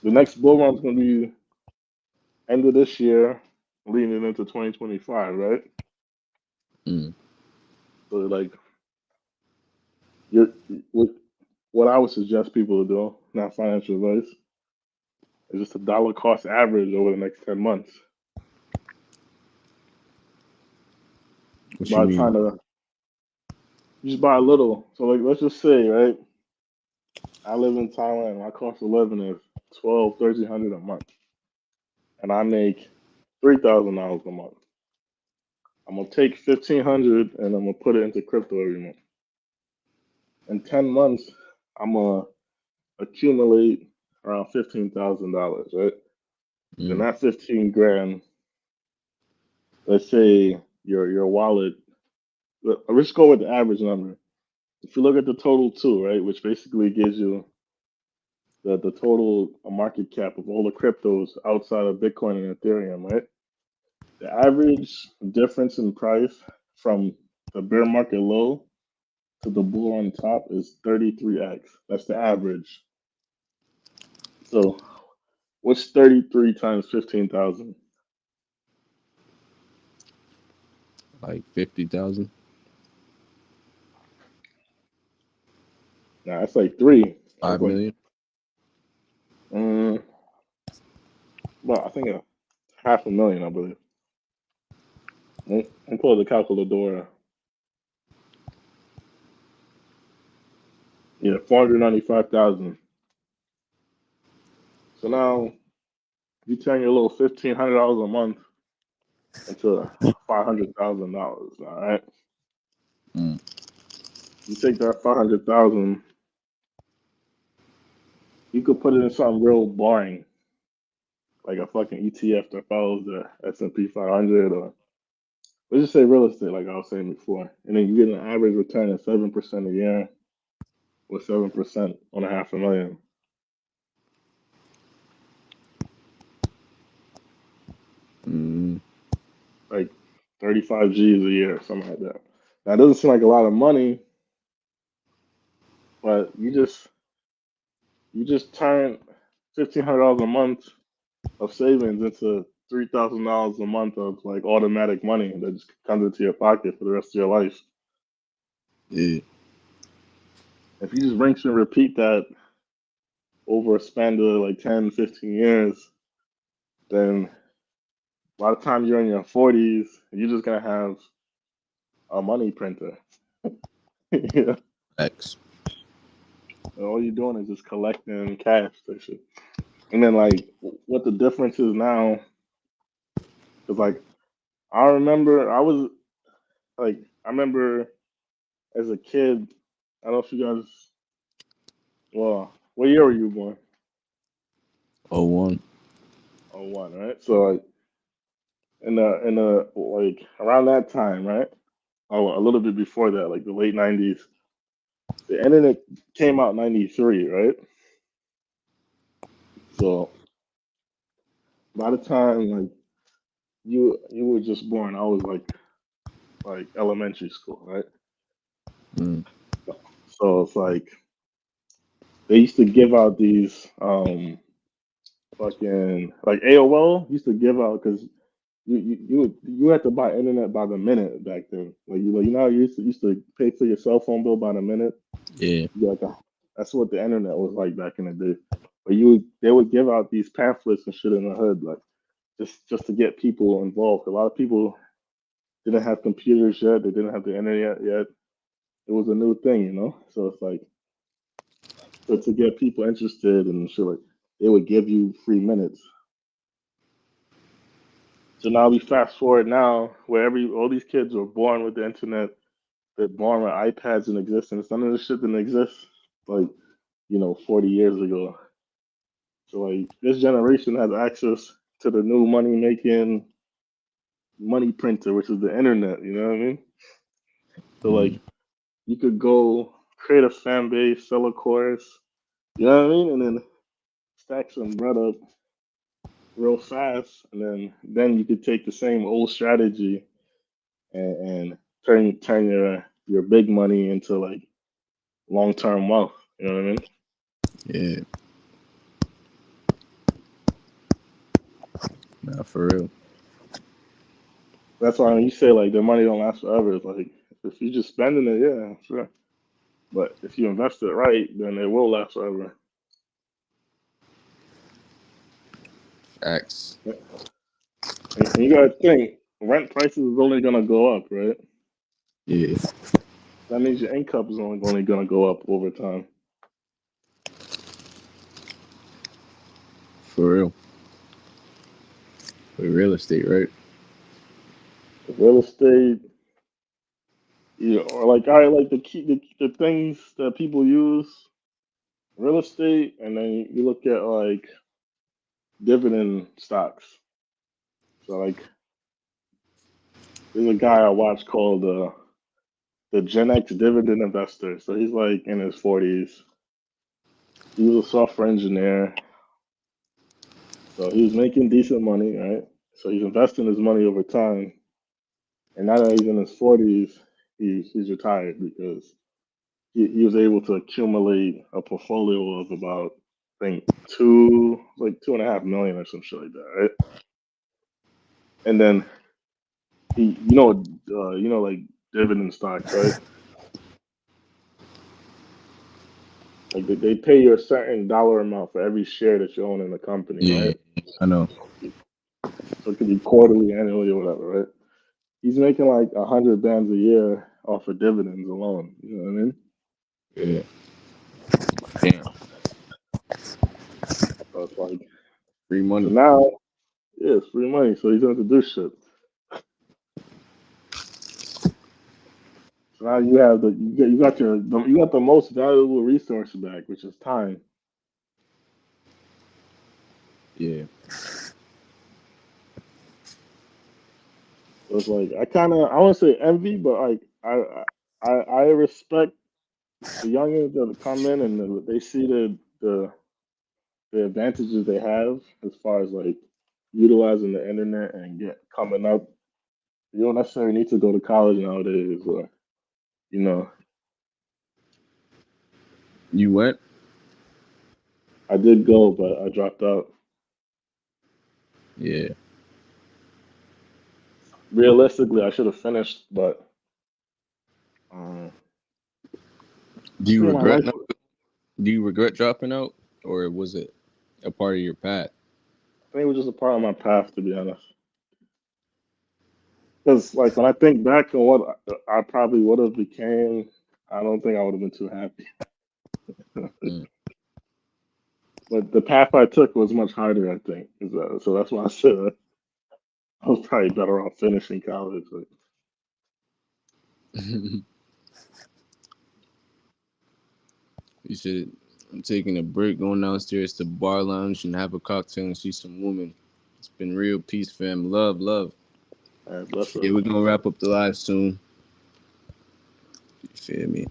the next bull run's gonna be end of this year, leading into 2025, right? Mm. So like you're what what I would suggest people to do, not financial advice, is just a dollar cost average over the next 10 months. What you By the mean? time you just buy a little. So like let's just say, right? I live in Thailand. My cost of living is 1,300 a month, and I make $3,000 a month. I'm gonna take 1,500 and I'm gonna put it into crypto every month. In 10 months, I'm gonna accumulate around $15,000, right? Then Mm. that 15 grand, let's say your wallet. Let's go with the average number. If you look at the total too, right, which basically gives you the total market cap of all the cryptos outside of Bitcoin and Ethereum, right? The average difference in price from the bear market low to the bull on top is 33x. That's the average. So what's 33 times 15,000? Like 50,000, Nah, that's like three. That's 5 million. mm, well, I think a half a million, I believe. I'm pull the calculator. Yeah, 495,000. So now you turn your little $1,500 a month into $500,000. All right, Mm. you take that 500,000, you could put it in something real boring, like a fucking ETF that follows the S&P 500, or let's just say real estate, like I was saying before, and then you get an average return of 7% a year, with 7% on a half a million, Mm. like 35 G's a year, something like that. Now it doesn't seem like a lot of money, but you just turn $1,500 a month of savings into $3,000 a month of like automatic money that just comes into your pocket for the rest of your life. Yeah. If you just rinse and repeat that over a span of like 10, 15 years, then by the time you're in your 40s, you're just gonna have a money printer. Yeah. X. And all you're doing is just collecting cash, that shit. And then like what the difference is now, because like I remember I remember as a kid, I don't know if you guys, well, what year were you born? 01. Oh, one, right? So like in the like around that time, right? Oh, a little bit before that, like the late '90s. The internet came out in '93, right? So by the time like you were just born, I was like elementary school, right? Mm. So it's like they used to give out these fucking like AOL used to give out because you had to buy internet by the minute back then. Like you know how you used to pay for your cell phone bill by the minute. Yeah. You like that's what the internet was like back in the day. But they would give out these pamphlets and shit in the hood like just to get people involved. A lot of people didn't have computers yet. They didn't have the internet yet. It was a new thing, you know. So it's like to get people interested and shit like they would give you free minutes. So now we fast forward now where all these kids were born with the internet. They're born with iPads in existence. None of this shit didn't exist like 40 years ago. So like this generation has access to the new money making money printer, which is the internet. You know what I mean? So Mm. like you could go create a fan base, sell a course. You know what I mean? And then stack some bread up real fast, and then you could take the same old strategy and turn your big money into like long term wealth. You know what I mean? Yeah. Nah, for real. That's why when you say like the money don't last forever, it's like if you just spending it, yeah, sure. But if you invest it right, then it will last forever. X. And you gotta think, rent prices is only gonna go up, right? Yeah. That means your income is only gonna go up over time. For real. With real estate, right? Real estate, or like I like the things that people use, real estate, and then you look at like dividend stocks. So like there's a guy I watch called the Gen X dividend investor. So he's like in his 40s. He was a software engineer. So he was making decent money, right? So he's investing his money over time. And now that he's in his 40s, he's retired because he was able to accumulate a portfolio of about, I think, 2.5 million or some shit like that, right? And then like dividend stocks, right? Like they pay you a certain dollar amount for every share that you own in the company, Yeah. right? I know. So it could be quarterly, annually, or whatever, right? He's making like 100 bands a year off of dividends alone. You know what I mean? Yeah. Damn. So it's like, Free so money. now, yeah, it's free money. So he's going to do shit. So now you have you got the most valuable resource back, which is time. Yeah. So it's like I want to say envy, but like I respect the youngins that come in and they see the advantages they have as far as like utilizing the internet and get coming up. You don't necessarily need to go to college nowadays, or you know, You went? I did go, but I dropped out. Yeah. Realistically, I should have finished, but um, Do I you think my regret life. not, do you regret dropping out, or was it a part of your path? I think it was just a part of my path, to be honest. Because like when I think back on what I probably would have became, I don't think I would have been too happy. Mm. But the path I took was much harder, I think. So that's why I said I was probably better off finishing college. Like, You should. I'm taking a break, going downstairs to bar lounge and have a cocktail and see some woman. It's been real. Peace, fam. Love, love. bless Yeah, up. we're gonna wrap up the live soon. You feel me?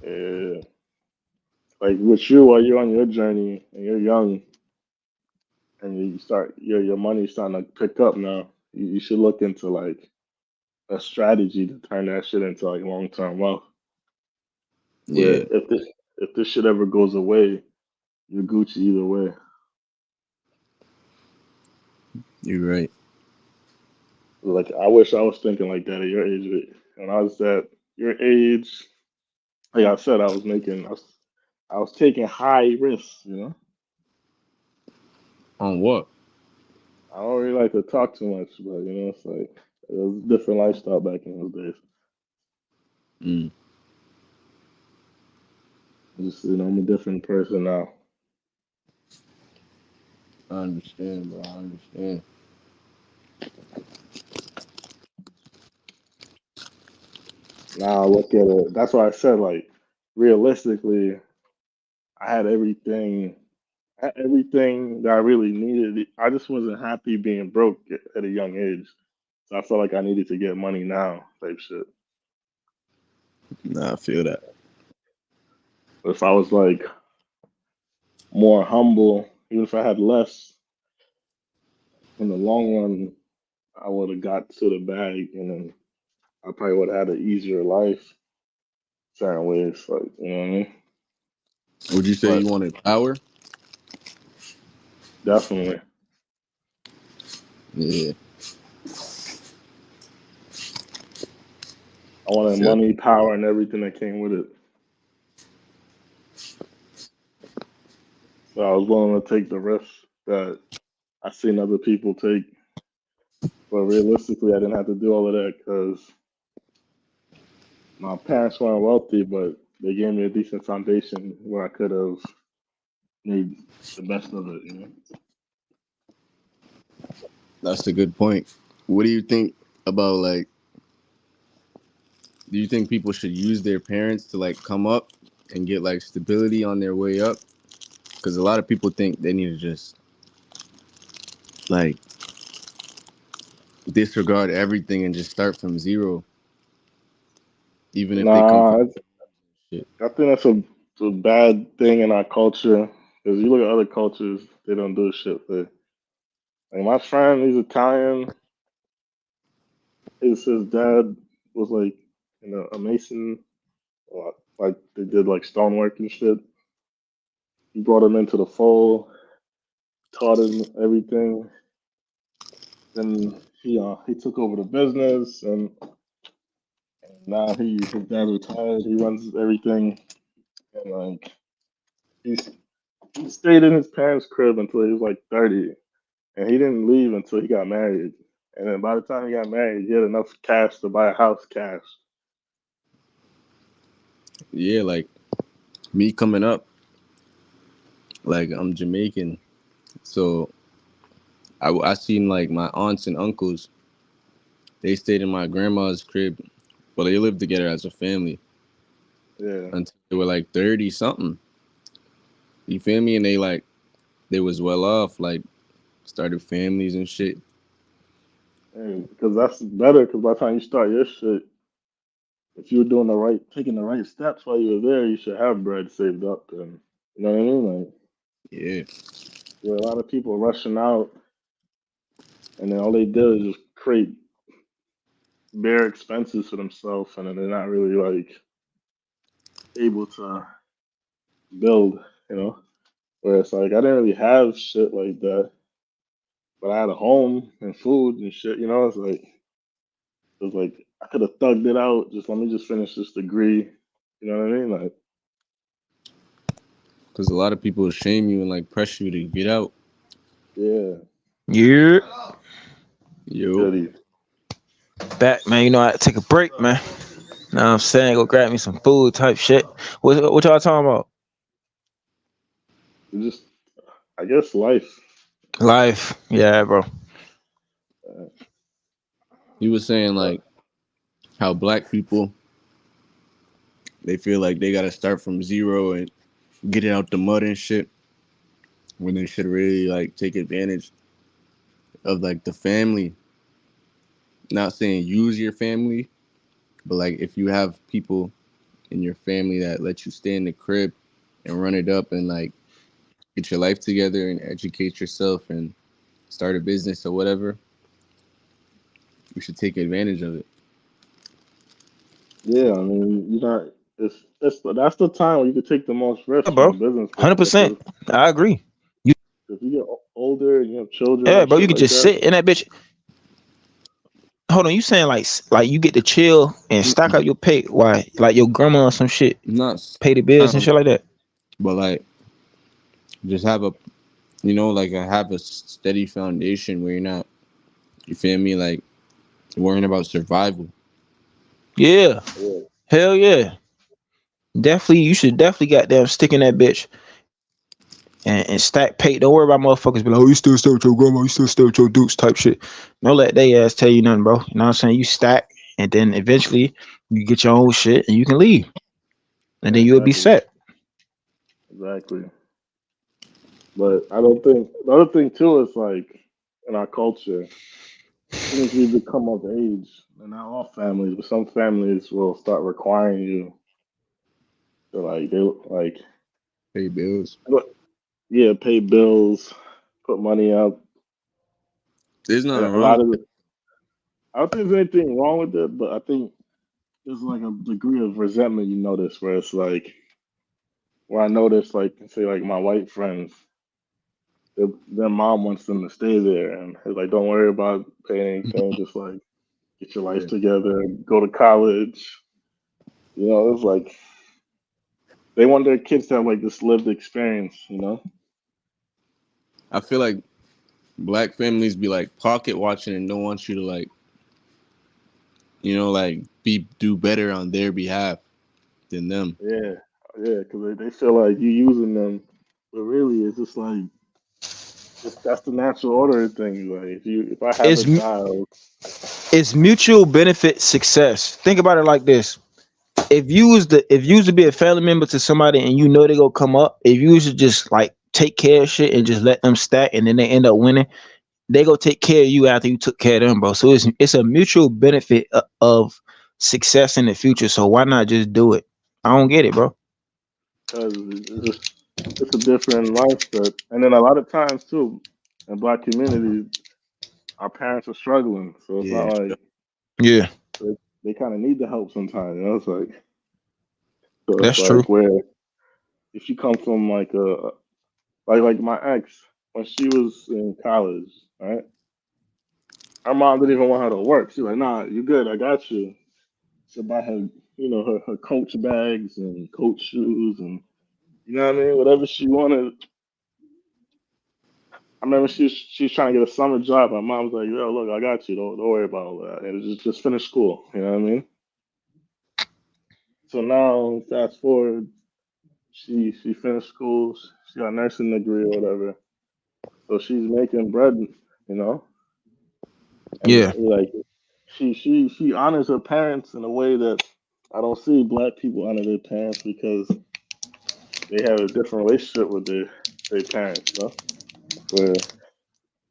Yeah. Like with you, while you're on your journey and you're young and you start your money's starting to pick up now, you should look into like a strategy to turn that shit into like long term wealth. Where Yeah, if this shit ever goes away, you're Gucci either way. you're right. Like I wish I was thinking like that at your age. When I was at your age, like I said, I was taking high risks. On what? I don't really like to talk too much, but it's like it was a different lifestyle back in those days. Mm, Just I'm a different person now. I understand, bro. I understand. Now I look at it. That's why I said like realistically, I had everything. Everything that I really needed. I just wasn't happy being broke at a young age. So I felt like I needed to get money now, type shit. Nah, I feel that. But if I was like more humble, even if I had less, in the long run, I would have got to the bag, and then I probably would have had an easier life, certain ways. Like what I mean? Would you say But you wanted power? definitely, Yeah, I I wanted feel. money, power, and everything that came with it. So I was willing to take the risks that I seen other people take. But realistically, I didn't have to do all of that because my parents weren't wealthy, but they gave me a decent foundation where I could have made the best of it. That's a good point. What do you think about like? Do you think people should use their parents to like come up and get like stability on their way up? Because a lot of people think they need to just like disregard everything and just start from zero, even if they come from Nah, shit. I think that's a bad thing in our culture. Because you look at other cultures, they don't do shit. Like my friend, he's Italian. His dad was like, a mason. Like they did like stonework and shit. He brought him into the fold, taught him everything. Then he took over the business, and now his dad's retired. He runs everything, and like he's he stayed in his parents' crib until he was like 30, and he didn't leave until he got married. And then by the time he got married, he had enough cash to buy a house cash. Yeah, like me coming up, like I'm Jamaican, so I seen like my aunts and uncles. They stayed in my grandma's crib, but they lived together as a family Yeah, until they were like 30 something. You feel me? And they was well off, like started families and shit. and because that's better. Because by the time you start your shit, if you were taking the right steps while you were there, you should have bread saved up. And you know what I mean? Like, Yeah, where a lot of people rushing out, and then all they do is just create bare expenses for themselves, and then they're not really like able to build. Where it's like I didn't really have shit like that. but I had a home and food and shit. It's like I could have thugged it out. Just let me just finish this degree. You know what I mean? Like, Because a lot of people shame you and like pressure you to get out. yeah, Yeah. Yo, goody. Back, man. You know, I had to take a break, man. Know what I'm saying? Go grab me some food type shit. What y'all talking about? It's just, I guess, life. Life. Yeah, bro. Uh, he was saying but like how black people they feel like they gotta start from zero and get it out the mud and shit when they should really like take advantage of like the family. Not saying use your family, but like if you have people in your family that let you stay in the crib and run it up and like get your life together and educate yourself and start a business or whatever, you should take advantage of it. yeah, I mean, you're not. It's that's the time where you could take the most Yeah, risks from bro. a business 100%. perspective. I agree. You, If you get older and you have children yeah, and bro. You shit could like just that, sit in that bitch. Hold on. You saying like you get to chill and stack up your pay? Why? Like your grandma or some shit, Not pay the bills and down, shit like that. but like just have a like I have a steady foundation where you're not, you feel me, like worrying about survival. Yeah. yeah, Hell yeah. Definitely. You should definitely goddamn stick in that bitch and stack pay. Don't worry about motherfuckers be like, oh, you still stay with your grandma, you still stay with your dukes type shit. Don't let they ass tell you nothing, bro. You know what I'm saying? You stack and then eventually you get your own shit and you can leave. And yeah, then you'll be exactly, set. exactly. But I don't think the other thing too is like in our culture, as soon as you become of age, and not all families, but some families will start requiring you to like Pay bills. yeah, pay bills, put money up, There's and nothing a wrong lot of with it. I don't think there's anything wrong with it, but I think there's like a degree of resentment you notice where it's like where I notice like say like my white friends, their mom wants them to stay there and it's like don't worry about paying anything, just like get your life it. together, go to college. It's like they want their kids to have like this lived experience. I feel like black families be like pocket watching and don't want you to like, like be do better on their behalf than them. Yeah, yeah, because they feel like you using them, but really it's just like that's the natural order of things. Like if I have a It's child, it's mutual benefit success. Think about it like this. If you was to be a family member to somebody and you know they gonna come up, if you was to just like take care of shit and just let them stack and then they end up winning, they go take care of you after you took care of them, bro. So it's a mutual benefit of success in the future. So why not just do it? I don't get it, bro. because it's a different mindset, and then a lot of times too, in black communities, our parents are struggling, so it's not Yeah. like Yeah, they kind of need the help sometimes. It's like so it's that's true. like where if you come from like a like my ex when she was in college, right? Her mom didn't even want her to work. She's like, "Nah, you good? I got you." She buy her, her Coach bags and Coach shoes and what I mean, whatever she wanted. I remember she's trying to get a summer job. My mom's like, "Yo, look, I got you. Don't worry about all that. And just finish school." You know what I mean? So now, fast forward, she finished school. She got a nursing degree or whatever. So she's making bread, you know, and Yeah, like she honors her parents in a way that I don't see black people honor their parents because they have a different relationship with their parents, where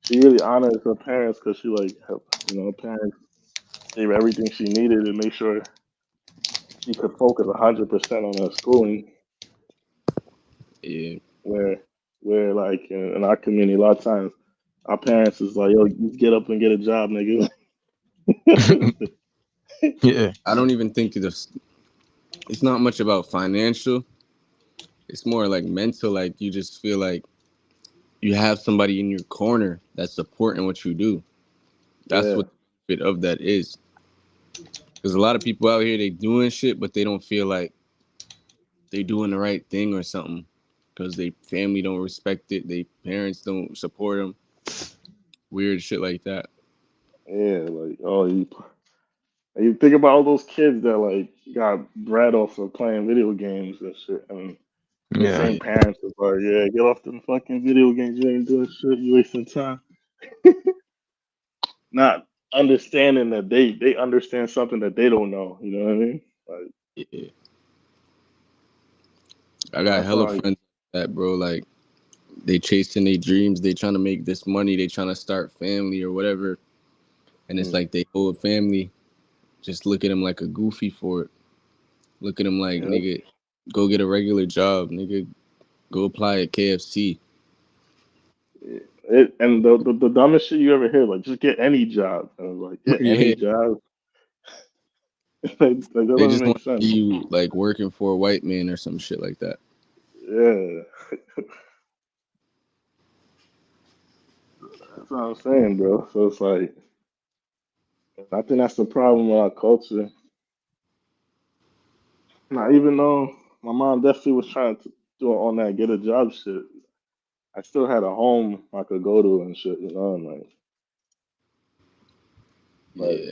she really honors her parents because she like her parents gave her everything she needed to make sure she could focus 100% on her schooling. Yeah. Where like in our community, a lot of times our parents is like, "Yo, you get up and get a job, nigga." yeah, I don't even think it's not much about financial. It's more like mental. Like you just feel like you have somebody in your corner that's supporting what you do. That's Yeah, what the benefit of that is. Because a lot of people out here, they doing shit, but they don't feel like they doing the right thing or something. Because they family don't respect it, they parents don't support them. Weird shit like that. yeah. Like, oh, you think about all those kids that like got bred off of playing video games and shit, and the Yeah. same Yeah, parents is like, yeah, get off them fucking video games. You ain't doing shit. You wasting time. Not understanding that they understand something that they don't know. You know what I mean? Like yeah. I got that's hella why. friends like that, bro. Like they chasing their dreams, they trying to make this money, they trying to start family or whatever, and it's Mm, like they whole family just look at him like a goofy for it. Look at him like, yeah, nigga, go get a regular job, nigga. Go apply at KFC. and the dumbest shit you ever hear, like just get any job. And I was like, get any Yeah, job. Like, that they doesn't just make want to sense. see you like working for a white man or some shit like that. Yeah, that's what I'm saying, bro. So it's like, I think that's the problem with our culture. Now, even though my mom definitely was trying to do it on that get a job shit, I still had a home I could go to and shit, you know. And like, but Yeah,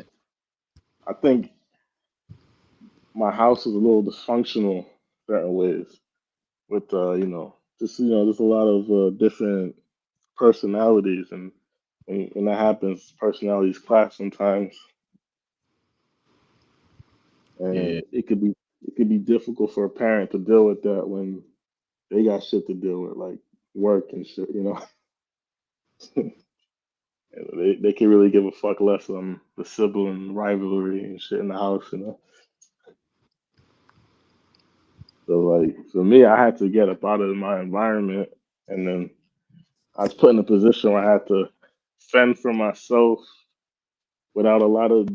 I think my house was a little dysfunctional certain ways with just there's a lot of different personalities, and when that happens, personalities clash sometimes, yeah. and it could be difficult for a parent to deal with that when they got shit to deal with, like work and shit, you know. And they can really give a fuck less on the sibling rivalry and shit in the house, you know. So like for me, I had to get up out of my environment, and then I was put in a position where I had to fend for myself without a lot of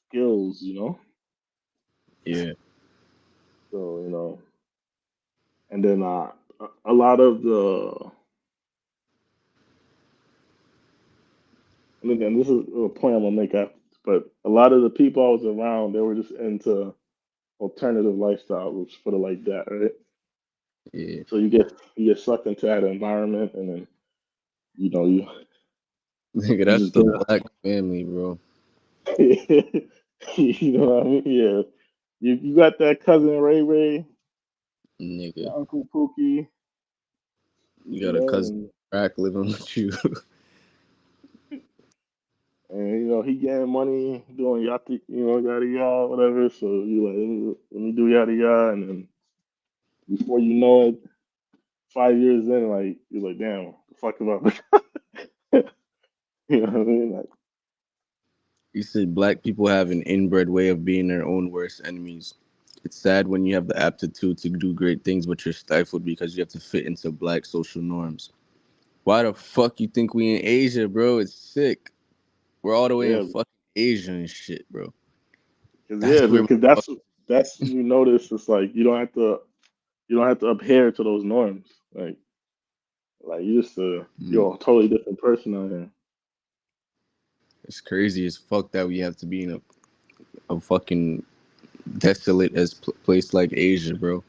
skills, you know. Yeah, So and then a lot of and this is a point I'm gonna make after, but a lot of the people I was around, they were just into alternative lifestyle, let's put it like that, right? yeah. So you get sucked into that environment, and then you Nigga, you that's just the get black family, bro. you know what I mean? Yeah, you got that cousin Ray Ray, Nigga, your uncle Pookie, you you got a know, cousin and crack living with you. he getting money doing yachty, yada yada, whatever. So you like, let me do yada yada, and then before you know it, 5 years in, like you're like, damn, the fuck about, you know what I mean? Like, You said black people have an inbred way of being their own worst enemies. It's sad when you have the aptitude to do great things, but you're stifled because you have to fit into black social norms. Why the fuck you think we in Asia, bro? It's sick. We're all the way in yeah, fucking Asia and shit, bro. because That's where we that's when you notice it's like you don't have to adhere to those norms, like Mm. you're a totally different person out here. It's crazy as fuck that we have to be in a fucking desolate as place like Asia, bro.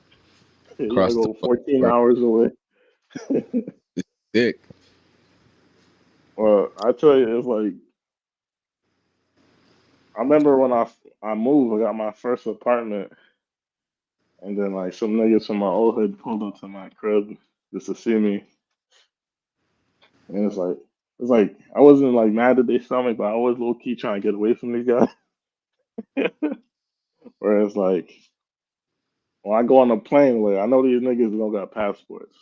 You gotta Across the go fucking 14 world. hours away. It's sick. Well, I tell you, it's like I remember when I moved, I got my first apartment, and then like some niggas from my old hood pulled up to my crib just to see me, and it's like I wasn't like mad that they saw me, but I was low key trying to get away from these guys. Whereas like when I go on a plane, like I know these niggas don't got passports.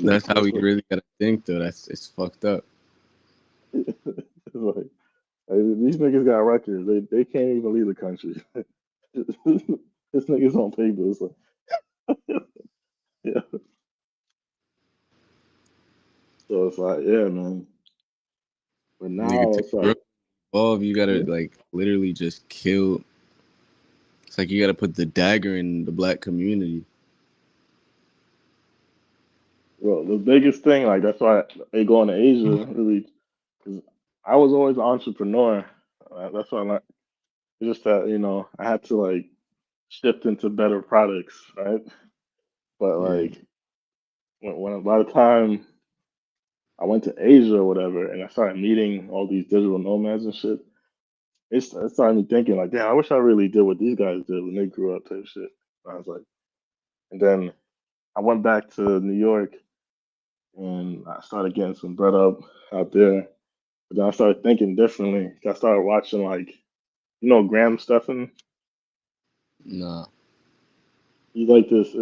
That's how It's we like, really gotta think, though. It's fucked up. it's like, these niggas got records. They can't even leave the country. This nigga's on paper. It's like, yeah. So it's like, yeah, man. But Nigga, now to it's like, grow evolve, you gotta hmm? like literally just kill. It's like you gotta put the dagger in the black community. Well, the biggest thing, like that's why they going to Asia, really, because I was always an entrepreneur. That's why I like. It's just that I had to like shift into better products, right? But Yeah. like when by the time I went to Asia or whatever, and I started meeting all these digital nomads and shit, it started me thinking like, damn, I wish I really did what these guys did when they grew up, type shit. I was like, and then I went back to New York and I started getting some bread up out there. But then I started thinking differently. I started watching like, Graham Stephan. Nah. He's like this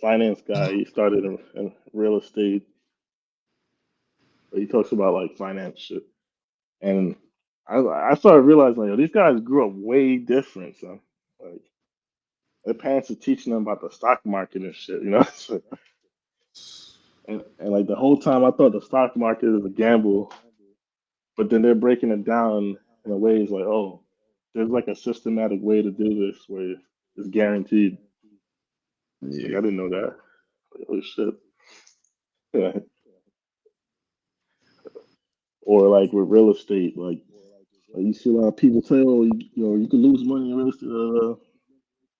finance guy. He started in real estate, but he talks about like finance shit. And I started realizing like, yo, these guys grew up way different. So like their parents are teaching them about the stock market and shit. So, and like the whole time I thought the stock market is a gamble, but then they're breaking it down in a way it's like, oh, there's like a systematic way to do this where it's guaranteed. Like I Yeah. didn't know that. Like, oh shit. Yeah. Or like with real estate, like you see a lot of people say, oh, you can lose money in real estate.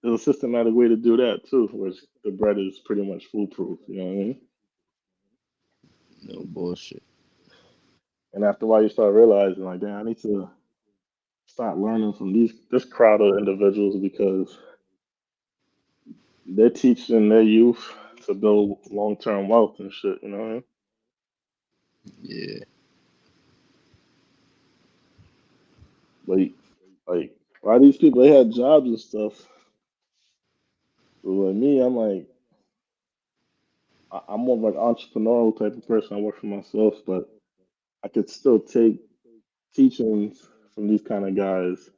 There's a systematic way to do that too, which the bread is pretty much foolproof. You know what I mean? No bullshit. And after a while, you start realizing, like, damn, I need to start learning from this crowd of individuals because they're teaching their youth to build long term wealth and shit. You know what I mean? Yeah. Like a lot of these people, they had jobs and stuff. But like me, I'm like, I'm more of like entrepreneurial type of person. I work for myself, but I could still take teachings from these kind of guys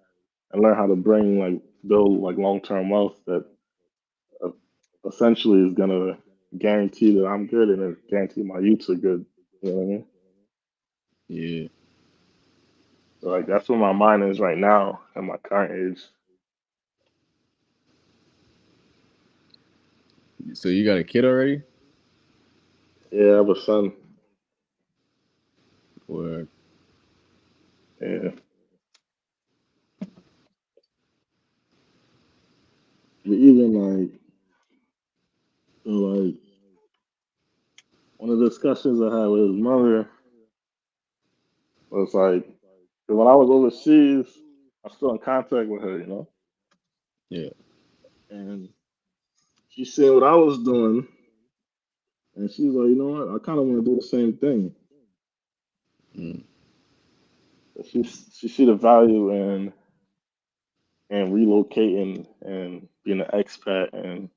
and learn how to build like long term wealth that uh, essentially is gonna guarantee that I'm good and it guarantee my youths are good. You know what I mean? Yeah. So like that's where my mind is right now at my current age. So you got a kid already? Yeah, I have a son. Or Yeah, but even like one of the discussions I had with his mother was like, 'cause when I was overseas, I'm still in contact with her, yeah. and she seen what I was doing, and she's like, you know what, I kind of want to do the same thing. Mm. She see the value in relocating and being an expat, and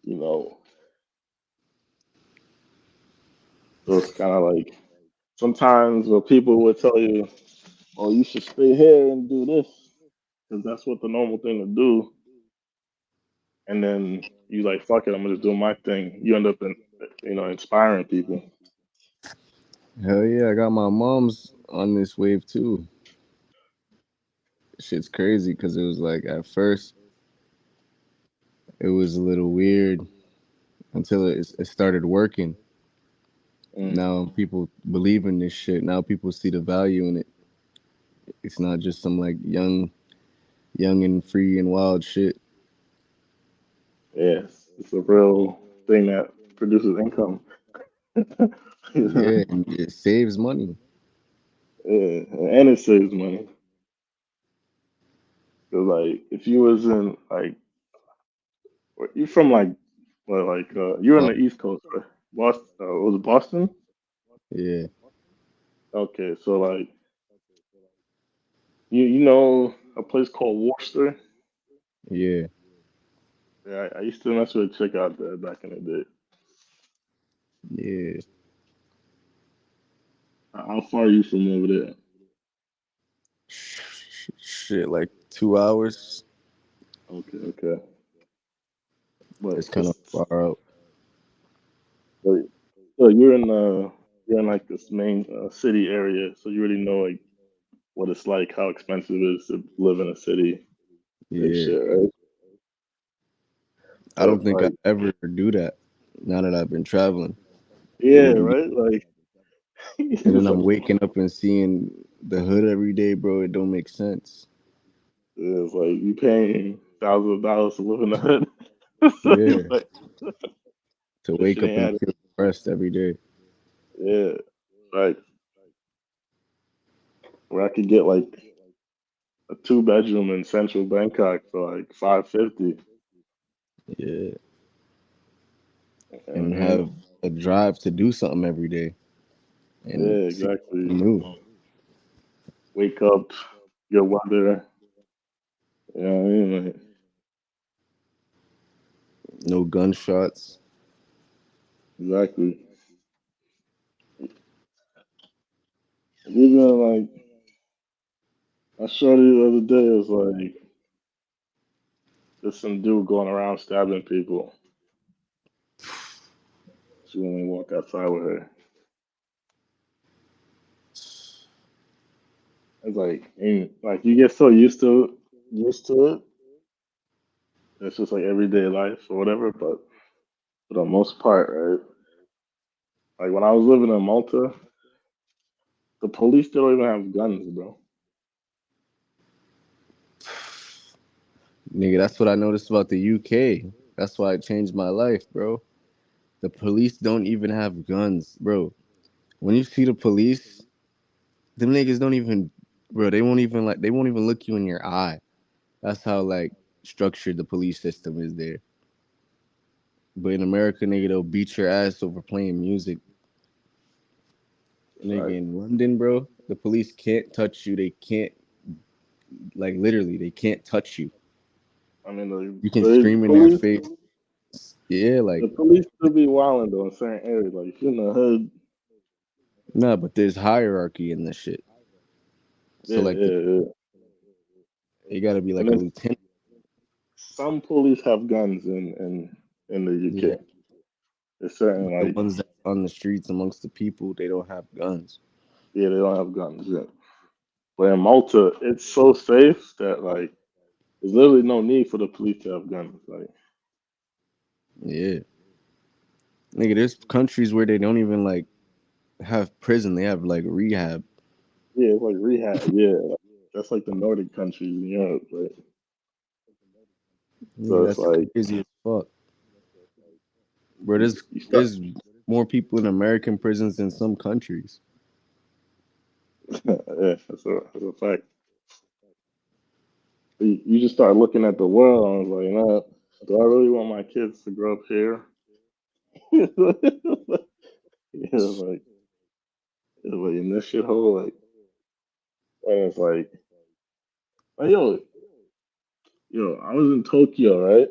you know, so it's kind of like sometimes where people would tell you, "Oh, you should stay here and do this," because that's what the normal thing to do, and then you like, "Fuck it, I'm gonna just do my thing." You end up inspiring people. Hell yeah, I got my mom's on this wave too. Shit's crazy because it was like at first it was a little weird until it started working. Mm, Now people believe in this shit. Now people see the value in it. It's not just some like young and free and wild shit. yes, it's a real thing that produces income. Yeah, Yeah, and it saves money. and it saves money. 'Cause, like if you was in like you from you're in But the East Coast, right? Boston, was it Boston? yeah, Okay, so like you know a place called Worcester. yeah, Yeah, I used to mess with a chick out there back in the day. yeah. How far are you from over there? Shit, like 2 hours. Okay, okay, but It's kind of it's far out. but, so you're in like this main city area, so you already know like what it's like, how expensive it is to live in a city type Yeah, shit, right? I don't But think I like ever do that. Now that I've been traveling. Yeah, Bro, right. Like and then it's I'm like waking up and seeing the hood every day, bro. It don't make sense. it's like you paying thousands of dollars to live in the hood. Yeah, Like, to that wake shit up ain't and had it. feel depressed every day. Yeah, right. Where I could get like a two-bedroom in central Bangkok for like 550. Yeah, You know what I and mean? have a drive to do something every day and Yeah, see exactly. something new. Wake up, your weather. You know what I mean? Like, No gunshots. exactly. Even like I showed you the other day, it was like there's some dude going around stabbing people. She won't even walk outside with her. It's like, and like you get so used to it. It's just like everyday life or whatever. But for the most part, right? Like when I was living in Malta, the police they don't even have guns, bro. Nigga, that's what I noticed about the UK. That's why it changed my life, bro. The police don't even have guns, bro. When you see the police, them niggas don't even, bro. They won't even look you in your eye. That's how like structured the police system is there. But in America, nigga, they'll beat your ass over playing music. Nigga, Like in London, bro, the police can't touch you. They can't, like, literally, they can't touch you. I mean, You can the scream in their police, face. Yeah, like, the police still be wilding though in certain areas. Like if you're in the hood, nah, but there's hierarchy in this shit. So, yeah, like, yeah, yeah. you gotta be And like a then lieutenant. some police have guns in the Yeah, UK. There's certain but the like ones that on the streets amongst the people, they don't have guns. yeah, they don't have guns yet. But in Malta, it's so safe that like there's literally no need for the police to have guns. Like Yeah, nigga, there's countries where they don't even like have prison. They have like rehab. yeah, it's like rehab. Yeah, that's like the Nordic countries in Europe. Right? So Nigga, it's that's like crazy as fuck, bro. you, There's you start. there's more people in American prisons than some countries. Yeah, that's a fact. You just start looking at the world and it's like, nah, do I really want my kids to grow up here? Yeah, it's like in this shithole, and it's like, yo, I was in Tokyo, right?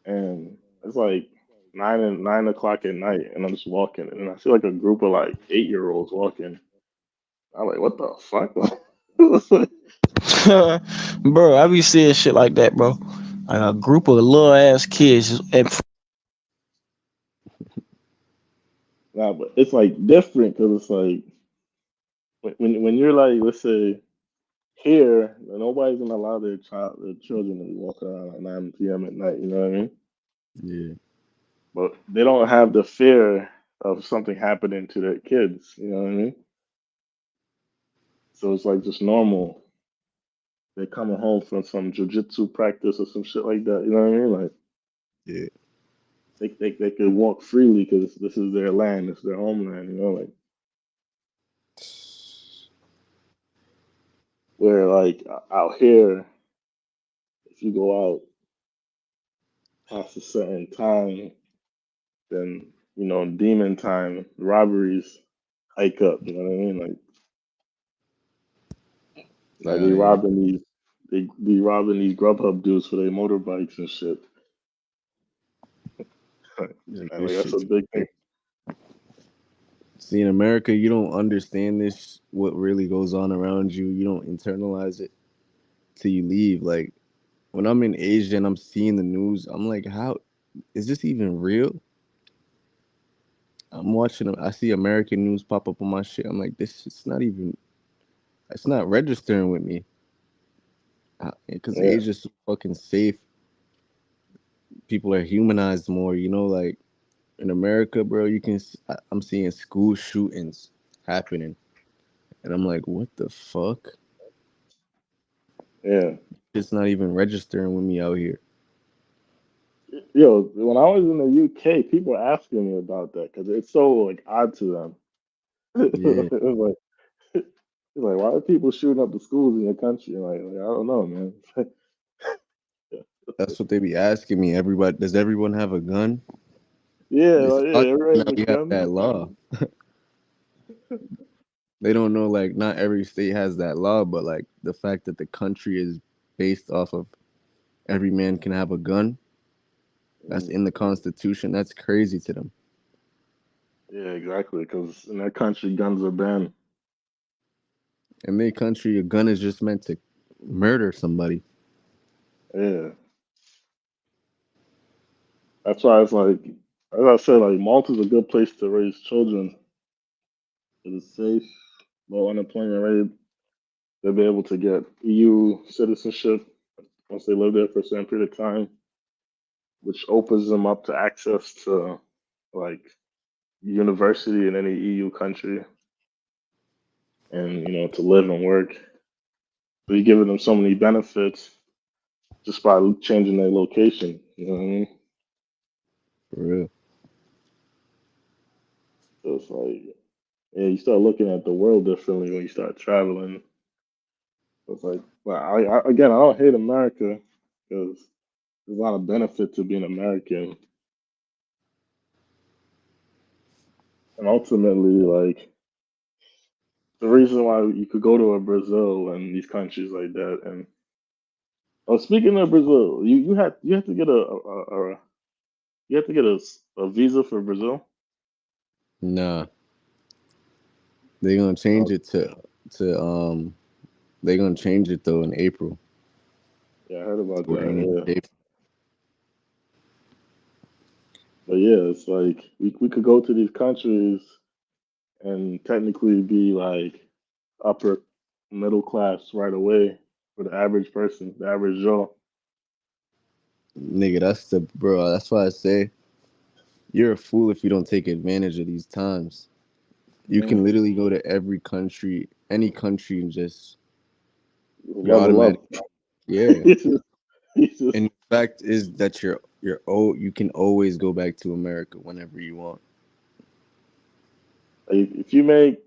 And it's like 9 o'clock at night, and I'm just walking, and I see like a group of like 8-year-olds walking. I'm like, what the fuck? It's like, Bro, I be seeing shit like that, bro. Like a group of little ass kids and nah, but it's like different because it's like when you're like, let's say here, nobody's gonna allow their children to be walking around at 9 p.m. at night. You know what I mean? Yeah, But they don't have the fear of something happening to their kids. You know what I mean? So it's like just normal. They coming home from some jujitsu practice or some shit like that. You know what I mean? Like yeah, they could walk freely because this is their land, it's their homeland. You know, like where like out here, if you go out past a certain time, then demon time robberies hike up. You know what I mean? Like hell yeah. they be robbing these Grubhub dudes for their motorbikes and shit. Like, And this like that's a shit's big thing. crazy. See, in America, you don't understand this, what really goes on around you. You don't internalize it till you leave. Like, when I'm in Asia and I'm seeing the news, I'm like, how is this even real? I'm watching, I see American news pop up on my shit. I'm like, this shit's not even, it's not registering with me. Because Yeah, Asia's so fucking safe. People are humanized more, like, in America, bro, I'm seeing school shootings happening, and I'm like, what the fuck? Yeah. It's not even registering with me out here. Yo, when I was in the UK, people were asking me about that because it's so like odd to them. Yeah, It was like, it's like, why are people shooting up the schools in your country? Like I don't know, man. that's what they be asking me. Everybody, does everyone have a gun? Yeah, It's like odd yeah, everybody that has a we have gun. that law. They don't know like not every state has that law, but like the fact that the country is based off of every man can have a gun. That's Mm, in the Constitution. That's crazy to them. yeah, exactly. Because in that country, guns are banned. In their country, a gun is just meant to murder somebody. Yeah, that's why it's like, as I said, like Malta's a good place to raise children. It's safe, low unemployment rate. They'll be able to get EU citizenship once they live there for a certain period of time, which opens them up to access to like university in any EU country and to live and work. So you're giving them so many benefits just by changing their location. You know what I mean? For real. So it's like, yeah, you start looking at the world differently when you start traveling. So it's like, but again, I don't hate America because there's a lot of benefit to being American, and ultimately, like the reason why you could go to a Brazil and these countries like that. And oh, speaking of Brazil, you have to get a you have to get a visa for Brazil. Nah, they gonna change Oh, it to. They gonna change it though in April. yeah, I heard about Where you need that. to Yeah, pay. but yeah, it's like we could go to these countries and technically be like upper middle class right away for the average person, the average Joe. Nigga, that's the bro. That's why I say you're a fool if you don't take advantage of these times. You can Mm, literally go to every country, any country, and just you level up. automatic. Yeah. It's just, it's just And the fact is that you can always go back to America whenever you want. like, if you make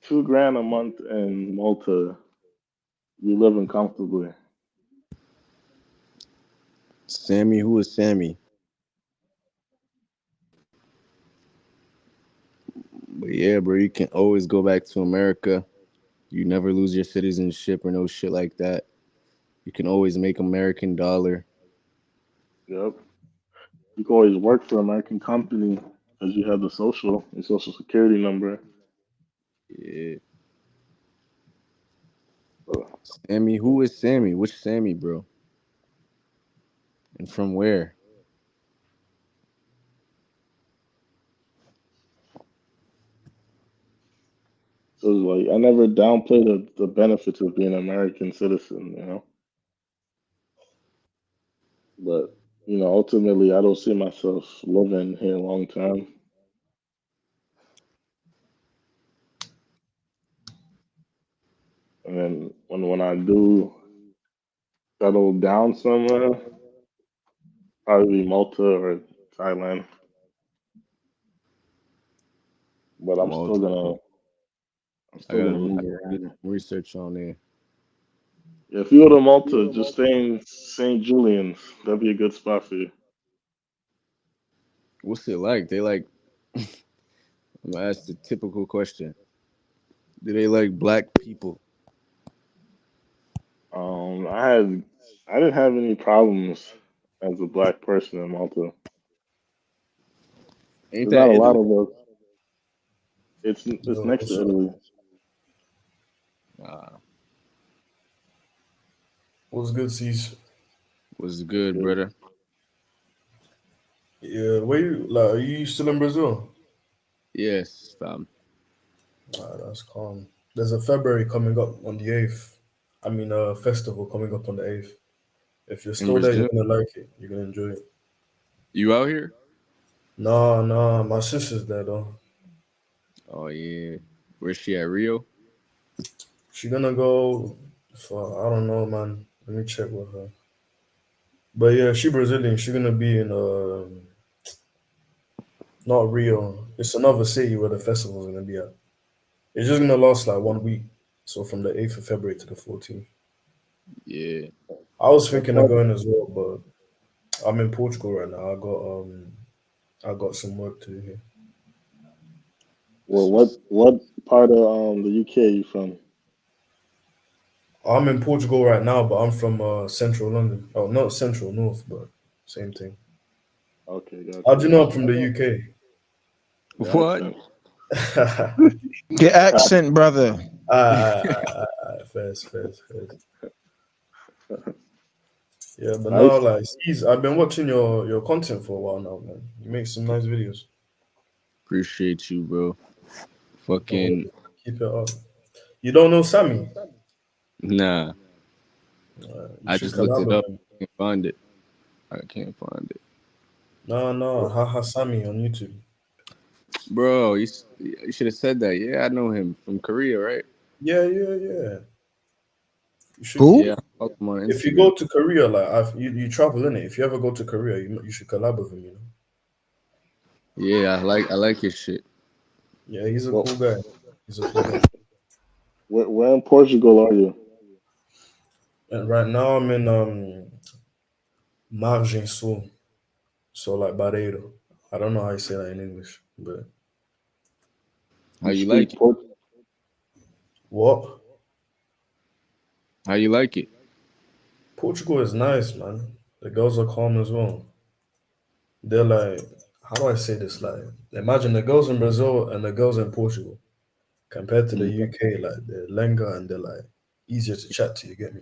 2 grand a month in Malta, you living comfortably. Sammy, who is Sammy? But yeah, bro, you can always go back to America. You never lose your citizenship or no shit like that. You can always make American dollar. Yep. You can always work for an American company because you have your social security number. Yeah. So, Sammy, who is Sammy? Which Sammy, bro? And from where? so it's like I never downplay the benefits of being an American citizen. But ultimately, I don't see myself living here long term. And then when I do settle down somewhere, probably Malta or Thailand. But I'm still Malta, gonna bro. I'm I still gotta, gonna I move gotta do around. some research on there. Yeah, if you go to Malta, just stay in St. Julian's. That'd be a good spot for you. What's it like? They like. I'm gonna ask the typical question. Do they like black people? I didn't have any problems as a black person in Malta. Ain't There's not that a lot Italy? of us. It's Yo, next to what's up? Italy. Nah, What's good, Ceez? was That's good, good. brother. Yeah, where you like? Are you still in Brazil? Yes, fam. That's calm. There's a February coming up on the 8th. I mean, a festival coming up on the 8th. If you're In still there, you're Brazil, gonna like it. You're gonna enjoy it. you out here? No, no, my sister's there though. Oh yeah. Where's she at, Rio? She gonna go for I don't know, man. Let me check with her. But yeah, she Brazilian. She gonna be in not Rio. It's another city where the festival's gonna be at. It's just gonna last like 1 week. So from the 8th of February to the 14th. Yeah. I was What thinking of part? going as well, but I'm in Portugal right now. I got some work to do here. Well, That's what what's what part of the UK you from? I'm in Portugal right now, but I'm from central London. Oh, not central, north, but same thing. Okay, How gotcha, do you know I'm gotcha. from the UK? The what? accent. The accent, brother. Fast, fast, fast. Yeah, but now Nice. like, I've been watching your content for a while now, man. You make some nice videos. Appreciate you, bro. Don't worry, Fucking keep it up. You don't know Sammy? nah. You I should just looked collab it with up. him. Can't find it. I can't find it. No, no, haha Sammy on YouTube. Bro, you should have said that. Yeah, I know him from Korea, right? Yeah, yeah, yeah. You should. Who? Yeah, I follow him on If you Instagram. go to Korea, like you travel in it. If you ever go to Korea, you should collab with him. You know. Yeah, I like his shit. Yeah, he's a Well, cool guy. He's a cool guy. where in Portugal are you? And right now I'm in Margem Sul, so like Barreiro. I don't know how you say that in English, but How You you like speak it? Port? what? How you like it? Portugal is nice, man. The girls are calm as well. They're like, how do I say this? Like, imagine the girls in Brazil and the girls in Portugal compared to the Mm. UK. Like, they're lenga and they're like easier to chat to. You get me?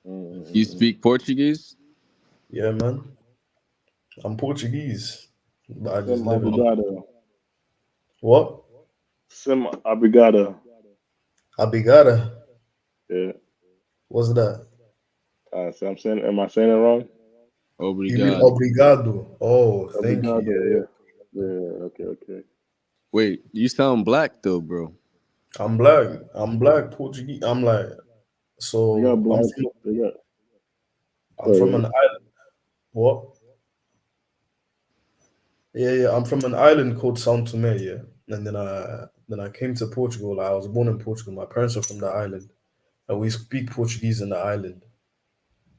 You Mm-mm-mm. speak Portuguese? Yeah, man. I'm Portuguese, but I just Sim live in Oh, obrigado. what? Sim obrigado. Abigada. Yeah. What's that? So I'm saying, am I saying it wrong? You mean obrigado. obrigado? Oh, thank you. Obrigado. Yeah, Yeah. yeah. Yeah. Okay. Okay. Wait, you sound black though, bro. I'm black. I'm black Portuguese. I'm like They got so. black. They got. I'm Go from ahead. an island. What? Yeah, yeah. I'm from an island called São Tomé. Yeah, and then I came to Portugal. Like, I was born in Portugal. My parents are from the island, and we speak Portuguese in the island.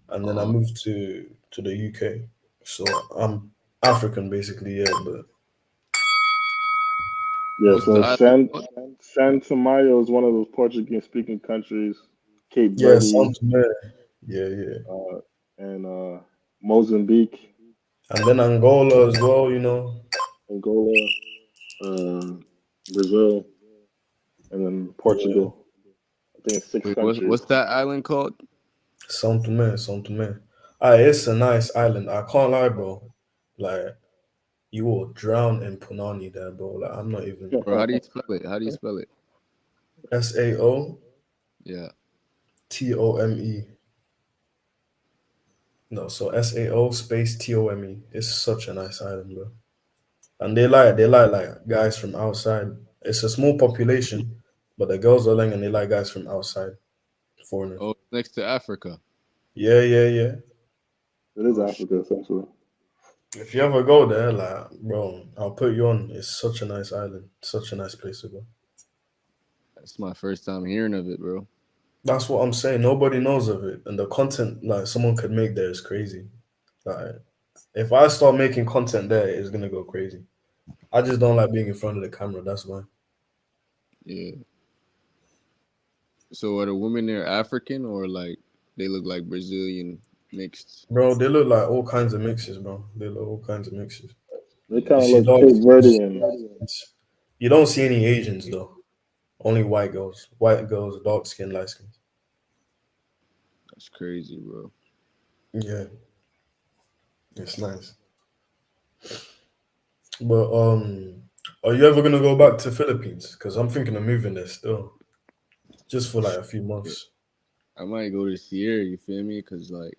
And then I Uh, moved to the UK. So I'm African basically. Yeah, but Yeah. what's the So island called? San Tamayo is one of those Portuguese speaking countries. Cape yeah, Verde, São Tomé. Yeah, yeah. uh, and Mozambique, And then Angola as well. You know, Angola, uh, Brazil, and then yeah. Portugal. I think it's six Wait, what's countries. what's that island called? São Tomé, São Tomé. Ah, it's a nice island. I can't lie, bro. Like you will drown in Punani there, bro. Like I'm not even Bro, how do you spell it? How do you spell it? Sao Yeah. Tome. No, so Sao space Tome. It's such a nice island, bro. And they like guys from outside. It's a small population, but the girls are like and they like guys from outside, foreigners. Oh, next to Africa. Yeah, yeah, yeah. It is Oh shit. Africa, essentially. If you ever go there, like, bro, I'll put you on. It's such a nice island, such a nice place to go. That's my first time hearing of it, bro. That's what I'm saying. Nobody knows of it, and the content like someone could make there is crazy. Like, if I start making content there, it's gonna go crazy. I just don't like being in front of the camera. That's why, Yeah. So are the women there African or like they look like Brazilian mixed? bro. They look like all kinds of mixes, bro. They look all kinds of mixes. They Yeah. You kind of see look dark Cape skins. Verdean. You don't see any Asians though. Only white girls, dark skin, light skin. That's crazy, bro. Yeah, it's nice. But are you ever gonna go back to Philippines? Because I'm thinking of moving there still, just for like a few Shit. months. I might go this year, you feel me? Cause like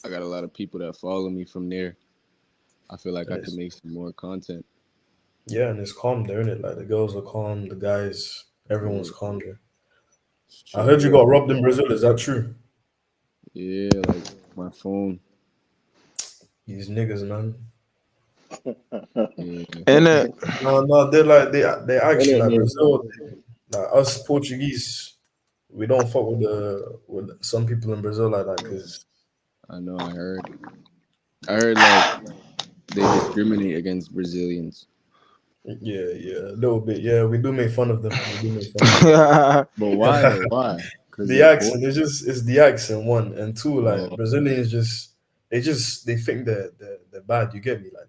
I got a lot of people that follow me from there. I feel like And I could it's make some more content. yeah, and it's calm there, innit? Like the girls are calm, the guys, everyone's Yeah, calm there. it's I true. heard you got robbed in Brazil. Is that true? Yeah, like my phone. These niggas, man. Yeah, And No, no, they're like they actually Internet like niggas. Brazil. Like us Portuguese, we don't fuck with some people in Brazil like that because I know. I heard. I heard like they discriminate against Brazilians. yeah, a little bit. Yeah, we do make fun of them. We do make fun of them. But why though? Why? Because The they're poor. accent, it's the accent one and two. Like Oh, Brazilians they think they're bad. You get me? Like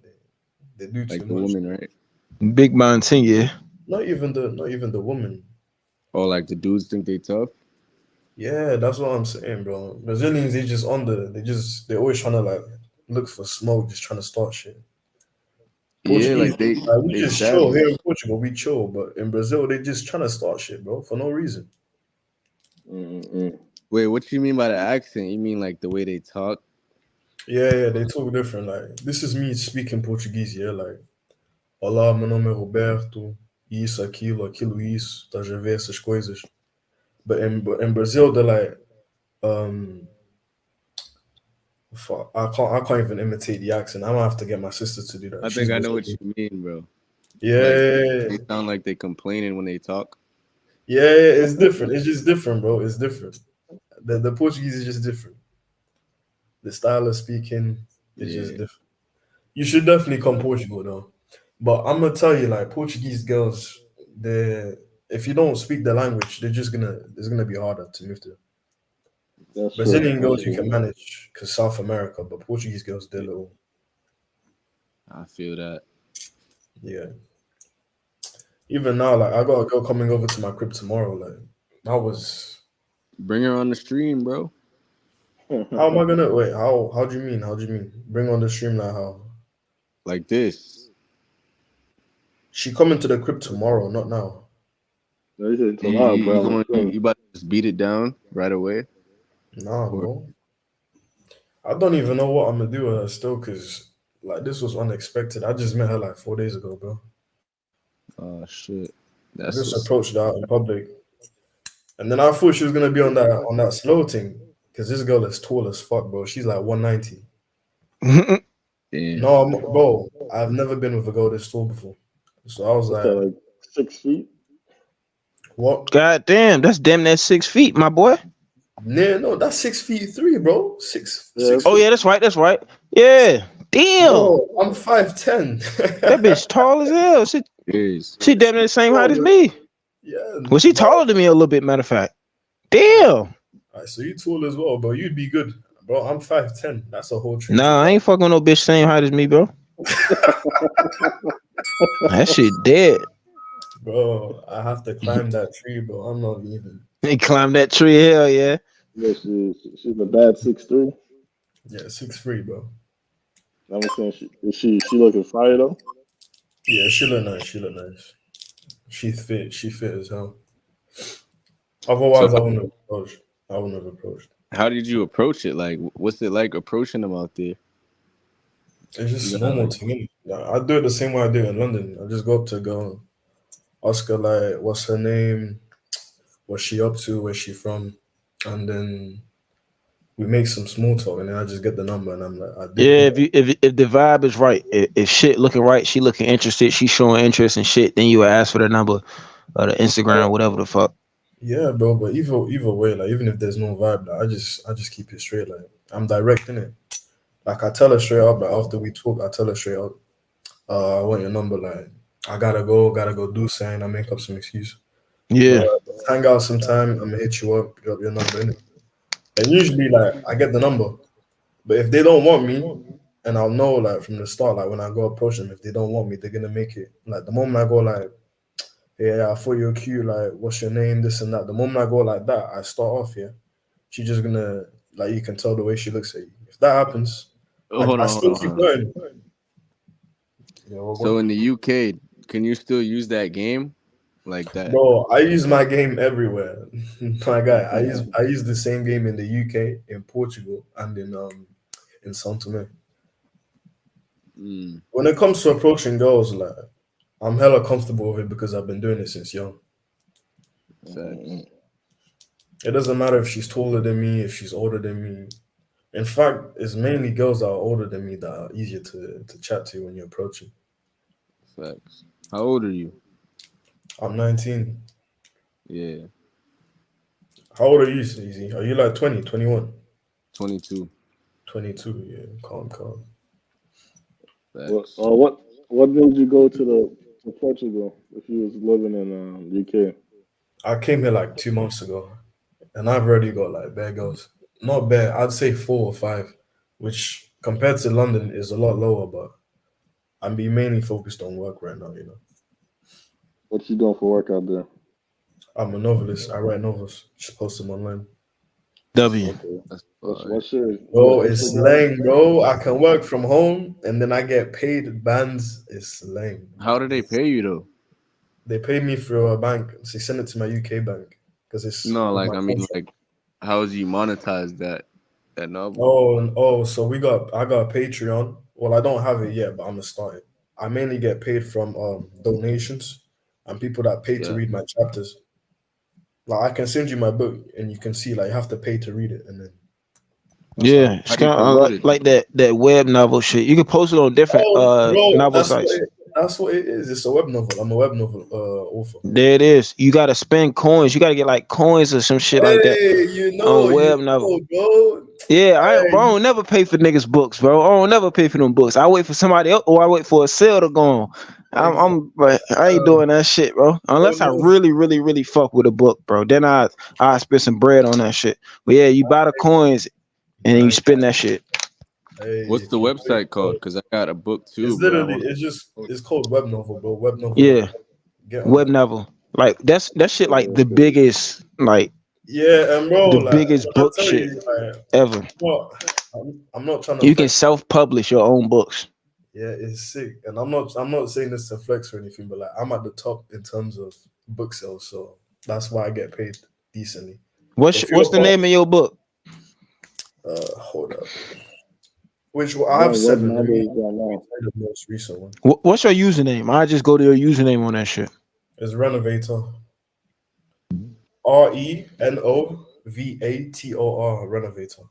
they do too like the much. woman, right? Big Mountain, yeah. Not even the woman. Oh, like the dudes think they tough. Yeah, that's what I'm saying, bro. Brazilians, they just they're always trying to like look for smoke, just trying to start shit. Yeah, Portuguese, like they like we they just chill here in savage. Portugal, we chill, but in Brazil, they just trying to start shit, bro, for no reason. Mm-mm. Wait, what you mean by the accent? You mean like the way they talk? Yeah, they talk different. Like this is me speaking Portuguese, yeah. Like, olá, meu nome é Roberto, isso, aquilo, isso, estás a ver essas coisas. But in Brazil, they're like, um, fuck, I can't even imitate the accent. I'm gonna have to get my sister to do that. I She's think I know what Brazilian. you mean, bro. Like they Yeah, sound like they complaining when they talk. it's different. It's just different, bro. It's different. The Portuguese is just different. The style of speaking is just Yeah. different. You should definitely come Portugal though. But I'm gonna tell you, like Portuguese girls, they if you don't speak the language, it's gonna be harder to move to. That's true. Brazilian That's girls you true. can manage because South America, but Portuguese girls they're little. I feel that. Yeah. Even now, like I got a girl coming over to my crib tomorrow. Like I was, Bring her on the stream, bro. how am I gonna wait? How do you mean? How do you mean? Bring on the stream like how? Like this. She coming to the crib tomorrow, not now. They said You, tomorrow, you, you bro. going you about to just beat it down right away? Nah, Or bro. I don't even know what I'm gonna do with her still, cause like this was unexpected. I just met her like 4 days ago, bro. oh shit. I That's just what's approached her out in public, and then I thought she was gonna be on that slow thing, cause this girl is tall as fuck, bro. She's like 190. damn. No, bro. I've never been with a girl this tall before, so I was What's that, like, like 6 feet? what? God damn, that's damn near 6 feet, my boy. Nah, no, that's 6'3", bro. Six Yeah, six Oh foot. yeah, that's right, that's right. Yeah. Damn. Bro, I'm 5'10". That bitch tall as hell. Is. She damn near the same height as Bro, me. yeah, Well, she bro. taller than me a little bit, matter of fact. Damn. Alright, so you tall as well, bro. You'd be good, bro. I'm 5'10". That's a whole tree to Nah, I climb. ain't fucking with no bitch same height as me, bro. That shit dead. Bro, I have to climb that tree, bro. I'm not even. He climbed that tree, hell yeah. yeah, she's a bad 6'3". Yeah, 6'3", bro. I'm saying she looking fire though. Yeah, she look nice. She look nice. She fit. She fit as hell. So Otherwise, I wouldn't have approached. I wouldn't have approached. how did you approach it? Like what's it like approaching them out there? It's You just gotta normal like to me. Like, I do it the same way I do it in London. I just go up to a girl, ask her like, what's her name, what's she up to, where's she from, and then we make some small talk, and then I just get the number, and I'm like, I dip. Yeah, if the vibe is right, if shit looking right, she looking interested, she showing interest and shit, then you would ask for the number or the Instagram, whatever the fuck. Yeah, bro. But either way, like even if there's no vibe, like, I just keep it straight. Like I'm direct in it. Like I tell her straight up. Like after we talk, I tell her straight up. I want your number. Like I gotta go do something. I make up some excuse. But Yeah. let's hang out sometime. I'm gonna hit you up, drop your number in it. And usually, like I get the number. But if they don't want me, and I'll know like from the start, like when I go approach them, if they don't want me, they're gonna make it. Like the moment I go like, yeah, I thought you're cute, like what's your name, this and that. The moment I go like that, I start off, yeah. She just gonna like you can tell the way she looks at you. If that happens, oh, I hold still on, hold keep on. going. Yeah, well, So in the UK, can you still use that game? Like that? bro, I use my game everywhere. My guy, I use the same game in the UK, in Portugal, and in São Tomé. Mm, When it comes to approaching girls, like I'm hella comfortable with it because I've been doing it since young. facts. Mm, It doesn't matter if she's taller than me, if she's older than me. In fact, it's mainly girls that are older than me that are easier to chat to when you're approaching. Facts. How old are you? I'm 19. Yeah, How old are you, Ceezy? Are you like 20, 21, 22. 22? Yeah, calm, calm. Facts. what made you go to Portugal if you was living in UK? I came here like 2 months ago, and I've already got like bare girls. Not bare, I'd say 4 or 5, which compared to London is a lot lower, but I'm being mainly focused on work right now, you know. What you doing for work out there? I'm a novelist. I write novels. Just post them online. W. Okay. That's fire. Bro, What's it's your job? slang, bro. I can work from home and then I get paid bands. It's slang. How do they pay you though? They pay me through a bank. So they send it to my UK bank because it's No, with like my I mean, contract. like how do you monetize that novel? Oh, so I got a Patreon. Well, I don't have it yet, but I'm gonna start it. I mainly get paid from donations and people that pay to Yeah. read my chapters. Like I can send you my book and you can see like you have to pay to read it, and then that's how. Yeah, it's How do you kind of promote it like though? that web novel shit. You can post it on different Oh, bro, novel sites. that's what it is. It's a web novel. I'm a web novel author. There it is. You gotta spend coins. You gotta get like coins or some shit like that Hey, on web novel. bro. Yeah, bro, I Hey, don't never pay for niggas books, bro. I don't never pay for them books. I wait for somebody else or I wait for a sale to go on. exactly. But I ain't doing that shit, bro. Bro Unless I knows. really, really, really fuck with a book, bro. Then I spend some bread on that shit. But yeah, you buy the coins and then you Nice. spend that shit. What's Hey, the if you do it, website bro, called? Cause I got a book too, it's bro. I literally want. it's called web novel, bro. Web novel. Yeah, Get on web it. novel. Like that shit like the Okay. biggest Yeah, and bro, the like biggest when I book tell shit you, like, ever. what, I'm not trying to You can flex. self-publish your own books. Yeah, it's sick, and I'm not saying this to flex or anything, but like I'm at the top in terms of book sales, so that's why I get paid decently. If What's you're the name of your book? hold up, which one? I have What 7. number is that Let me now? tell you the most recent one. What's your username? I just go to your username on that shit. It's Renovator. Renovator. Renovator.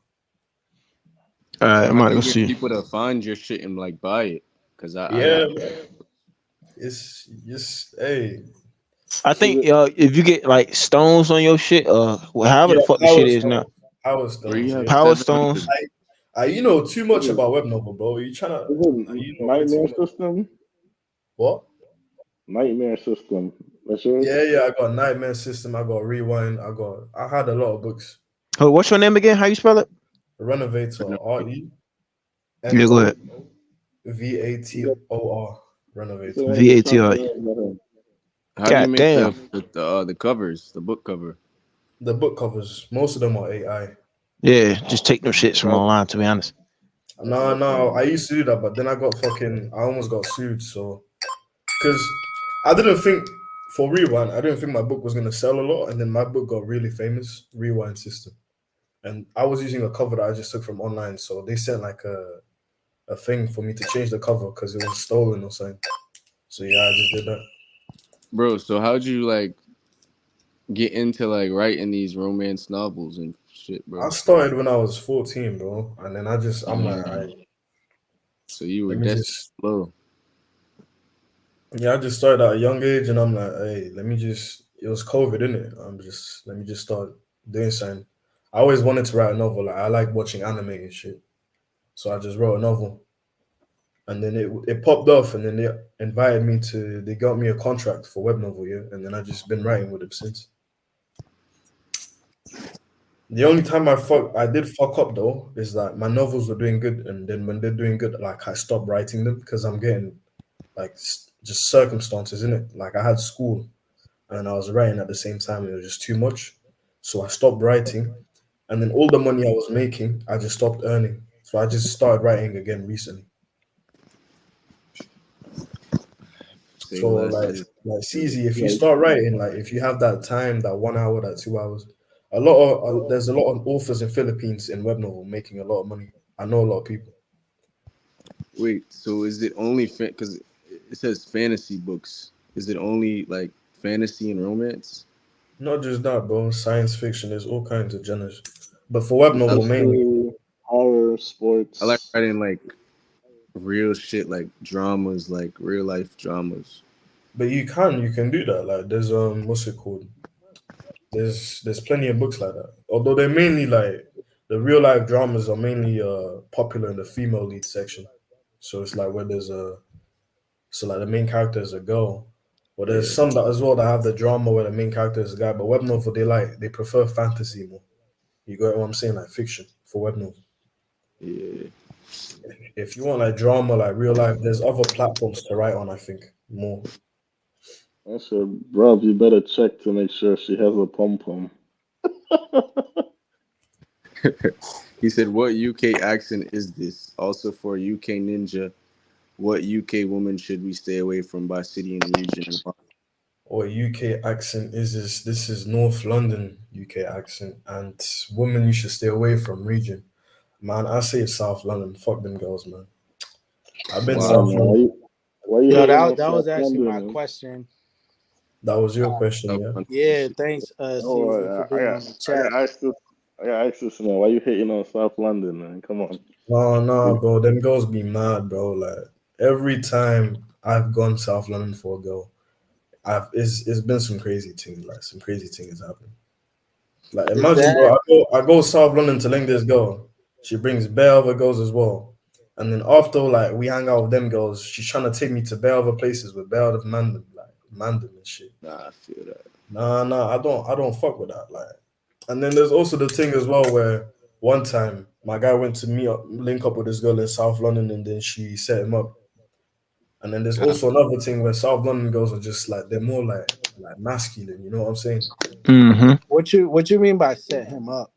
All right, So I'm how about do to you go get see. people to find your shit and like buy it? Cause I Yeah, got it's just hey. I Is think it if you get like stones on your shit, however Yeah, the fuck the shit Power is now, Stones. Power where you Stones, have yeah. power 700. stones. You know too is much it about web novel, bro. You trying to is it you know way too Nightmare much. System? What? Nightmare System. That's yours? Yeah. I got Nightmare System. I got Rewind. I had a lot of books. Oh, what's your name again? How you spell it? Renovator. Yeah, go ahead. You got Renovator. you said Renovator. one of the top VATI. brands out How do you God make damn. the covers, the book cover? The book covers. Most of them are AI. Yeah, just take them shits from here. online. To be honest, No. I used to do that, but then I got fucking. I almost got sued. So because I didn't think for Rewind, I didn't think my book was gonna sell a lot, and then my book got really famous. Rewind System, and I was using a cover that I just took from online, so they sent like a thing for me to change the cover because it was stolen or something. So yeah, I just did that. Bro, so how'd you like get into like writing these romance novels and shit, I bro? started when I was 14, bro, and then I'm like, all right, Mm. So you were let me destined just slow. yeah, I just started at a young age, and I'm like, hey, let me just. It was COVID, innit? Let me just start doing something. I always wanted to write a novel. Like I like watching anime and shit, so I just wrote a novel, and then it popped off, and then they invited me to. They got me a contract for web novel, yeah, and then I just been writing with them since. The only time I did fuck up though is that my novels were doing good, and then when they're doing good, like I stopped writing them because I'm getting like just circumstances in it. Like I had school and I was writing at the same time. It was just too much, so I stopped writing, and then all the money I was making, I just stopped earning. So I just started writing again recently. Say So less like is like good. Ceezy, if you Like start writing, like if you have that time, that 1 hour, that 2 hours, a lot of there's a lot of authors in Philippines in web novel making a lot of money. I know a lot of people. Wait, so is it only because it says fantasy books? Is it only like fantasy and romance? Not just that, bro. Science fiction. There's all kinds of genres, but for web I, novel mainly. History, horror, I like sports. writing like real shit, like dramas, like real life dramas. But you can do that. Like there's what's it called? There's plenty of books like that. Although they're mainly like the real life dramas are mainly popular in the female lead section. So it's like where there's a so like the main character is a girl. But there's Yeah, some that as well that have the drama where the main character is a guy. But web novel they prefer fantasy more. You got what I'm saying? Like fiction for web novel. yeah. If you want like drama, like real life, there's other platforms to write on. I think more. That's your bro. You better check to make sure she has a pom pom. He said, "What UK accent is this?" Also for UK Ninja, what UK woman should we stay away from by city and region? And why? Or UK accent is this is North London UK accent, and women you should stay away from region. Man, I say South London. Fuck them girls, man. I've been Nah, Wow. South man. London. Why you Yo, hating on that was South actually London, my man? question. That was your Uh, question, That yeah. was yeah, shit. thanks, Oh, Ceezy, for I being got, on the I chat. got access. I got access now. Why you hating on South London, man? Come on. No, no, You- bro. Them girls be mad, bro. Like every time I've gone South London for a girl, I've it's been some crazy things. Like some crazy things happened. Like Is imagine, bro. that I go South London to link this girl. She brings bare other girls as well. And then after like we hang out with them girls, she's trying to take me to bare other places with bare other mandem and shit. Nah, I feel that. Nah, nah, I don't fuck with that. Like, and then there's also the thing as well where one time my guy went to link up with this girl in South London, and then she set him up. And then there's God, also another thing where South London girls are just like they're more like masculine. You know what I'm saying? Mm-hmm. what you mean by set him up?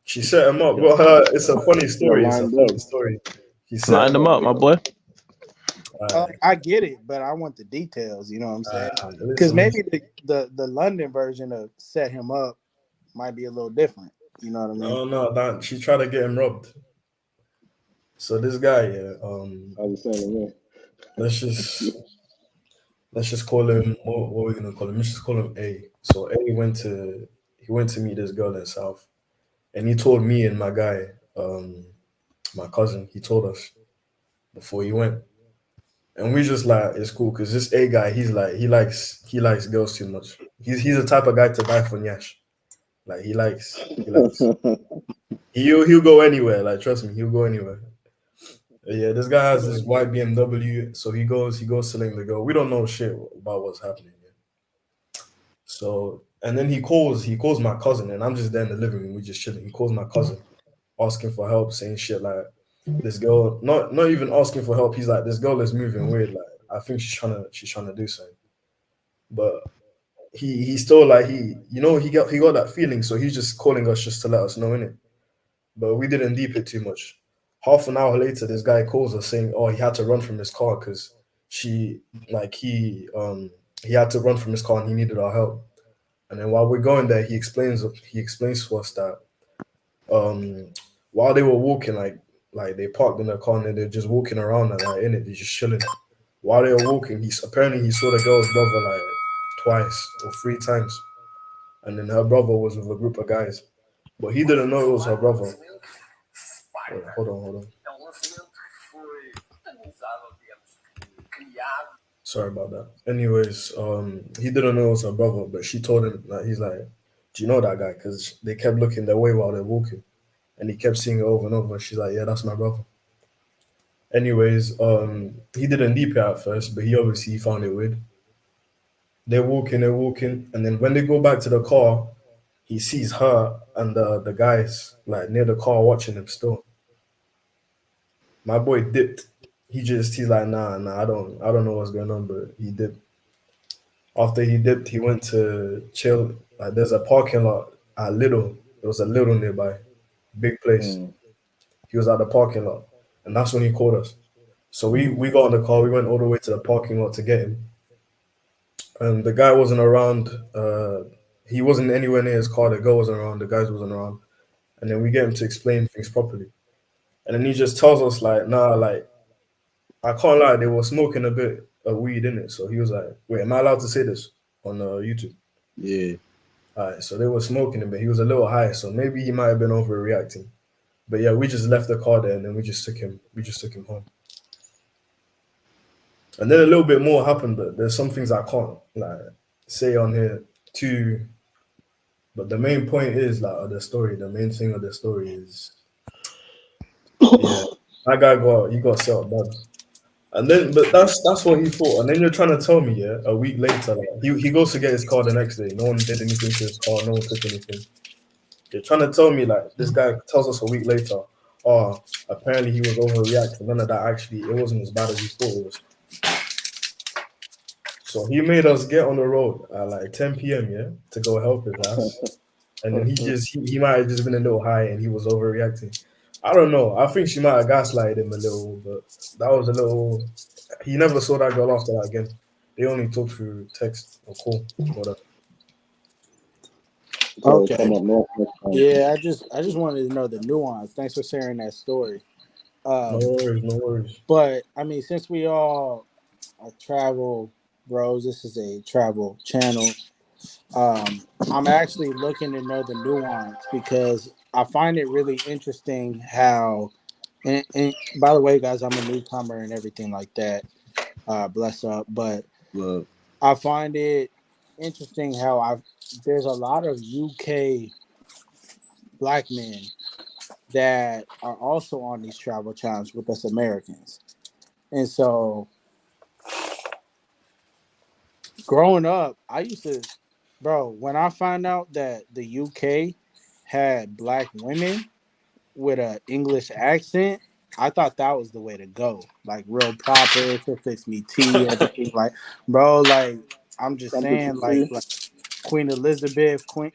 She set him up, Yeah, but it's a funny yeah, story. It's a lined funny up. story. She set Line him them up. up, my boy. Uh, I get it, but I want the details. You know what I'm saying? Because listen, maybe listen. the London version of set him up might be a little different. You know what I mean? No, no, that she tried to get him robbed. So this guy, yeah, I was saying to me. let's just let's just call him what are we gonna call him? Let's just call him A. So A went to meet this girl in South, and he told me and my guy, my cousin, he told us before he went, and we just like it's cool because this A guy, he's like he likes girls too much. He's the type of guy to die for Nyash. Like he likes he'll go anywhere. Like trust me, he'll go anywhere. Yeah, this guy has this white BMW, so he goes selling the girl. We don't know shit about what's happening yet. So and then he calls my cousin, and I'm just there in the living room, we just chilling. He calls my cousin, asking for help, saying shit like this girl, not even asking for help. He's like, this girl is moving weird. Like I think she's trying to do something. But he still like he got that feeling, so he's just calling us just to let us know in it. But we didn't deep it too much. Half an hour later, this guy calls us saying, "Oh, he had to run from his car because she, like, he had to run from his car and he needed our help." And then while we're going there, he explains to us that um, while they were walking, like they parked in their car and then they're just walking around and like in it, they're just chilling. While they were walking, he saw the girl's brother like twice or three times, and then her brother was with a group of guys, but he didn't know it was her brother. Wait, hold on. Sorry about that. Anyways, he didn't know it was her brother, but she told him that he's like, "Do you know that guy?" Because they kept looking their way while they're walking, and he kept seeing it over and over. And she's like, "Yeah, that's my brother." Anyways, he didn't deep it at first, but he obviously found it weird. They're walking, and then when they go back to the car, he sees her and the guys like near the car watching him still. My boy dipped. He's like, nah, I don't know what's going on, but he dipped. After he dipped, he went to chill. Like there's a parking lot at Little. There was a Little nearby, big place. Mm. He was at the parking lot, and that's when he called us. So we got in the car. We went all the way to the parking lot to get him, and the guy wasn't around. He wasn't anywhere near his car. The girl wasn't around. The guys wasn't around. And then we get him to explain things properly, and then he just tells us like, nah, like I can't lie, they were smoking a bit of weed in it. So he was like, "Wait, am I allowed to say this on YouTube?" Yeah. Alright, so they were smoking it, but he was a little high, so maybe he might have been overreacting. But yeah, we just left the car there and then we just took him. We just took him home. And then a little bit more happened, but there's some things I can't like say on here too. But the main point is like of the story. The main thing of the story is yeah, that guy got set up bad. And then, but that's what he thought. And then you're trying to tell me, yeah, a week later, like, he goes to get his car the next day. No one did anything to his car. No one took anything. You're trying to tell me like this guy tells us a week later, oh, apparently he was overreacting. None of that actually, it wasn't as bad as he thought it was. So he made us get on the road at like 10 p.m. Yeah, to go help his ass. And then he might have just been a little high and he was overreacting. I don't know. I think she might have gaslighted him a little, but that was a little. He never saw that girl after that again. They only talked through text or call, whatever. So come Okay. up north next time. Yeah, I just wanted to know the nuance. Thanks for sharing that story. No Um, worries, no worries. but I mean, since we all are travel bros, this is a travel channel. I'm actually looking to know the nuance because I find it really interesting how. And by the way, guys, I'm a newcomer and everything like that. Bless up, but Look, I find it interesting how I've there's a lot of UK black men that are also on these travel channels with us Americans. And so growing up, I used to, bro, when I found out that the UK had black women with an English accent, I thought that was the way to go. Like real proper, to fix me tea, everything. Like, bro, like I'm just Come to saying, see. like Queen Elizabeth, Queen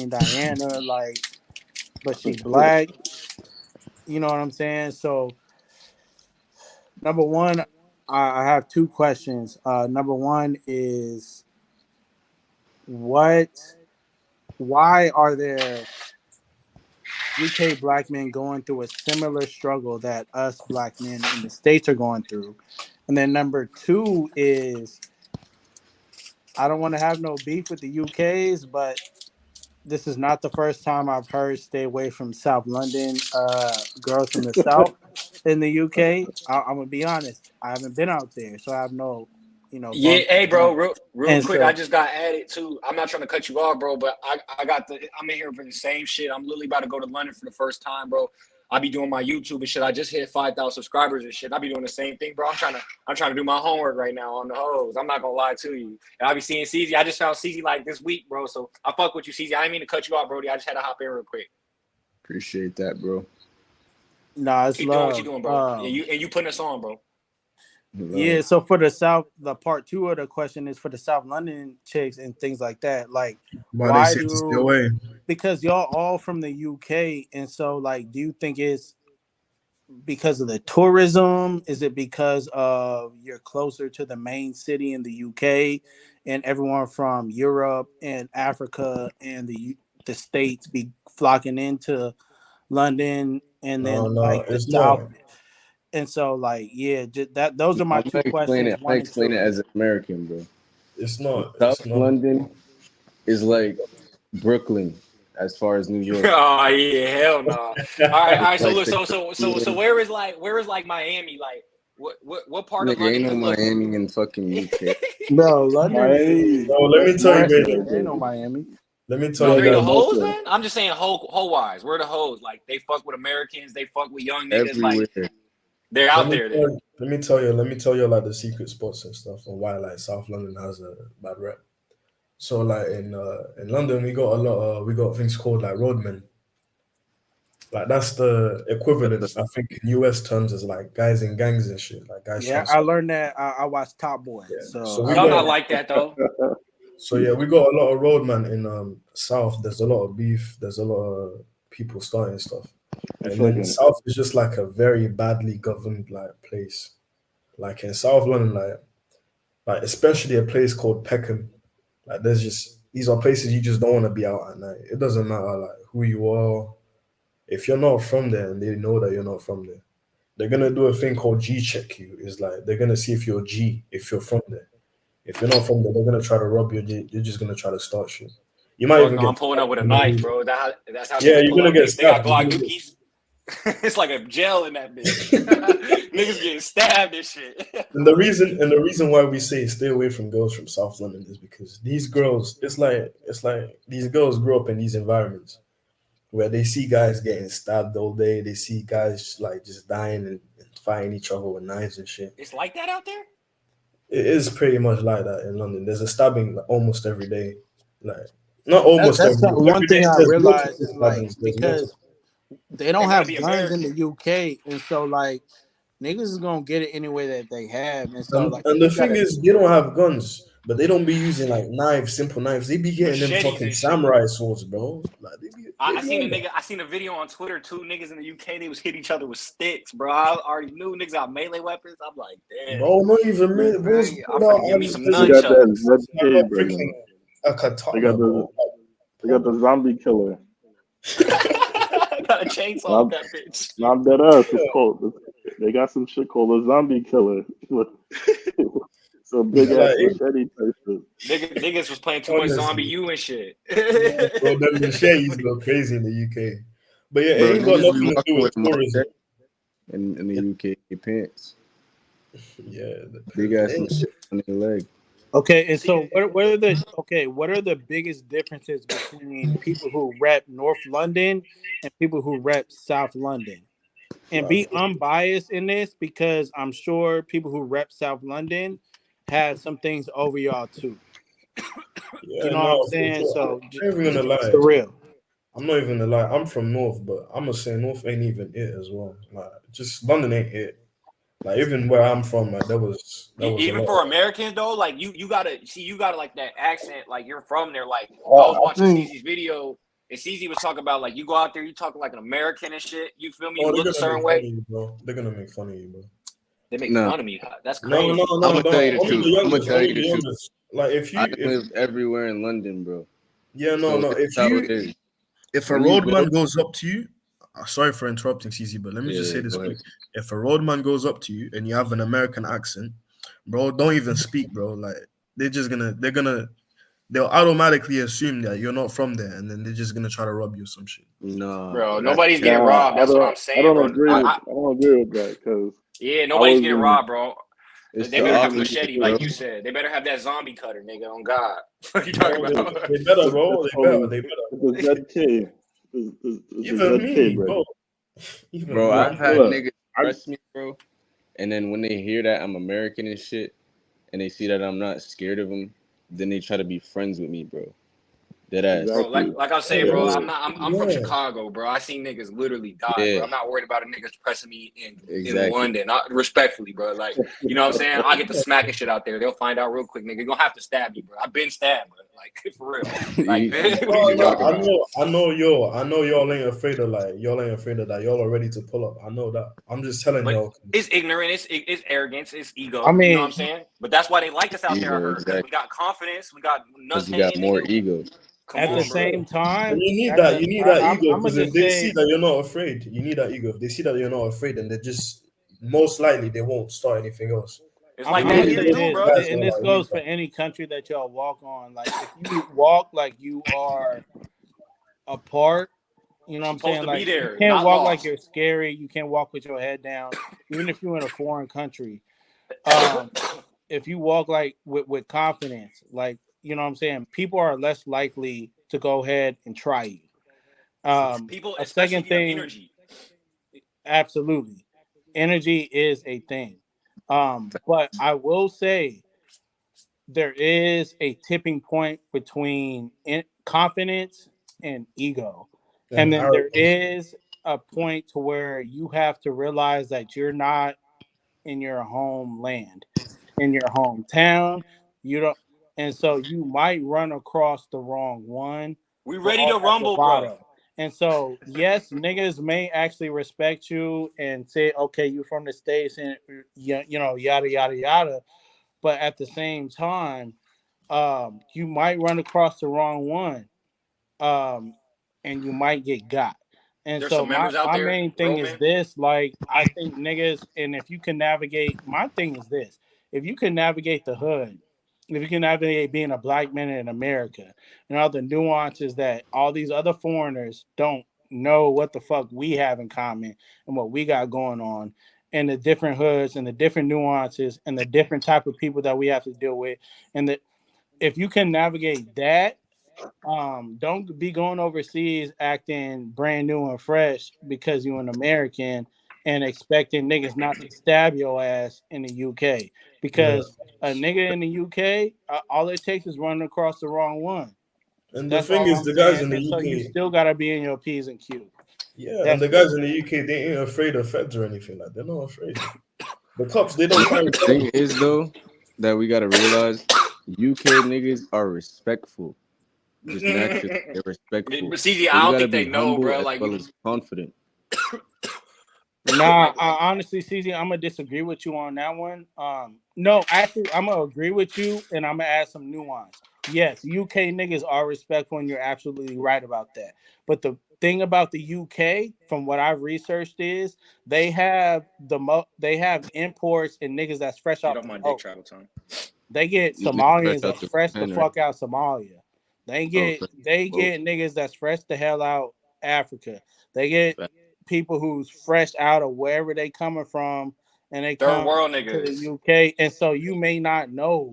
Diana, like, but she black. You know what I'm saying? So number one, I have two questions. Number one is what? Why are there UK black men going through a similar struggle that us black men in the states are going through? And then number two is I don't want to have no beef with the UKs, but this is not the first time I've heard stay away from South London girls from the South in the UK. I'm gonna be honest, I haven't been out there, so I have no, Yeah, bump. hey, bro, real And quick, I so, just got added too. I'm not trying to cut you off, bro, but I'm in here for the same shit. I'm literally about to go to London for the first time, bro. I be doing my YouTube and shit. I just hit 5,000 subscribers and shit. I be doing the same thing, bro. I'm trying to do my homework right now on the hoes. I'm not gonna lie to you. And I be seeing Ceezy. I just found Ceezy like this week, bro. So I fuck with you, Ceezy. I didn't mean to cut you off, Brody. I just had to hop in real quick. appreciate that, bro. nah, it's Keep doing what you're love. doing, bro. Yeah, you putting us on, bro. Yeah, Love. so for the South, the part two of the question is for the South London chicks and things like that. Like, Why they why seem to stay do away? because y'all all from the UK, and so like, do you think it's because of the tourism? Is it because of you're closer to the main city in the UK, and everyone from Europe and Africa and the states be flocking into London, and No, then no, like the it's not. South, and so like yeah, that those are my I'm two gonna explain questions, it. I'm gonna one and explain it two. as an American, bro. It's not. South It's not. London is like Brooklyn as far as New York. Oh yeah, hell no. All It's right. So like look, the so Caribbean. where is like Miami? Like what part of Nigga, London? ain't no Because look, Miami in fucking UK. Bro, London Miami, is No, let me West tell you, nasty Texas. Brady. right There ain't no there. Miami. Let me tell no, you there ain't That's no guys. hoes, Brooklyn. man. I'm just saying hoe wise. Where the hoes? Like they fuck with Americans, they fuck with young niggas. Like Everywhere. they're Let out me there then. tell, let me tell you. Let me tell you like the secret spots and stuff and why like South London has a bad rep. So like in London we got a lot of we got things called like roadmen. Like that's the That's a, equivalent I think in US terms as like guys in gangs and shit. Like guys trying Yeah, to I stop. learned that. I watched Top Boy, Yeah. so So I we Y'all know not got that. like that though. so yeah, we got a lot of roadman in South. There's a lot of beef. There's a lot of people starting stuff. It's And like then an South is just like a very badly governed like place. Like in South London, like especially a place called Peckham. Like there's just these are places you just don't want to be out at night. It doesn't matter like who you are. If you're not from there and they know that you're not from there, they're gonna do a thing called G check you. It's like they're gonna see if you're G, if you're from there. If you're not from there, they're gonna try to rob you. They're just gonna try to start shit. You might Fuck even no, I'm get pulling up stabbed with a for no knife, reason. bro. That's how Yeah, niggas you're pull gonna up. get They got stabbed. Glock dookies. It's like a jail in that bitch. Niggas getting stabbed and shit. And the reason why we say stay away from girls from South London is because these girls, it's like these girls grow up in these environments where they see guys getting stabbed all day. They see guys like just dying and fighting each other with knives and shit. It's like that out there. It is pretty much like that in London. There's a stabbing like, almost every day. Like not almost That's every the day. one Every day thing I there's realized multiple is like stabbings. There's because multiple. they They don't want to be have guns in the American. UK, and so like niggas is gonna get it any way that they have, and so And, like if and the you got thing a is, they don't have guns, but they don't be using like knives, simple knives. They be getting them Machetes fucking and shit. samurai swords, bro. Like they I be seen a on that. nigga. I seen a video on Twitter. Two niggas in the UK. They was hit each other with sticks, bro. I already knew niggas got melee weapons. I'm like, damn. Bro, not even me. Bro's Right? I'm pulled out. finna give me some They got that nunchucks. I got ZK, freaking bro. a They got katana, the bro. they got the zombie killer. Got a chainsaw with Not, that bitch. not that us. It's called. They got some shit called a zombie killer. So big Yeah, ass like, machete type Niggas was playing too much Zombie honestly, U and shit. bro, them machetes go crazy in the UK. But yeah, it Bro, ain't got niggas be nothing to do walking with with tourism. machete in the UK pants. Yeah, Big it ass ain't. machete on their leg. okay, and so what are the biggest differences between people who rep North London and people who rep South London? And Nah, be unbiased in this because I'm sure people who rep South London have some things over y'all too. You yeah, know what I'm no, for saying? sure. So I'm not even just gonna keep lie. it real. I'm not even gonna lie. I'm from North, but I'm gonna say North ain't even it as well. Like, just London ain't it. Like, even where I'm from, like, there was a Even lot. for Americans though, like you gotta see, you gotta like that accent, like you're from there. Like I was I watching think Ceezy's video, and Ceezy was talking about like you go out there, you talking like an American and shit. You feel me? Oh, You they're look a gonna certain make fun way. of you, bro. They're gonna make fun of you, bro. They make No, fun of me. That's No, no, crazy. I'm no, gonna no. tell you the Only truth. the I'm gonna youngest. tell Only you the the truth. youngest. Like, I if lived everywhere in London, bro. yeah, no, So no. this is If how it you is. if a When you go, roadman goes up to you, sorry for interrupting, CC, but let me just yeah, say this go quick. ahead. If a roadman goes up to you and you have an American accent, bro, don't even speak, bro. Like, they'll automatically assume that you're not from there, and then they're just gonna try to rob you or some shit. Nah, Bro, bro, that's nobody's cap. getting nah. robbed. That's what I'm I saying, don't bro. agree with. I don't agree with that because Yeah, I nobody's was getting in. robbed, bro. It's They the I was better have a in opposite, machete, bro. like you said. They better have that zombie cutter, nigga. On God, what you talking Bro, about? they better, bro. it's They better. called They better. the ZK. It's the Even ZK, me, bro. bro. Even Bro, me. I've Look, had look. niggas I press me, bro, and then when they hear that I'm American and shit, and they see that I'm not scared of them, then they try to be friends with me, bro. Dead ass. Bro, like exactly. like I was saying, Yeah, bro, that's I'm So not. I'm from yeah. Chicago, bro. I seen niggas literally die, Yeah, bro. I'm not worried about a niggas pressing me in exactly. London. Respectfully, bro. Like, you know what I'm saying? I get to smacking shit out there. They'll find out real quick, nigga. You're gonna have to stab me, bro. I've been stabbed, bro. Like for real. Like, what are No, you no, talking Yeah. about? I know y'all ain't afraid of y'all ain't afraid of that. Y'all are ready to pull up. I know that. I'm just telling But y'all. it's 'Cause ignorant. It's arrogance. It's I ego. You know what I'm mean, saying? But that's why they like us out there. I Ego, heard because we exactly. got confidence. We got Because nuts we got hanging, more nigga. ego. Come at the For on, bro. sure. same And time, you need at that. the You need that ego I'm gonna because if just they see say that you're not afraid, you need that ego. If they see that you're not afraid, then they just most likely they won't start anything else. It's I'm, like They I'm need gonna that it. here say Most too, this, bro. guys and are this like need goes for that. any country that y'all walk on. Like, if you walk like you are a part, you know what I'm Supposed saying? to be Like, you there, can't not walk like lost. you're scary. You can't walk with your head down, even if you're in a foreign country. If you walk like with confidence, like, you know what I'm saying, people are less likely to go ahead and try you. People, A especially if second you have thing, energy. absolutely, energy is a thing. But I will say there is a tipping point between confidence and ego, and And then there arrogance. is a point to where you have to realize that you're not in your homeland, in your hometown. You don't, and so you might run across the wrong one We for ready all to that rumble, bro. bravado. And so, yes, niggas may actually respect you and say, "Okay, you from the states," and you know, yada yada yada. But at the same time, you might run across the wrong one, um, and you might get got. And There's so some members out my there, main thing is Roman. this, like I think niggas, and if you can navigate, my thing is this: if you can navigate the hood, if you can navigate being a black man in America, and all the nuances that all these other foreigners don't know what the fuck we have in common and what we got going on, and the different hoods and the different nuances and the different type of people that we have to deal with, and that if you can navigate that, don't be going overseas acting brand new and fresh because you're an American and expecting niggas not to stab your ass in the UK. Yeah. Because a nigga in the UK, all it takes is running across the wrong one. And the That's thing all is, I'm the guys saying. in the And so you UK, still gotta be in your P's and Q's. yeah, and That's the it. guys in the UK, they ain't afraid of feds or anything. Like they're not afraid. The cops, they don't The carry thing guns. is though that we gotta realize, UK niggas are respectful. Just naturally, they're respectful. But CZ, But I you don't gotta think be they know, humble bro. as Like well as confident. Nah, like honestly, CZ, I'm gonna disagree with you on that one. No, actually, I'm gonna agree with you, and I'm gonna add some nuance. Yes, UK niggas are respectful, and you're absolutely right about that. But the thing about the UK, from what I've researched, is they have imports and niggas that's fresh get off off the my dick boat. travel time. They get These niggas fresh Somalians out that's the fresh the pen, right? fuck out Somalia. Oh, fresh They boat. get niggas that's fresh the hell out Africa. They get Fact. people who's fresh out of wherever they coming from, and they Third come world to the niggas. UK. And so you may not know.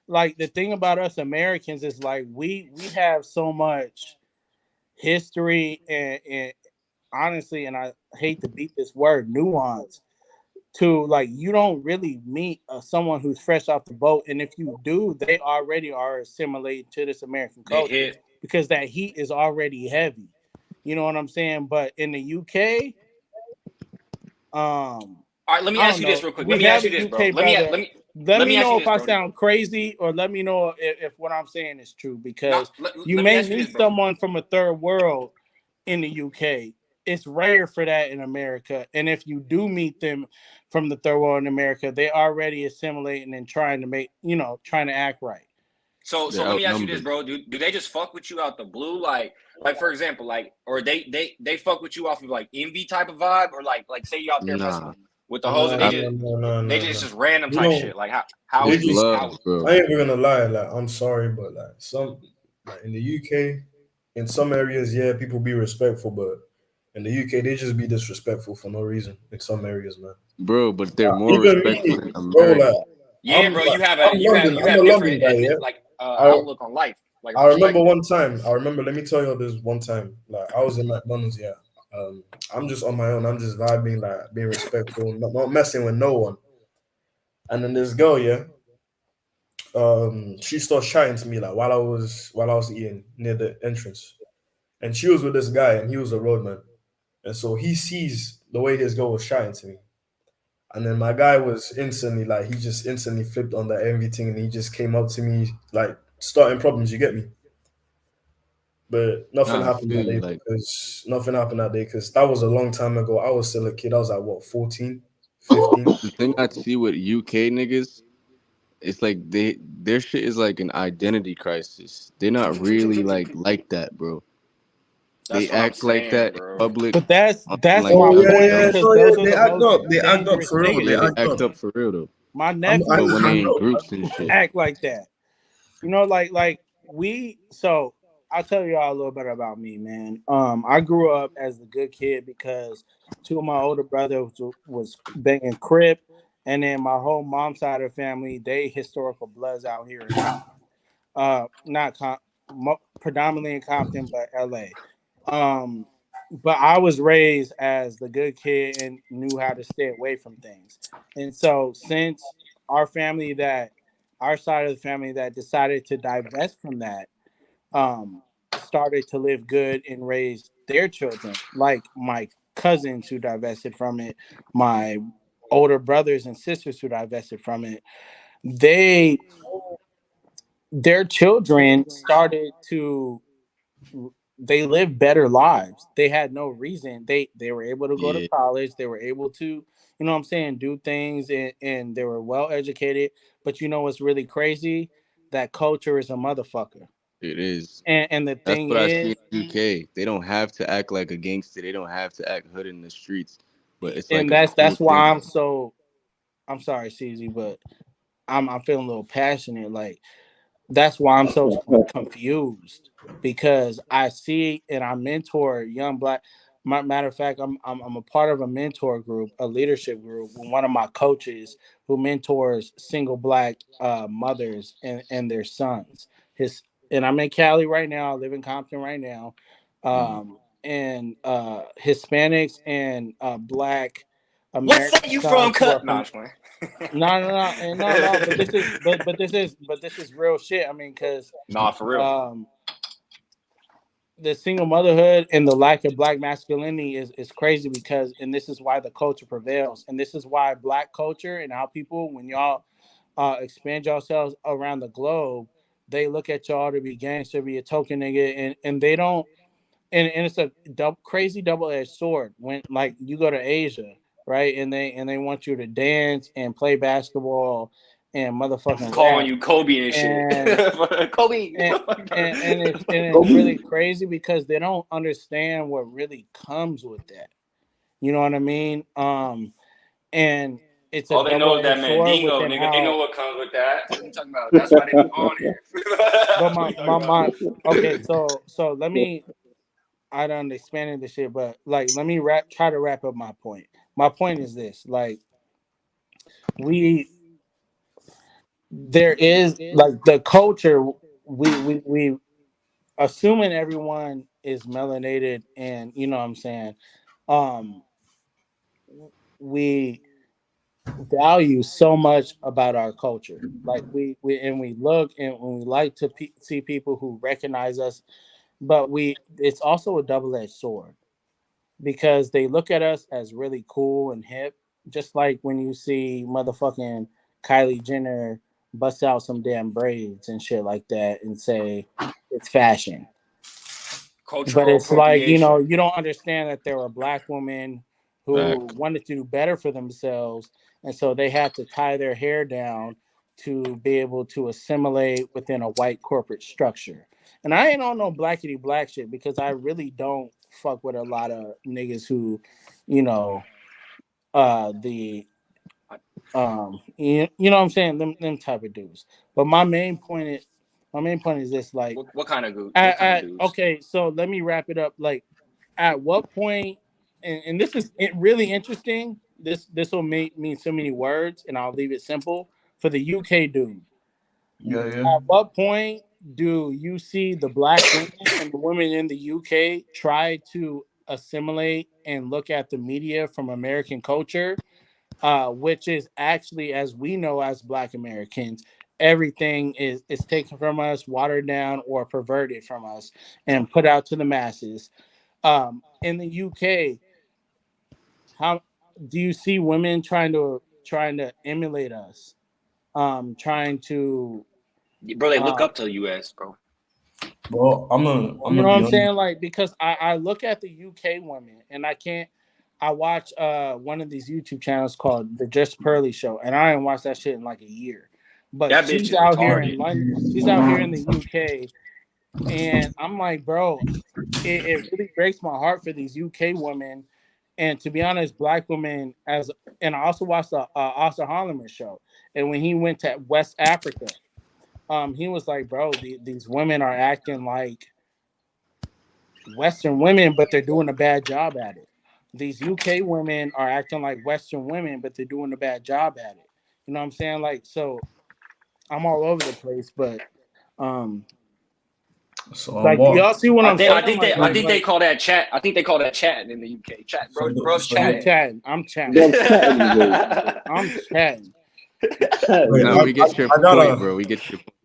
Like the thing about us Americans is like we have so much history and honestly, and I hate to beat this word, nuance, to like you don't really meet someone who's fresh off the boat, and if you do, they already are assimilated to this American They culture hit. because that heat is already heavy. You know what I'm saying? But in the UK, All right, let me I ask don't you this know. real quick. Let We me have ask you a this, bro. UK brother. Let Let me me ask know you if this, I Brody. sound crazy, or let me know if what I'm saying is true. Not Because you let me may ask you this, meet bro. someone from a third world in the UK. It's rare for that in America. And if you do meet them from the third world in America, they already assimilating and trying to make, trying to act right. So They're let me ask you this, outnumbered. bro. Do they just fuck with you out the blue, like for example, like or they fuck with you off of like envy type of vibe, or like say you out there messing Nah, with the hoes and No, I, no, no, no, they no, just no. just random You type know, shit. Like how they it's is just. love, how bro. I ain't even gonna lie. Like, I'm sorry, but like like in the UK, in some areas, yeah, people be respectful, but in the UK, they just be disrespectful for no reason. In some areas, man. Bro, but they're more Even respectful me, in bro. Like, America. yeah, bro. I'm London. You I'm a have different London guy. Yeah. like I outlook on life, like a I remember perspective. one time. I remember. Let me tell you this one time. Like I was in McDonald's. Yeah. I'm just on my own. I'm just vibing, like being respectful, not messing with no one. And then this girl, yeah, she starts chatting to me like while I was eating near the entrance, and she was with this guy, and he was a roadman, and so he sees the way his girl was chatting to me, and then my guy was instantly like he just instantly flipped on that envy thing, and he just came up to me like starting problems. You get me? But nothing Nah, I happened feel that you. day Like because that was a long time ago. I was still a kid. I was like what 14, 15. the thing I see with UK niggas, it's like their shit is like an identity crisis. They're not really like that, bro. They That's what I'm act like saying, that in bro. public But that's on some that's like Oh my dumb yeah, point yeah, dumb because no, shit. yeah, those are they the act most up. They act up dangerous for real. They Yeah, niggas. they act act up. up for real though. My I But nephews when they I in know. groups and shit, act like that. Like we so I'll tell y'all a little bit about me, man. I grew up as the good kid because two of my older brothers was banging crip, and then my whole mom's side of the family, they historical bloods out here in Compton. Not predominantly in Compton, but LA. Um, but I was raised as the good kid and knew how to stay away from things. And so since our family that our side of the family that decided to divest from that, um, started to live good and raise their children, like my cousins who divested from it, my older brothers and sisters who divested from it, they their children started to they lived better lives. They had no reason. They were able to go to yeah, college. They were able to, you know what I'm saying, do things and they were well educated. But you know what's really crazy? That culture is a motherfucker. It is. And the That's thing what I see is, in the UK. They don't have to act like a gangster. They don't have to act hood in the streets. But it's like and a cool that's why thing. I'm sorry, Ceezy, but I'm feeling a little passionate. Like that's why I'm so confused because I see and I mentor young black. Matter of fact, I'm a part of a mentor group, a leadership group, with one of my coaches who mentors single black mothers and their sons. His and I'm in Cali right now. I live in Compton right now, Mm. and Hispanics and black What American state you from, sons who are cut? Nah, from just playing. no. But this is real shit. I mean, because Nah, for real. um, the single motherhood and the lack of black masculinity is crazy because, and this is why the culture prevails, and this is why black culture and how people, when y'all expand yourselves around the globe, they look at y'all to be gangster, be a token nigga, and they don't. And it's a crazy double-edged sword when like you go to Asia, right? And they want you to dance and play basketball and motherfucking Calling rap. you Kobe and shit. And Kobe. and and it's really crazy because they don't understand what really comes with that. You know what I mean? And it's a All they know is that double-edged sword Mandingo, within nigga. They know how. what comes with that. What you talking about? That's why they be on here. But That's what my you talking my about. my okay, so let me. I done expanded the shit, but like let me try to wrap up my point. My point is this: like we there is like the culture we assuming everyone is melanated and you know what I'm saying um we value so much about our culture like we look and we like to see people who recognize us but we it's also a double-edged sword because they look at us as really cool and hip just like when you see motherfucking Kylie Jenner bust out some damn braids and shit like that and say it's fashion. But Cultural it's like, appropriation. you don't understand that there were black women who Facts. wanted to do better for themselves. And so they had to tie their hair down to be able to assimilate within a white corporate structure. And I ain't on no blackity black shit because I really don't fuck with a lot of niggas who, you know, the you know what I'm saying, them type of dudes. But my main point is this like What kind of dudes? What kind of dudes? okay, so let me wrap it up. Like, at what point? And this is really interesting. This will make mean so many words, and I'll leave it simple for the UK dude. Yeah, yeah. At what point do you see the black women and the women in the UK try to assimilate and look at the media from American culture, which is actually, as we know as Black Americans, everything is taken from us, watered down, or perverted from us, and put out to the masses. In the UK, how do you see women trying to emulate us? Trying to, Bro, they look uh, up to the US, bro. Bro, I'm you know gonna what be I'm honest. saying? Like, because I look at the UK women and I can't. I watch one of these YouTube channels called the Just Pearly Show, and I ain't watched that shit in like a year. But That bitch she's is out here retarded. in London. She's out here in the UK, and I'm like, bro, it really breaks my heart for these UK women. And to be honest, black women as and I also watched the Oscar Harleman show. And when he went to West Africa, he was like, bro, these women are acting like Western women, but they're doing a bad job at it. These UK women are acting like Western women, but they're doing a bad job at it. You know what I'm saying? Like, so I'm all over the place, but um, So like, do what? y'all see what I I'm think I saying? think they I think they Like, call that chat. I think they call that chatting in the UK. Chat, So bro's so I'm you chatting. chatting. I'm chatting. Bro, chatting, bro. I'm chatting. wait, Chatting, No, bro. we get your I point, gotta bro. We get your point.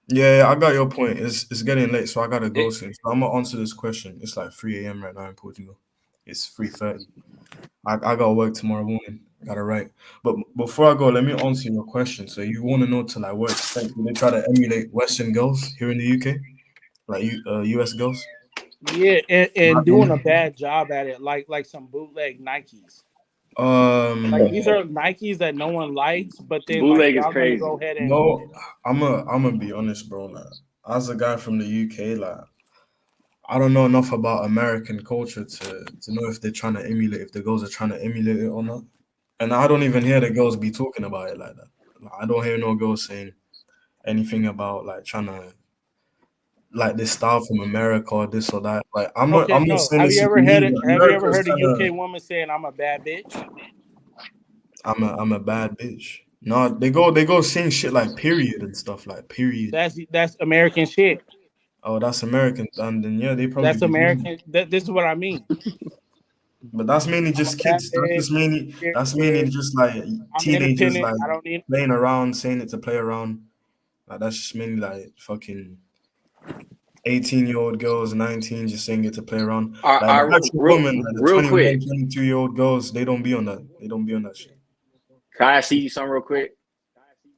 yeah, I got your point. It's getting late, so I gotta go It, soon. So I'm gonna answer this question. It's like 3 a.m. right now in Portugal. It's 3:30. I gotta work tomorrow morning. I gotta write. But before I go, let me answer your question. So you want to know to like what extent do they try to emulate Western girls here in the UK, like US girls? Yeah, My and doing a opinion. bad job at it, like some bootleg Nikes. Like Um, these are Nikes that no one likes, but then like bootleg is y'all gonna crazy. go ahead and no, I'm gonna be honest, bro. Like, as a guy from the UK, like I don't know enough about American culture to know if they're trying to emulate, if the girls are trying to emulate it or not. And I don't even hear the girls be talking about it like that. Like, I don't hear no girls saying anything about like trying to like this style from America or this or that. Like Okay, I'm not no. saying Have this you is ever me, had it? but Have you ever America's heard a kind UK of woman saying I'm a bad bitch? I'm a bad bitch. No, they go saying shit like period and stuff like period. That's American shit. Oh, that's American, and then yeah, they probably That's be doing it. American. This is what I mean. But that's mainly I'm a just bad kids. bitch. That's mainly Period. just like I'm teenagers independent. like I don't need. playing around, saying it to play around. Like that's just mainly like fucking 18-year-old girls, 19 just saying it to play around. Like the actual woman, like the Real 21, quick. 22-year-old girls, they don't be on that. They don't be on that shit. Can I see you something real quick?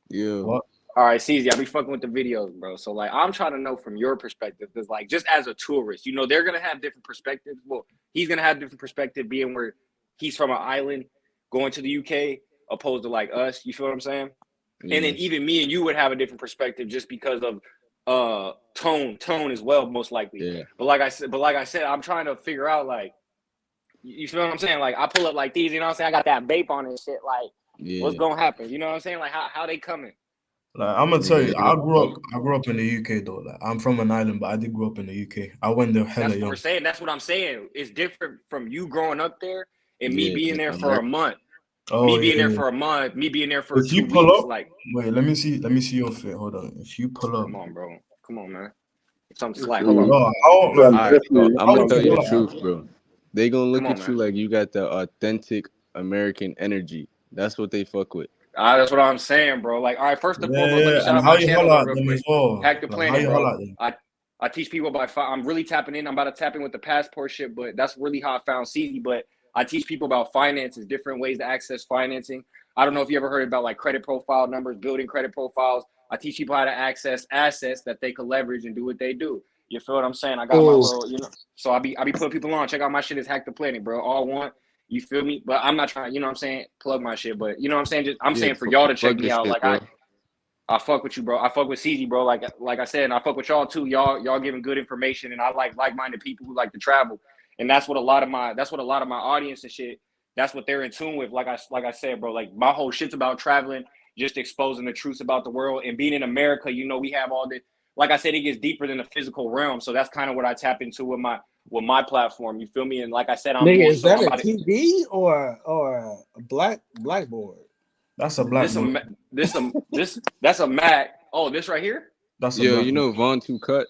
Yeah. What? All right, Ceezy, I be fucking with the videos, bro. So like, I'm trying to know from your perspective, because like, just as a tourist, you know, they're gonna have different perspectives. Well, he's gonna have different perspective being where he's from an island, going to the UK, opposed to like us. You feel what I'm saying? And then Yes. even me and you would have a different perspective just because of tone as well, most likely. Yeah. But like I said, I'm trying to figure out like, you feel what I'm saying? Like I pull up like these, you know what I'm saying? I got that vape on and shit. Like, what's Yeah. gonna happen? You know what I'm saying? Like how they coming? Like I'm gonna tell Nigga, you, they gonna fuck. I grew up in the UK though. Like I'm from an island, but I did grow up in the UK. I went there hella That's what we're young. saying. That's what I'm saying. It's different from you growing up there and me Yeah. being there for a America. month. Oh Me yeah, being there yeah. for a month. Me being there for If you two pull weeks. up, Like, wait, let me see your fit. Hold on. If you pull up, come on, bro. Come on, man. Something's like, hold See, on. bro, how that's like All right, so definitely. I'm how gonna would tell you you the pull up? truth, bro. They gonna Come look on, at you man. like you got the authentic American energy. That's what they fuck with. That's what I'm saying, bro. Like, all right, first and Yeah, foremost, let me yeah. shout And out how my you channel holler though, at real them as quick. well? Hack the Like how Planet, you bro. holler at them? I teach people about. I'm really tapping in. I'm about to tap in with the passport shit, but that's really how I found Ceezy. But I teach people about finances, different ways to access financing. I don't know if you ever heard about like credit profile numbers, building credit profiles. I teach people how to access assets that they could leverage and do what they do. You feel what I'm saying? I got my Oh, little, So I be putting people on. Check out my shit. Is Hack the Planet, bro. All one. You feel me? But I'm not trying. You know what I'm saying? Plug my shit. But you know what I'm saying? Just I'm Yeah, saying for y'all to check plug me your out. shit, Like bro. I fuck with you, bro. I fuck with Ceezy, bro. Like I said, and I fuck with y'all too. Y'all giving good information, and I like minded people who like to travel, and that's what a lot of my audience and shit. That's what they're in tune with. Like I said, bro. Like my whole shit's about traveling, just exposing the truths about the world, and being in America. You know, we have all this. Like I said, it gets deeper than the physical realm. So that's kind of what I tap into with my platform. You feel me? And like I said, I'm nigga, more is so. that I'm a about to TV or a blackboard? That's a this blackboard. that's a Mac. Oh, this right here. That's a Yo, you blackboard. know Von Two Cut?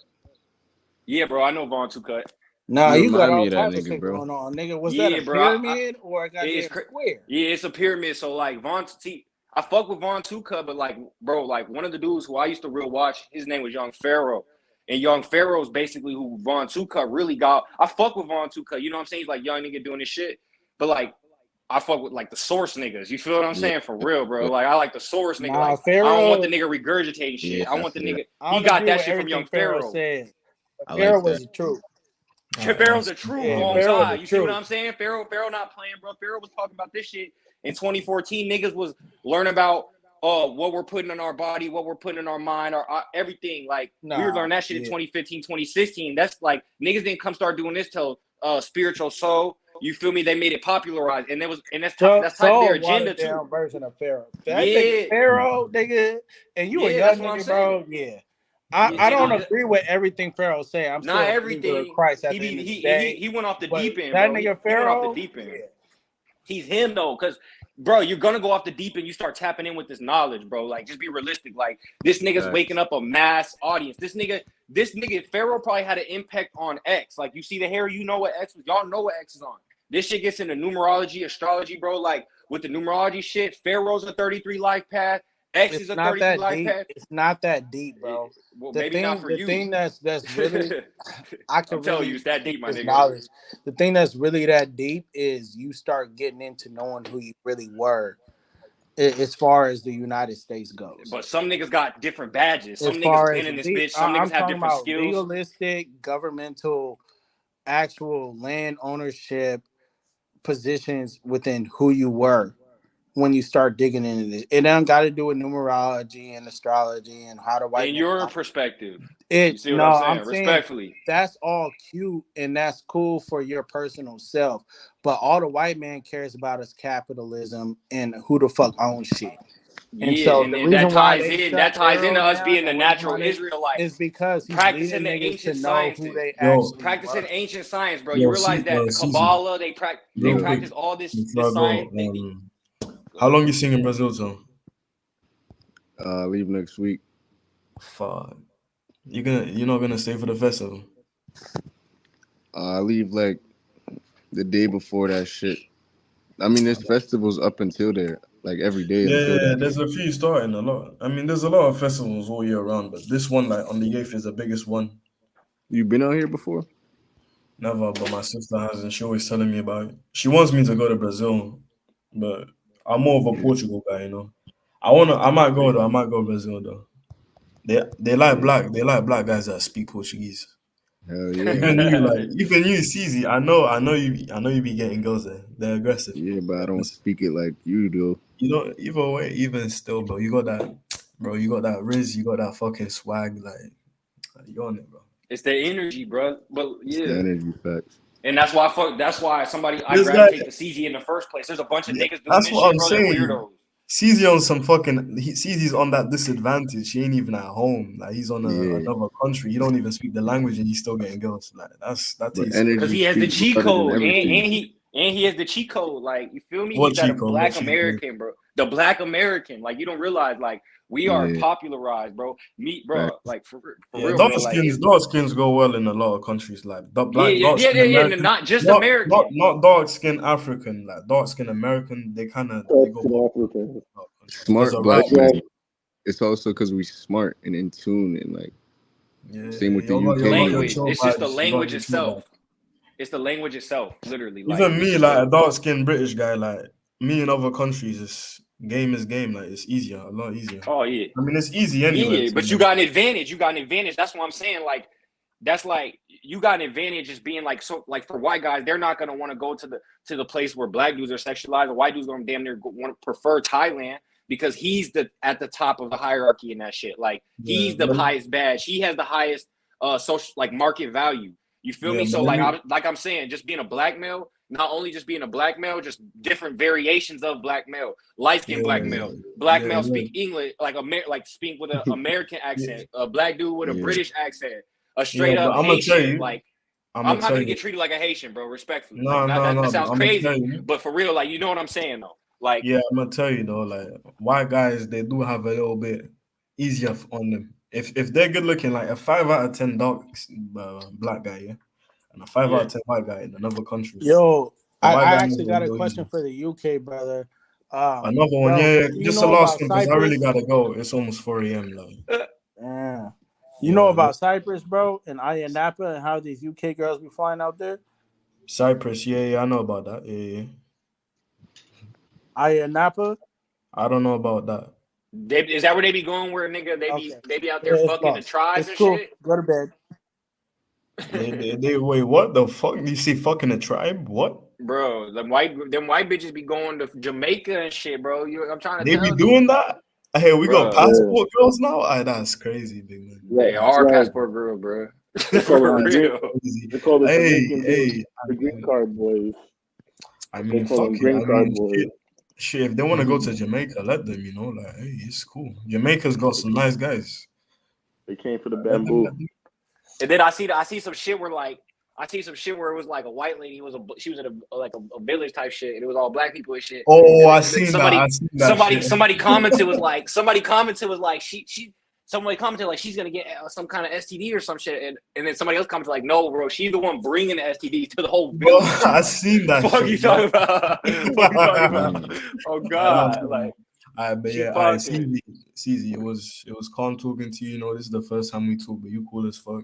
Yeah, bro. I know Vaughn Two Cut. Nah, You you got remind all me of that type of nigga, shit bro. going on, nigga. Was that a Yeah, bro. pyramid or a It's goddamn square? yeah, it's a pyramid. So like Vaughn T, I fuck with Vaughn Two Cut, but like, bro, like one of the dudes who I used to real watch, his name was Young Pharaoh. And Young Pharaoh's basically who Vaughn Two Cut really got. I fuck with Vaughn Two Cut. You know what I'm saying? He's like young nigga doing this shit. But like I fuck with like the source niggas. You feel what I'm Yeah, saying? For real, bro. yeah, Like I like the source nigga. Nah, Like I don't want the Pharaoh. nigga regurgitating yeah. shit. I I want the feel that. nigga. I He don't got agree that with shit from everything Young Pharaoh Pharaoh. said. But I like Pharaoh was that. the truth. Pharaoh's That's a truth Yeah, on crazy. Pharaoh the God. You see what truth. I'm saying? Pharaoh not playing, bro. Pharaoh was talking about this shit in 2014. Niggas was learning about what we're putting in our body, what we're putting in our mind, our everything. Like we were Nah, learning that shit in yeah. 2015, 2016. That's like niggas didn't come start doing this till spiritual soul. You feel me? They made it popularized, and So, that's type of so their a agenda watered too. down version of Pharaoh. That nigga Yeah, Pharaoh, nigga, and you a yeah, young that's what I'm nigga, saying. bro. Yeah. I And don't I'm just agree with everything Pharaoh say. I'm not still a believer in everything. Christ at He the be end of the he day. he went off the But deep end, that bro. nigga He went off the Pharaoh, deep end. yeah. He's him though, because bro, you're gonna go off the deep end. You start tapping in with this knowledge, bro. Like, just be realistic. Like, this nigga's waking Facts. up a mass audience. This nigga, Pharaoh probably had an impact on X. Like, you see the hair, you know what X was. Y'all know what X is on. This shit gets into numerology, astrology, bro. Like, with the numerology shit, Pharaoh's a 33 life path. X is It's a not 33 that life deep. path. It's not that deep, bro. Well, The maybe not thing, for the you. thing that's really I I'm can telling really you, it's that teach deep, my this nigga. knowledge. The thing that's really that deep is you start getting into knowing who you really were as far as the United States goes. But some niggas got different badges. As Some niggas far been as in this bitch. Some niggas I'm have talking different about skills. legalistic, governmental, actual land ownership positions within who you were. when you start digging into this. It don't got to do with numerology and astrology and how the white In man. your perspective, you It see what no, I'm I'm saying? saying Respectfully. that's all cute and that's cool for your personal self. But all the white man cares about is capitalism and who the fuck owns shit. And Yeah, so and the then that reason why ties they in. shut That ties into Arrow us down being the and Wink natural Money is Israelites, because he's practicing leading the niggas to ancient know who sciences. they Yo, actually Practicing were. ancient science, bro. You yo, realize that the Ceezy, Kabbalah, they real Yeah. quick practice all this before I science. go. Go How ahead. long you sing in Brazil, Tom? Leave next week. Fuck. You're not gonna stay for the festival. I leave like the day before that shit. I mean, there's festivals up until there, like every day until Yeah, that. there's a few starting a lot. I mean, there's a lot of festivals all year round, but this one, like on the 8th, is the biggest one. You been out here before? Never, but my sister has, and she always telling me about it. She wants me to go to Brazil, but I'm more of a Yeah, Portugal guy, you know. I might go yeah, though. I might go Brazil though. yeah. They like black guys that speak Portuguese. Hell yeah, Even you, Ceezy. I know you be getting girls there. They're aggressive. yeah. But They're I don't aggressive. speak it like you do. You don't either way, even still, bro. You got that, bro. You got that riz. You got that fucking swag. Like you on it, bro. It's the energy, bro. But It's the yeah. energy facts. And that's why that's why I This guy, gravitate to CZ in the first place. There's a bunch of yeah, niggas doing that's this what shit, I'm bro. They're saying. weirdos. Ceezy on some fucking. Ceezy's on that disadvantage. He ain't even at home. Like he's on Yeah, another country. You don't even speak the language, and he's still getting girls. Like that but tastes Cause crazy. energy he has the speaks cheat louder than code, everything. and he has the cheat code. Like you feel me? What He's that a Chico? What black Chico? American, bro. The black American. Like you don't realize, like we are Yeah, popularized, bro. Me, bro. facts. Like for Yeah, real, bro. Like dark skins go well in a lot of countries. Like yeah, black yeah, dark yeah, skin yeah, yeah. And American, not just American. not dark skin African. Like dark skin American, they go well in African. a lot of countries. There's Smart a black rapper. men. So It's also because we smart and in tune and like same Yeah, with the y'all got UK your and Language. chill It's just the vibes. You got language your chill itself. vibes. It's the language itself. Literally, like Even it's me, just like a a dark skinned British guy, like me in other countries, is game is game. Like it's easier, a lot easier. oh yeah. I mean, it's easy anywhere. Yeah, but you got an advantage. You got an advantage. That's what I'm saying. Like, that's like you got an advantage as being like so. Like for white guys, they're not gonna want to go to the place where black dudes are sexualized. Or white dudes gonna damn near want to prefer Thailand because he's at the top of the hierarchy in that shit. Like Yeah, he's the highest badge. He has the highest social like market value. You feel me? but So let like me. I'm saying, just being a black male, not only just being a black male, just different variations of black male, light skinned black Yeah, male. Black yeah, male look, speak English like speak with an American yeah, accent. A black dude with a yeah. British accent. A yeah. straight But up I'm gonna tell Haitian. you. Like I'm I'm gonna not tell gonna you. get treated like a Haitian, bro. Respectfully, like No, no, that no. sounds I'm gonna tell crazy, you. but for real, like you know what I'm saying though. Like Yeah, I'm gonna tell you though. Like white guys, they do have a little bit easier on them. If they're good looking, like a 5 out of 10 dark black guy, yeah, and a five out yeah, of ten white guy in another countries, Yo, the I white guy has actually it got a real question easy. for the UK brother. Another one, Bro, yeah, yeah. you Just the know last about one because I really Cyprus? gotta go. It's almost 4 a.m. Like, Yeah. You know yeah, about Cyprus, bro, and Ayia Napa and how these UK girls be flying out there? Cyprus, yeah, I know about that. Yeah. Ayia Napa? I don't know about that. is that where they be going? Where nigga Okay. they be out there Yeah, it's fucking the lost. tribes It's and cool. shit. Go to bed. They wait, what the fuck? You see fucking a tribe? What? Bro, them white bitches be going to Jamaica and shit, bro. I'm trying to They be tell you, doing that? Hey, we got bro. Yeah, passport girls now? That's crazy, big man. right, They are That's right. passport girl, bro. They call For them That's green. real. crazy. They call it the Hey, Jamaican dudes, hey, the green card boys. I They mean, call fuck them it. green I card mean, boys. shit, if they want to go to Jamaica, let them, like, hey, it's cool. Jamaica's got some nice guys. They came for the Let them, bamboo. let them. And then I see some shit where like I see some shit where it was like a white lady she was in a village type shit and it was all black people and shit. Oh, And I then seen that. I seen that shit. somebody commented was like somebody commented like she's gonna get some kind of STD or some shit and then somebody else commented like no bro she's the one bringing the STD to the whole Bro, village. I Like seen that fuck you shit, bro. talking about? Fuck you talking about? Oh God, like But she yeah, fucking. Ceezy, it was calm talking to you. You know, this is the first time we talk, but you cool as fuck.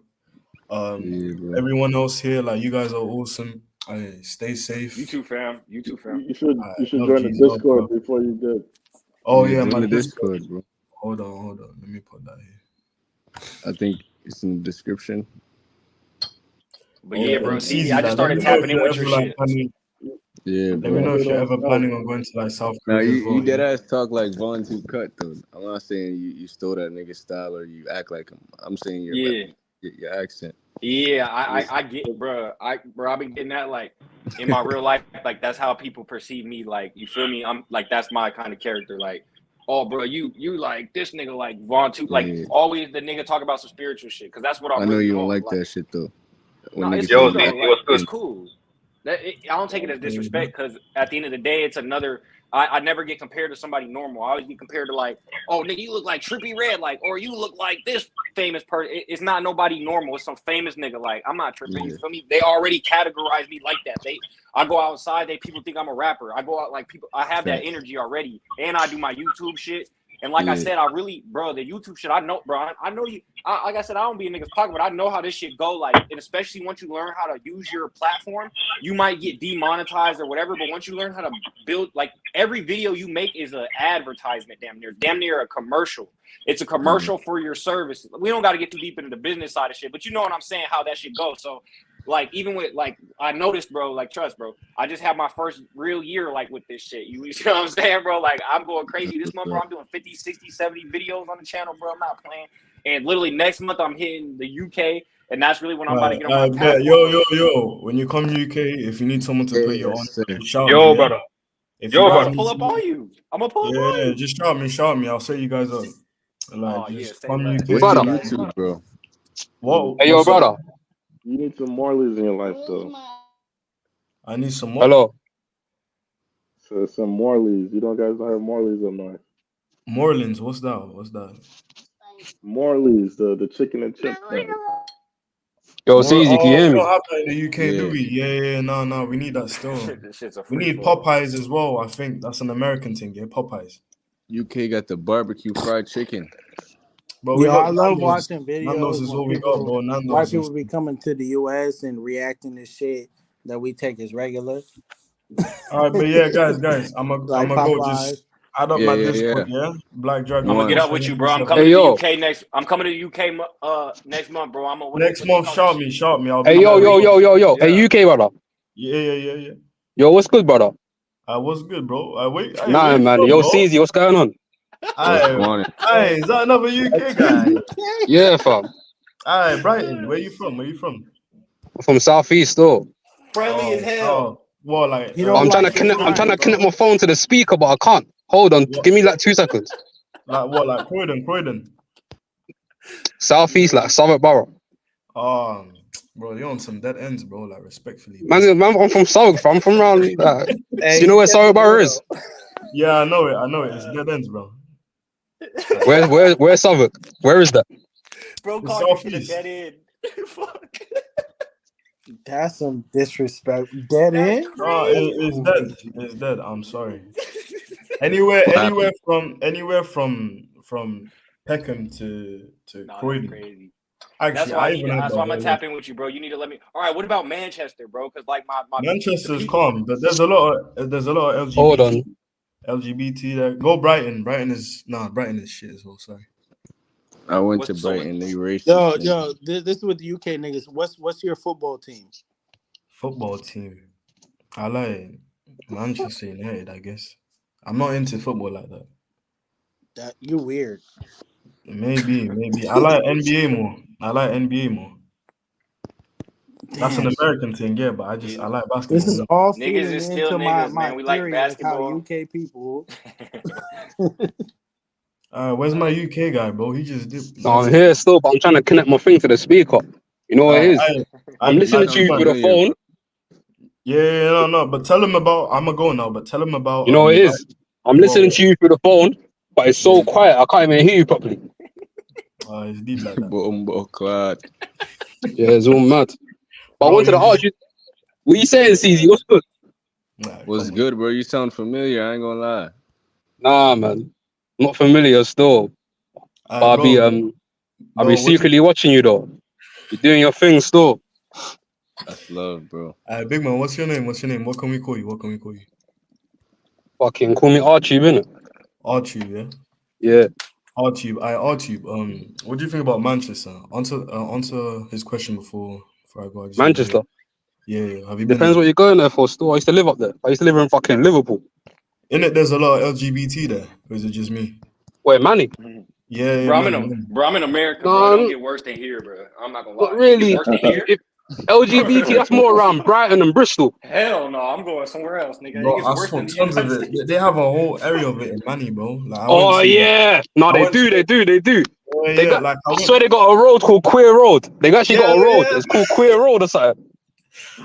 Yeah, bro. Everyone else here, like you guys are awesome. Stay You safe. too, fam. You too, fam. You should Love join the G's, love, Discord love. before you did. Oh Yeah, yeah, join my the Discord. Discord, bro. Hold on. Let me put that here. I think it's in the description. But yeah, bro, And CZ, Ceezy, I just like, let started me know tapping if in you're with your ever like shit. planning. Yeah, Let me bro. know if you're Don't ever sell, planning on bro. going to like South Now Korea as you well. dead Yeah. ass talk like Von Too Cut though. I'm not saying you stole that nigga style or you act like him. I'm saying Yeah. your accent. Yeah, It's, I get, bro. I've been getting that like in my real life. Like that's how people perceive me. Like you feel me? I'm like that's my kind of character. Like, oh, bro, you like this nigga like Vaughn too. Like yeah. always the nigga talk about some spiritual shit because that's what I I'm know really you don't on. like Like, that shit though. When no, it's niggas say cool Yo, you though. CeezyCeezy, Like what's good? it's cool. I don't take it as There you go. disrespect because at the end of the day, it's another. I never get compared to somebody normal. I always get compared to like, oh nigga, you look like Trippy Red, like, or you look like this famous person. It's not nobody normal. It's some famous nigga. Like I'm not tripping. You yeah, feel me? They already categorize me like that. I go outside. People think I'm a rapper. I go out like people. I have that facts. energy already, and I do my YouTube shit. And like I Yeah, said, I really, bro, the YouTube shit. I know, bro. I know you. Like I said, I don't be in niggas' pocket, but I know how this shit go. Like, and especially once you learn how to use your platform, you might get demonetized or whatever. But once you learn how to build, like every video you make is an advertisement, damn near a commercial. It's a yeah. commercial for your service. We don't got to get too deep into the business side of shit, but you know what I'm saying? How that shit goes. So, like, even with like, I noticed, bro. Like, trust, bro. I just had my first real year like with this shit. You know what I'm saying, bro? Like, I'm going crazy That's this month, what's bro. up. I'm doing 50, 60, 70 videos on the channel, bro. I'm not playing. And literally next month I'm hitting the UK, and that's really when I'm about to get on my I bet. passport, bro. Yo. When you come UK, if you need someone to play your own, Yes, sir. just shout me. Yo, Yeah. brother. If you Yo, Bro, I'm guys gonna brother. need pull up someone, on you. I'm gonna pull up on yeah, you. just shout me. I'll set you guys up. Like, Oh yeah, just say come less. Where's your Brother. UK. Like, YouTube, bro? what? Hey, yo, What's up? brother. You need some Marleys in your life, though. I need some more Hello. So some Marleys. You don't guys don't have Marleys up north. Morelands. What's that? What's that? Marleys, the chicken and chip thing. Yo, More. Ceezy, can you Oh, hear we me? don't have that in the UK, do Yeah, we? Yeah. No. We need that still. This shit's a We free need for all. Popeyes as well. I think that's an American thing. Yeah, Popeyes. UK got the barbecue fried chicken. But we Yo, got I love Nando's. watching Nando's videos is when all we got, bro. white Nando's and people be stuff. coming to the US and reacting to shit that we take as regular, All right, but yeah, guys, I'm like gonna go. Popeyes. Just add up Yeah, my yeah, Discord, yeah. yeah. Black I'm Dragon gonna get One. up with you, bro. I'm coming Hey, to the yo. UK next. I'm coming to the UK next month, bro. I'm Next what they month. call this shit? Shout me. I'll Hey, be yo, there as yo, well. yo, yo, yo. Hey, Yeah, UK, brother. yeah. Yo, what's good, brother? I was good, bro. Where Nah, you man. from, Yo, bro? Ceezy, what's going on? What's Aye, going on? is that another UK guy? Yeah, fam. Aye, Brighton. Where you from? I'm from Southeast, though. Friendly as Oh, hell. so what like He But don't I'm trying to like his connect. I'm trying accent, to connect bro. my phone to the speaker, but I can't. Hold on. what Give me like 2 seconds. like Croydon. Southeast, like Southwark Borough. Um, bro, you're on some dead ends, bro. Like respectfully, bro. Man, I'm from Southwark, fam. I'm from around. Hey, You know he where kept Southwark it Borough is? real. Yeah, I know it. It's dead ends, bro. Where's Southwark? Where is that? Bro It's called this shit a southeast. dead end. Fuck. That's some disrespect. Dead That's end? No, crazy. it's dead. It's dead. I'm sorry. Anywhere, What anywhere happened? from Peckham to No, that's Croydon. crazy. Actually, I even had That's the why I'm gonna whole of tap in with you, bro. You need to let me. All right, what about Manchester, bro? Because like the Manchester's people. calm, but there's a lot of Hold LGBT on. LGBT there. Go Brighton. Brighton is shit as well. Sorry. I went to What's so what? Brighton. They racist, nigga. This is with the UK niggas. What's your football team? Football team. I like Manchester United, I guess. I'm not into football like that. That you weird. Maybe. I like NBA more. That's an Damn. American thing, yeah, but I You, like This basketball is more. all niggas feeding is still into niggas, my man. We like theory of how basketball. UK people. Where's my UK guy, bro? He just did. No, I'm here still, but I'm trying to connect my thing to the speaker. You know what it I, is? I'm You listening to sound you through Bigman. the familiar, phone. bro. Yeah, no. But tell him about. I'm gonna go now. But tell him about You know what it is? I'm listening Whoa, to you through the phone, but it's so yeah. quiet. I can't even hear you properly. It's deep like that, Bombo clad. Yeah, it's all mad. But I bro. wanted to ask you, what you saying, Ceezy? What's good? Nah, What's come on. good, bro? You sound familiar. I ain't gonna lie. Nah, man. Not familiar still. But Alright, I'll be bro. What's secretly watching you though. You're doing your thing still. That's love, bro. Big man? What's your name? What can we call you? Fucking call me Archie, innit? Archie, yeah. Yeah. Archie. What do you think about Manchester? Answer his question before I go. I just need to hear. Manchester. Yeah. Have you been Depends there? what you're going there for. Still, I used to live up there. I used to live in fucking Liverpool. In it, there's a lot of LGBT there, or is it just me? Wait, Manny? Yeah, Bro, man. I'm in America, bro. It don't No, get worse than here, bro. I'm not gonna not lie. It gets really. worse than here. If LGBT, that's more around Brighton and Bristol. Hell no, I'm going somewhere else, nigga. It Bro, gets I worse saw than the tons of United it. States. They have a whole area of it in Manny, bro. Like Oh yeah, no, I they went do. to, They yeah, got. like I I went, swear they got a road called Queer Road. They actually got a road. yeah, It's called Queer Road or something.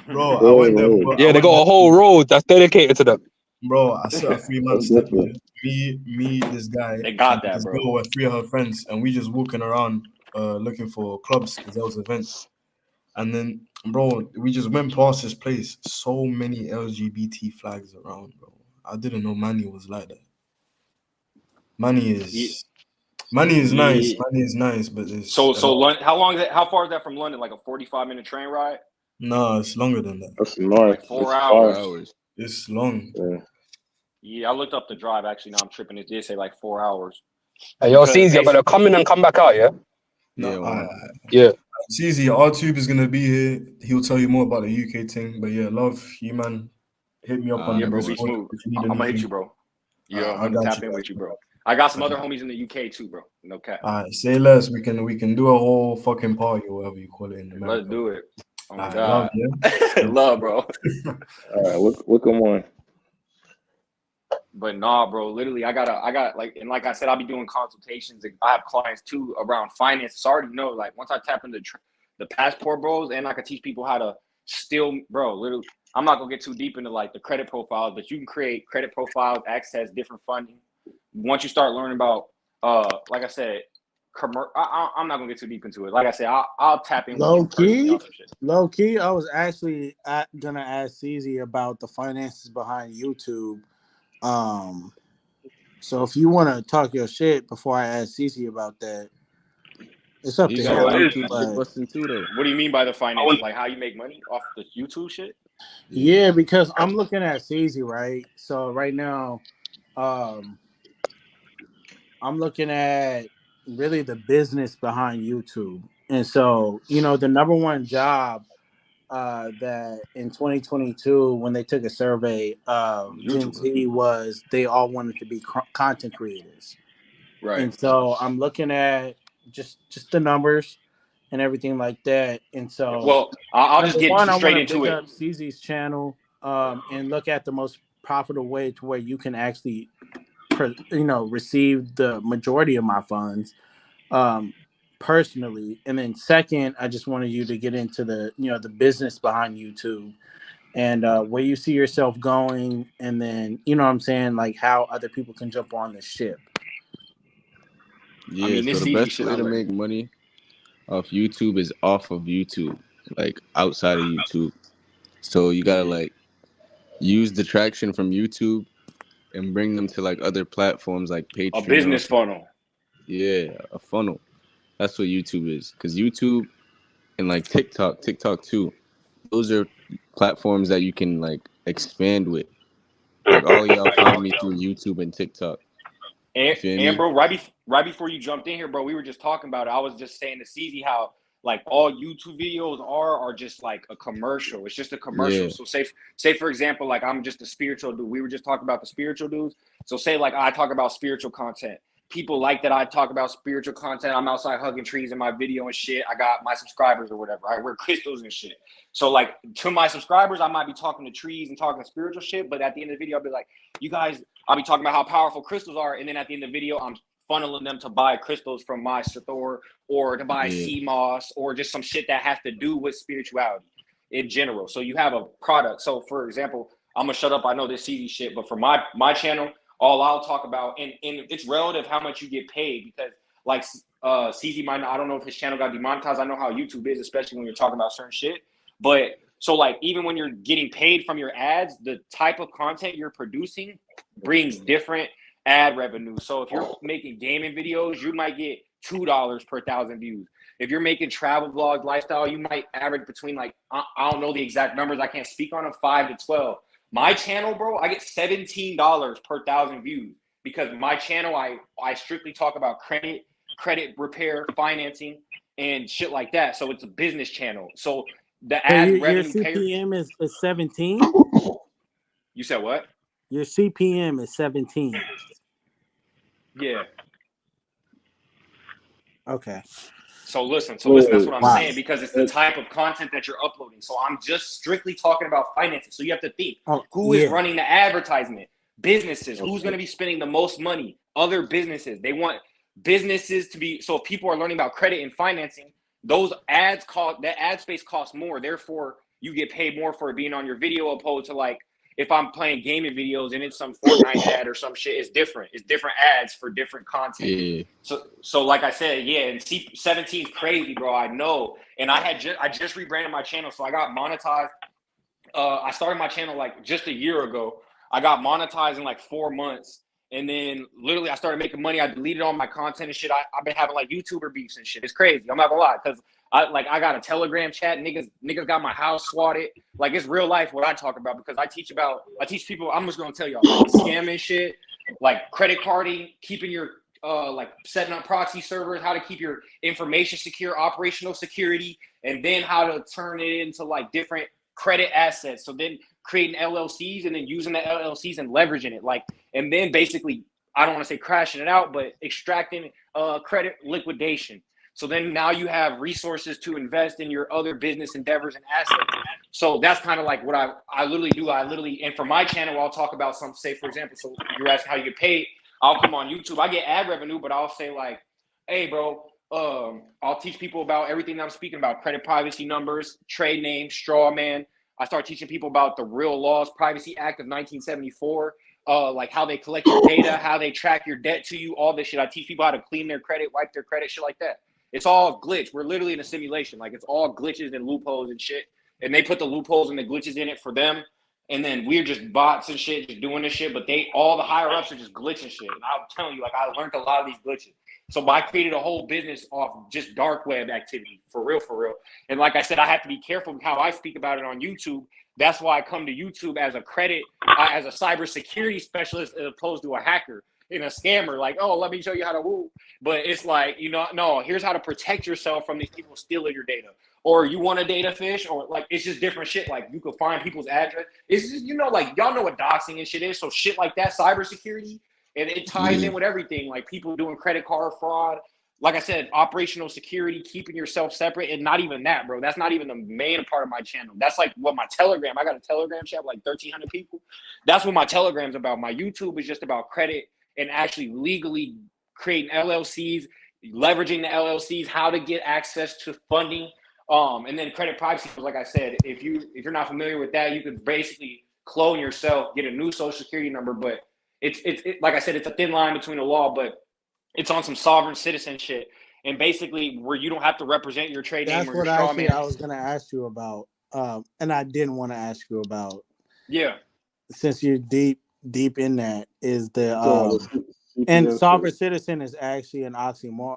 bro. I went there Whoa, for, I Yeah, they went got a there, whole road that's dedicated to them. bro. I set a 3 month that's step. different. Yeah. Me, this guy, They and got that, this bro. girl were 3 of her friends, and we just walking around, looking for clubs because there was events. And then, bro, we just went past this place. So many LGBT flags around, bro. I didn't know Manny was like that. Manny Yeah, is Money is nice. yeah. Money is nice, but it's So a lot. London. How long is it? How far is that from London? Like a 45-minute train ride? No, it's longer than that. That's nice. Like 4 It's 4 far. hours? hours. It's long. Yeah. Yeah, I looked up the drive. Actually, now I'm tripping. It did say like 4 hours. Hey, yo, Because Ceezy, I better come in and come back out, yeah? No, Yeah, one. Yeah. Ceezy, our tube is gonna be here. He'll tell you more about the UK thing. But yeah, love you, man. Hit me up on yeah, the bro, be Discord smooth. if you need I'm gonna hit you, anything. bro. Yeah, I'm I gonna got tap you in guys. with you, bro. I got some Bro. other homies in the UK too, bro. No cap. Say less. We can do a whole fucking party or whatever you call it in Let's America. do it. Oh my Love, god, yeah. love, bro. All right. Look them on. But nah, bro. Literally, I got like, and like I said, I'll be doing consultations. I have clients too around finance. So I already know, like, once I tap into the passport, bros, and I can teach people how to still, bro. Literally, I'm not gonna get too deep into like the credit profiles, but you can create credit profiles, access different funding. Once you start learning about, like I said, I'm not gonna get too deep into it. Like I said, I'll tap in with you personally on some shit. Low key, I was actually gonna ask Ceezy about the finances behind YouTube. Um, so if you want to talk your shit before I ask Ceezy about that, it's up You to got So a it him. is. YouTube shit But busting too, though. What do you mean by the I finances? want. Like how you make money off the YouTube shit? Yeah. yeah, because I'm looking at Ceezy, right? So right now, um, I'm looking at really the business behind YouTube, and so the number one job that in 2022 when they took a survey of Gen YouTuber. Z was they all wanted to be content creators. Right. And so I'm looking at just the numbers and everything like that. And so Well, I'll just number get one, I want straight to into big it. up Ceezy's channel and look at the most profitable way to where you can actually receive the majority of my funds um, personally. And then second, I just wanted you to get into the business behind YouTube and where you see yourself going, and then what I'm saying, like how other people can jump on the ship. I Yeah, mean, so this the easy best shit way I to learned. make money off YouTube is off of YouTube, like outside of YouTube. So you gotta Yeah. like use the traction from YouTube and bring them to like other platforms like A Patreon. business funnel. Yeah, a funnel. That's what YouTube is. Because YouTube and like TikTok too, those are platforms that you can like expand with. Like all of y'all found me through YouTube and TikTok. You feel And me? bro, right before you jumped in here, bro, we were just talking about it. I was just saying to Ceezy how like all YouTube videos are just like a commercial. It's just a commercial. Yeah, So say for example, like I'm just a spiritual dude. We were just talking about the spiritual dudes. So say like I talk about spiritual content. People like that I talk about spiritual content. I'm outside hugging trees in my video and shit. I got my subscribers or whatever. I wear crystals and shit. So like to my subscribers, I might be talking to trees and talking spiritual shit. But at the end of the video, I'll be like, you guys, I'll be talking about how powerful crystals are, and then at the end of the video, I'm funneling them to buy crystals from my store or to buy yeah, sea moss or just some shit that has to do with spirituality in general. So you have a product. So for example, I'm gonna shut up. I know this Ceezy shit, but for my channel, all I'll talk about, and it's relative how much you get paid because like Ceezy might not, I don't know if his channel got demonetized. I know how YouTube is, especially when you're talking about certain shit. But so like even when you're getting paid from your ads, the type of content you're producing brings different ad revenue. So if you're making gaming videos, you might get $2 per 1,000 views. If you're making travel vlogs, lifestyle, you might average between like I don't know the exact numbers. I can't speak on them. 5 to 12. My channel, bro, I get $17 per 1,000 views because my channel, I strictly talk about credit repair, financing, and shit like that. So it's a business channel. So the So ad your revenue payer. CPM is 17. You said what? Your CPM is 17. Yeah. Okay. So listen, Wait, that's what I'm Wow. saying, because it's the type of content that you're uploading. So I'm just strictly talking about finances. So you have to think, Oh who is yeah. running the advertisement? Businesses. Who's okay. going to be spending the most money? Other businesses. They want businesses to be, so if people are learning about credit and financing, those ads cost, that ad space costs more. Therefore, you get paid more for it being on your video, opposed to like if I'm playing gaming videos and it's some Fortnite ad or some shit. It's different. It's different ads for different content. Yeah. So like I said, yeah, and C17 is crazy, bro. I know. And I just rebranded my channel, so I got monetized. I started my channel like just a year ago. I got monetized in like 4 months. And then literally I started making money. I deleted all my content and shit. I've been having like YouTuber beefs and shit. It's crazy. I'm not gonna lie. Cause I got a Telegram chat. Niggas got my house swatted. Like it's real life what I talk about, because I teach people, I'm just gonna tell y'all, like scamming shit, like credit carding, keeping your like setting up proxy servers, how to keep your information secure, operational security, and then how to turn it into like different credit assets. So then creating LLCs and then using the LLCs and leveraging it, like, and then basically, I don't want to say crashing it out, but extracting credit liquidation. So then now you have resources to invest in your other business endeavors and assets. So that's kind of like what I literally do. And for my channel, I'll talk about some, say for example, so you're asking how you get paid. I'll come on YouTube. I get ad revenue, but I'll say like, hey, bro, I'll teach people about everything that I'm speaking about: credit privacy numbers, trade name, straw man. I start teaching people about the Real Laws Privacy Act of 1974, like how they collect your data, how they track your debt to you, all this shit. I teach people how to clean their credit, wipe their credit, shit like that. It's all glitch. We're literally in a simulation. Like it's all glitches and loopholes and shit. And they put the loopholes and the glitches in it for them. And then we're just bots and shit, just doing this shit. But all the higher ups are just glitching shit. And I'm telling you, like I learned a lot of these glitches. So I created a whole business off just dark web activity, for real, for real. And like I said, I have to be careful how I speak about it on YouTube. That's why I come to YouTube as a as a cybersecurity specialist, as opposed to a hacker and a scammer. Like, oh, let me show you how to woo. But it's like, no, here's how to protect yourself from these people stealing your data. Or you want a data fish, or like it's just different shit. Like you could find people's address. It's just, like y'all know what doxing and shit is. So shit like that, cybersecurity, and it ties in with everything. Like people doing credit card fraud. Like I said, operational security, keeping yourself separate, and not even that, bro. That's not even the main part of my channel. That's like what my Telegram. I got a Telegram chat with like 1,300 people. That's what my Telegram's about. My YouTube is just about credit and actually legally creating LLCs, leveraging the LLCs, how to get access to funding. And then credit privacy, like I said, if you're not familiar with that, you could basically clone yourself, get a new social security number. But it's like I said, it's a thin line between the law, but it's on some sovereign citizen shit. And basically where you don't have to represent your trade name That's or your what straw actually man. I was gonna ask you about. And I didn't want to ask you about. Yeah. Since you're deep in that, is the So the and CPS sovereign shit. citizen is actually an oxymoron.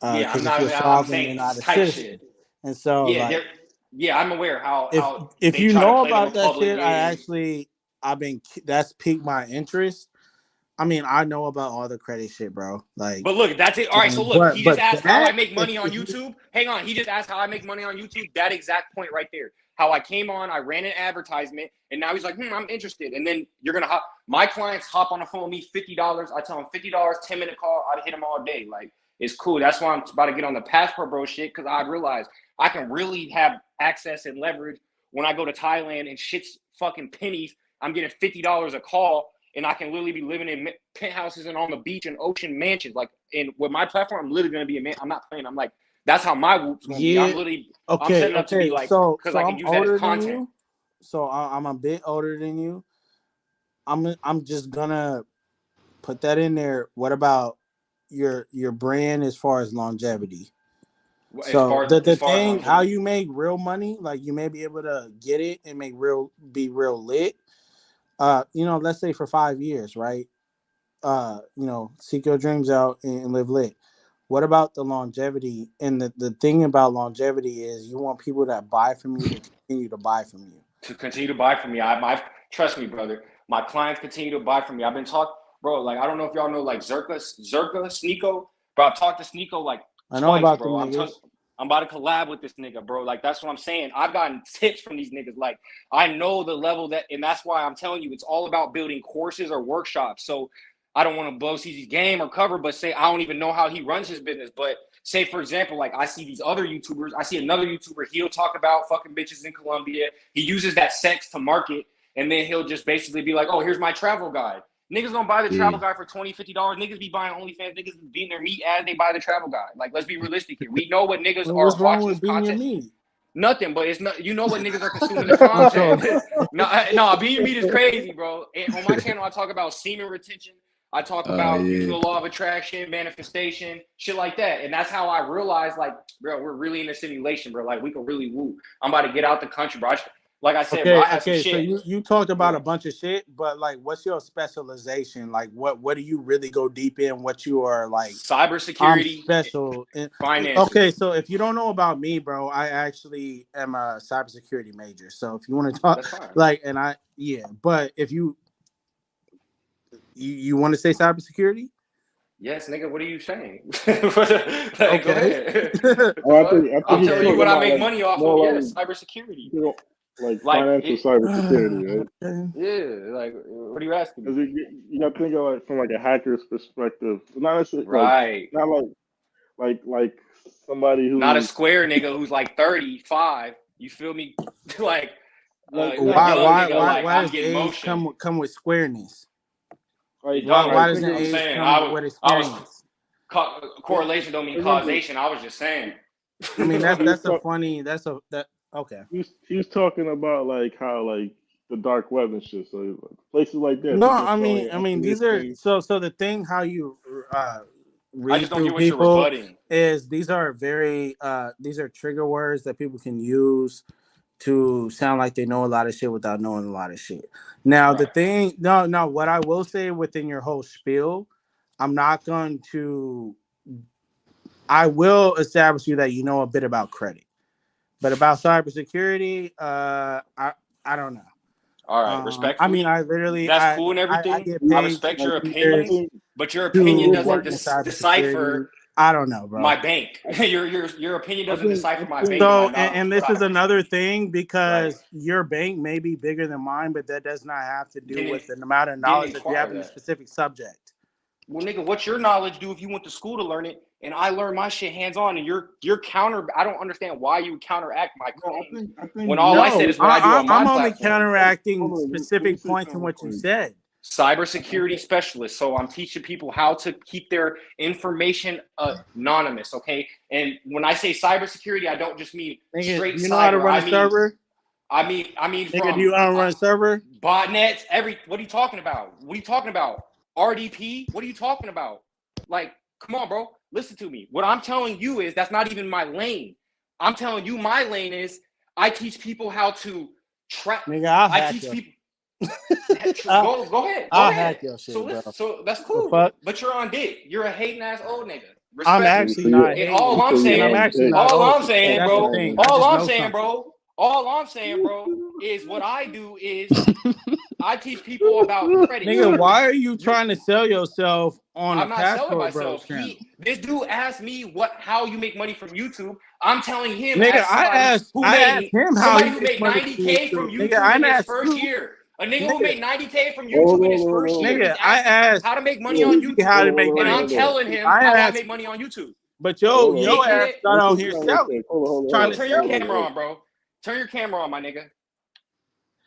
Yeah, Because if you're I'm sovereign, you're saying not a type citizen. shit. And so, Yeah, like, I'm aware how if they you try to know play them about in that public. shit, Yeah. that's piqued my interest. I mean, I know about all the credit shit, bro. Like, But look, that's it. All right, so look, he just but asked how I that make money on if you, YouTube. Hang on, he just asked how I make money on YouTube. That exact point right there. How I came on, I ran an advertisement, and now he's like, I'm interested. And then you're gonna hop. My clients hop on the phone with me, $50. I tell them $50, 10-minute call. I'd hit them all day. Like it's cool. That's why I'm about to get on the passport bro shit, because I realized I can really have access and leverage when I go to Thailand and shit's fucking pennies. I'm getting $50 a call. And I can literally be living in penthouses and on the beach and ocean mansions. Like, and with my platform, I'm literally going to be a man. I'm not playing. I'm like, that's how my whoop's going to be. I'm literally, I'm setting up to be like, So because I can I'm use that as older than content. you. So I'm a bit older than you. I'm just gonna put that in there. What about your brand as far as longevity? So the As far as thing, how longevity. you make real money, like you may be able to get it and be real lit. Let's say for 5 years, right? Seek your dreams out and live lit. What about the longevity? And the thing about longevity is you want people that buy from you to continue to buy from you. To continue to buy from me. I trust me, brother. My clients continue to buy from me. I've been talking, bro. Like, I don't know if y'all know like Zerka, Sneeko, bro. I've talked to Sneeko like I know twice, about them bro. niggas. I'm about to collab with this nigga, bro. Like, that's what I'm saying. I've gotten tips from these niggas. Like, I know the level that, and that's why I'm telling you, it's all about building courses or workshops. So I don't want to blow Ceezy's game or cover, but say I don't even know how he runs his business. But say, for example, like I see these other YouTubers. I see another YouTuber. He'll talk about fucking bitches in Colombia. He uses that sex to market, and then he'll just basically be like, oh, here's my travel guide. Niggas don't buy the travel guide for $20, $50. Niggas be buying OnlyFans. Niggas be beating their meat as they buy the travel guide. Like, let's be realistic here. We know what niggas Well, are what's wrong watching with this being your content. meat? Nothing, but it's not. You know what niggas are consuming the I'm content. trolling. No, being your meat is crazy, bro. And on my channel, I talk about semen retention. I talk about using the law of attraction, manifestation, shit like that. And that's how I realized, like, bro, we're really in a simulation, bro. Like, we can really woo. I'm about to get out the country, bro. Like I said, bro, I had some shit. So you talked about a bunch of shit, but like, what's your specialization? Like, what do you really go deep in? What you are like? Cybersecurity, special in finance. Okay, so if you don't know about me, bro, I actually am a cybersecurity major. So if you want to talk, That's fine. like, and but if you want to say cybersecurity? Yes, nigga. What are you saying? Like, Okay. Go ahead. I think I'm he's telling you talking what I about, make like, money off more of. like, Yes, cybersecurity. like Like financial cybersecurity, right? Yeah. Like, what are you asking Because me? you got to think of like from like a hacker's perspective, not necessarily Right. not like somebody Not a who's square nigga who's like 35. You feel me? like like a young nigga. Like, why I'm does getting age motion. come with squareness? It Why don't. doesn't think of age I'm saying come with I was experience? correlation don't mean remember causation. I was just saying. I mean, he was okay. he was talking about like how like the dark web and shit. So like, places like that, No, people selling these are information. so the thing how you I read just don't through get what you're people rebutting. is these are trigger words that people can use to sound like they know a lot of shit without knowing a lot of shit. Now the Right. thing, no, what I will say within your whole spiel, I'm not going to. I will establish you that you know a bit about credit, but about cybersecurity, I don't know. All right. I mean, Respectfully, I literally, that's cool and I everything. get I paid respect for your I opinion, years think but your to opinion he was doesn't work in talking. cybersecurity. decipher I don't know, bro. my bank. your opinion doesn't I decipher my think bank and my So, knowledge and of this is cybersecurity. another thing Right. because your bank may be bigger than mine, but that does not have to do Didn't with the amount of didn't knowledge that you inquire have in a that. specific subject. Well, nigga, what's your knowledge do if you went to school to learn it? And I learned my shit hands on, and you're counter. I don't understand why you counteract my no, claims I when think all I No, said is what I do on my I'm only platform. counteracting hold on. Let me specific say points in something real what you quick. said. I Cybersecurity think specialist. So I'm teaching people how to keep their information anonymous. Okay. And when I say cybersecurity, I don't just mean Nigga, straight do you know how to cyber. run a server? I mean Nigga, do from you know how to run a server? botnets. What are you talking about? What are you talking about? RDP. What are you talking about? Like, come on, bro. Listen to me. What I'm telling you is that's not even my lane. I'm telling you, my lane is I teach people how to track. Nigga, I'll I hack teach your people. I'll, Go ahead. Go I'll ahead. hack your shit, So bro. listen, so that's The cool. fuck? But you're on dick. You're a hating ass old nigga. I'm Respectfully. actually so you not And hating, you and I'm on actually dick. not all old. I'm saying, That's the bro, thing. I all just I'm know saying, something. bro, is what I do is I teach people about credit, Nigga, yo. why are you trying to sell yourself on a I'm not selling Passport Bros myself. channel? This dude asked me how you make money from YouTube. I'm telling him Nigga, as somebody who I asked made him how somebody he who makes made money from 90K from YouTube. Nigga, I YouTube in didn't his ask first you. year. A nigga who Nigga, made 90K from Hold YouTube in his first on. year. nigga, He's I asking me asked how to make money on Ceezy how YouTube. to make And money I'm on telling YouTube. him I how I asked, make money on YouTube. but He your get ass it. got Let's on sit here down real selling, quick. Hold Bro, trying on. to turn your sell camera yourself. on, bro. Turn your camera on, my nigga.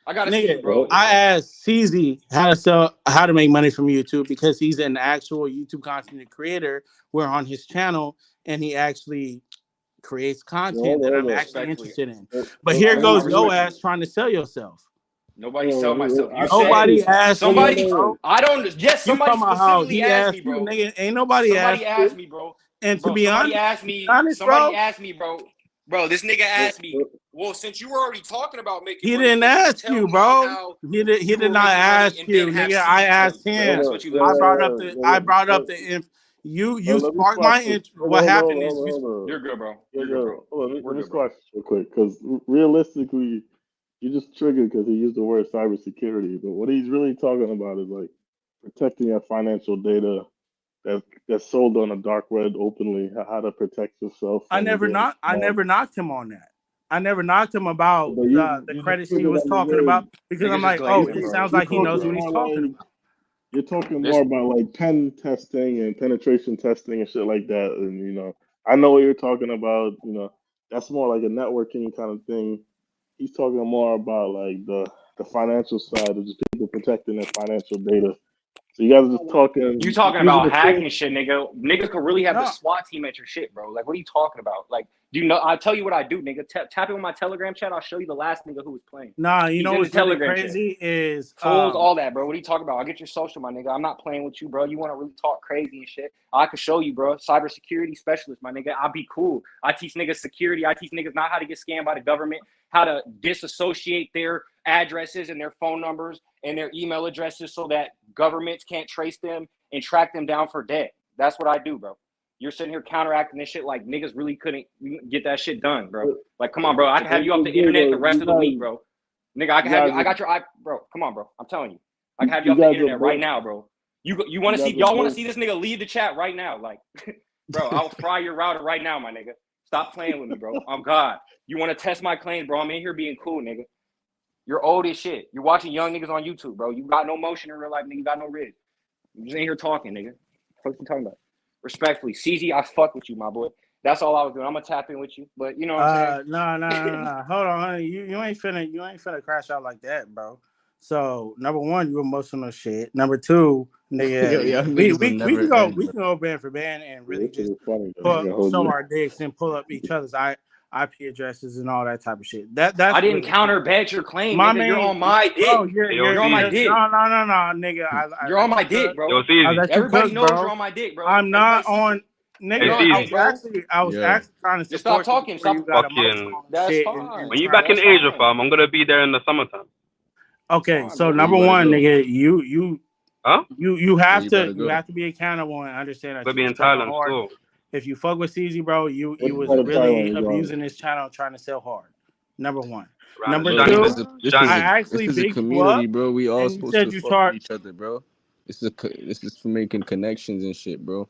I gotta see you, Nigga, bro. I asked Ceezy how to make money from YouTube because he's an actual YouTube content creator. We're on his channel and he actually creates content that I'm Hold actually Respectfully. interested in. on. But here I goes your respect ass you. trying to sell yourself. Nobody sell myself. You said Nobody asked you, somebody. bro. I don't. Yes, You somebody talking about how specifically he asked asked me, you, bro. nigga? Ain't nobody Somebody asked asked you. me, bro. And to Bro, be somebody honest, asked to be me. honest, Somebody bro, asked me, bro. Bro, this nigga asked me. Well, since you were already talking about making he money, didn't can you ask tell you, me bro. how He you did were not making money ask and you, then have nigga. I Ceezy tell asked you, bro? him. That's what you literally said. I brought up the inf. You Let me sparked squash my this. interest. What happened is you. Hold on. You're good, bro. Yo, You're good, bro. hold on. We're Let me good, bro. squash this real quick because realistically, you just triggered because he used the word cybersecurity. But what he's really talking about is like protecting your financial data that's sold on a dark web openly. How to protect yourself I from never being not I scammed. never knocked him on that. I never knocked him about But the you just credits put he it was on the talking about word. because I'm Niggas just like, oh, glazing, it bro. sounds It's like he cool, knows Talking what bro. he's more talking like about. you're talking This more about like pen testing and penetration testing and shit like that. And I know what you're talking about. That's more like a networking kind of thing. He's talking more about like the financial side of just people protecting their financial data. So you guys are just You talking talking using about the hacking same. shit, nigga. Niggas could really have the No, SWAT team at your shit, bro. Like, what are you talking about? Like, do you know? I'll tell you what I do, nigga. Tap in my Telegram chat. I'll show you the last nigga who was playing. nah, you He's know in the what's really Telegram chat. crazy is Fools, all that, bro. What are you talking about? I'll get your social, my nigga. I'm not playing with you, bro. You want to really talk crazy and shit? I could show you, bro. Cybersecurity specialist, my nigga. I'll be cool. I teach niggas security. I teach niggas not how to get scammed by the government, how to disassociate their addresses and their phone numbers and their email addresses so that governments can't trace them and track them down for debt. That's what I do, bro. You're sitting here counteracting this shit like niggas really couldn't get that shit done, bro. Like, come on, bro. I can have you off the internet the rest of the week, bro. Nigga, I can have you. I got your bro. Come on, bro. I'm telling you, I can have you You off the guys are internet right both. now, bro. You You want to see? guys are Y'all want to both. see this nigga leave the chat right now? Like, bro, I'll fry your router right now, my nigga. Stop playing with me, bro. Oh God, you want to test my claims, bro? I'm in here being cool, nigga. You're old as shit. You're watching young niggas on YouTube, bro. You got no motion in real life, nigga. You got no rig. You just in here talking, nigga. What you talking about? Respectfully, Ceezy, I fuck with you, my boy. That's all I was doing. I'm gonna tap in with you, but you know what I'm saying? no. Hold on, honey. You ain't finna crash out like that, bro. So number one, you emotional shit. Number two, Yo, nigga, y'all we niggas will we, we never can go end, we bro. can go band for band and Yeah, really this shit just is funny though. I ain't gonna hold show you. our dicks and pull up each other's IP addresses and all that type of shit. I That's didn't really counter bet your claim, my nigga. You're main, on my bro. dick. Hey, yo, You're You're on my Ceezy. dick. no, nigga. I You're on let my you dick, cook. Yo, bro. I Ceezy. let you Everybody cook, knows you're bro. on my dick, bro. I'm Everybody not sees on, it. Hey, You're nigga. on my Ceezy. dick, bro. I was Yo, actually trying to Just stop support you talking. before you Stop. got Fucking. emotional and That's shit and fine. When you try back to. in That's Asia, fine. fam, I'm gonna be there in the summertime. That's Okay, fine, so bro. where number you about to one, go? nigga, Huh? you Where have you about to to go? be accountable and understand that Gonna you be was in selling Thailand hard. still. If you fuck with CZ, bro, you Which was part of really Thailand you going? abusing this channel trying to sell hard. Number one. Around the Number Bro, Shani two, bit. I Shani. actually this is a bigged you community, up, bro. We all and you supposed said to you fuck with start. each other, bro. This is for making connections and shit, bro.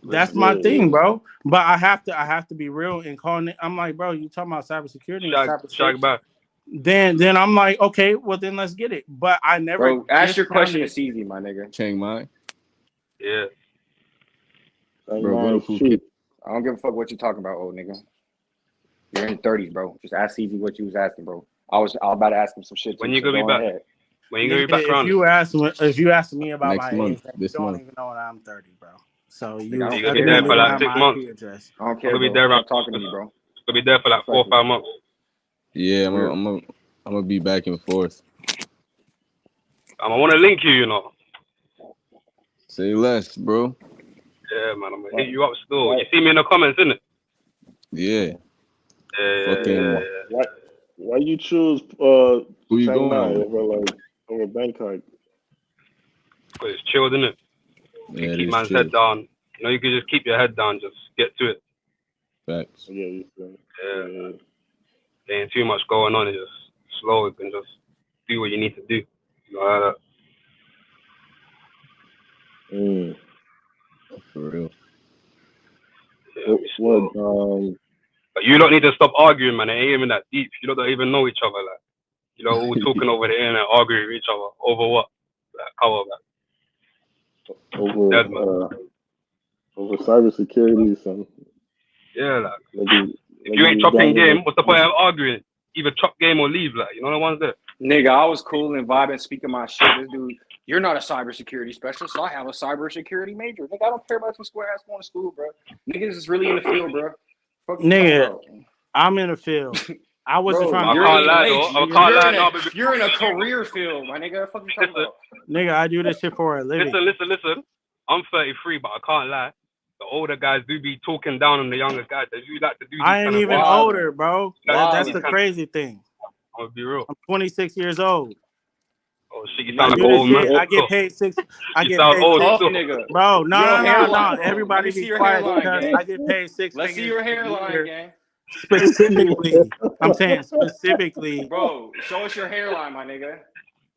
That's Listen. my Yeah, thing, bro. But I have to be real and calling it. I'm like, bro, you talking about cybersecurity and cyber shit. Shag back. Then I'm like, okay, well then let's get it. But I never Bro, ask your question to discounted. Ceezy, my nigga. Chiang Mai, Yeah. Chiang bro. Go Mai to is Phuket. cheap. I don't give a fuck what you're talking about, old nigga. You're in your 30s, bro. Just ask Ceezy what you was asking, bro. I was about to ask him some shit When too, you so gonna be go back? ahead. When you gonna Nigga, be back around it? if you ask me about Next my age, month, then you this don't month. even know that I'm 30, bro. So Nigga, I you So you don't gonna be ugly care, there and for you bro. don't like have six my months? IP address. I don't I'm care, gonna be bro. there around. Stop talking to me, bro. Gonna be there for like 4 or Respectfully. 5 months. Yeah, For real. I'm gonna be back and forth. I wanna link you, you know. Say less, bro. Yeah, man. I'm gonna Why? hit you up still. Why? You see me in the comments, innit? Yeah, Yeah. fucking. Why you choose Who you Chiang going Mai with? over Bangkok? Cause it's chilled, innit? You Yeah, can it keep is man's chill. head down. You know, you can just keep your head down. Just get to it. Facts. Yeah, you feel me? Yeah. Yeah. There ain't too much going on. It's just slow. You can just do what you need to do. You know, Mm. For real. yeah, be What? slow. But you don't need to stop arguing, man. It ain't even that deep. You don't even know each other. Like, you know, all talking over the internet, arguing with each other over what? Like, cover, like, over dead, man. over cybersecurity, son. Yeah, like, Maybe if you ain't you chopping guys game, what's the point of arguing? Either chop game or leave, like, you know the ones there. Nigga, I was cool and vibing, speaking my shit. This dude, you're not a cybersecurity specialist, so I have a cybersecurity major. Nigga, I don't care about your square ass going to school, bro. Niggas is really in the field, bro. What you talking Nigga, about? I'm in the field. I wasn't Bro, trying I to you're can't argue lie with hey, you, though. I nigga. can't lie now, baby. you're in a career field, my nigga. What the fuck you talking Listen, about? Nigga, I do this shit for a living. listen. I'm 33, but I can't lie. The older guys do be talking down on the younger guys. They do like to do these I ain't kind of even things. Wildin'. older, bro. That's Wildin'. the crazy thing. I'm gonna be real. I'm 26 years old. Oh shit, you I sound like do an this old man shit. I still. get paid six. I You get sound paid old six. Tough still. nigga. Bro, Your no. hairline, bro. Let Everybody me see be your quiet hairline, because gang. I get paid six Let's see figures your a hairline, year. gang. Specifically, I'm saying specifically. Bro, show us your hairline, my nigga.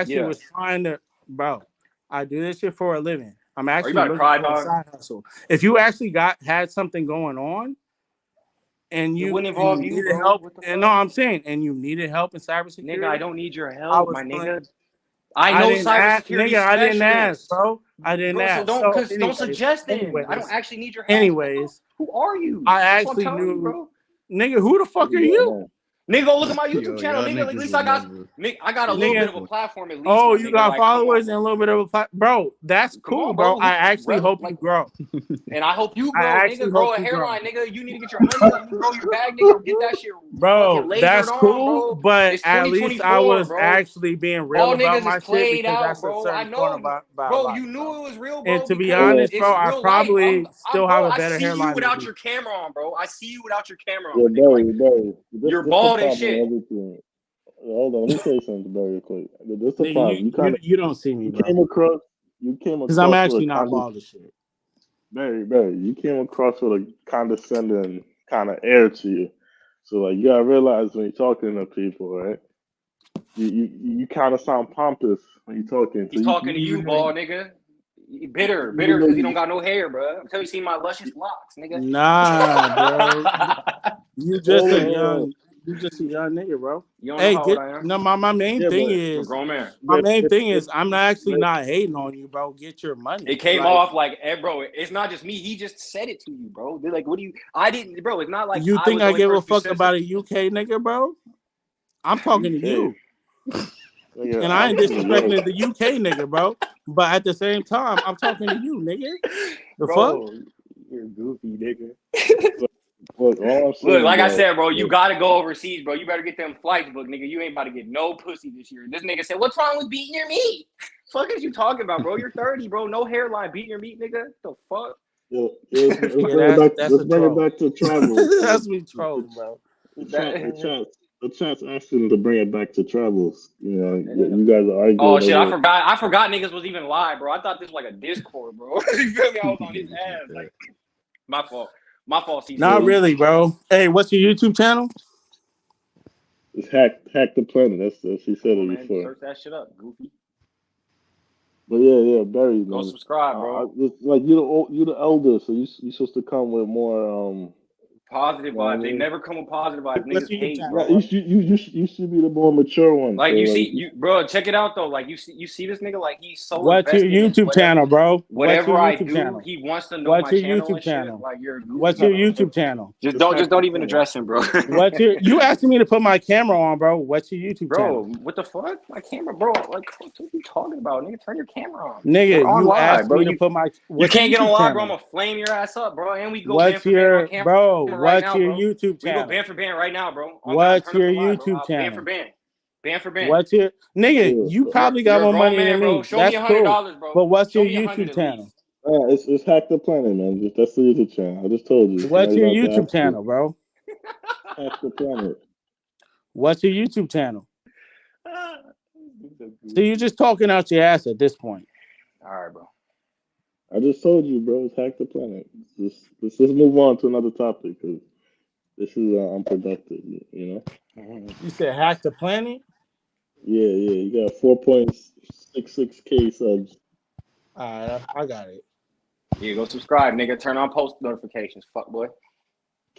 actually Yeah. was trying to, bro, I do this shit for a living. I'm Are you actually about to looking cry, for a dog? side hustle. If you actually had something going on and It you wouldn't involve you, needed bro. help, What the and no, fuck? I'm saying, and you needed help in Nigga, I cybersecurity, don't need your I help, was my willing. nigga. I know didn't ask, cybersecurity nigga. I didn't ask, specialists. bro. I didn't Bro, so ask. So, don't anyways, suggest then. I don't actually need your help. anyways, Who are you? I That's what I'm actually telling you, knew, bro. nigga. Who the fuck are you? Nigga, go look at my YouTube Yo, channel, y'all nigga. At niggas least will I got never. I got a little bit of a platform at least. Oh, my you nigga. got Like, come followers on, and a little bit of a bro. That's come cool, on, bro. bro. I actually hope you Like, grow. and I hope you I grow, actually nigga. Grow hope a you grow. hairline, nigga. You need to get your money up. You grow your bag, nigga. Get that shit Bro, fucking lasered that's on, cool, bro. but It's at least I 2024, was bro. actually being real All about niggas my is shit played because out, that's a bro. I certain point know, about bro. life, You knew bro. it was real, And bro. to be Because honest, it's bro, I real life. probably still bro. have a I better see you hairline than without you. your camera on, bro. I see you without your camera on, Yeah, nigga. Like, Barry. you're This bald the and problem shit. with everything. Hold on, let me say something very quick. This the Nigga, problem. you don't see me, bro. You came Because I'm across actually with a not bald as shit. Barry. You came across with a condescending kind of air to you. So like, you gotta realize when you're talking to people, right? You kind of sound pompous when you're talking. He's So talking to you, bald nigga. Bitter because you don't got no hair, bro. Until you see my luscious locks, nigga. Nah, bro. You just a Hold young nigga, bro. You don't know how old I am. No, my main Yeah, thing but I'm a is grown man. I'm actually not hating on you, bro. Get your money. It came off like, hey, bro, it's not just me. He just said it to you, bro. They're like, what do you? I didn't, bro. It's not like you think I I give a fuck about a UK nigga, bro? I'm talking to you. Nigga, And I ain't I'm from New disrespecting York. the UK nigga, bro. But at the same time, I'm talking to you, nigga. The bro, fuck? you're goofy, nigga. Look, all I'm saying, Look, like I bro, said, bro, you gotta go overseas, bro. You better get them flights booked, nigga. You ain't about to get no pussy this year. This nigga said, what's wrong with beating your meat? Fuck is you talking about, bro? You're 30, bro. No hairline, beating your meat, nigga. The fuck? Let's bring it back to travel. That's me trolling, bro. The chat's asking to bring it back to travels. You know, you guys are arguing. Oh shit, I forgot niggas was even live, bro. I thought this was like a Discord, bro. You feel me? I was on his ass. Like, my fault. Ceezy. Not really, bro. Hey, what's your YouTube channel? It's hack the planet. That's he said it man, before. search that shit up, goofy. But yeah, Barry, man. Go subscribe, bro. Like you're the elder, so you supposed to come with more positive vibes. I mean? They never come with positive vibes. What's Niggas your hate, channel, bro. You should be the more mature one. Like, so, you like, see, bro, check it out though. Like, you see this nigga, like, he's so What's your invested YouTube channel, bro? Whatever I YouTube do, channel? he wants to know What's my your channel YouTube and channel? shit. Like, you're a goofy. What's your YouTube channel? Just don't even address him, bro. You asking me to put my camera on, bro? What's your YouTube channel? Bro, what the fuck? My camera, bro. Like, what are you talking about, nigga? Turn your camera on. Nigga, We're on you live, asked bro. me to put my. You can't get on live, bro. I'm channel? gonna flame your ass up, bro. And we go What's band for band on camera, bro? right now, What's your bro. YouTube channel? We go band for band right now, bro. What's your live, YouTube channel? Band for band. Band for band. What's your nigga? You probably got more money than me. Show me $100, bro. But what's Show your me YouTube channel? It's hack the planet, man. That's the YouTube channel. I just told you. What's your YouTube channel, bro? Hack the planet. What's your YouTube channel? So you're just talking out your ass at this point. All right, bro. I just told you, bro. It's hack the planet. Let's just move on to another topic because this is unproductive. You know. You said hack the planet. Yeah. You got 4.66K subs. All right, I got it. Yeah, go subscribe, nigga. Turn on post notifications, fuck boy.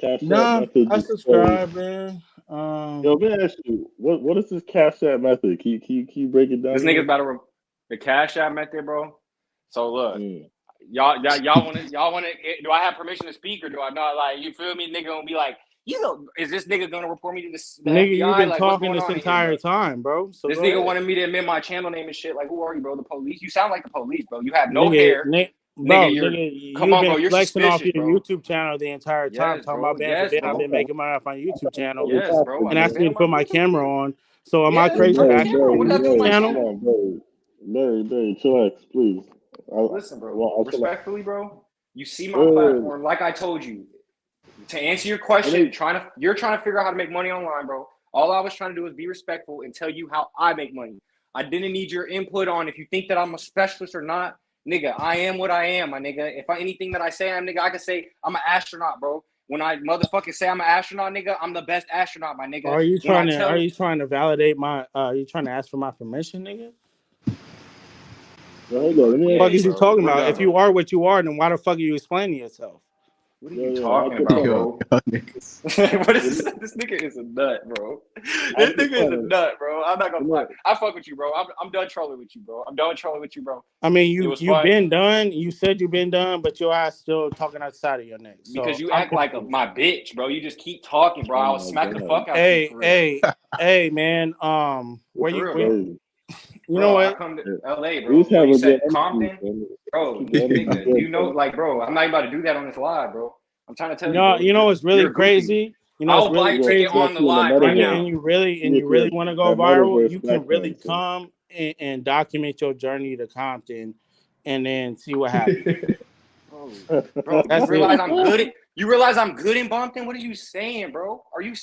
CashApp method. I subscribe, man. Yo, let me ask you, what is this CashApp method? Can you break it down? This nigga's about to the CashApp method, bro. So look, y'all want to do I have permission to speak or do I not? Like, you feel me? Nigga gonna be like, is this nigga gonna report me to the nigga? FBI? You've been like, talking this entire time, bro. So this nigga wanted me to admit my channel name and shit. Like, who are you, bro? The police? You sound like the police, bro. You have no hair. Come on, bro. You're flexing off your bro. YouTube channel the entire time. Yes, talking bro. about band for band. I've been making money off my YouTube channel. Yes, bro. And asking me to put my camera on. So am I crazy? Turn your camera on. What does that do with my channel? Barry, chillax, please. Listen, bro. Respectfully, bro. You see my platform, like I told you. To answer your question, you're trying to figure out how to make money online, bro. All I was trying to do is be respectful and tell you how I make money. I didn't need your input on if you think that I'm a specialist or not. Nigga, I am what I am, my nigga. If anything that I say I'm, nigga, I can say I'm an astronaut, bro. When I motherfucking say I'm an astronaut, nigga, I'm the best astronaut, my nigga. Are you trying to validate my are you trying to ask for my permission, nigga? Hold on, what the fuck are you talking about? If you are what you are, then why the fuck are you explaining yourself? What are you Off talking the about, point. bro? Y'all niggas. What is this? This nigga is a nut, bro. This Off the nigga is a point. nut, bro. I'm not gonna You lie. know, I fuck with you, bro. I'm done trolling with you, bro. I'm done trolling with you, bro. I mean, It was you've fun been done. You said you've been done, but your ass still talking outside of your neck. because So you I'm act like confused. my bitch, bro. You just keep talking, bro. oh I'll my smack the god, fuck out you Hey, for real. hey, hey, man. this Where For you is real where though. crazy. you know Bro, I what? come to Yeah. LA, We bro. just What have you a good said, energy, Compton? man. Bro, Keep the energy nigga, do good, you know, bro. like, bro, I'm not even about to do that on this live, bro. I'm trying to tell you, No, bro. you know what's really You're goofy. crazy? You know what's I'll buy really a You gonna ticket crazy? on flex the you in the live right And now. metaverse. you You really get want to go that viral, metaverse you can really background, so. come and document your journey to Compton and then see what happens. Bro, you That's it. realize I'm good at you realize I'm good in Bumpton? What are you saying, bro? Are you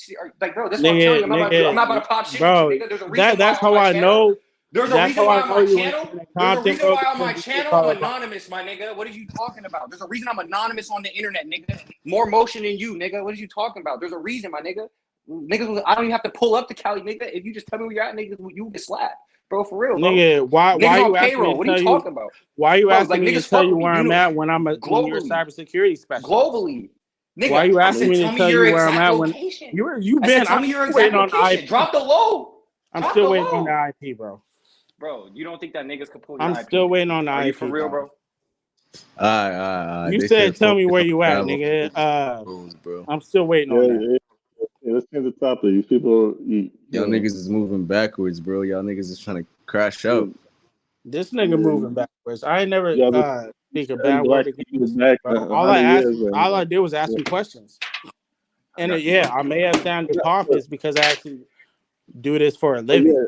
like, bro, this is what I'm telling you. I'm not about to pop shit with you, Bro, nigga. There's a reason why that's on how my I channel. know. There's a That's reason how why I on know my you ain't channel. been in There's a Compton, reason bro, why on my because you still channel call I'm it Compton. anonymous, my nigga. What are you talking about? There's a reason I'm anonymous on the internet, nigga. More motion than you, nigga. What are you talking about? There's a reason, my nigga. Niggas, I don't even have to pull up to Cali, nigga. If you just tell me where you're at, nigga, you get slapped. Bro, for real, bro. Nigga, Niggas why on you asking me payroll. to What are you tell you? talking about? Why you Bro, asking like me to niggas tell fuck you with me. where You I'm know, at when you're a globally. cybersecurity specialist? Globally. Why Nigga, you I asking said, me tell to me tell your you where I'm exact at when location. you've I said, been? tell I'm me your still exact waiting on the location. IP. Drop the low. I'm Drop still the waiting on low. the IP, bro. Bro, you don't think that niggas could pull your I'm IP? still waiting on the Are you for IP, real, dog. bro? Alright. You They should said tell me focus where on you at, travel nigga. rules, bro. I'm still waiting Yeah, on that. yeah, yeah. Let's change the topic. These people, Y'all niggas is moving backwards, bro. Y'all niggas is trying to crash out. you, This nigga you, moving backwards. I ain't never y'all just speak a turn bad word black against people this nigga, back bro. 100 years. All I did was ask Yeah. him questions. I And got you, yeah, bro. I may have sounded pompous because I actually do this for a But living. yeah,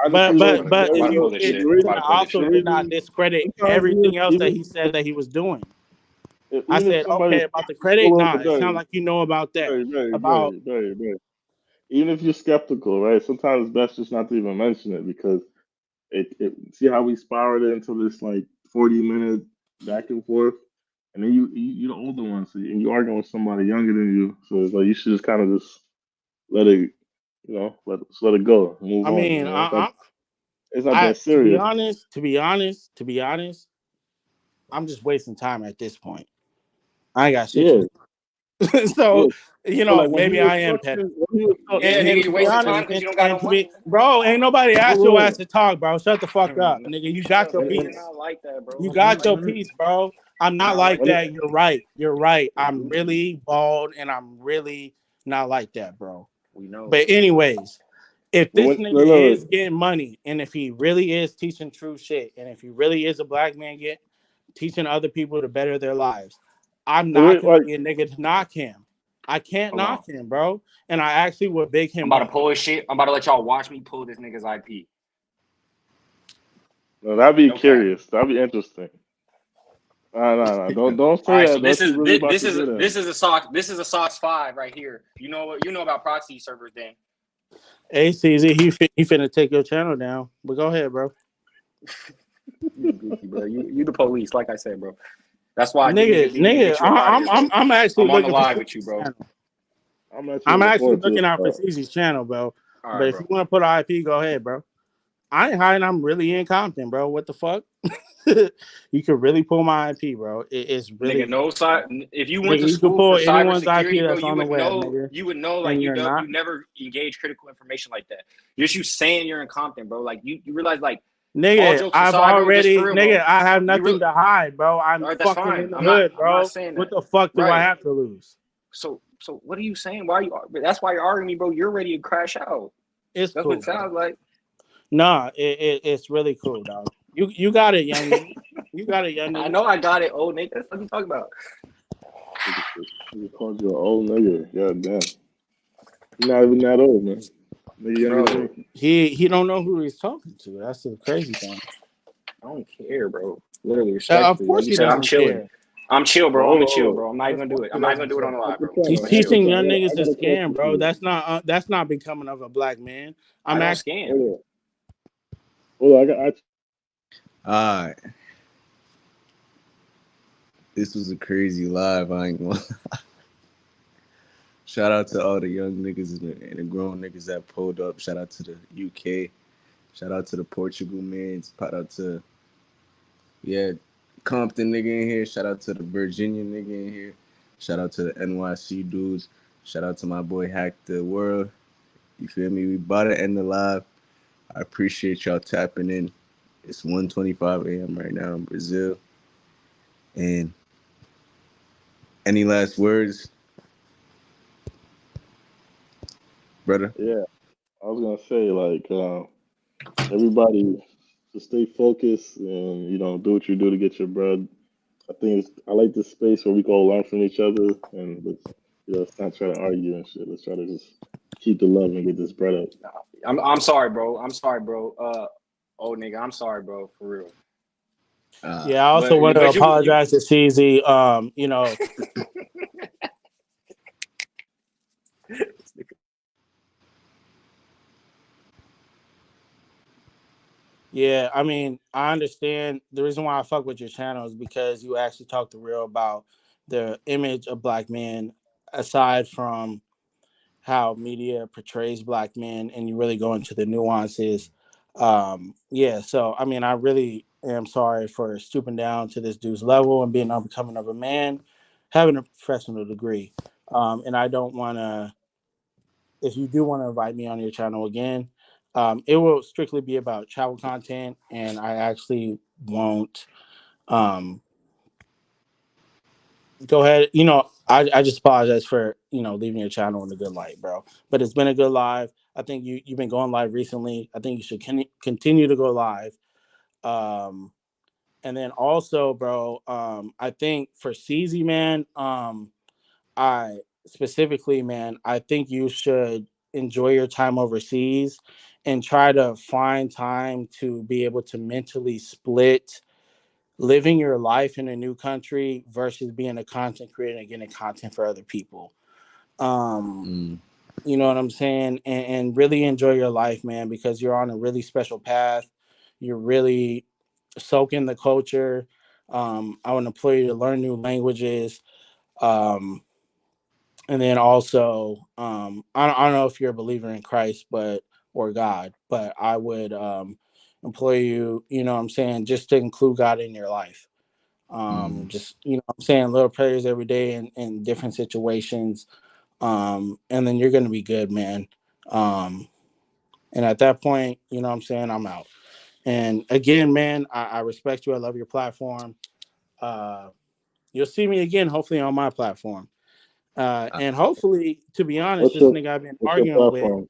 I just But feel I'm like about to, I'm if about to you pull the this it, shit. I'm reason, about but to I pull this also the shit. did not reason discredit sometimes everything else that even he said that he was doing. I even if said, somebody's okay, about the credit, full of nah, it sounds very, like you know about that. very, very, About very, very, very. Even if you're skeptical, right? Sometimes it's best just not to even mention it because it see how we spiraled into this like 40-minute back and forth, and then you're the older one, so and you arguing with somebody younger than you, so it's like you should just kind of just let it, just let it go, move I on. mean, It's not I that serious. to be honest, I'm just wasting time at this point. I ain't got shit to Yeah, do. yeah. So, So like maybe I am petty. Yeah, nigga, And you to be wasting honest, time because you don't got no to be, money. bro, ain't nobody asked your ass wait, to talk, bro. Shut the fuck up, No, nigga. You shut got up, your nigga. You're piece. not like that, You bro. You're not got like your that. piece, bro. I'm You're not not like like that. that. You're right. You're right. I'm Mm-hmm. really bald and I'm really not like that, bro. We know. But anyways, if this When, nigga look, is getting money and if he really is teaching true shit and if he really is a black man teaching other people to better their lives, I'm not gonna like, be a nigga to knock him. I can't Hold on. knock him, bro. And I actually would big I'm him about to up. pull his shit. I'm about to let y'all watch me pull this nigga's IP. no, that'd be No cap. curious. That'd be interesting. No. Don't All say right, that so unless you really about to do that. this is a SOX 5 right here. You know about proxy servers then. Hey, CZ, he finna take your channel down. But go ahead, bro. You goofy, bro. You the police, like I said, bro. That's why Nigga, niggas need to get you up out of here, bro. I'm actually I'm on the looking for live with you, CZ's bro. channel. I'm actually I'm looking actually forward to looking this out for part. CZ's channel, bro. All But right, if you bro. want to put IP, go ahead, bro. I ain't hiding. I'm really in Compton, bro. What the fuck? You could really pull my IP, bro. It's Nigga, really, no side. If you went nigga. to You could school for pull anyone's IP cybersecurity, bro, that's on the web, nigga. you would know like And you're you not, never engage critical information like that. Just you saying you're in Compton, bro. Like you realize like all nigga. jokes aside, bro. Just for real, Nigga. bro. I have You nothing real. to hide, bro. All I'm right, that's fucking in fine. the hood, I'm not bro. saying What that. the fuck do I Right. have to lose? So what are you saying? Why are you? That's why you're arguing me, bro. You're ready to crash out. It's That's what cool, it bro. sounds like. Nah, it's really cool, dog. You got it, young nigga. You got it, young I nigga. know I got it, old nigga. What are you talking about? He called you an old nigga. God damn. You're not even that old, man. Nigga younger than me. Bro, He don't know who he's talking to. That's the crazy thing. I don't care, bro. Literally, Of respectfully. Like course you he said, I'm doesn't chilling. care. I'm chill, Well, bro. I'm gonna chill, hold on. bro. I'm not even gonna do Of it. course he I'm not gonna doesn't do it on care. the At live, the bro. point, He's Go ahead. at the teaching point, young niggas I to got a scam, question for bro. you. That's not becoming of a black man. I I'm don't actually scam. Hold on. Hold on, Alright. This was a crazy live. I ain't gonna. Shout out to all the young niggas and the grown niggas that pulled up. Shout out to the UK. Shout out to the Portugal man. Shout out to Compton nigga in here. Shout out to the Virginia nigga in here. Shout out to the NYC dudes. Shout out to my boy Hack the World. You feel me? We about to end the live. I appreciate y'all tapping in. It's 1:25 a.m. right now in Brazil. And any last words, brother? Yeah, I was gonna say like everybody just stay focused and do what you do to get your bread. I like this space where we can all learn from each other and let's not try to argue and shit. Let's try to just keep the love and get this bread up. I'm sorry, bro. I'm sorry, bro. Old nigga, I'm sorry, bro, for real. Uh, Yeah, I also want to But you apologize to Ceezy. Yeah, I mean, I understand the reason why I fuck with your channel is because you actually talk the real about the image of black men, aside from how media portrays black men, and you really go into the nuances. Yeah, so I mean, I really am sorry for stooping down to this dude's level and being unbecoming of a man, having a professional degree. And I don't want to. If you do want to invite me on your channel again, it will strictly be about travel content, and I actually won't. Um, Go ahead. I just apologize for leaving your channel in a good light, bro. But it's been a good live. I think you've been going live recently. I think you should continue to go live. Um, and then also, bro, I think for Ceezy, man, I specifically, man, I think you should enjoy your time overseas and try to find time to be able to mentally split living your life in a new country versus being a content creator and getting content for other people. Um, mm, you know what I'm saying? And really enjoy your life, man, because you're on a really special path. You're really soaking the culture. I would employ you to learn new languages. Um, and then also, I don't know if you're a believer in Christ, or God, but I would employ you, you know what I'm saying, just to include God in your life. mm. Just I'm saying little prayers every day in different situations. And then you're gonna be good, man. Um, and at that point, I'm saying, I'm out. And again, man, I respect you. I love your platform. Uh, you'll see me again, hopefully on my platform. Uh, And hopefully, to be honest, What's this your nigga I've been what's your arguing with, platform?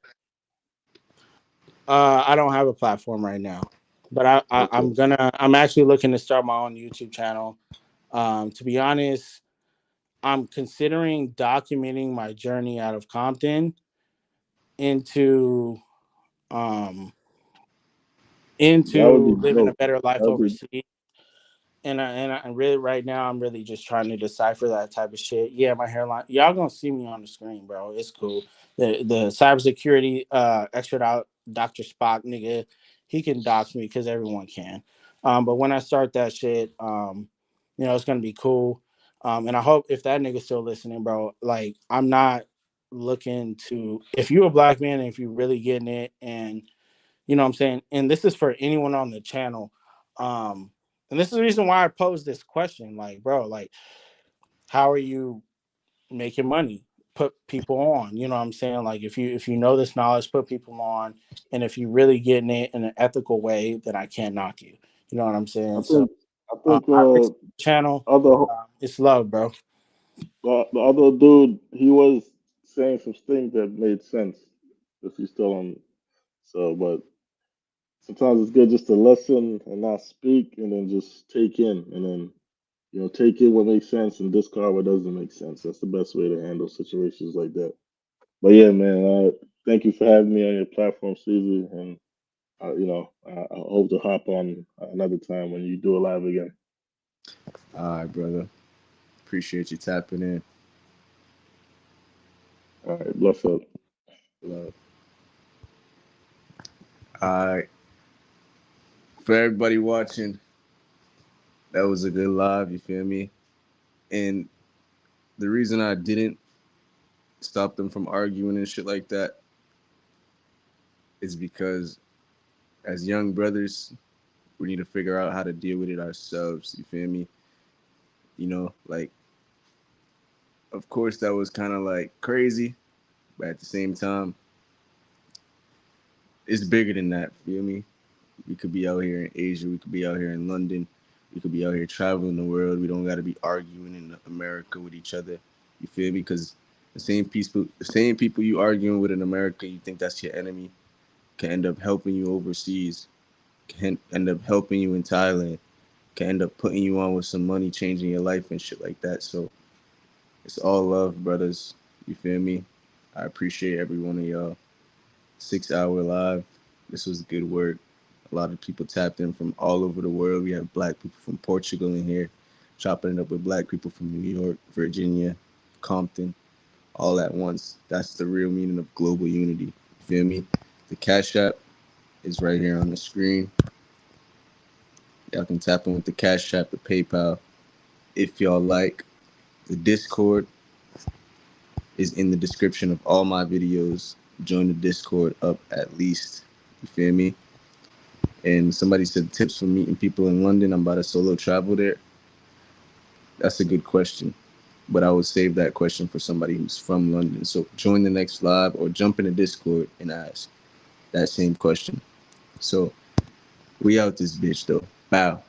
I don't have a platform right now, but Okay. I'm actually looking to start my own YouTube channel. To be honest, I'm considering documenting my journey out of Compton into um That would be living a dope. better That life would be overseas. And I really right now I'm really just trying to decipher that type of shit. Yeah, my hairline. Y'all gonna see me on the screen, bro. It's cool. The cybersecurity extra out Dr. Spock nigga, he can dox me because everyone can. But when I start that shit, it's gonna be cool. And I hope if that nigga's still listening, bro, like I'm not looking to if you're a black man and if you're really getting it and what I'm saying, and this is for anyone on the channel. And this is the reason why I posed this question. Like, bro, like, how are you making money? Put people on. You know what I'm saying? Like, if you know this knowledge, put people on. And if you really getting it in an ethical way, then I can't knock you. You know what I'm I saying? So think I think I appreciate the channel. other It's love, bro. the other dude, he was saying some things that made sense if he's still on. So, but sometimes it's good just to listen and not speak, and then just take in, and then take in what makes sense and discard what doesn't make sense. That's the best way to handle situations like that. But yeah, man, thank you for having me on your platform, Caesar, and I hope to hop on another time when you do a live again. all right, brother. Appreciate you tapping in. All right, bless up. Love. All right, for everybody watching, that was a good live. You feel me? And the reason I didn't stop them from arguing and shit like that is because as young brothers, we need to figure out how to deal with it ourselves. You feel me? Like of course, that was kind of like crazy, but at the same time, it's bigger than that. Feel me? We could be out here in Asia. We could be out here in London. We could be out here traveling the world. We don't got to be arguing in America with each other. You feel me? Because the same people you arguing with in America, you think that's your enemy, can end up helping you overseas. Can end up helping you in Thailand. Can end up putting you on with some money, changing your life and shit like that. So it's all love, brothers. You feel me? I appreciate every one of y'all. 6 hour live. This was good work. A lot of people tapped in from all over the world. We have black people from Portugal in here, chopping it up with black people from New York, Virginia, Compton, all at once. That's the real meaning of global unity. You feel me? The Cash App is right here on the screen. Y'all can tap in with the Cash App, the PayPal, if y'all like. The Discord is in the description of all my videos. Join the Discord up at least. You feel me? And somebody said tips for meeting people in London. I'm about to solo travel there. That's a good question, but I would save that question for somebody who's from London. So join the next live or jump in the Discord and ask that same question. So we out this bitch though. Bow.